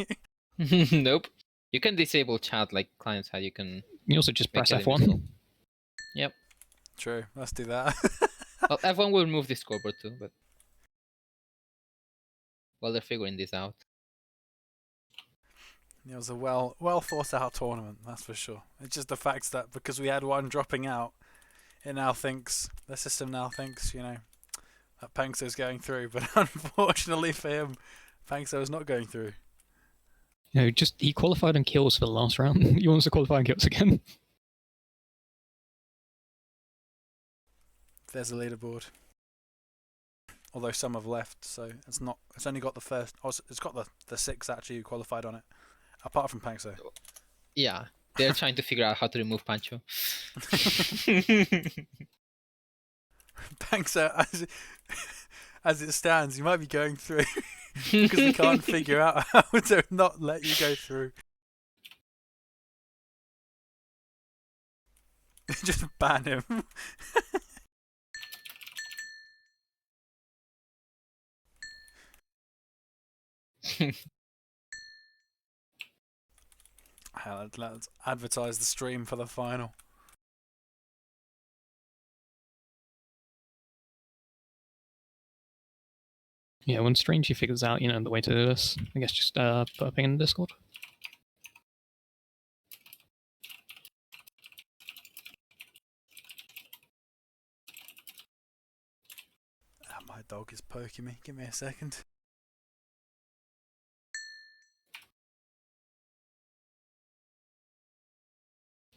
Nope. You can disable chat like clients had. You can. You also just make press it F1. invisible. Yep. True, let's do that. Well, F1 will remove the scoreboard too, but well, they're figuring this out. It was a well thought out tournament, that's for sure. It's just the fact that because we had one dropping out, the system now thinks, that Pangso's going through, but unfortunately for him, Pangso is not going through. He qualified on kills for the last round. He wants to qualify on kills again. There's a leaderboard. Although some have left, so it's only got the first. Oh, it's got the 6 actually who qualified on it, apart from Pangso. Yeah, they're trying to figure out how to remove Pancho. Pangso, as it stands, you might be going through because we can't figure out how to not let you go through. Just ban him. Let's advertise the stream for the final. Yeah, when Strangey figures out, the way to do this, I guess just burping in the Discord. My dog is poking me. Give me a second.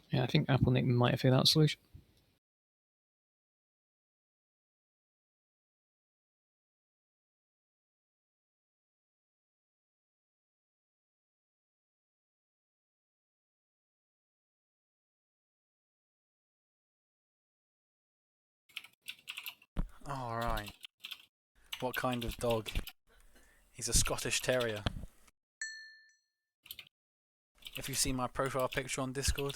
Yeah, I think Apple Nick might have figured out a solution. Alright. What kind of dog? He's a Scottish Terrier. If you see my profile picture on Discord,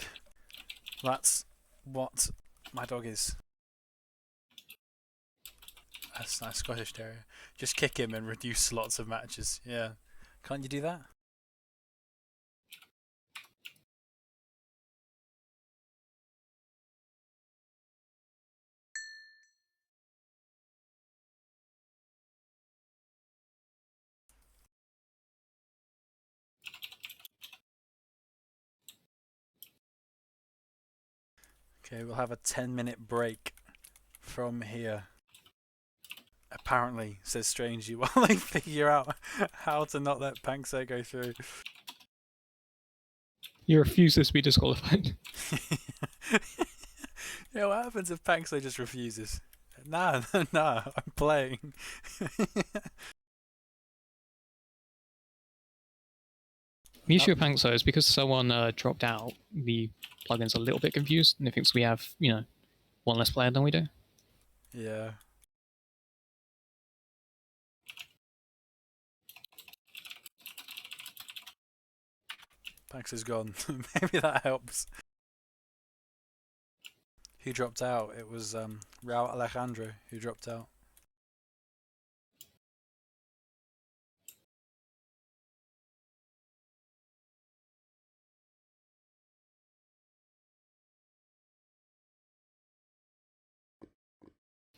that's what my dog is. That's a Scottish Terrier. Just kick him and reduce slots of matches. Yeah. Can't you do that? Okay, we'll have a 10-minute break from here. Apparently, says Strangey, while they figure out how to not let Pangso go through. You refuse this to be disqualified. Yeah, what happens if Pangso just refuses? Nah, I'm playing. The issue with Pangso is because someone dropped out, the plugin's a little bit confused, and it thinks we have, one less player than we do. Yeah. Pangso's gone. Maybe that helps. Who dropped out? It was Raul Alejandro who dropped out.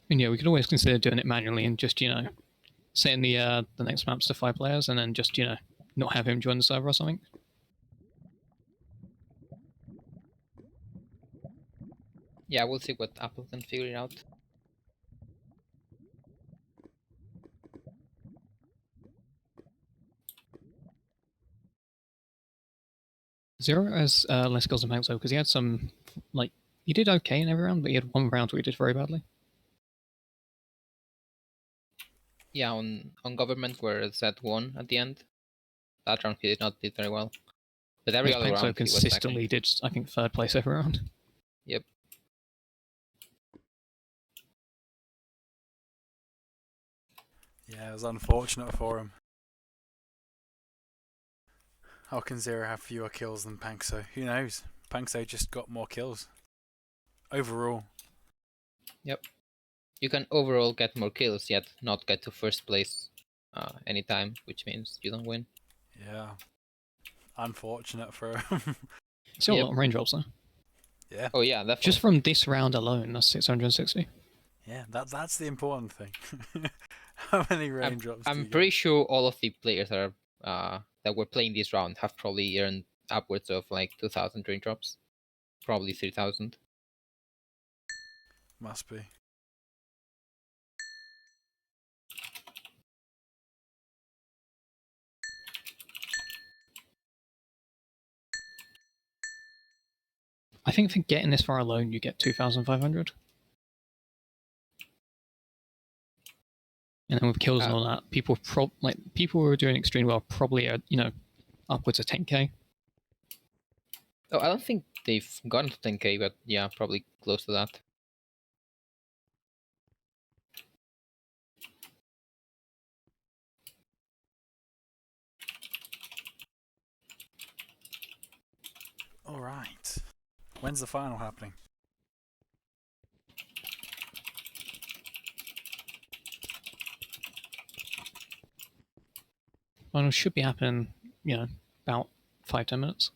And yeah, we could always consider doing it manually and just, setting the next maps to 5 players and then just, not have him join the server or something. Yeah, we'll see what Apple can figure out. Zero has less kills than Pangso because he had some, he did okay in every round, but he had one round where he did very badly. Yeah, on government where Zed won at the end, that round he did not do very well. But every other Pangso round consistently he was did, I think, 3rd place every round. Yep. Yeah, it was unfortunate for him. How can Zero have fewer kills than Pankso? Who knows? Pankso just got more kills. Overall. Yep. You can overall get more kills, yet not get to first place anytime, which means you don't win. Yeah. Unfortunate for him. Still a Yep. lot of raindrops though. Yeah. Oh yeah, definitely. Just from this round alone, that's 660. Yeah, that's the important thing. How many raindrops do I'm you pretty sure all of the players that are that were playing this round have probably earned upwards of like 2,000 raindrops, probably 3,000. get? Must be. I think for getting this far alone, you get 2,500. And then with kills and all that, people who are doing extremely well probably are, upwards of 10k. Oh, I don't think they've gotten to 10k, but yeah, probably close to that. Alright. When's the final happening? Final should be happening, about 5-10 minutes.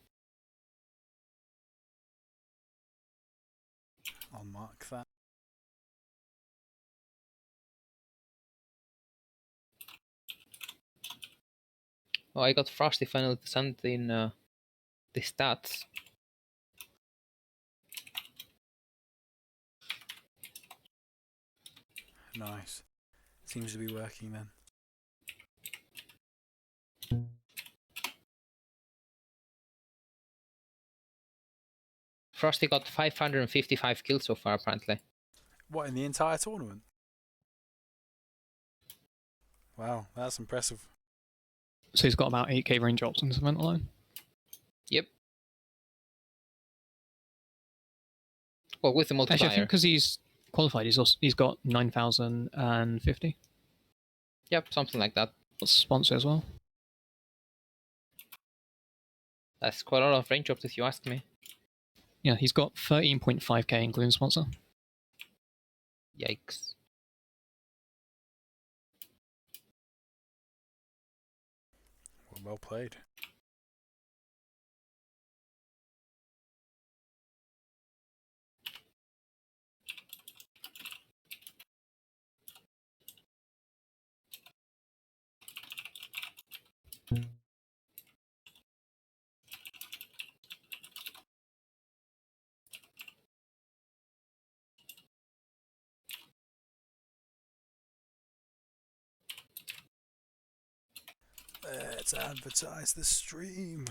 I'll mark that. Oh, I got Frosty finally to send in the stats. Nice. Seems to be working then. Frosty got 555 kills so far, apparently. What, in the entire tournament? Wow, that's impressive. So he's got about 8k raindrops in this event alone. Yep. Well, with the multiplier. Actually, I think because he's qualified, he's got 9,050. Yep, something like that. What's sponsor as well? That's quite a lot of raindrops if you ask me. Yeah, he's got 13.5k including sponsor. Yikes. Well played. Let's advertise the stream.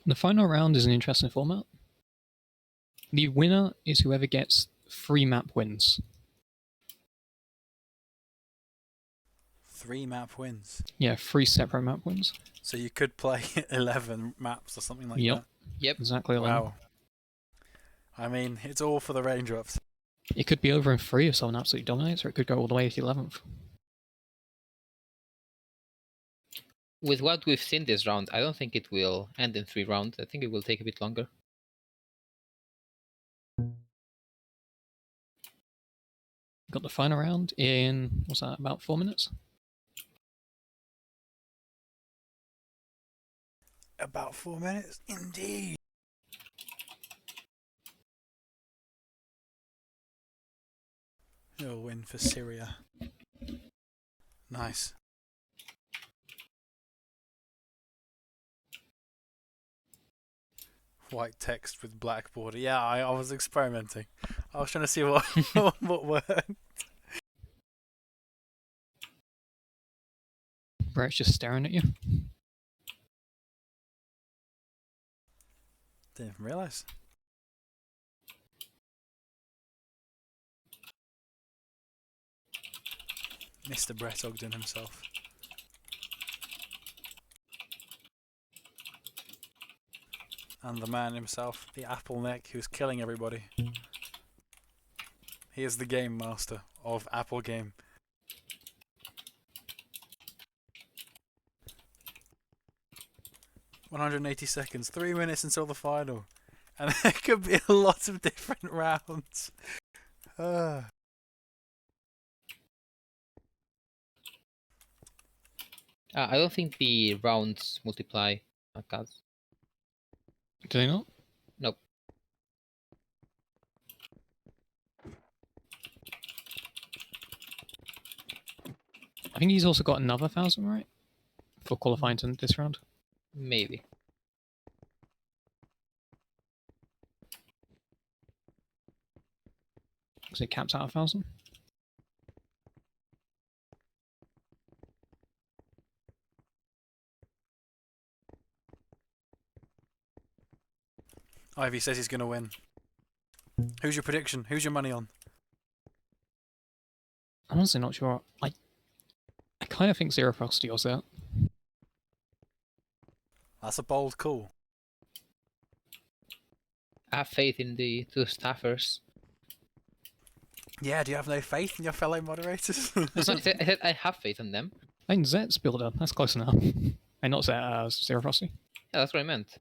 The final round is an interesting format. The winner is whoever gets 3 map wins. 3 map wins. Yeah, 3 separate map wins. So you could play 11 maps or something like that. Yep. Exactly 11. Wow. I mean, it's all for the raindrops. It could be over in 3 if someone absolutely dominates, or it could go all the way to the 11th. With what we've seen this round, I don't think it will end in 3 rounds. I think it will take a bit longer. Got the final round in, what's that, about 4 minutes? About 4 minutes? Indeed. A win for Syria. Nice. White text with black border. Yeah, I was experimenting. I was trying to see what what worked. Brett's just staring at you. Didn't even realise. Mr. Brett Ogden himself. and the man himself, the Apple Neck, who's killing everybody. He is the game master of Apple Game. "180 seconds, 3 minutes until the final, and there could be a lot of different rounds." I don't think the rounds multiply. God. Do they not? Nope. I think he's also got another 1,000, right? For qualifying to this round. Maybe. Because it caps out 1,000. Ivy says he's going to win. Who's your prediction? Who's your money on? I'm honestly not sure. I kind of think Zero Frosty was out. That's a bold call. I have faith in the two staffers. Yeah, do you have no faith in your fellow moderators? That's not, I said I have faith in them. I think Zet's builder. That's close enough. And not Zet, Zero Frosty. Yeah, that's what I meant.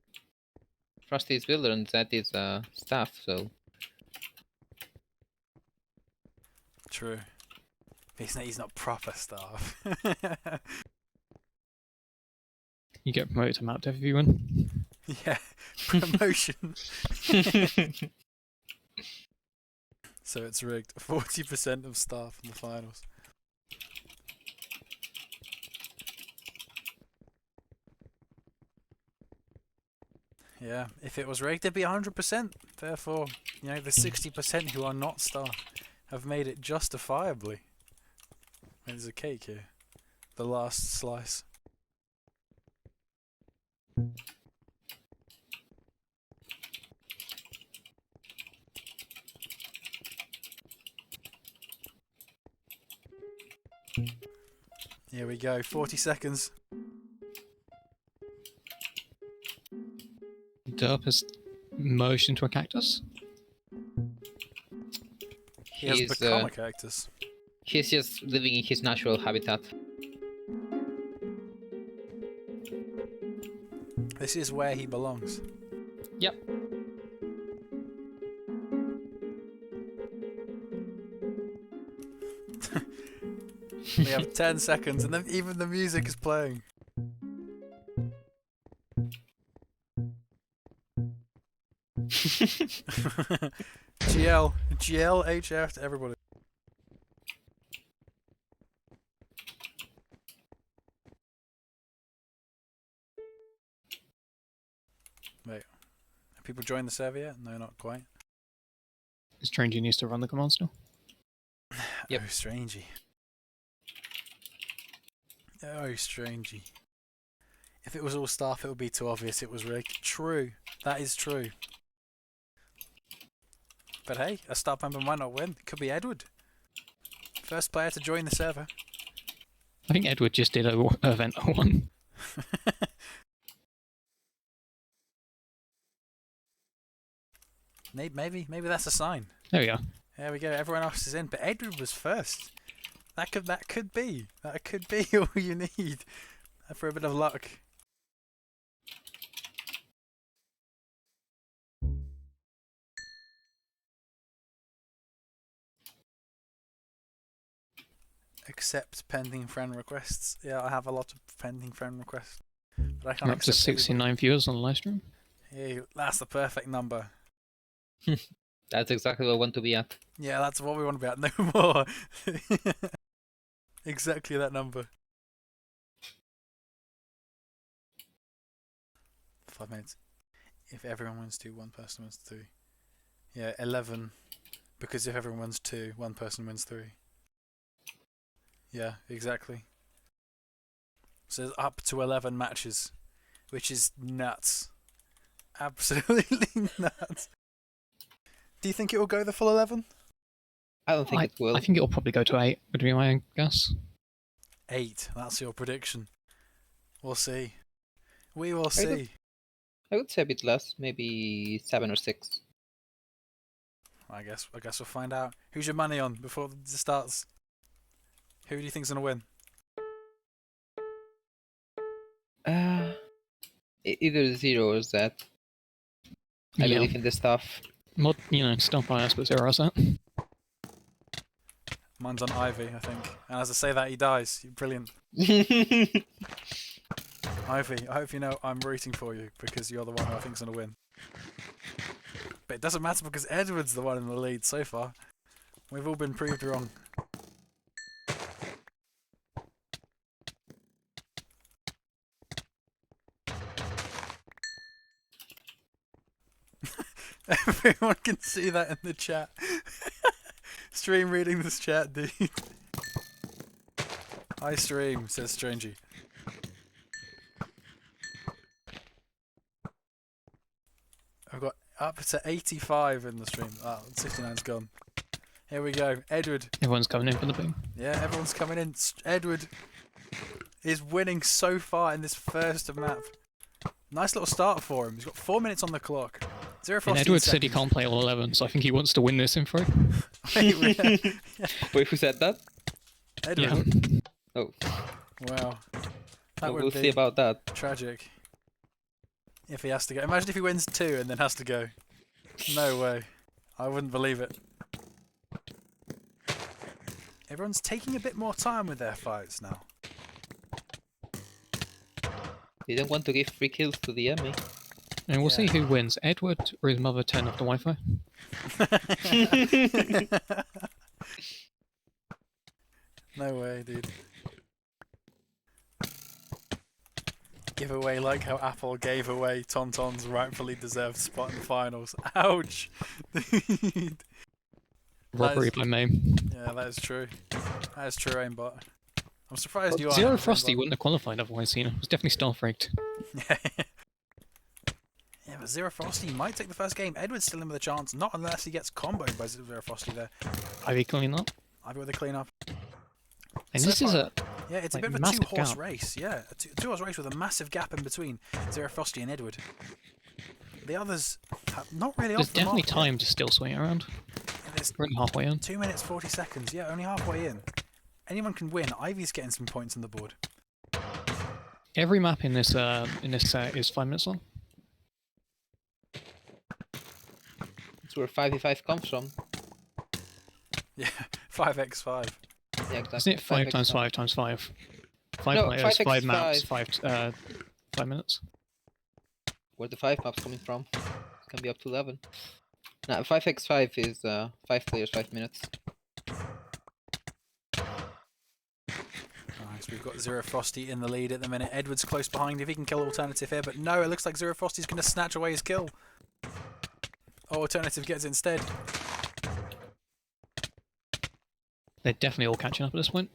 Frosty is builder and Zed is staff, so... True. He's not proper staff. You get promoted to map dev if you win. Yeah, promotion. So it's rigged. 40% of staff in the finals. Yeah, if it was rigged, it'd be 100%. Therefore, you know, the 60% who are not staff have made it justifiably. There's a cake here. The last slice. Here we go, 40 seconds. Derp has merged into a cactus. He has become a cactus. He's just living in his natural habitat. This is where he belongs. Yep. We have 10 seconds and then even the music is playing. GL, HF to everybody. Wait, have people joined the server yet? No, not quite. Is Train Genius to run the command still? Yep. Oh, strangey. Oh, strangey. If it was all staff, it would be too obvious it was rigged. True. That is true. But hey, a staff member might not win. It could be Edward. First player to join the server. I think Edward just did a event 01. Maybe that's a sign. There we go. There we go. Everyone else is in, but Edward was first. That could be all you need for a bit of luck. Accept pending friend requests. Yeah, I have a lot of pending friend requests, but I can't We're up to accept everybody. 69 viewers on the live stream. Yeah, that's the perfect number. That's exactly what I want to be at. Yeah, that's what we want to be at. No more. Exactly that number. 5 minutes. If everyone wins 2, one person wins 3. Yeah, 11. Because if everyone wins 2, one person wins 3. Yeah, exactly. So there's up to 11 matches, which is nuts. Absolutely nuts. Do you think it will go the full 11? I don't think it will. I think it'll probably go to 8, would be my guess. 8. That's your prediction. We'll see. We will see. I would say a bit less, maybe 7 or 6. I guess we'll find out. Who's your money on before this starts? Who do you think's gonna win? Either 0 or Z. I believe in the stuff. Mod, stuff bias, but 0 as that. Mine's on Ivy, I think. And as I say that, he dies. You're brilliant. Ivy, I hope you know I'm rooting for you because you're the one who I think's gonna win. But it doesn't matter because Edward's the one in the lead so far. We've all been proved wrong. Everyone can see that in the chat. Stream reading this chat, dude. Hi stream, says Strangey. I've got up to 85 in the stream. Oh, 69's gone. Here we go. Edward. Everyone's coming in for the ping. Yeah, everyone's coming in. Edward is winning so far in this first map. Nice little start for him. He's got 4 minutes on the clock. Zero And Frosty Edward in said he can't play all 11, so I think he wants to win this info. Wait, Wait, who said that? Edward. Yeah. Oh, Wow. That would we'll be see about that. tragic. If he has to go. Imagine if he wins 2 and then has to go. No way. I wouldn't believe it. Everyone's taking a bit more time with their fights now. They don't want to give free kills to the enemy. And we'll see Yeah. who wins, Edward or his mother turn off the Wi-Fi. No way, dude. Give away like how Apple gave away Tonton's rightfully deserved spot in the finals. Ouch! Dude. Robbery by Mame. Yeah, that is true. That is true, aimbot. I'm surprised you are. Zero Frosty wouldn't have qualified otherwise, It was definitely stealth rigged. Yeah, but Zero Frosty might take the first game. Edward's still in with a chance, not unless he gets comboed by Zero Frosty there. Ivy clean up. Ivy with a clean up. And So this is far- a Yeah, it's a like, bit of a massive two-horse gap. race. Yeah, a two-horse race with a massive gap in between Zero Frosty and Edward. The others have not really there's off the definitely mark yet. time to still swing around. There's We're only halfway in. 2 minutes 40 seconds. Yeah, only halfway in. Anyone can win. Ivy's getting some points on the board. Every map in this set is 5 minutes long. That's where 5v5 comes from. Yeah, 5x5. Yeah, exactly. Isn't it 5 times 5 times 5? 5 No, players, 5 5x5. maps, 5 minutes. Where the 5 maps coming from? It can be up to 11. Now 5x5 is 5 players, 5 minutes. Nice, we've got Zero Frosty in the lead at the minute. Edward's close behind if he can kill Alternative here, but no, it looks like Zero Frosty's going to snatch away his kill. Oh, Alternative gets it instead. They're definitely all catching up at this point.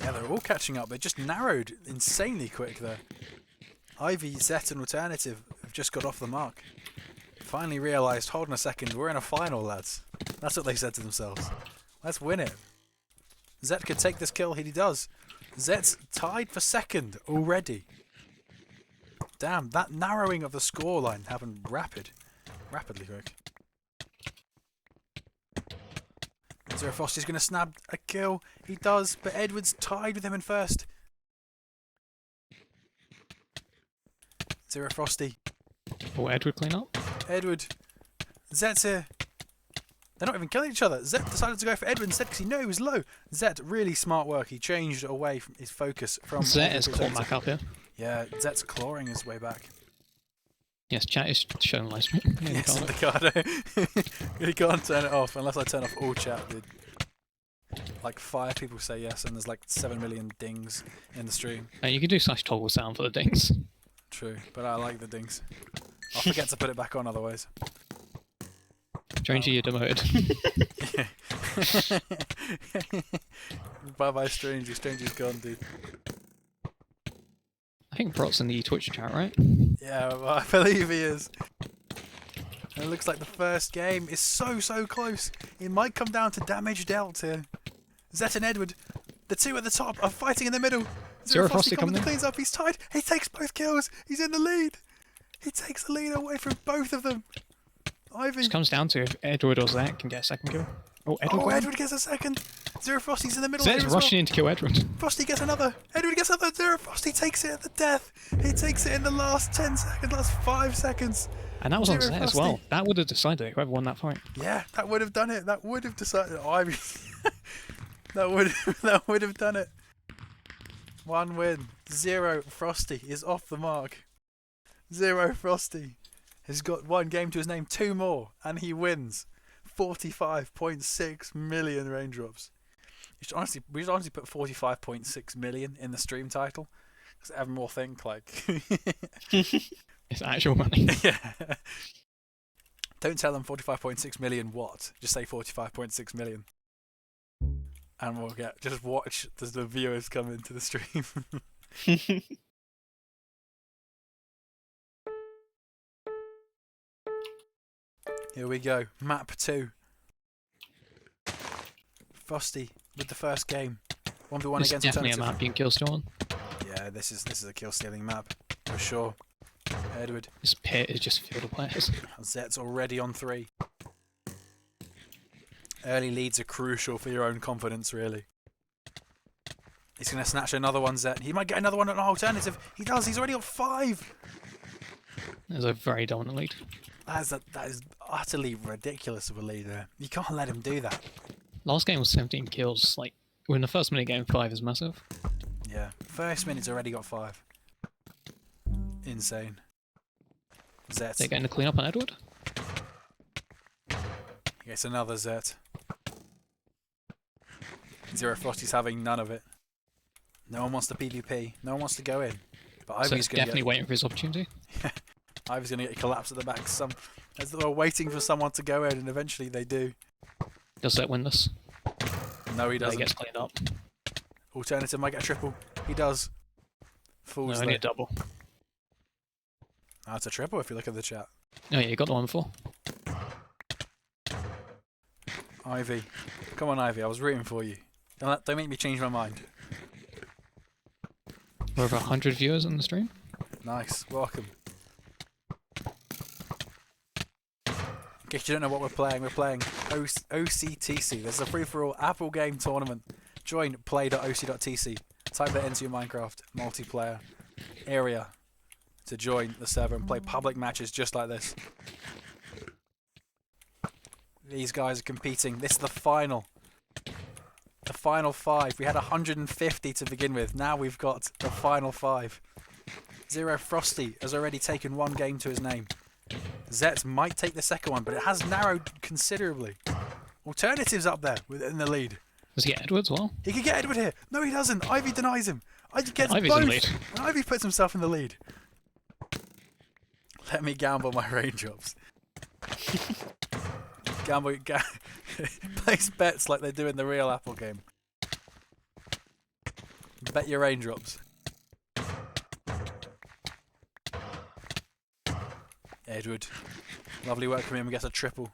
Yeah, they're all catching up. They just narrowed insanely quick there. Ivy, Zet and Alternative have just got off the mark. Finally realised, hold on a second, we're in a final, lads. That's what they said to themselves. Let's win it. Zet could take this kill, he does. Zet's tied for second already. Damn, that narrowing of the scoreline happened rapidly quick. Zero Frosty's going to snap a kill. He does, but Edward's tied with him in first. Zero Frosty. Oh, Edward clean up. Edward. Zet's here. They're not even killing each other. Zet decided to go for Edward instead because he knew he was low. Zet, really smart work. He changed away from his focus from Zet Edward is to caught Zet. back up here. Yeah, Zet's clawing his way back. Yes, chat is showing live stream. Yes, Ricardo. You can't turn it off unless I turn off all chat, dude. Like 5 people say yes, and there's like 7 million dings in the stream. And you can do /toggle sound for the dings. True, but I like the dings. I'll forget to put it back on otherwise. Stranger, you're demoted. Bye bye, Strangey. Stranger's gone, dude. I think Brot's in the Twitch chat, right? Yeah, well, I believe he is. And it looks like the first game is so close. It might come down to damage dealt here. Zet and Edward, the two at the top, are fighting in the middle. Zero Frosty Frosty coming in. cleans up. He's tied. He takes both kills. He's in the lead. He takes the lead away from both of them. Ivy. It comes down to if Edward or Zach can get a second kill. Oh, Edward. Oh, Edward gets a second. Zero Frosty's in the middle Zach's here as rushing well. in to kill Edward. Frosty gets another. Edward gets another. Zero Frosty takes it at the death. He takes it in the last 10 seconds, last 5 seconds. And that was on Zero Zach as Frosty. well. That would have decided whoever won that fight. Yeah, that would have done it. That would have decided. Oh, Ivy. that would have done it. 1 win. Zero Frosty is off the mark. Zero Frosty has got 1 game to his name, 2 more, and he wins 45.6 million raindrops. We should honestly put 45.6 million in the stream title, because everyone will think like, It's actual money. yeah. Don't tell them 45.6 million what. Just say 45.6 million, and we'll just watch as the viewers come into the stream. Here we go. Map 2. Frosty with the first game. 1v1 It's against definitely a Alternative. map you can kill still on. Yeah, this is a kill stealing map for sure. Edward. This pit is just filled with players. Zet's already on 3. Early leads are crucial for your own confidence, really. He's going to snatch another one, Zet. He might get another one on Alternative. He does. He's already got 5. There's a very dominant lead. That is utterly ridiculous of a lead there. You can't let him do that. Last game was 17 kills. Like, in the first minute game, 5 is massive. Yeah. First minute's already got 5. Insane. Zet. They're going to clean up on Edward. He gets another Zet. Zero Frosty's having none of it. No one wants to PvP. No one wants to go in. But So Ivy's it's going to definitely waiting for his opportunity. Ivy's going to get collapsed at the back. As they were waiting for someone to go in, and eventually they do. Does that win this? No, he He doesn't. gets cleaned up. Alternative might get a triple. He does. No, Fools only a there. double. That's a triple if you look at the chat. Oh yeah, you got the one before. Ivy. Come on, Ivy. I was rooting for you. Don't make me change my mind. We're over 100 viewers on the stream. Nice. Welcome. In case you don't know what we're playing OCTC. There's a free-for-all Apple game tournament. Join play.oc.tc. Type that into your Minecraft multiplayer area to join the server and play public matches just like this. These guys are competing. This is the final. The final 5. We had 150 to begin with. Now we've got the final 5. Zero Frosty has already taken 1 game to his name. Zet might take the second one, but it has narrowed considerably. Alternative's up there in the lead. Does he get Edward as well? He could get Edward here. No, he doesn't. Ivy denies him. Ivy gets Ivy's both. in the lead. And Ivy puts himself in the lead. Let me gamble my raindrops. Place bets like they do in the real Apple game. Bet your raindrops. Edward. Lovely work from him. He gets a triple.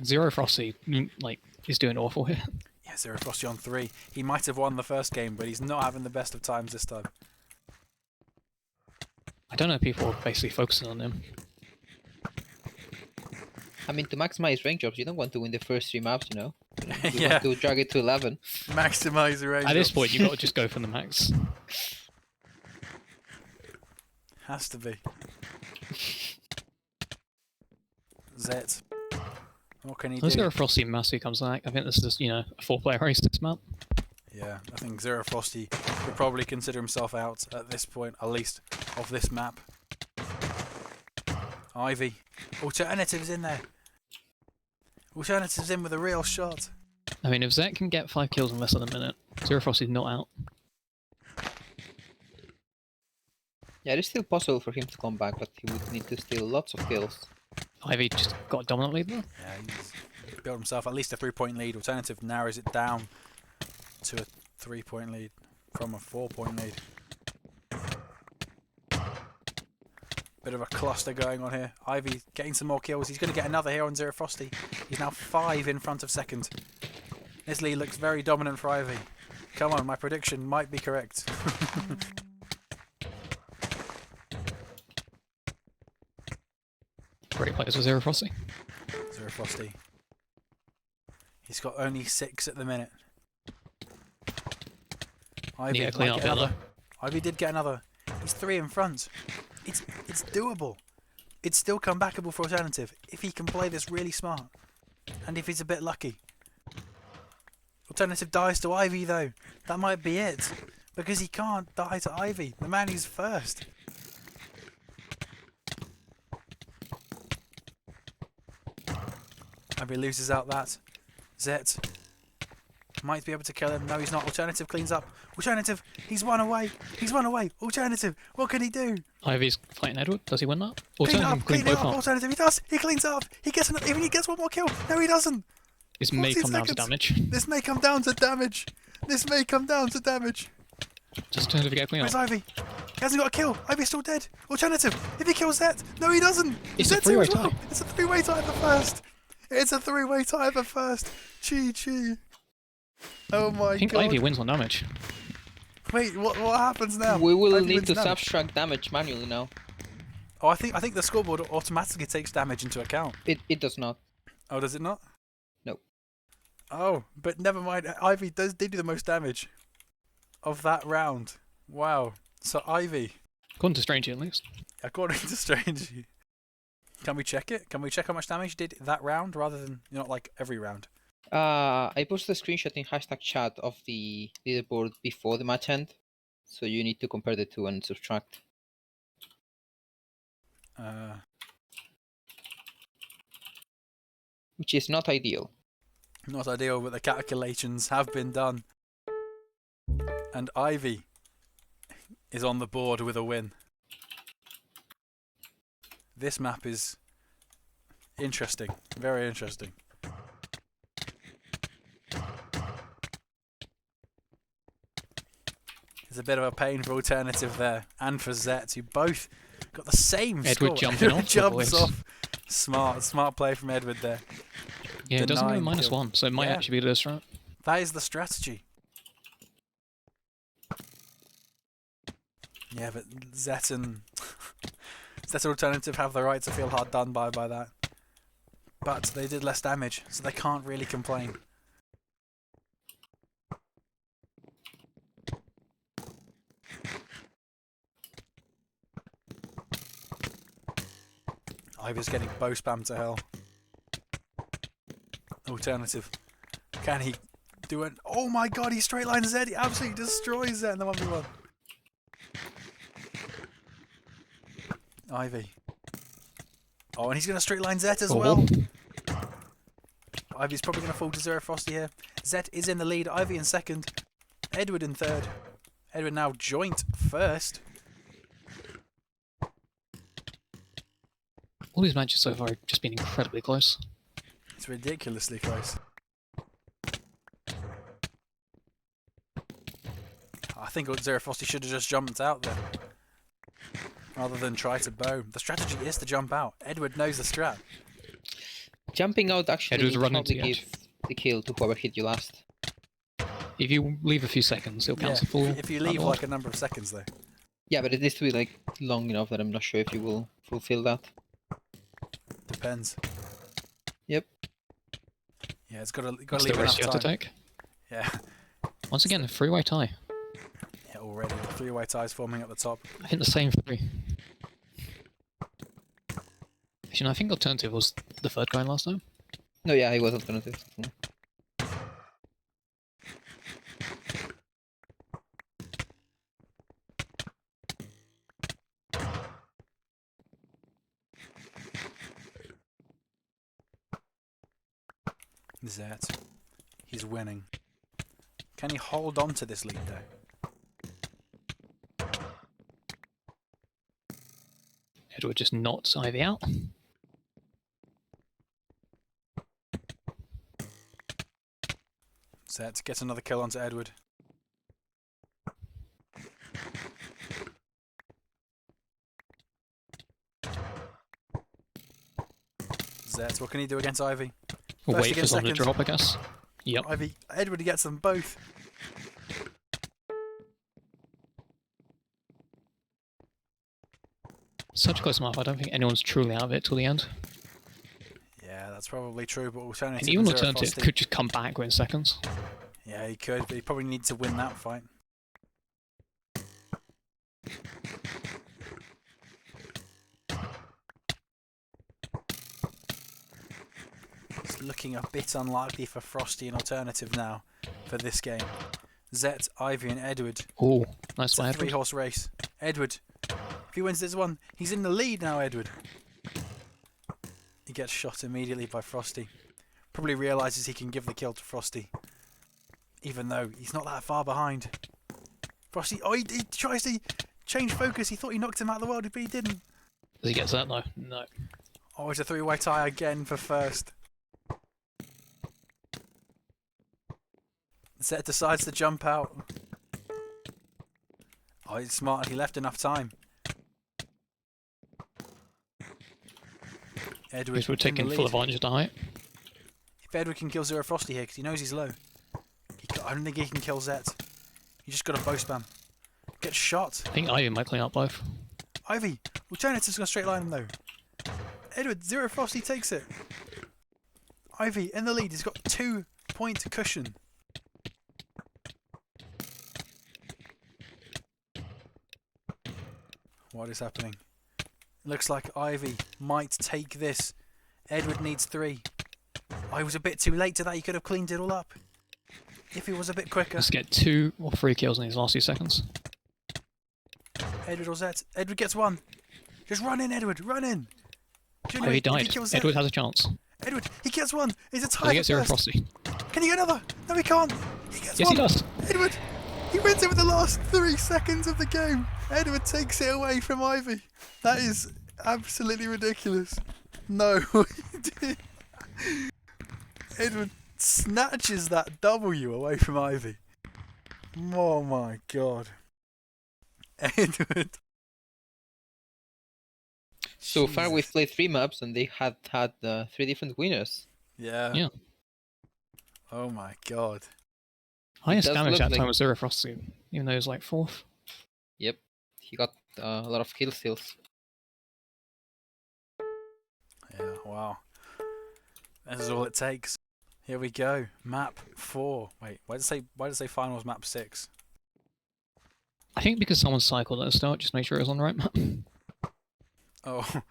Zero Frosty, like, is doing awful here. Yeah, Zero Frosty on 3. He might have won the first game, but he's not having the best of times this time. I don't know if people are basically focusing on him. I mean, to maximize raindrops, you don't want to win the first 3 maps, you know? You Yeah. want to drag it to 11. Maximize the raindrops. At this point, you've got to just go for the max. Has to be. Zet. What can he Let's do? go Frosty and Massey comes back. I think this is, you know, a 4-player race this map. Yeah, I think Zero Frosty could probably consider himself out at this point, at least, of this map. Ivy. Alternatives in there. Alternatives in with a real shot. I mean, if Zach can get 5 kills in less than a minute, Zero Frosty's not out. Yeah, it's still possible for him to come back, but he would need to steal lots of kills. Ivy just got a dominant lead there. Yeah, he's built himself at least a 3-point lead. Alternative narrows it down to a 3-point lead from a 4-point lead. Bit of a cluster going on here. Ivy getting some more kills. He's going to get another here on Zero Frosty. He's now 5 in front of second. This lead looks very dominant for Ivy. Come on, my prediction might be correct. great players with Zero Frosty. Zero Frosty. He's got only 6 at the minute. Ivy Yeah, might clean up get here, another. Ivy did get another. He's 3 in front. It's doable. It's still comebackable for Alternative if he can play this really smart. And if he's a bit lucky. Alternative dies to Ivy though. That might be it. Because he can't die to Ivy. The man who's first. Ivy loses out that. Zet might be able to kill him. No, he's not. Alternative cleans up. Alternative, he's one away. He's one away. Alternative, what can he do? Ivy's fighting Edward. Does he win that? Clean Alternative up, can clean clean both up. up. Alternative, he does. He cleans up. He gets another, even he gets one more kill. No, he doesn't. This may 14 come down to seconds. damage. This may come down to damage. This may come down to damage. Just Alternative get clean Where's up. Ivy? He hasn't got a kill. Ivy's still dead. Alternative, if he kills Zet. No, he doesn't. It's a Zet's three-way as well. tie. It's a 3-way tie for first. It's a 3-way tie for first. Chi. Oh my I think god. Ivy wins on damage. Wait, what happens now? We will Ivy need wins to damage. subtract damage manually now. Oh, I think the scoreboard automatically takes damage into account. It does not. Oh, does it not? No. Oh, but never mind. Ivy did do the most damage of that round. Wow. So Ivy, According to Strange at least. according to Strange, can we check it? Can we check how much damage you did that round rather than not like every round? I posted a screenshot in hashtag chat of the leaderboard before the match end, so you need to compare the two and subtract. Which is not ideal. Not ideal, but the calculations have been done. And Ivy is on the board with a win. This map is interesting. Very interesting. It's a bit of a pain for Alternative there, and for Zet, who both got the same Edward score. jumping off the jumps boys. off. Smart play from Edward there. Yeah, it doesn't go Denying minus kill. 1, so it might Yeah. actually be this round. That is the strategy. Yeah, but Zet and Alternative have the right to feel hard done by that. But they did less damage, so they can't really complain. Ivy's getting bow spam to hell. Alternative. Can he do it? Oh my god, he straight lines Zed. He absolutely destroys Zed in the 1v1. Ivy. Oh, and he's going to straight line Zet as well. Ivy's probably going to fall to Zero Frosty here. Zet is in the lead. Ivy in second. Edward in third. Edward now joint first. All these matches so far have just been incredibly close. It's ridiculously close. I think Zero Frosty should have just jumped out there, rather than try to bow. The strategy is to jump out. Edward knows the strat. Jumping out actually Edward's will running probably to the give edge. the kill to whoever hit you last. If you leave a few seconds, it'll count Yeah, as a full. if you leave unlock. like a number of seconds though. Yeah, but it needs to be like long enough that I'm not sure if you will fulfill that. Depends. Yep. Yeah, it's got to That's leave the risk enough you have to time. take. Yeah. Once again, a three-way tie. Yeah, already the 3-way ties forming at the top. I think the same three. Actually, no, I think Alternative was the third guy last time. No, yeah, he was alternative. Zet. He's winning. Can he hold on to this lead though? Edward just knots Ivy out. Zet gets another kill onto Edward. Zet, what can he do against Ivy? We'll First wait for against someone to second. drop, I guess. Yep. Ivy, Edward gets them both. Such a close map, I don't think anyone's truly out of it till the end. That's probably true, but And alternative. even Zero alternative Frosty. could just come back within seconds. Yeah, he could, but he probably needs to win that fight. It's looking a bit unlikely for Frosty and alternative now for this game. Zet, Ivy, and Edward. Oh, nice It's one, a Edward. 3-horse race. Edward, if he wins this one, he's in the lead now, Edward. He gets shot immediately by Frosty. Probably realises he can give the kill to Frosty. Even though he's not that far behind. Frosty, oh, he tries to change focus. He thought he knocked him out of the world, but he didn't. Does he get that? No. No. Oh, it's a 3-way tie again for first. Zet decides to jump out. Oh, he's smart. He left enough time. Edward Because we're taking full advantage of the height. If Edward can kill Zero Frosty here, because he knows he's low, I don't think he can kill Zet. You just got to bow spam. Get shot. I think Ivy might clean up both. Ivy, alternative's going to straight line him though. Edward, Zero Frosty takes it. Ivy in the lead. He's got 2-point cushion. What is happening? Looks like Ivy might take this. Edward needs 3. I was a bit too late to that. He could have cleaned it all up. If he was a bit quicker. Let's get 2 or 3 kills in these last few seconds. Edward or Zet. Edward gets 1. Just run in, Edward. Run in. Junior, He if died. kills Zet- Edward has a chance. Edward, he gets 1. He's a Does tie he get for Zero first. Frosty? Can he get another? No, he can't. He gets Yes, 1. he does. Edward, he wins it with the last 3 seconds of the game. Edward takes it away from Ivy. That is absolutely ridiculous. No, he did. Edward snatches that W away from Ivy. Oh my god. Edward. So far, Jesus. we've played 3 maps, and they had 3 different winners. Yeah. Yeah. Oh my god. Highest does damage look that like- time was Zero Frosty, even though it was like 4th. Yep, he got a lot of kill steals. Yeah, wow. This is all it takes. Here we go. Map 4. Wait, why did it say finals map 6? I think because someone cycled at the start, just make sure it was on the right map. Oh,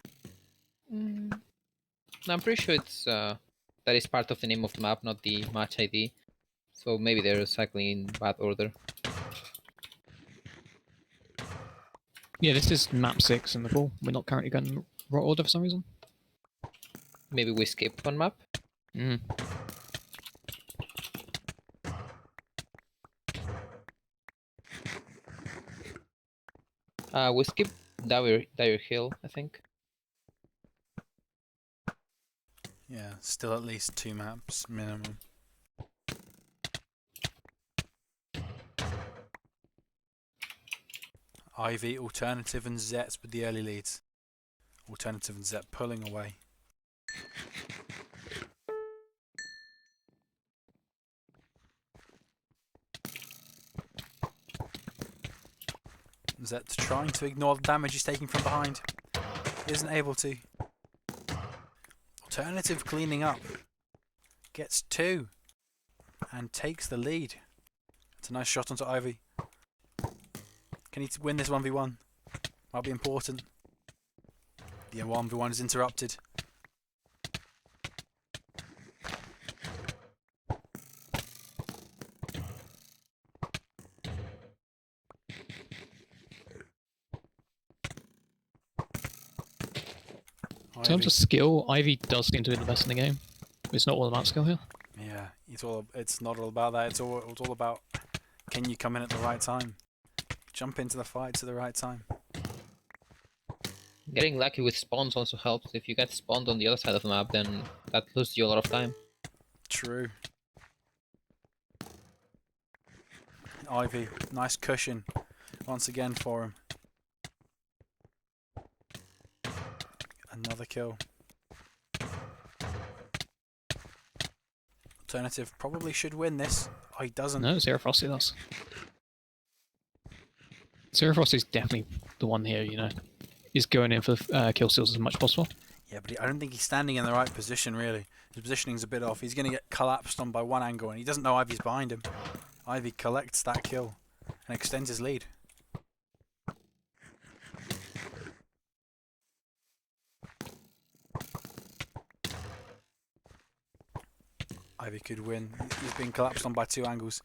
No, I'm pretty sure it's that is part of the name of the map, not the match ID. So maybe they're cycling in bad order. Yeah, this is map 6 in the pool. We're not currently going in raw order for some reason. Maybe we skipped one map. Mm. We skipped Dire Hill, I think. yeah, still at least 2 maps minimum. Ivy, Alternative and Zet with the early leads. Alternative and Zet pulling away. Zet trying to ignore the damage he's taking from behind. Isn't able to. Alternative cleaning up. Gets 2. And takes the lead. It's a nice shot onto Ivy. Can he win this 1v1? Might be important. The 1v1 is interrupted. In terms of skill, Ivy does seem to be the best in the game. It's not all about skill here. Yeah, it's not all about that. It's all about, can you come in at the right time? Jump into the fights at the right time. Getting lucky with spawns also helps. If you get spawned on the other side of the map, then that loses you a lot of time. True. Ivy, nice cushion once again for him. Another kill. Alternative probably should win this. Oh, he doesn't. No, Zero Frosty does. Zero Frosty's definitely the one here, you know. He's going in for kill steals as much as possible. Yeah, but I don't think he's standing in the right position, really. His positioning's a bit off. He's going to get collapsed on by one angle, and he doesn't know Ivy's behind him. Ivy collects that kill and extends his lead. Ivy could win. He's being collapsed on by two angles.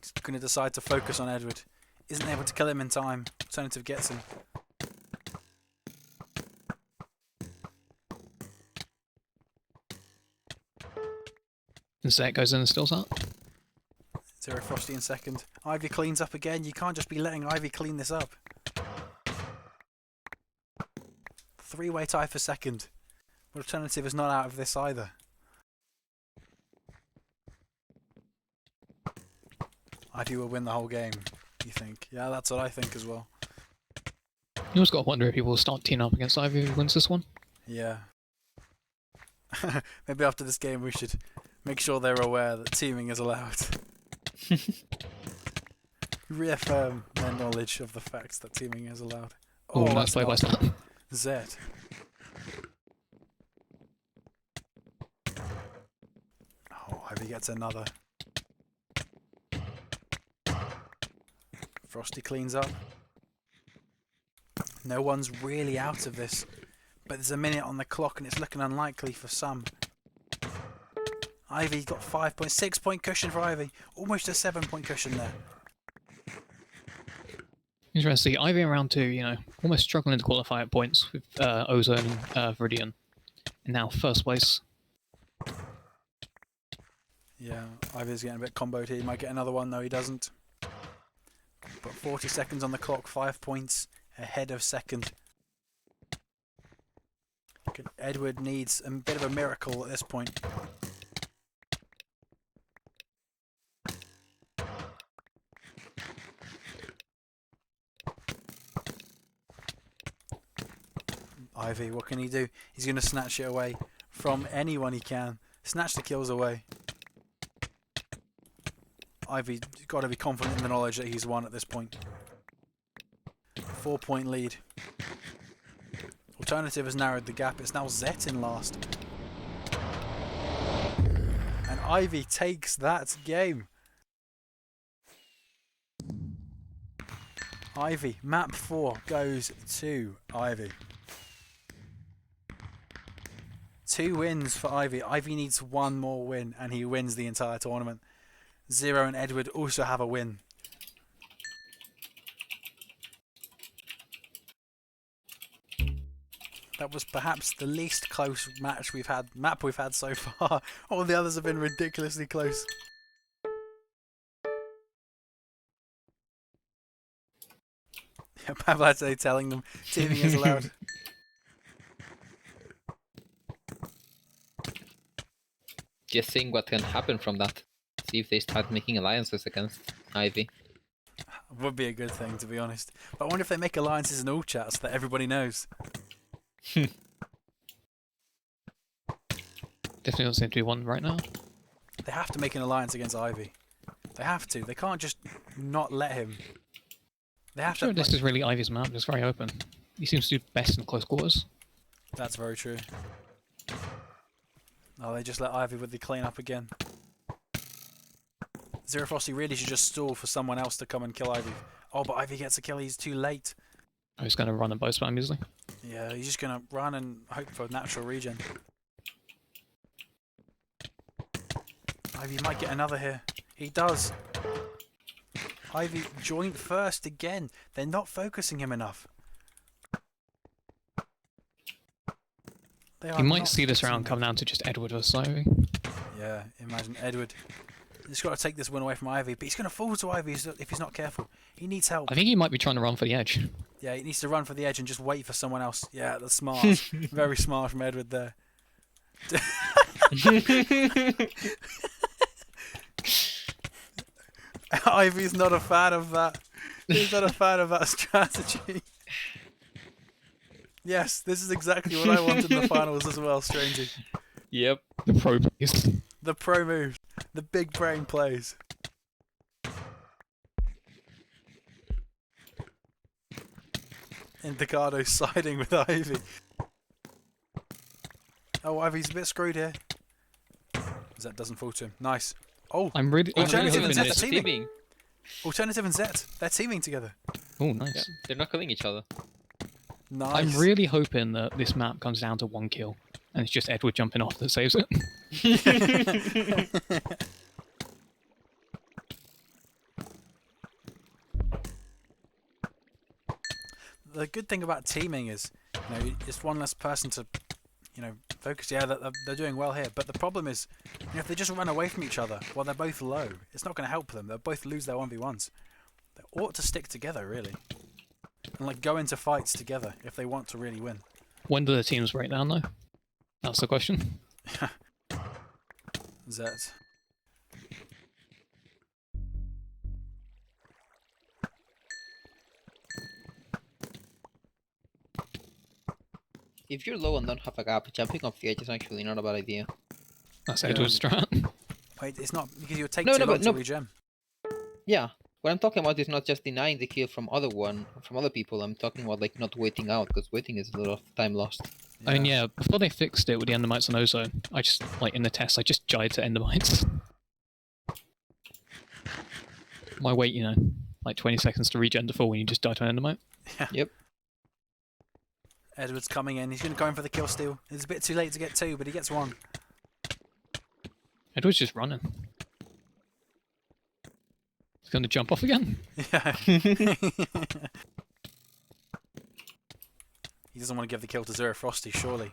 He's going to decide to focus on Edward. Isn't able to kill him in time. Alternative gets him. And Zet goes in and stills up. Zero Frosty in second. Ivy cleans up again. You can't just be letting Ivy clean this up. Three-way tie for second. But Alternative is not out of this either. Ivy will win the whole game, you think? Yeah, that's what I think as well. You always got to wonder if people will start teaming up against Ivy who wins this one. Yeah. Maybe after this game we should make sure they're aware that teaming is allowed. Reaffirm their knowledge of the facts that teaming is allowed. Oh, nice play by Stan. Zed. Oh, Ivy gets another. Frosty cleans up. No one's really out of this, but there's a minute on the clock and it's looking unlikely for some. Ivy got 5 point, 6 point cushion for Ivy. Almost a 7 point cushion there. Interesting. Ivy in round 2, you know, almost struggling to qualify at points with Ozone and Viridian. And now first place. Yeah, Ivy's getting a bit comboed here. He might get another one, though he doesn't. But 40 seconds on the clock, 5 points ahead of second. Edward needs a bit of a miracle at this point. Ivy, what can he do? He's going to snatch it away from anyone he can. Snatch the kills away. Ivy's got to be confident in the knowledge that he's won at this point. 4 point lead. Alternative has narrowed the gap. It's now Zet in last. And Ivy takes that game. Ivy, map 4 goes to Ivy. 2 wins for Ivy. Ivy needs one more win and he wins the entire tournament. Zero and Edward also have a win. That was perhaps the least close map we've had so far. All the others have been ridiculously close. Pavlate telling them teaming is allowed. Just seeing what can happen from that. See if they start making alliances against Ivy. Would be a good thing, to be honest. But I wonder if they make alliances in all chats that everybody knows. Definitely don't seem to be one right now. They have to make an alliance against Ivy. They have to. They can't just not let him. They have Sure, to. this is really Ivy's map. It's very open. He seems to do best in close quarters. That's very true. Oh, they just let Ivy with the clean-up again. Zero Frosty really should just stall for someone else to come and kill Ivy. Oh, but Ivy gets a kill. He's too late. Oh, he's going to run and bow spam easily. Yeah, he's just going to run and hope for natural regen. Ivy might get another here. He does. Ivy joint first again. They're not focusing him enough. You might see this round come down to just Edward versus Ivy. Yeah, imagine Edward. He's got to take this win away from Ivy, but he's going to fall to Ivy if he's not careful. He needs help. I think he might be trying to run for the edge. Yeah, he needs to run for the edge and just wait for someone else. Yeah, that's smart. Very smart from Edward there. Ivy's not a fan of that. He's not a fan of that strategy. Yes, this is exactly what I wanted in the finals as well, Strangey. Yep. The pro plays. The pro move. The big brain plays. Indicado siding with Ivy. Oh, Ivy's a bit screwed here. Zet doesn't fall to him. Nice. Oh, I'm really Alternative hoping and Zet this. are They're teaming. Alternative and Zet, they're teaming together. Oh, nice. Yeah, they're not killing each other. Nice. I'm really hoping that this map comes down to 1 kill, and it's just Edward jumping off that saves it. The good thing about teaming is, it's one less person to, focus. Yeah, they're doing well here. But the problem is, if they just run away from each other while they're both low, it's not going to help them. They'll both lose their 1v1s. They ought to stick together, really. And, go into fights together if they want to really win. When do the teams break down, though? That's the question. Zet. If you're low and don't have a gap, jumping off the edge is actually not a bad idea. That's Edward's strat. Wait, it's not because you'll take No, too no, long but to no. regen. Yeah, what I'm talking about is not just denying the kill from other people. I'm talking about not waiting out, because waiting is a lot of time lost. I mean, yeah, before they fixed it with the endermites and ozone, I just, in the test, I just jied to endermites. Why wait, 20 seconds to regen to full when you just die to an endermite? Yep. Edward's coming in. He's going to go in for the kill steal. It's a bit too late to get 2, but he gets 1. Edward's just running. He's going to jump off again. Yeah. He doesn't want to give the kill to Zero Frosty, surely.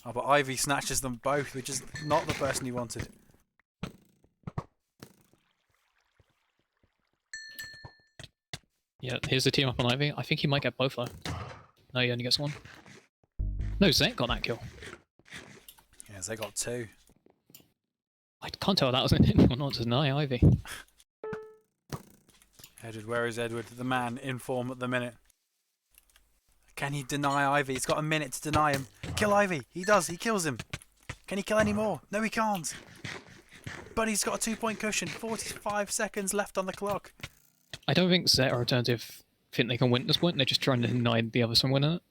Oh, but Ivy snatches them both, which is not the person he wanted. Yeah, here's the team up on Ivy. I think he might get both, though. No, he only gets 1. No, Zet got that kill. Yes, they got 2. I can't tell if that was an hit or not to deny Ivy. Edward, where is Edward? The man in form at the minute. Can he deny Ivy? He's got a minute to deny him. Kill Ivy. He does. He kills him. Can he kill any more? No, he can't. But he's got a 2-point cushion. 45 seconds left on the clock. I don't think Zet or Alternative think they can win at this point. They're just trying to deny the other from winning it.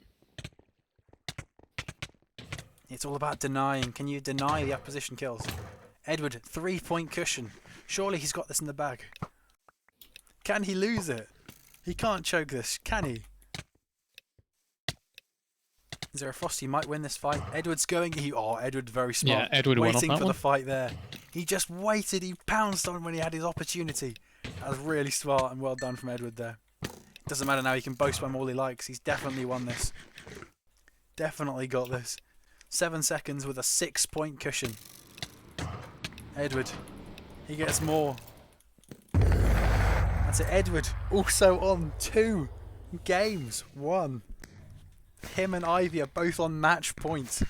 It's all about denying. Can you deny the opposition kills? Edward, 3-point cushion. Surely he's got this in the bag. Can he lose it? He can't choke this, can he? Zero Frosty might win this fight. Edward's going. Edward's very smart. Yeah, Edward won off waiting that for one. the fight there. He just waited. He pounced on when he had his opportunity. That was really smart and well done from Edward there. Doesn't matter now. He can boast by him all he likes. He's definitely won this. Definitely got this. 7 seconds with a 6-point cushion. Edward. He gets more. That's it. Edward also on 2 games. 1. Him and Ivy are both on match point.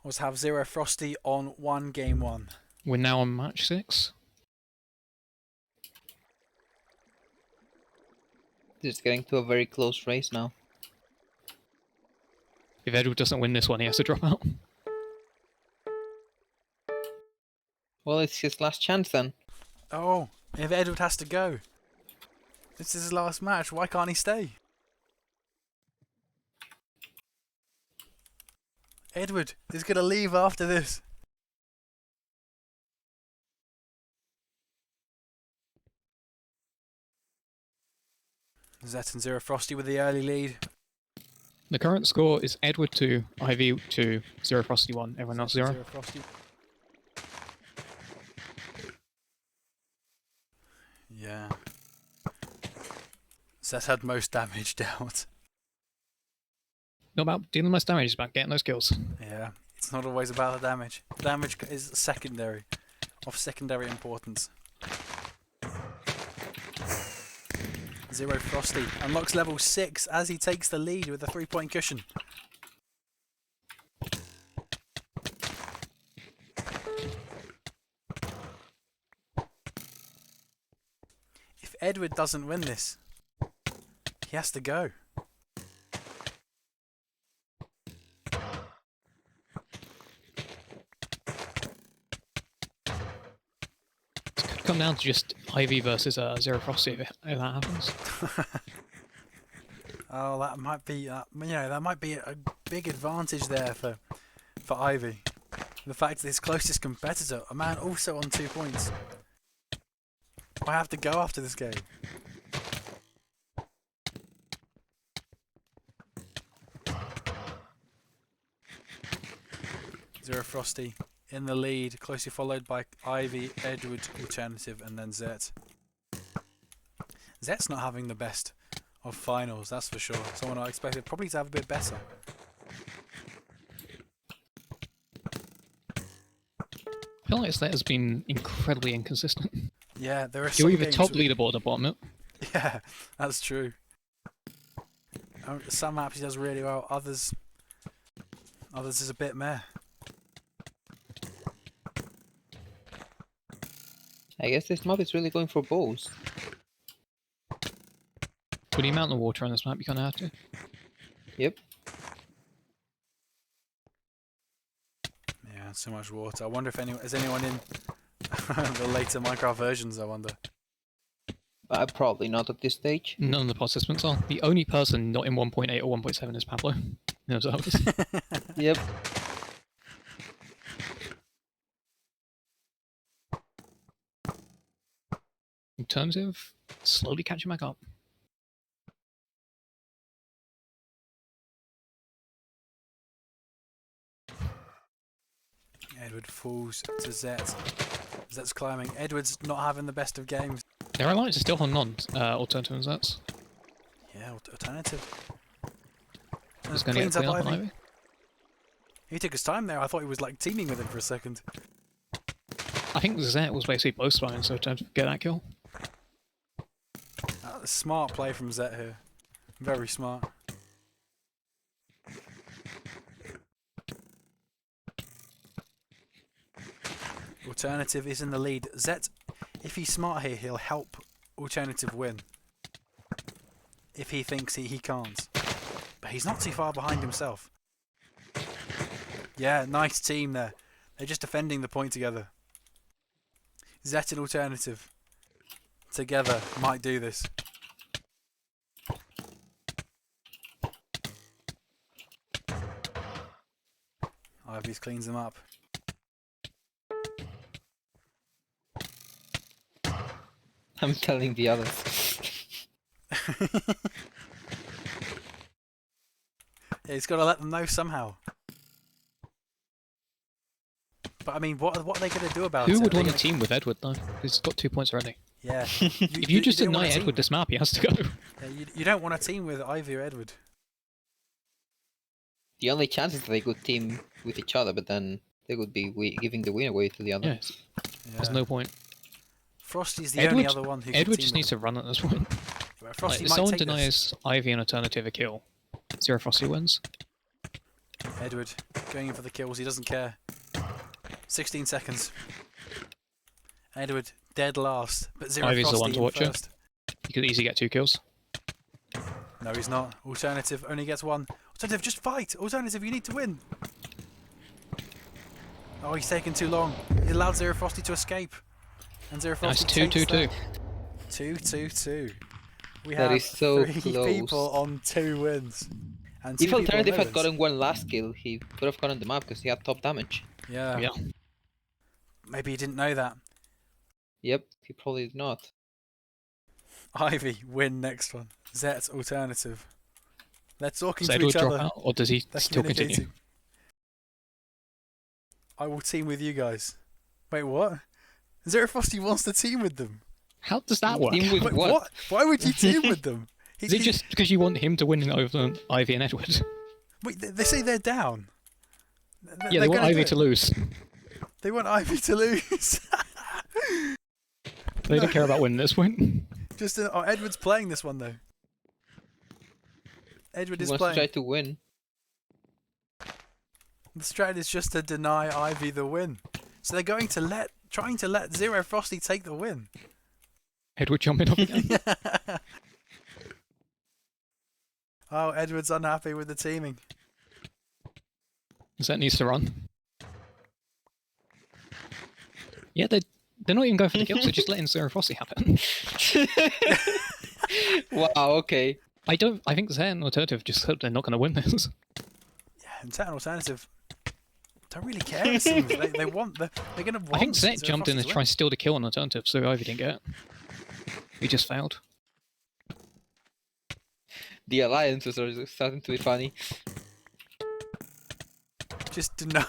Let's have Zero Frosty on 1 game 1. We're now on match 6. It's getting to a very close race now. If Edward doesn't win this one, he has to drop out. Well, it's his last chance then. Oh, if Edward has to go. This is his last match. Why can't he stay? Edward is going to leave after this. Zet and Zero Frosty with the early lead. The current score is Edward 2, Ivy 2, Zero Frosty 1, everyone else 0. Zero Frosty. Yeah. Zet had most damage dealt. Not about dealing most damage, it's about getting those kills. Yeah, it's not always about the damage. Damage is secondary, of secondary importance. Zero Frosty unlocks level 6 as he takes the lead with a 3-point cushion. If Edward doesn't win this, he has to go. Could come down to just Ivy versus Zero Frosty if that happens. Oh, that might be, that might be a big advantage there for Ivy. The fact that his closest competitor, a man also on 2 points, I have to go after this game. Zero Frosty in the lead, closely followed by Ivy, Edward, Alternative, and then Zet. Zet's not having the best of finals, that's for sure. Someone I expected probably to have a bit better. I feel like Zet has been incredibly inconsistent. Yeah, there are You're some either games top leaderboard or bottom it. Yeah, that's true. Some maps he does really well, others is a bit meh. I guess this map is really going for bows. With the amount of water on this map, you kind of have to. Yep. Yeah, so much water. I wonder if is anyone in the later Minecraft versions, I wonder. Probably not at this stage. None of the participants are. The only person not in 1.8 or 1.7 is Pablo. No, Yep. in terms of slowly catching back up. Edward falls to Zet. Zet's climbing. Edward's not having the best of games. Their alliance is still on alternative and Zets. Yeah, Alternative. He's going to get clean up on Ivy. He took his time there. I thought he was like teaming with him for a second. I think Zet was basically both spying, so to get that kill. Smart play from Zet here. Very smart. Alternative is in the lead. Zet, if he's smart here, he'll help Alternative win. If he thinks he can't. But he's not too far behind himself. Yeah, nice team there. They're just defending the point together. Zet and Alternative together might do this. Ivy's cleans them up. I'm telling the others. Yeah, he's got to let them know somehow. But I mean, what are they going to do about it? Who would want to team with Edward though? He's got 2 points already. Yeah. If you just deny Edward this map, he has to go. Yeah, you don't want to team with Ivy or Edward. The only chance is that they could team with each other, but then they would be giving the win away to the other. Yes. There's no point. Frosty's the only other one who can Edward team just needs to run at this point. Frosty If might someone take denies Ivy an alternative a kill, Zero Frosty wins. Edward going in for the kills, he doesn't care. 16 seconds. Edward dead last, but Zero Ivy's Frosty the one to watch first. He could easily get 2 kills. No, he's not. Alternative only gets 1. Alternative, just fight! Alternative, you need to win! Oh, he's taking too long. He allowed Zero Frosty to escape. And Zero Frosty Nice, 2-2-2. 2-2-2. We That have is so 3 close. people on 2 wins. And 2 If people on Alternative no had wins. gotten one last kill, he could have gotten the map because he had top damage. Yeah. Maybe he didn't know that. Yep, he probably did not. Ivy win next one. Zet Alternative. They're talking Does to Edward each drop other. out, or does he They're still continue? communicating. I will team with you guys. Wait, what? Zero Frosty wants to team with them. How does that work? Team with Wait, what? Why would you team with them? Is it just because you want him to win over Ivy and Edward? Wait, they say they're down. Yeah, they want Ivy to lose. They want Ivy to lose. They don't care about winning this point. Just Edward's playing this one though. Edward He is wants to playing. try to win. The strat is just to deny Ivy the win. So they're going to trying to let Zero Frosty take the win. Edward jumping up again. Oh, Edward's unhappy with the teaming. Zet needs to run. Yeah, they're not even going for the kills, they're just letting Zero Frosty happen. Wow, okay. I think Zet and Alternative just hope they're not going to win this. Yeah, and Zet and Alternative don't really care, it seems. They want they're going to want I think Zet Zero jumped in Frosty and to win. tried to steal the kill on Alternative, so Ivy didn't get it. He just failed. The alliances are starting to be funny. Just deny.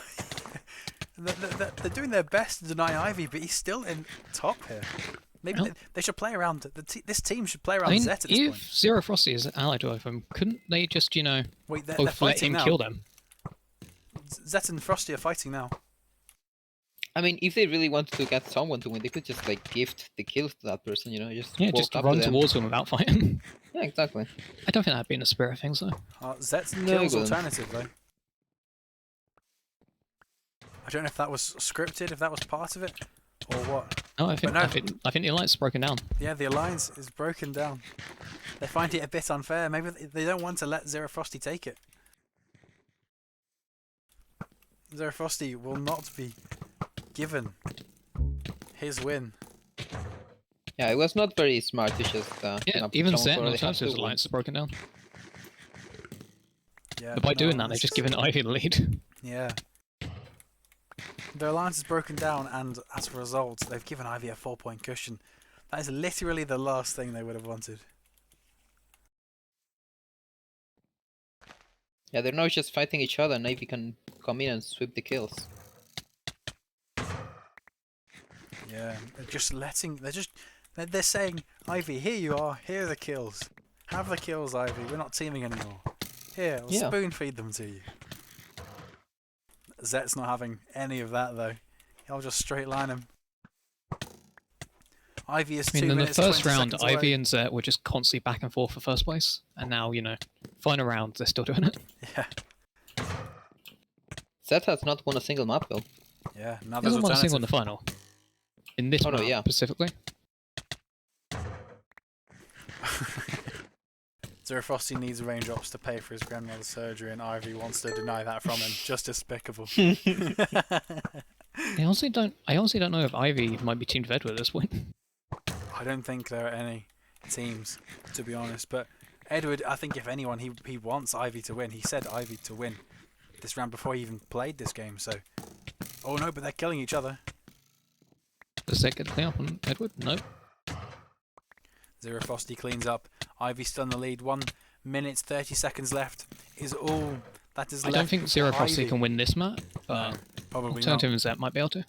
They're doing their best to deny Ivy, but he's still in top here. Maybe Well- they should play around. This team should play around I mean, Zet at this if point. Zero Frosty is allied with him, couldn't they just, Wait, they're both let fighting him now. kill them? Zet and Frosty are fighting now. I mean, if they really wanted to get someone to win, they could just like gift the kills to that person, you know, just Yeah, walk just up run to them. towards them without fighting. Yeah, exactly. I don't think that'd be in the spirit of things, though. Zet's No, kills it wouldn't. alternative though. I don't know if that was scripted, if that was part of it, or what. No, I think no. I think the alliance is broken down. Yeah, the alliance is broken down. They find it a bit unfair. Maybe they don't want to let Zero Frosty take it. Zero Frosty will not be given his win. Yeah, it was not very smart to just Yeah, you know, put even someone Zet who and already has to Alternative's win. alliance is broken down. Yeah, But by no, doing that, they've this just is- given Ivy the lead. Yeah. Their alliance is broken down, and as a result, they've given Ivy a 4-point cushion. That is literally the last thing they would have wanted. Yeah, they're now just fighting each other, and Navy can come in and sweep the kills. Yeah, they're just letting. They're saying, Ivy, here you are. Here are the kills. Have the kills, Ivy. We're not teaming anymore. Here, we'll Yeah. spoon feed them to you. Zet's not having any of that though. He'll just straight line him. Ivy is I 2 mean, in the minutes. first 20 round, seconds Ivy away. and Zet were just constantly back and forth for first place, and now, final round, they're still doing it. Yeah, Zet has not won a single map though. yeah. Now He there's hasn't won a single in the alternative. final. In this Oh, no, map yeah. specifically. Zero Frosty needs raindrops to pay for his grandmother's surgery, and Ivy wants to deny that from him. Just despicable. I honestly don't know if Ivy might be teamed with Edward at this point. I don't think there are any teams, to be honest. But Edward, I think if anyone, he wants Ivy to win. He said Ivy to win this round before he even played this game. So, oh no, but they're killing each other. Does Zet get the clean up on Edward? No. Zero Frosty cleans up. Ivy still in the lead. 1 minute 30 seconds left. Is all that is I left. don't think Zero for Frosty Ivy. can win this map, but No, probably not. Alternative and Zet might be able to.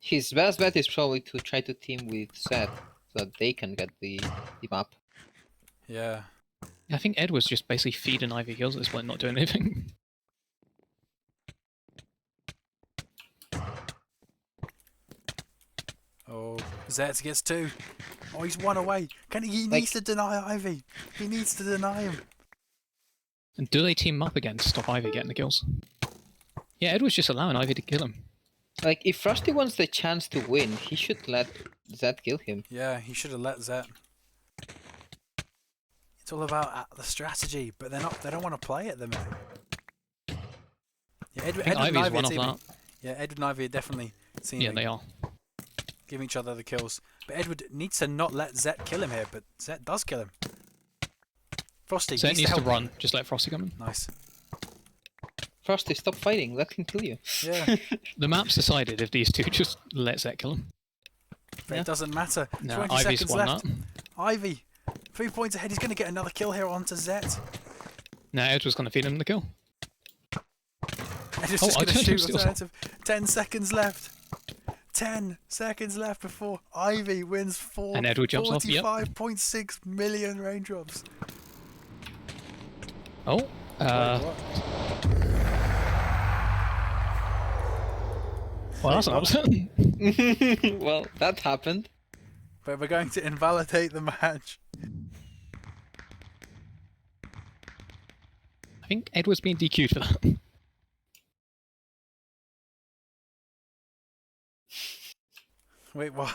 His best bet is probably to try to team with Zed, so that they can get the map. Yeah. I think Edward's just basically feeding Ivy kills at this point, not doing anything. Oh, Zet gets 2. Oh, he's 1 away. He needs to deny Ivy. He needs to deny him. And do they team up again to stop Ivy getting the kills? Yeah, Edward's just allowing Ivy to kill him. Like, if Frosty wants the chance to win, he should let Zed kill him. Yeah, he should have let Zet. It's all about the strategy, but they're not. They don't want to play it the minute. Yeah, I think Edward and Ivy's Ivy are one of teaming. that. Yeah, Edward and Ivy are definitely teaming. Yeah, they are. Giving each other the kills. But Edward needs to not let Zet kill him here, but Zet does kill him. Frosty Zet needs to help. run, just let Frosty come in. Nice. Frosty, stop fighting. Let him kill you. Yeah, The map's decided if these two just let Zet kill him. but Yeah. it doesn't matter. No, 20 Ivy's seconds won left. that. Ivy, 3 points ahead. He's going to get another kill here onto Zet. Now Edward's going to feed him the kill. Edward's Oh, just going to Alternative shoot steals. alternative. 10 seconds left. 10 seconds left before Ivy wins And Edward jumps off, yep. 45.6 million raindrops. Oh, Wait, what? well, that's an Wait, upset. Well, that happened. But we're going to invalidate the match. I think Edward's being DQ'd for that. Wait, what?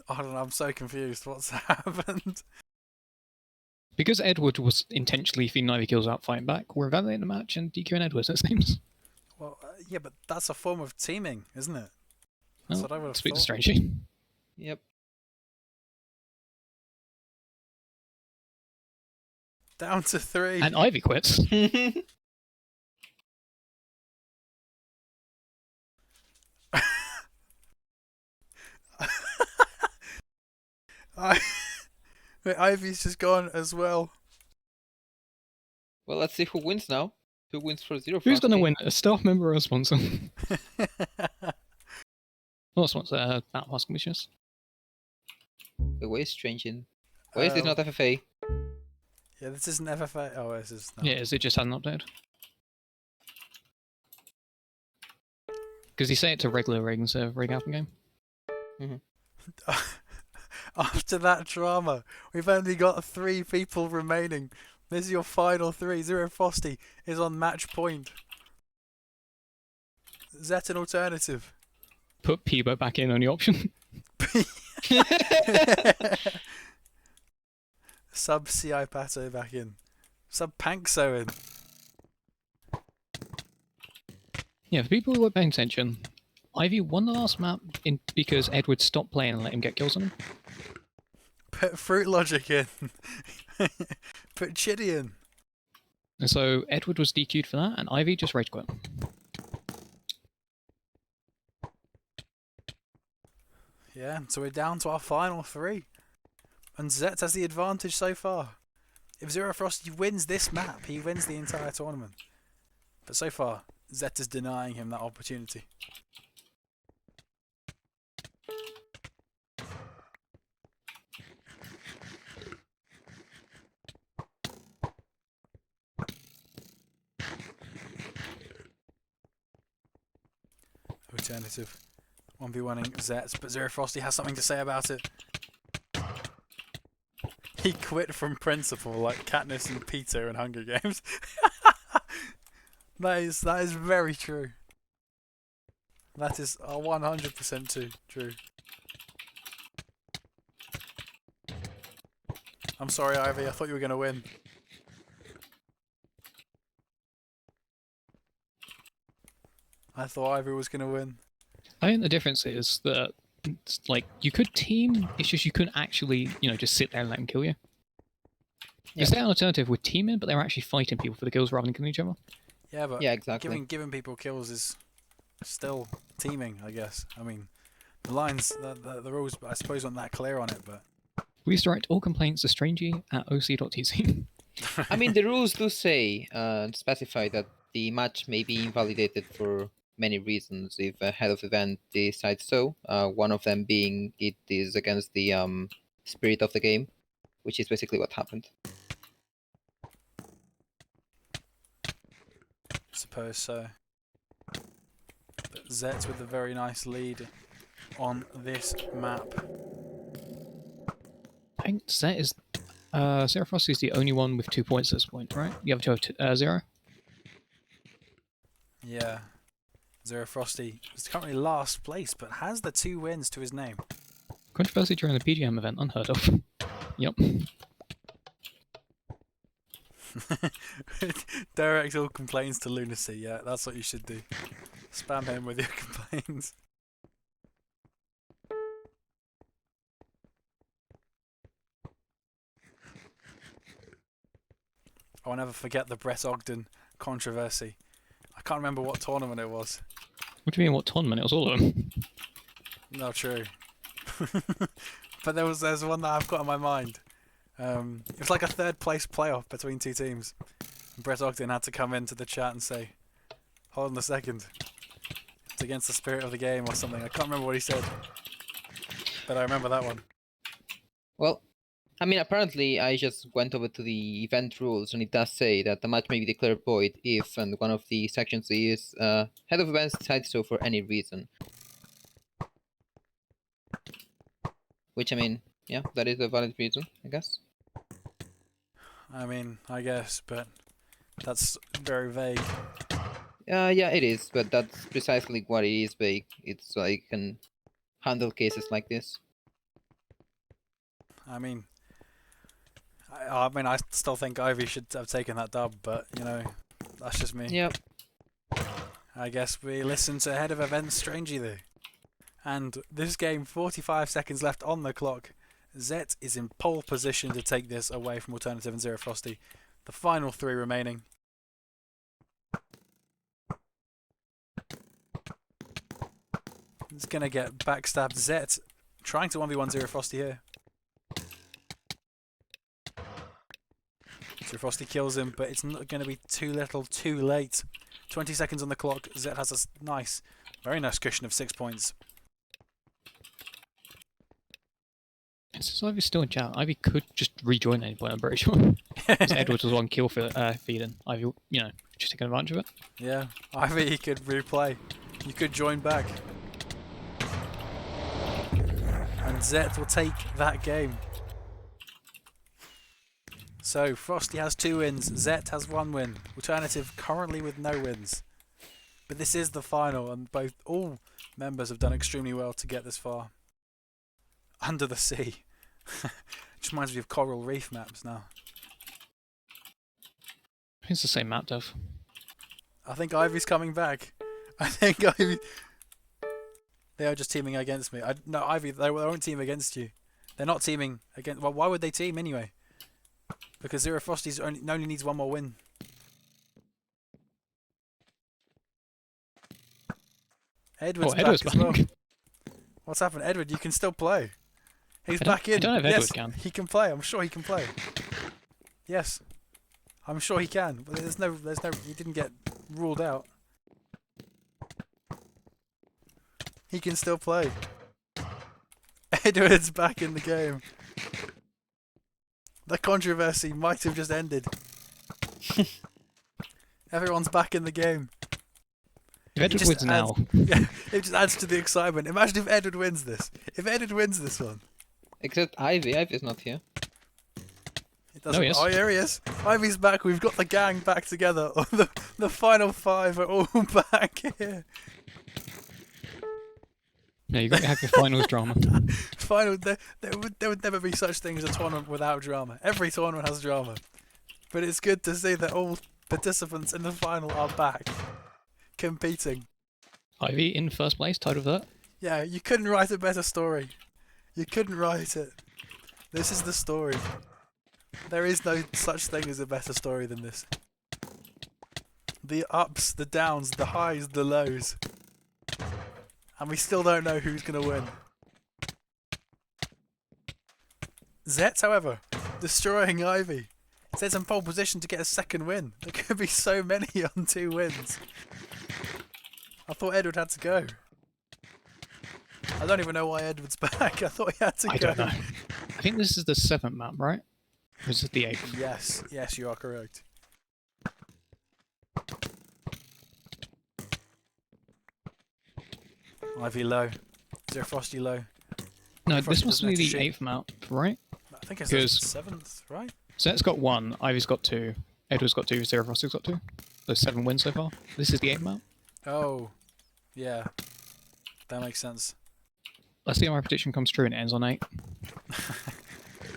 I don't know, I'm so confused. What's happened? Because Edward was intentionally feeding Ivy kills out fighting back, we're invalidating the match and DQing Edward, it seems. Well, yeah, but that's a form of teaming, isn't it? That's Well, what I would have speak thought. strangely. Yep. Down to 3. And Ivy quits. Wait, Ivy's just gone as well. Well, let's see who wins now. Who wins for Zero Who's going to Frosty? win? A staff member or a sponsor? Not a sponsor, Battle Pass commissioners. The way is strange in. Why is this not FFA? Yeah, this isn't FFA. Oh, this is not. Yeah, is it just hadn't updated? Because you say it to regular rig instead of rig Alpha game. After that drama, we've only got 3 people remaining. This is your final 3. Zero Frosty is on match point. Is that an alternative? Put Peebo back in on the option. Sub CI Pato back in. Sub Pankso in. Yeah, for people who weren't paying attention, Ivy won the last map because Edward stopped playing and let him get kills on him. Put Fruit Logic in. Put Chitty in. And so Edward was DQ'd for that, and Ivy just rage quit. Yeah, so we're down to our final 3. And Zet has the advantage so far. If Zero Frosty wins this map, he wins the entire tournament. But so far, Zet is denying him that opportunity. Alternative. 1v1ing Zets, but Zero Frosty has something to say about it. He quit from principle like Katniss and Peter in Hunger Games. that is very true. That is 100% true. I'm sorry, Ivy. I thought you were going to win. I thought Ivy was going to win. I think the difference is that, like, you could team, it's just you couldn't actually, just sit there and let them kill you. Yeah. Is there an alternative with teaming, but they're actually fighting people for the kills rather than killing each other? Yeah, but Yeah, exactly. giving people kills is still teaming, I guess. I mean, the lines, the rules, I suppose, aren't that clear on it, but... Please direct all complaints to strangey@oc.tc. I mean, the rules do say, specify that the match may be invalidated for many reasons if a head of event decides so. One of them being it is against the spirit of the game, which is basically what happened. Suppose so. But Zets with a very nice lead on this map. I think Zet is... Zero Frosty is the only one with 2 points at this point, right? The other two have 0? Yeah. Zero Frosty is currently last place, but has the 2 wins to his name. Controversy during the PGM event, unheard of. Yep. Direct all complaints to lunacy. Yeah, that's what you should do. Spam him with your complaints. I'll never forget the Brett Ogden controversy. I can't remember what tournament it was. What do you mean, what tournament? It was all of them. No, true. But there's one that I've got in my mind. It was like a 3rd place playoff between 2 teams. And Brett Ogden had to come into the chat and say, "Hold on a second. It's against the spirit of the game," or something. I can't remember what he said. But I remember that one. Well, I mean, apparently I just went over to the event rules, and it does say that the match may be declared void if, and one of the sections is, head of events decides so for any reason. Which, I mean, yeah, that is a valid reason, I guess. I mean, I guess, but that's very vague. Yeah, it is, but that's precisely what it is vague. It's so I can handle cases like this. I mean, I still think Ivy should have taken that dub, but, that's just me. Yep. I guess we listen to head of events Strangey though. And this game, 45 seconds left on the clock. Zet is in pole position to take this away from Alternative and Zero Frosty. The final 3 remaining. It's going to get backstabbed. Zet trying to 1v1 Zero Frosty here. Zero Frosty kills him, but it's not going to be too little, too late. 20 seconds on the clock. Zet has a nice, very nice cushion of 6 points. Since Ivy's still in chat, Ivy could just rejoin any point, I'm pretty sure. Because Edwards was one kill for feeding. Ivy, you know, just taking advantage of it. Yeah, Ivy could replay. You could join back. And Zet will take that game. So, Frosty has 2 wins, Zet has 1 win. Alternative currently with no wins. But this is the final, and all members have done extremely well to get this far. Under the sea. Just reminds me of coral reef maps now. It's the same map, Dev. I think Ivy's coming back. I think Ivy... They are just teaming against me. No, Ivy, they won't team against you. They're not teaming against... Well, why would they team anyway? Because Zero Frosty's only needs 1 more win. Edward's back as well. What's happened? Edward, you can still play. He's back in. I don't know if yes, Edward can. He can play. I'm sure he can play. Yes. I'm sure he can. But there's no he didn't get ruled out. He can still play. Edward's back in the game. The controversy might have just ended. Everyone's back in the game. If Edward wins now. Yeah, it just adds to the excitement. Imagine if Edward wins this. If Edward wins this one. Except Ivy. Ivy's not here. It doesn't. No, he is. Oh, here he is. Ivy's back. We've got the gang back together. The final 5 are all back here. No, you've got to have your finals drama. There would never be such thing as a tournament without drama. Every tournament has drama. But it's good to see that all participants in the final are back. Competing. Ivy in first place, tied with that. Yeah, you couldn't write a better story. You couldn't write it. This is the story. There is no such thing as a better story than this. The ups, the downs, the highs, the lows. And we still don't know who's going to win. Zet, however, destroying Ivy. Zet's in pole position to get a 2nd win. There could be so many on 2 wins. I thought Edward had to go. I don't even know why Edward's back. I thought he had to go. I don't know. I think this is the 7th map, right? Or is it the 8th? Yes, you are correct. Ivy low. Zero Frosty low. No, Frosty this must doesn't be have to the shoot. 8th map, right? I think it's the 7th, right? Zet's got 1, Ivy's got 2, Edward's got 2, Zero Frosty's got 2. So 7 wins so far. This is the 8th map. Oh, yeah. That makes sense. Let's see if my prediction comes true and it ends on 8.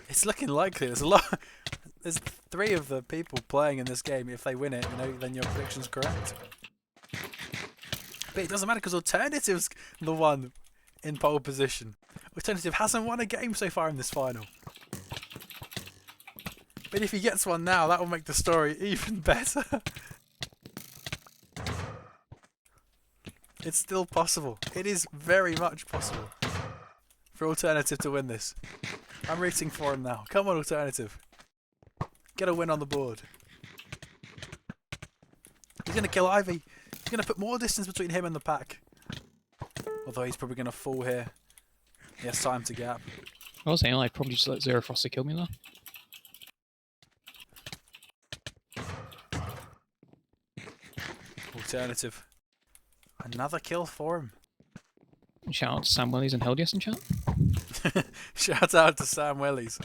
It's looking likely. There's a lot. There's 3 of the people playing in this game. If they win it, then your prediction's correct. But it doesn't matter because Alternative's the one in pole position. Alternative hasn't won a game so far in this final. But if he gets one now, that will make the story even better. It's still possible. It is very much possible for Alternative to win this. I'm rooting for him now. Come on, Alternative. Get a win on the board. He's going to kill Ivy. He's going to put more distance between him and the pack. Although he's probably going to fall here. He has time to gap. I was saying I'd probably just let Zero Frosty kill me there. Alternative. Another kill for him. Shout out to Sam Willies and Heldius in chat. Shout out to Sam Wellies.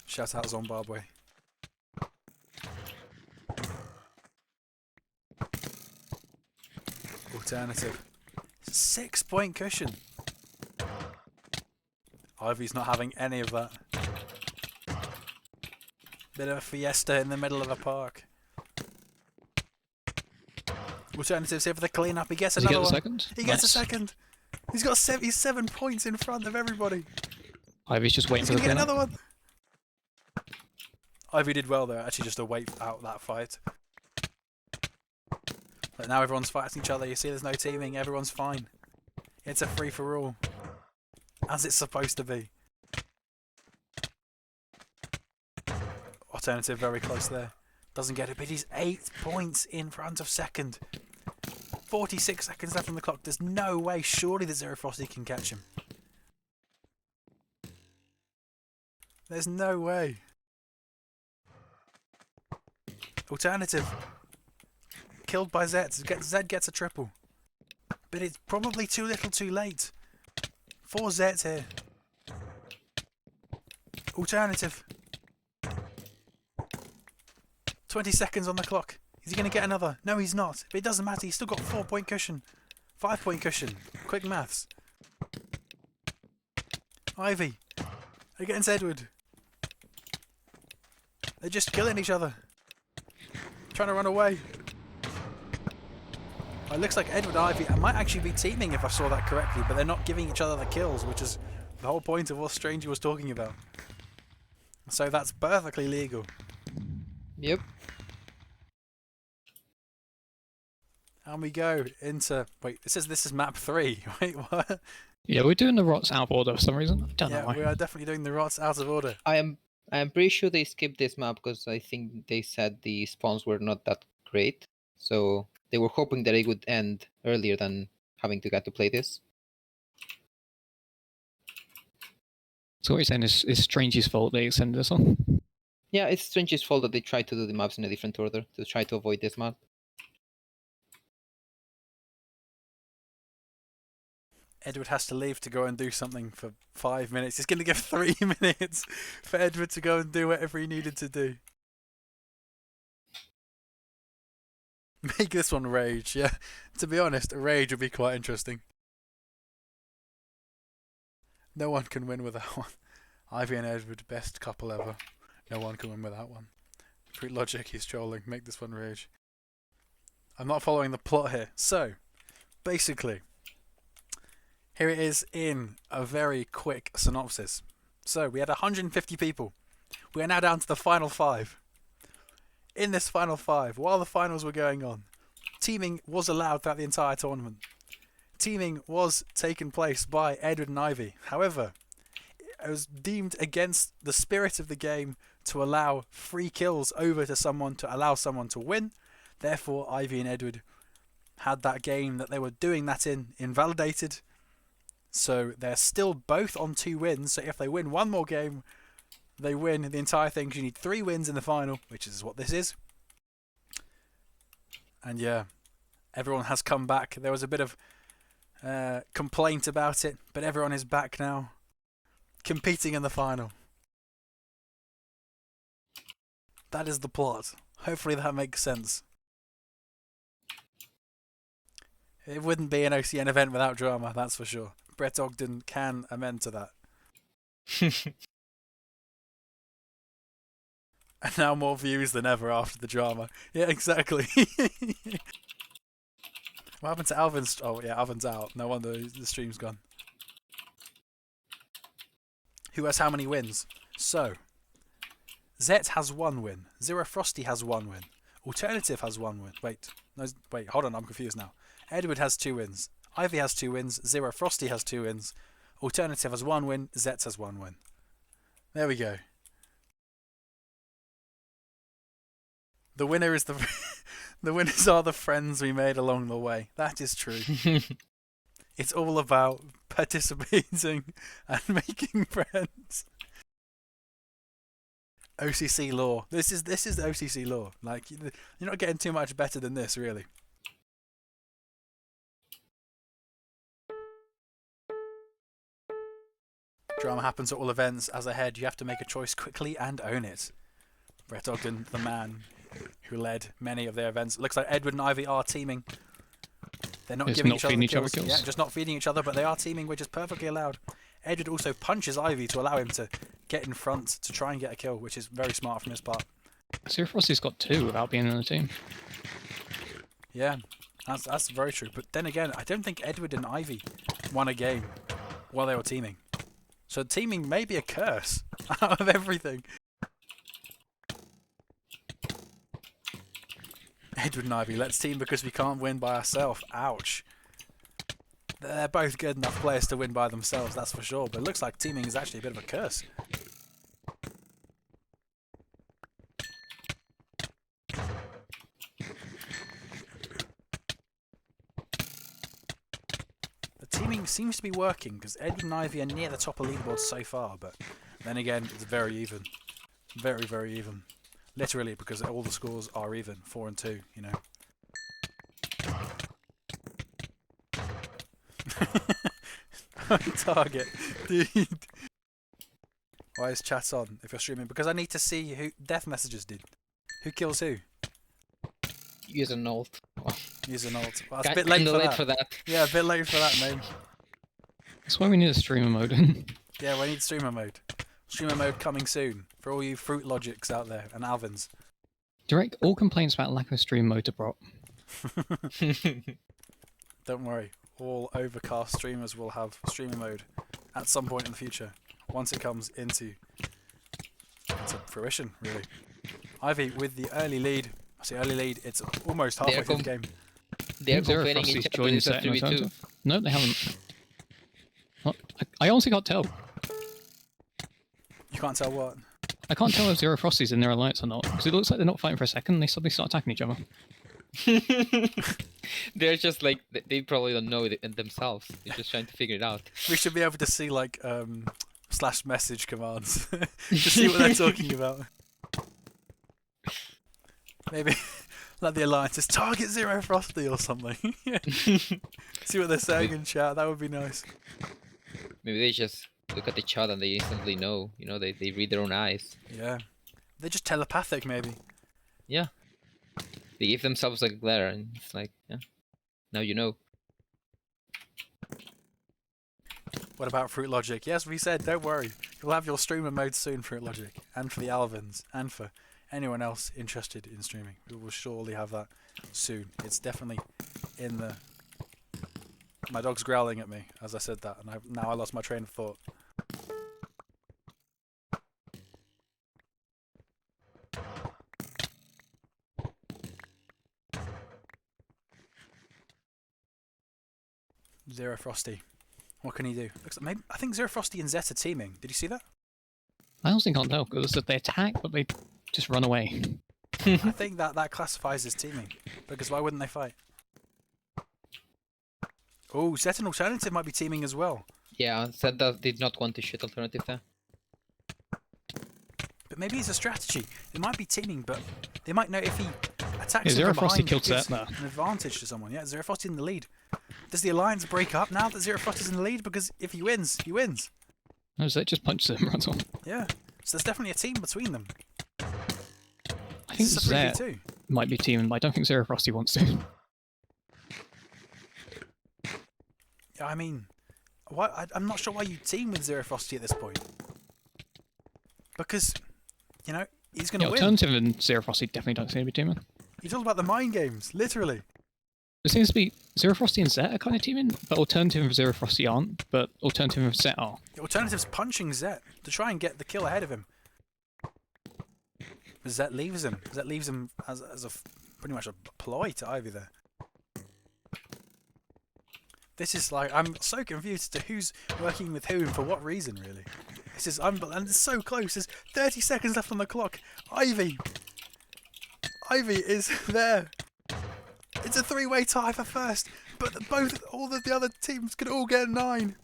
Shout out Zimbabwe. Alternative. 6-point cushion. Ivy's not having any of that. Bit of a fiesta in the middle of a park. Alternative's here for the clean-up. He gets Does he another get the one. second? He gets a Nice. second. He's got 77 points in front of everybody. Ivy's just waiting He's for going the to get cleanup. another one. Ivy did well there, actually, just to wait out that fight. But now everyone's fighting each other. You see there's no teaming. Everyone's fine. It's a free-for-all. As it's supposed to be. Alternative very close there. Doesn't get it, but he's 8 points in front of second. 46 seconds left on the clock. There's no way, surely, that Zero Frosty can catch him. There's no way. Alternative. Killed by Zed. Zed gets a triple. But it's probably too little too late. 4 Zeds here. Alternative. 20 seconds on the clock. Is he going to get another? No, he's not. But it doesn't matter. He's still got 4-point cushion. 5-point cushion. Quick maths. Ivy. Against Edward. They're just killing each other. Trying to run away. It looks like Edward and Ivy might actually be teaming if I saw that correctly, but they're not giving each other the kills, which is the whole point of what Stranger was talking about. So that's perfectly legal. Yep. And we go into... Wait, it says this is map 3. Wait, what? Yeah, we're doing the rots out of order for some reason. I don't know Yeah, why. we are definitely doing the rots out of order. I am pretty sure they skipped this map because I think they said the spawns were not that great. So they were hoping that it would end earlier than having to get to play this. So what you're saying is Strange's fault they extended this on? Yeah, it's Strange's fault that they tried to do the maps in a different order to try to avoid this map. Edward has to leave to go and do something for 5 minutes. He's going to give 3 minutes for Edward to go and do whatever he needed to do. Make this one rage, yeah. To be honest, a rage would be quite interesting. No one can win with that one. Ivy and Edward, best couple ever. No one can win with that one. Brute logic, he's trolling. Make this one rage. I'm not following the plot here. So, basically, here it is in a very quick synopsis. So, we had 150 people. We are now down to the final 5. In this final 5, while the finals were going on, teaming was allowed throughout the entire tournament. Teaming was taken place by Edward and Ivy. However, it was deemed against the spirit of the game to allow free kills over to someone to allow someone to win. Therefore, Ivy and Edward had that game that they were doing that in invalidated. So they're still both on 2 wins. So if they win one more game, they win the entire thing. 'Cause you need 3 wins in the final, which is what this is. And yeah, everyone has come back. There was a bit of complaint about it, but everyone is back now, competing in the final. That is the plot. Hopefully that makes sense. It wouldn't be an OCN event without drama, that's for sure. Brett Ogden can amend to that. And now more views than ever after the drama. Yeah, exactly. What happened to Alvin's... Oh, yeah, Alvin's out. No wonder the stream's gone. Who has how many wins? So, Zet has 1 win. Zero Frosty has 1 win. Alternative has 1 win. Wait, hold on, I'm confused now. Edward has 2 wins. Ivy has 2 wins. Zero Frosty has 2 wins. Alternative has 1 win. Zet has 1 win. There we go. The winner is the... The winners are the friends we made along the way. That is true. It's all about participating and making friends. OCC law. This is the OCC law. Like, you're not getting too much better than this, really. Drama happens at all events. As ahead, you have to make a choice quickly and own it. Brett Ogden, the man who led many of their events. It looks like Edward and Ivy are teaming. They're not giving each other kills. Yeah, just not feeding each other, but they are teaming, which is perfectly allowed. Edward also punches Ivy to allow him to get in front to try and get a kill, which is very smart from his part. Zero Frosty's got 2 without being on the team. Yeah, that's very true. But then again, I don't think Edward and Ivy won a game while they were teaming. So teaming may be a curse out of everything. Edward and Ivy, let's team because we can't win by ourselves. Ouch. They're both good enough players to win by themselves, that's for sure. But it looks like teaming is actually a bit of a curse. The teaming seems to be working because Edward and Ivy are near the top of leaderboard so far. But then again, it's very even. Very, very even. Literally, because all the scores are even. 4 and 2, you know. Target. Dude. Why is chat on if you're streaming? Because I need to see who death messages did. Who kills who? Use an ult. Use an ult. Well, it's a bit late for that. Yeah, a bit late for that, mate. That's why we need a streamer mode. Yeah, we need streamer mode. Streamer mode coming soon for all you Fruit Logics out there and Alvins. Direct all complaints about lack of stream mode to prop. Don't worry, all Overcast streamers will have streamer mode at some point in the future. Once it comes into fruition, really. Ivy with the early lead. I say early lead. It's almost halfway through the game. They're complaining in chat with 3v2. No, they haven't. What? I honestly can't tell. You can't tell what? I can't tell if Zero Frosty's in their alliance or not, because it looks like they're not fighting for a second and they suddenly start attacking each other. They're just like, they probably don't know it themselves. They're just trying to figure it out. We should be able to see like slash message commands to see what they're talking about. Maybe like the alliances target Zero Frosty or something. See what they're saying in chat. That would be nice. Maybe they just look at the chat and they instantly know. You know, they read their own eyes. Yeah. They're just telepathic, maybe. Yeah. They give themselves a glare and it's like, yeah, now you know. What about Fruit Logic? Yes, we said, don't worry. You'll have your streamer mode soon, Fruit Logic. And for the Alvins. And for anyone else interested in streaming. We will surely have that soon. It's definitely in the... My dog's growling at me as I said that. And now I lost my train of thought. Zero Frosty. What can he do? Looks like maybe, I think Zero Frosty and Zet are teaming. Did you see that? I honestly can't tell, because they attack, but they just run away. I think that classifies as teaming. Because why wouldn't they fight? Oh, Zet and Alternative might be teaming as well. Yeah, Zet did not want to shoot Alternative there. But maybe it's a strategy. They might be teaming, but they might know if he attacks Zero from Frosty behind, killed gives Zet there. an advantage to someone. Yeah, Zero Frosty in the lead. Does the alliance break up now that Zero Frosty's in the lead? Because if he wins, he wins. No, Zet just punches him, runs on. Yeah, so there's definitely a team between them. I think Zet might be teaming, but I don't think Zero Frosty wants to. Yeah, I mean, I'm not sure why you team with Zero Frosty at this point. Because, you know, he's going to win. Alternative and Zero Frosty definitely don't seem to be teaming. He's all about the mind games, literally. It seems to be Zero Frosty and Zet are kind of teaming, but Alternative and Zero Frosty aren't, but Alternative and Zet are. The Alternative's punching Zet to try and get the kill ahead of him. But Zet leaves him. Zet leaves him as a pretty much a ploy to Ivy there. This is like, I'm so confused as to who's working with who and for what reason, really. This is and it's so close. There's 30 seconds left on the clock. Ivy is there. It's a three-way tie for first, but all the other teams could all get 9.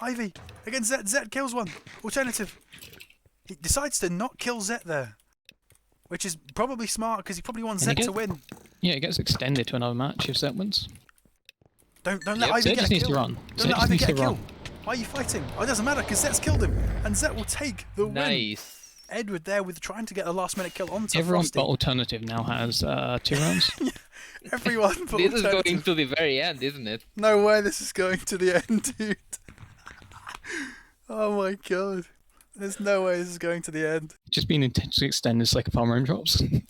Ivy against Zet. Zet kills one. Alternative. He decides to not kill Zet there, which is probably smart because he probably wants Zet to win. Yeah, it gets extended to another match if Zet wins. Don't let Ivy get a kill. Don't let Ivy get a kill. Why are you fighting? Oh, it doesn't matter because Zet's killed him, and Zet will take the win. Nice. Edward there with trying to get a last-minute kill onto Everyone Frosty. but Alternative now has 2 rounds. Everyone but This is Alternative. going to the very end, isn't it? No way this is going to the end, dude. Oh my god. There's no way this is going to the end. Just being intentionally extended is like a farmer RAINDROPS.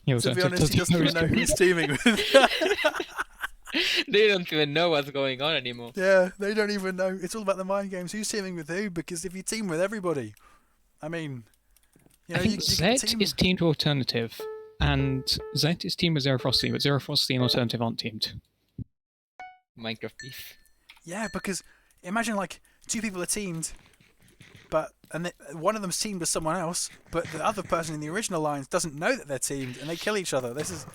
Yeah. To be honest, he doesn't even know who he's teaming with. They don't even know what's going on anymore. Yeah, they don't even know. It's all about the mind games. Who's teaming with who? Because if you team with everybody, I mean, You know, I think you Zed can team. is teamed with Alternative, and Zed is teamed with Zero Frosty, but Zero Frosty and Alternative aren't teamed. Minecraft beef. Yeah, because imagine like two people are teamed, and one of them's teamed with someone else, but the other person in the original lines doesn't know that they're teamed, and they kill each other. This is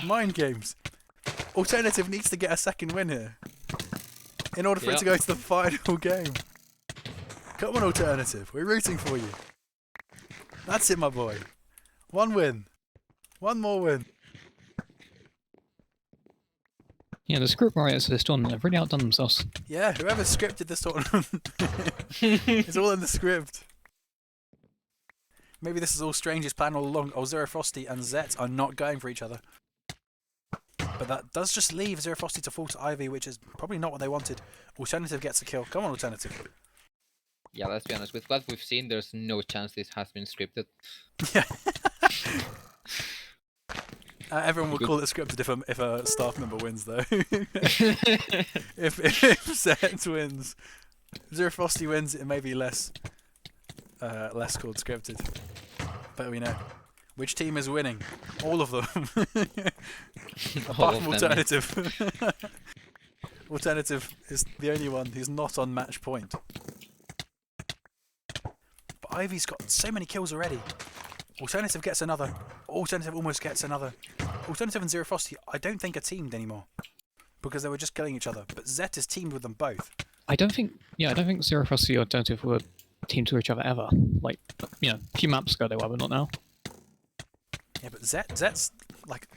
mind games. Alternative needs to get a second win here in order for it to go to the final game. Come on, Alternative. We're rooting for you. That's it, my boy. One win. One more win. Yeah, the script writers for this tournament have really outdone themselves. Yeah, whoever scripted this tournament, it's all in the script. Maybe this is all Strange's plan all along. Oh, Zero Frosty and Zet are not going for each other. But that does just leave Zero Frosty to fall to Ivy, which is probably not what they wanted. Alternative gets a kill. Come on, Alternative. Yeah, let's be honest. With what we've seen, there's no chance this has been scripted. Yeah. Everyone will call it scripted if a staff member wins, though. if Zet wins, Zero Frosty wins, it may be less called scripted. But we know. Which team is winning? All of them. Apart from Alternative. Alternative is the only one who's not on match point. But Ivy's got so many kills already. Alternative gets another. Alternative almost gets another. Alternative and Zero Frosty, I don't think are teamed anymore. Because they were just killing each other. But Zet is teamed with them both. I don't think Zero Frosty or Alternative were teamed to each other ever. Like, you know, a few maps ago they were, but not now. Yeah, but Zet's like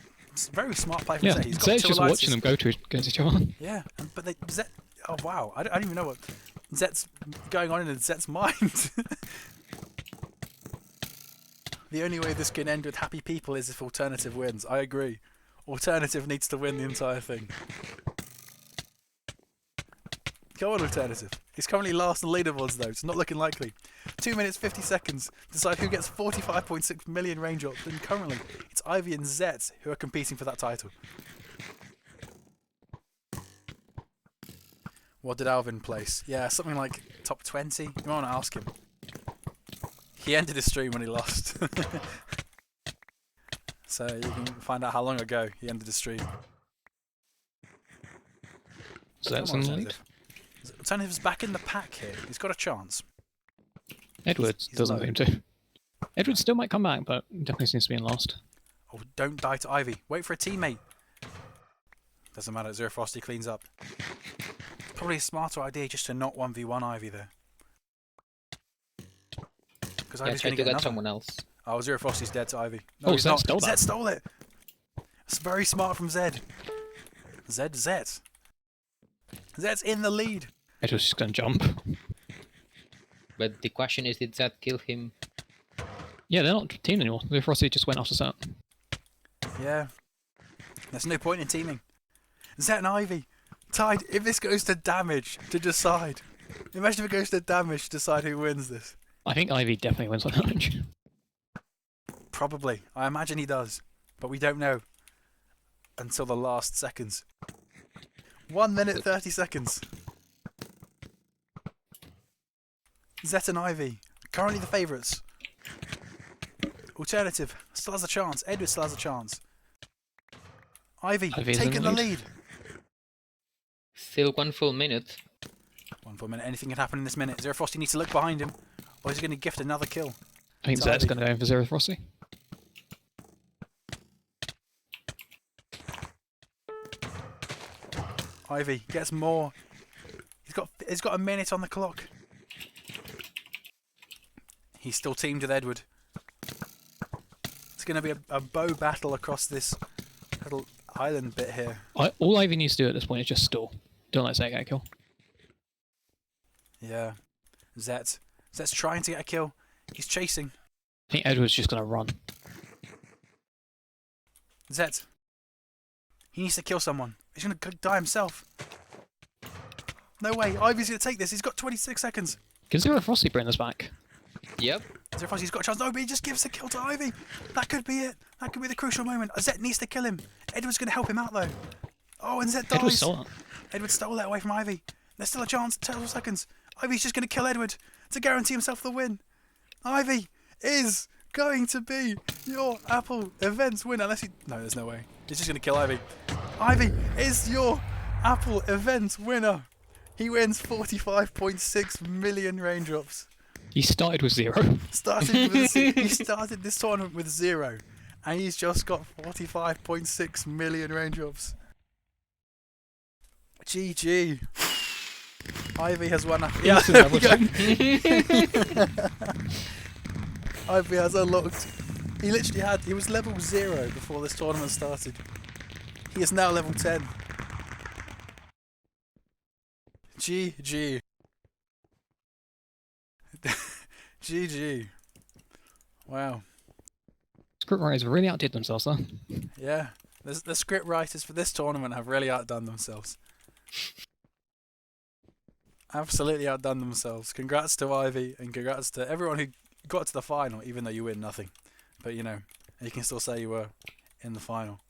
very smart play from Yeah, Zet. He's got Zet's two just alliances. watching them go to against each other. Yeah, but Zet. Oh wow, I don't even know what Zet's going on in Zet's mind. The only way this can end with happy people is if Alternative wins. I agree. Alternative needs to win the entire thing. Come on, Alternative. He's currently last in leaderboards though. It's not looking likely. 2 minutes 50 seconds. Decide who gets 45.6 million raindrops. And currently, it's Ivy and Zet who are competing for that title. What did Alvin place? Yeah, something like top 20. You might want to ask him. He ended his stream when he lost. So you can find out how long ago he ended his stream. So that's in the lead. Alternative's back in the pack here. He's got a chance. Edwards he's doesn't low. seem to. Edwards still might come back, but definitely seems to be in last. Oh, don't die to Ivy. Wait for a teammate. Doesn't matter. Zero Frosty cleans up. Probably a smarter idea just to not 1v1 Ivy there. Because Ivy's going to get another. Someone else. Oh, Zero Frosty's dead to Ivy. No, Oh, he's Zed not. stole that. Zed stole it. It's very smart from Zed. Zed's in the lead. Edwards just going to jump. But the question is, did Zed kill him? Yeah, they're not teamed anymore. The Frosty just went off the set. Yeah. There's no point in teaming. Zed and Ivy tied. If this goes to damage to decide. Imagine if it goes to damage to decide who wins this. I think Ivy definitely wins on damage. Probably. I imagine he does. But we don't know. Until the last seconds. 1 minute 30 seconds. Zet and Ivy. Currently the favourites. Alternative. Still has a chance. Edward still has a chance. Ivy Ivy's taking in the the lead. Still 1 full minute. 1 full minute. Anything can happen in this minute. Zero Frosty needs to look behind him. Or he's going to gift another kill. I think It's Zed's Ivy. going to go in for Zero Frosty. Ivy gets more. He's got a minute on the clock. He's still teamed with Edward. It's going to be a bow battle across this little island bit here. All Ivy needs to do at this point is just stall. Don't let Zed get a kill. Yeah. Zet's trying to get a kill. He's chasing. I think Edward's just going to run. Zet. He needs to kill someone. He's going to die himself. No way. Ivy's going to take this. He's got 26 seconds. Can Zero Frosty bring this back? Yep. Zero Frosty's got a chance. No, but he just gives the kill to Ivy. That could be it. That could be the crucial moment. Zet needs to kill him. Edward's going to help him out though. Oh, and Zet dies. Edward stole that. Edward stole that away from Ivy. There's still a chance. 12 seconds. Ivy's just going to kill Edward to guarantee himself the win. Ivy is going to be your Apple Events winner. Unless he... No, there's no way. He's just going to kill Ivy. Ivy is your Apple Events winner. He wins 45.6 million raindrops. He started with 0. He started this tournament with 0. And he's just got 45.6 million raindrops. GG. Ivy has won. Yeah, there we go. Ivy has unlocked. He was level 0 before this tournament started. He is now level 10. GG. GG. Wow. Script writers really outdid themselves, huh? Yeah. The script writers for this tournament have really outdone themselves. Absolutely outdone themselves. Congrats to Ivy and congrats to everyone who got to the final, even though you win nothing. But you know, you can still say you were in the final.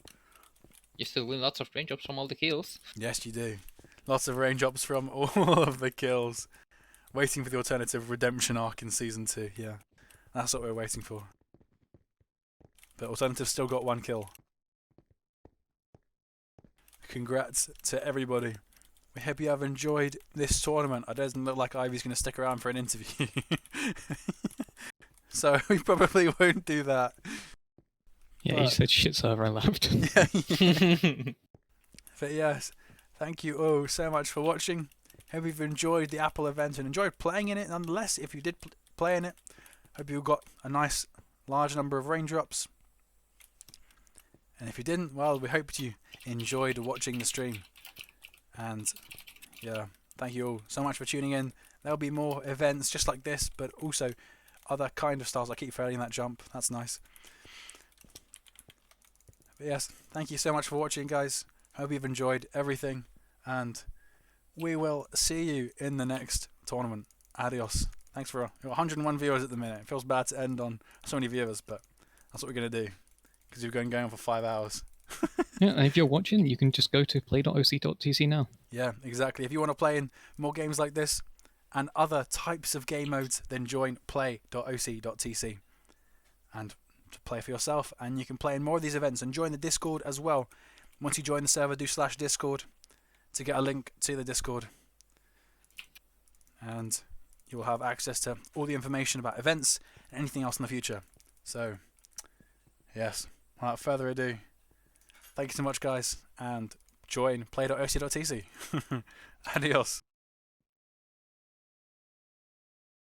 You still win lots of raindrops from all the kills. Yes, you do. Lots of raindrops from all of the kills. Waiting for the alternative redemption arc in Season 2, yeah. That's what we're waiting for. But Alternative still got 1 kill. Congrats to everybody. We hope you have enjoyed this tournament. It doesn't look like Ivy's going to stick around for an interview. So we probably won't do that. Yeah, he said shit server and left. Yeah. But yes, thank you all so much for watching. Hope you've enjoyed the Apple event and enjoyed playing in it nonetheless. If you did play in it, hope you got a nice large number of raindrops. And if you didn't, well, we hope you enjoyed watching the stream. And yeah, thank you all so much for tuning in. There'll be more events just like this, but also other kind of styles. I keep failing that jump. That's nice. But yes, thank you so much for watching, guys. Hope you've enjoyed everything, and we will see you in the next tournament. Adios. Thanks for 101 viewers at the minute. It feels bad to end on so many viewers, but that's what we're going to do, because we're going on for 5 hours. Yeah, and if you're watching, you can just go to play.oc.tc now. Yeah, exactly. If you want to play in more games like this and other types of game modes, then join play.oc.tc and to play for yourself. And you can play in more of these events and join the Discord as well. Once you join the server, do /Discord to get a link to the Discord. And you will have access to all the information about events and anything else in the future. So, yes, without further ado, thank you so much, guys, and join play.oc.tc. Adios.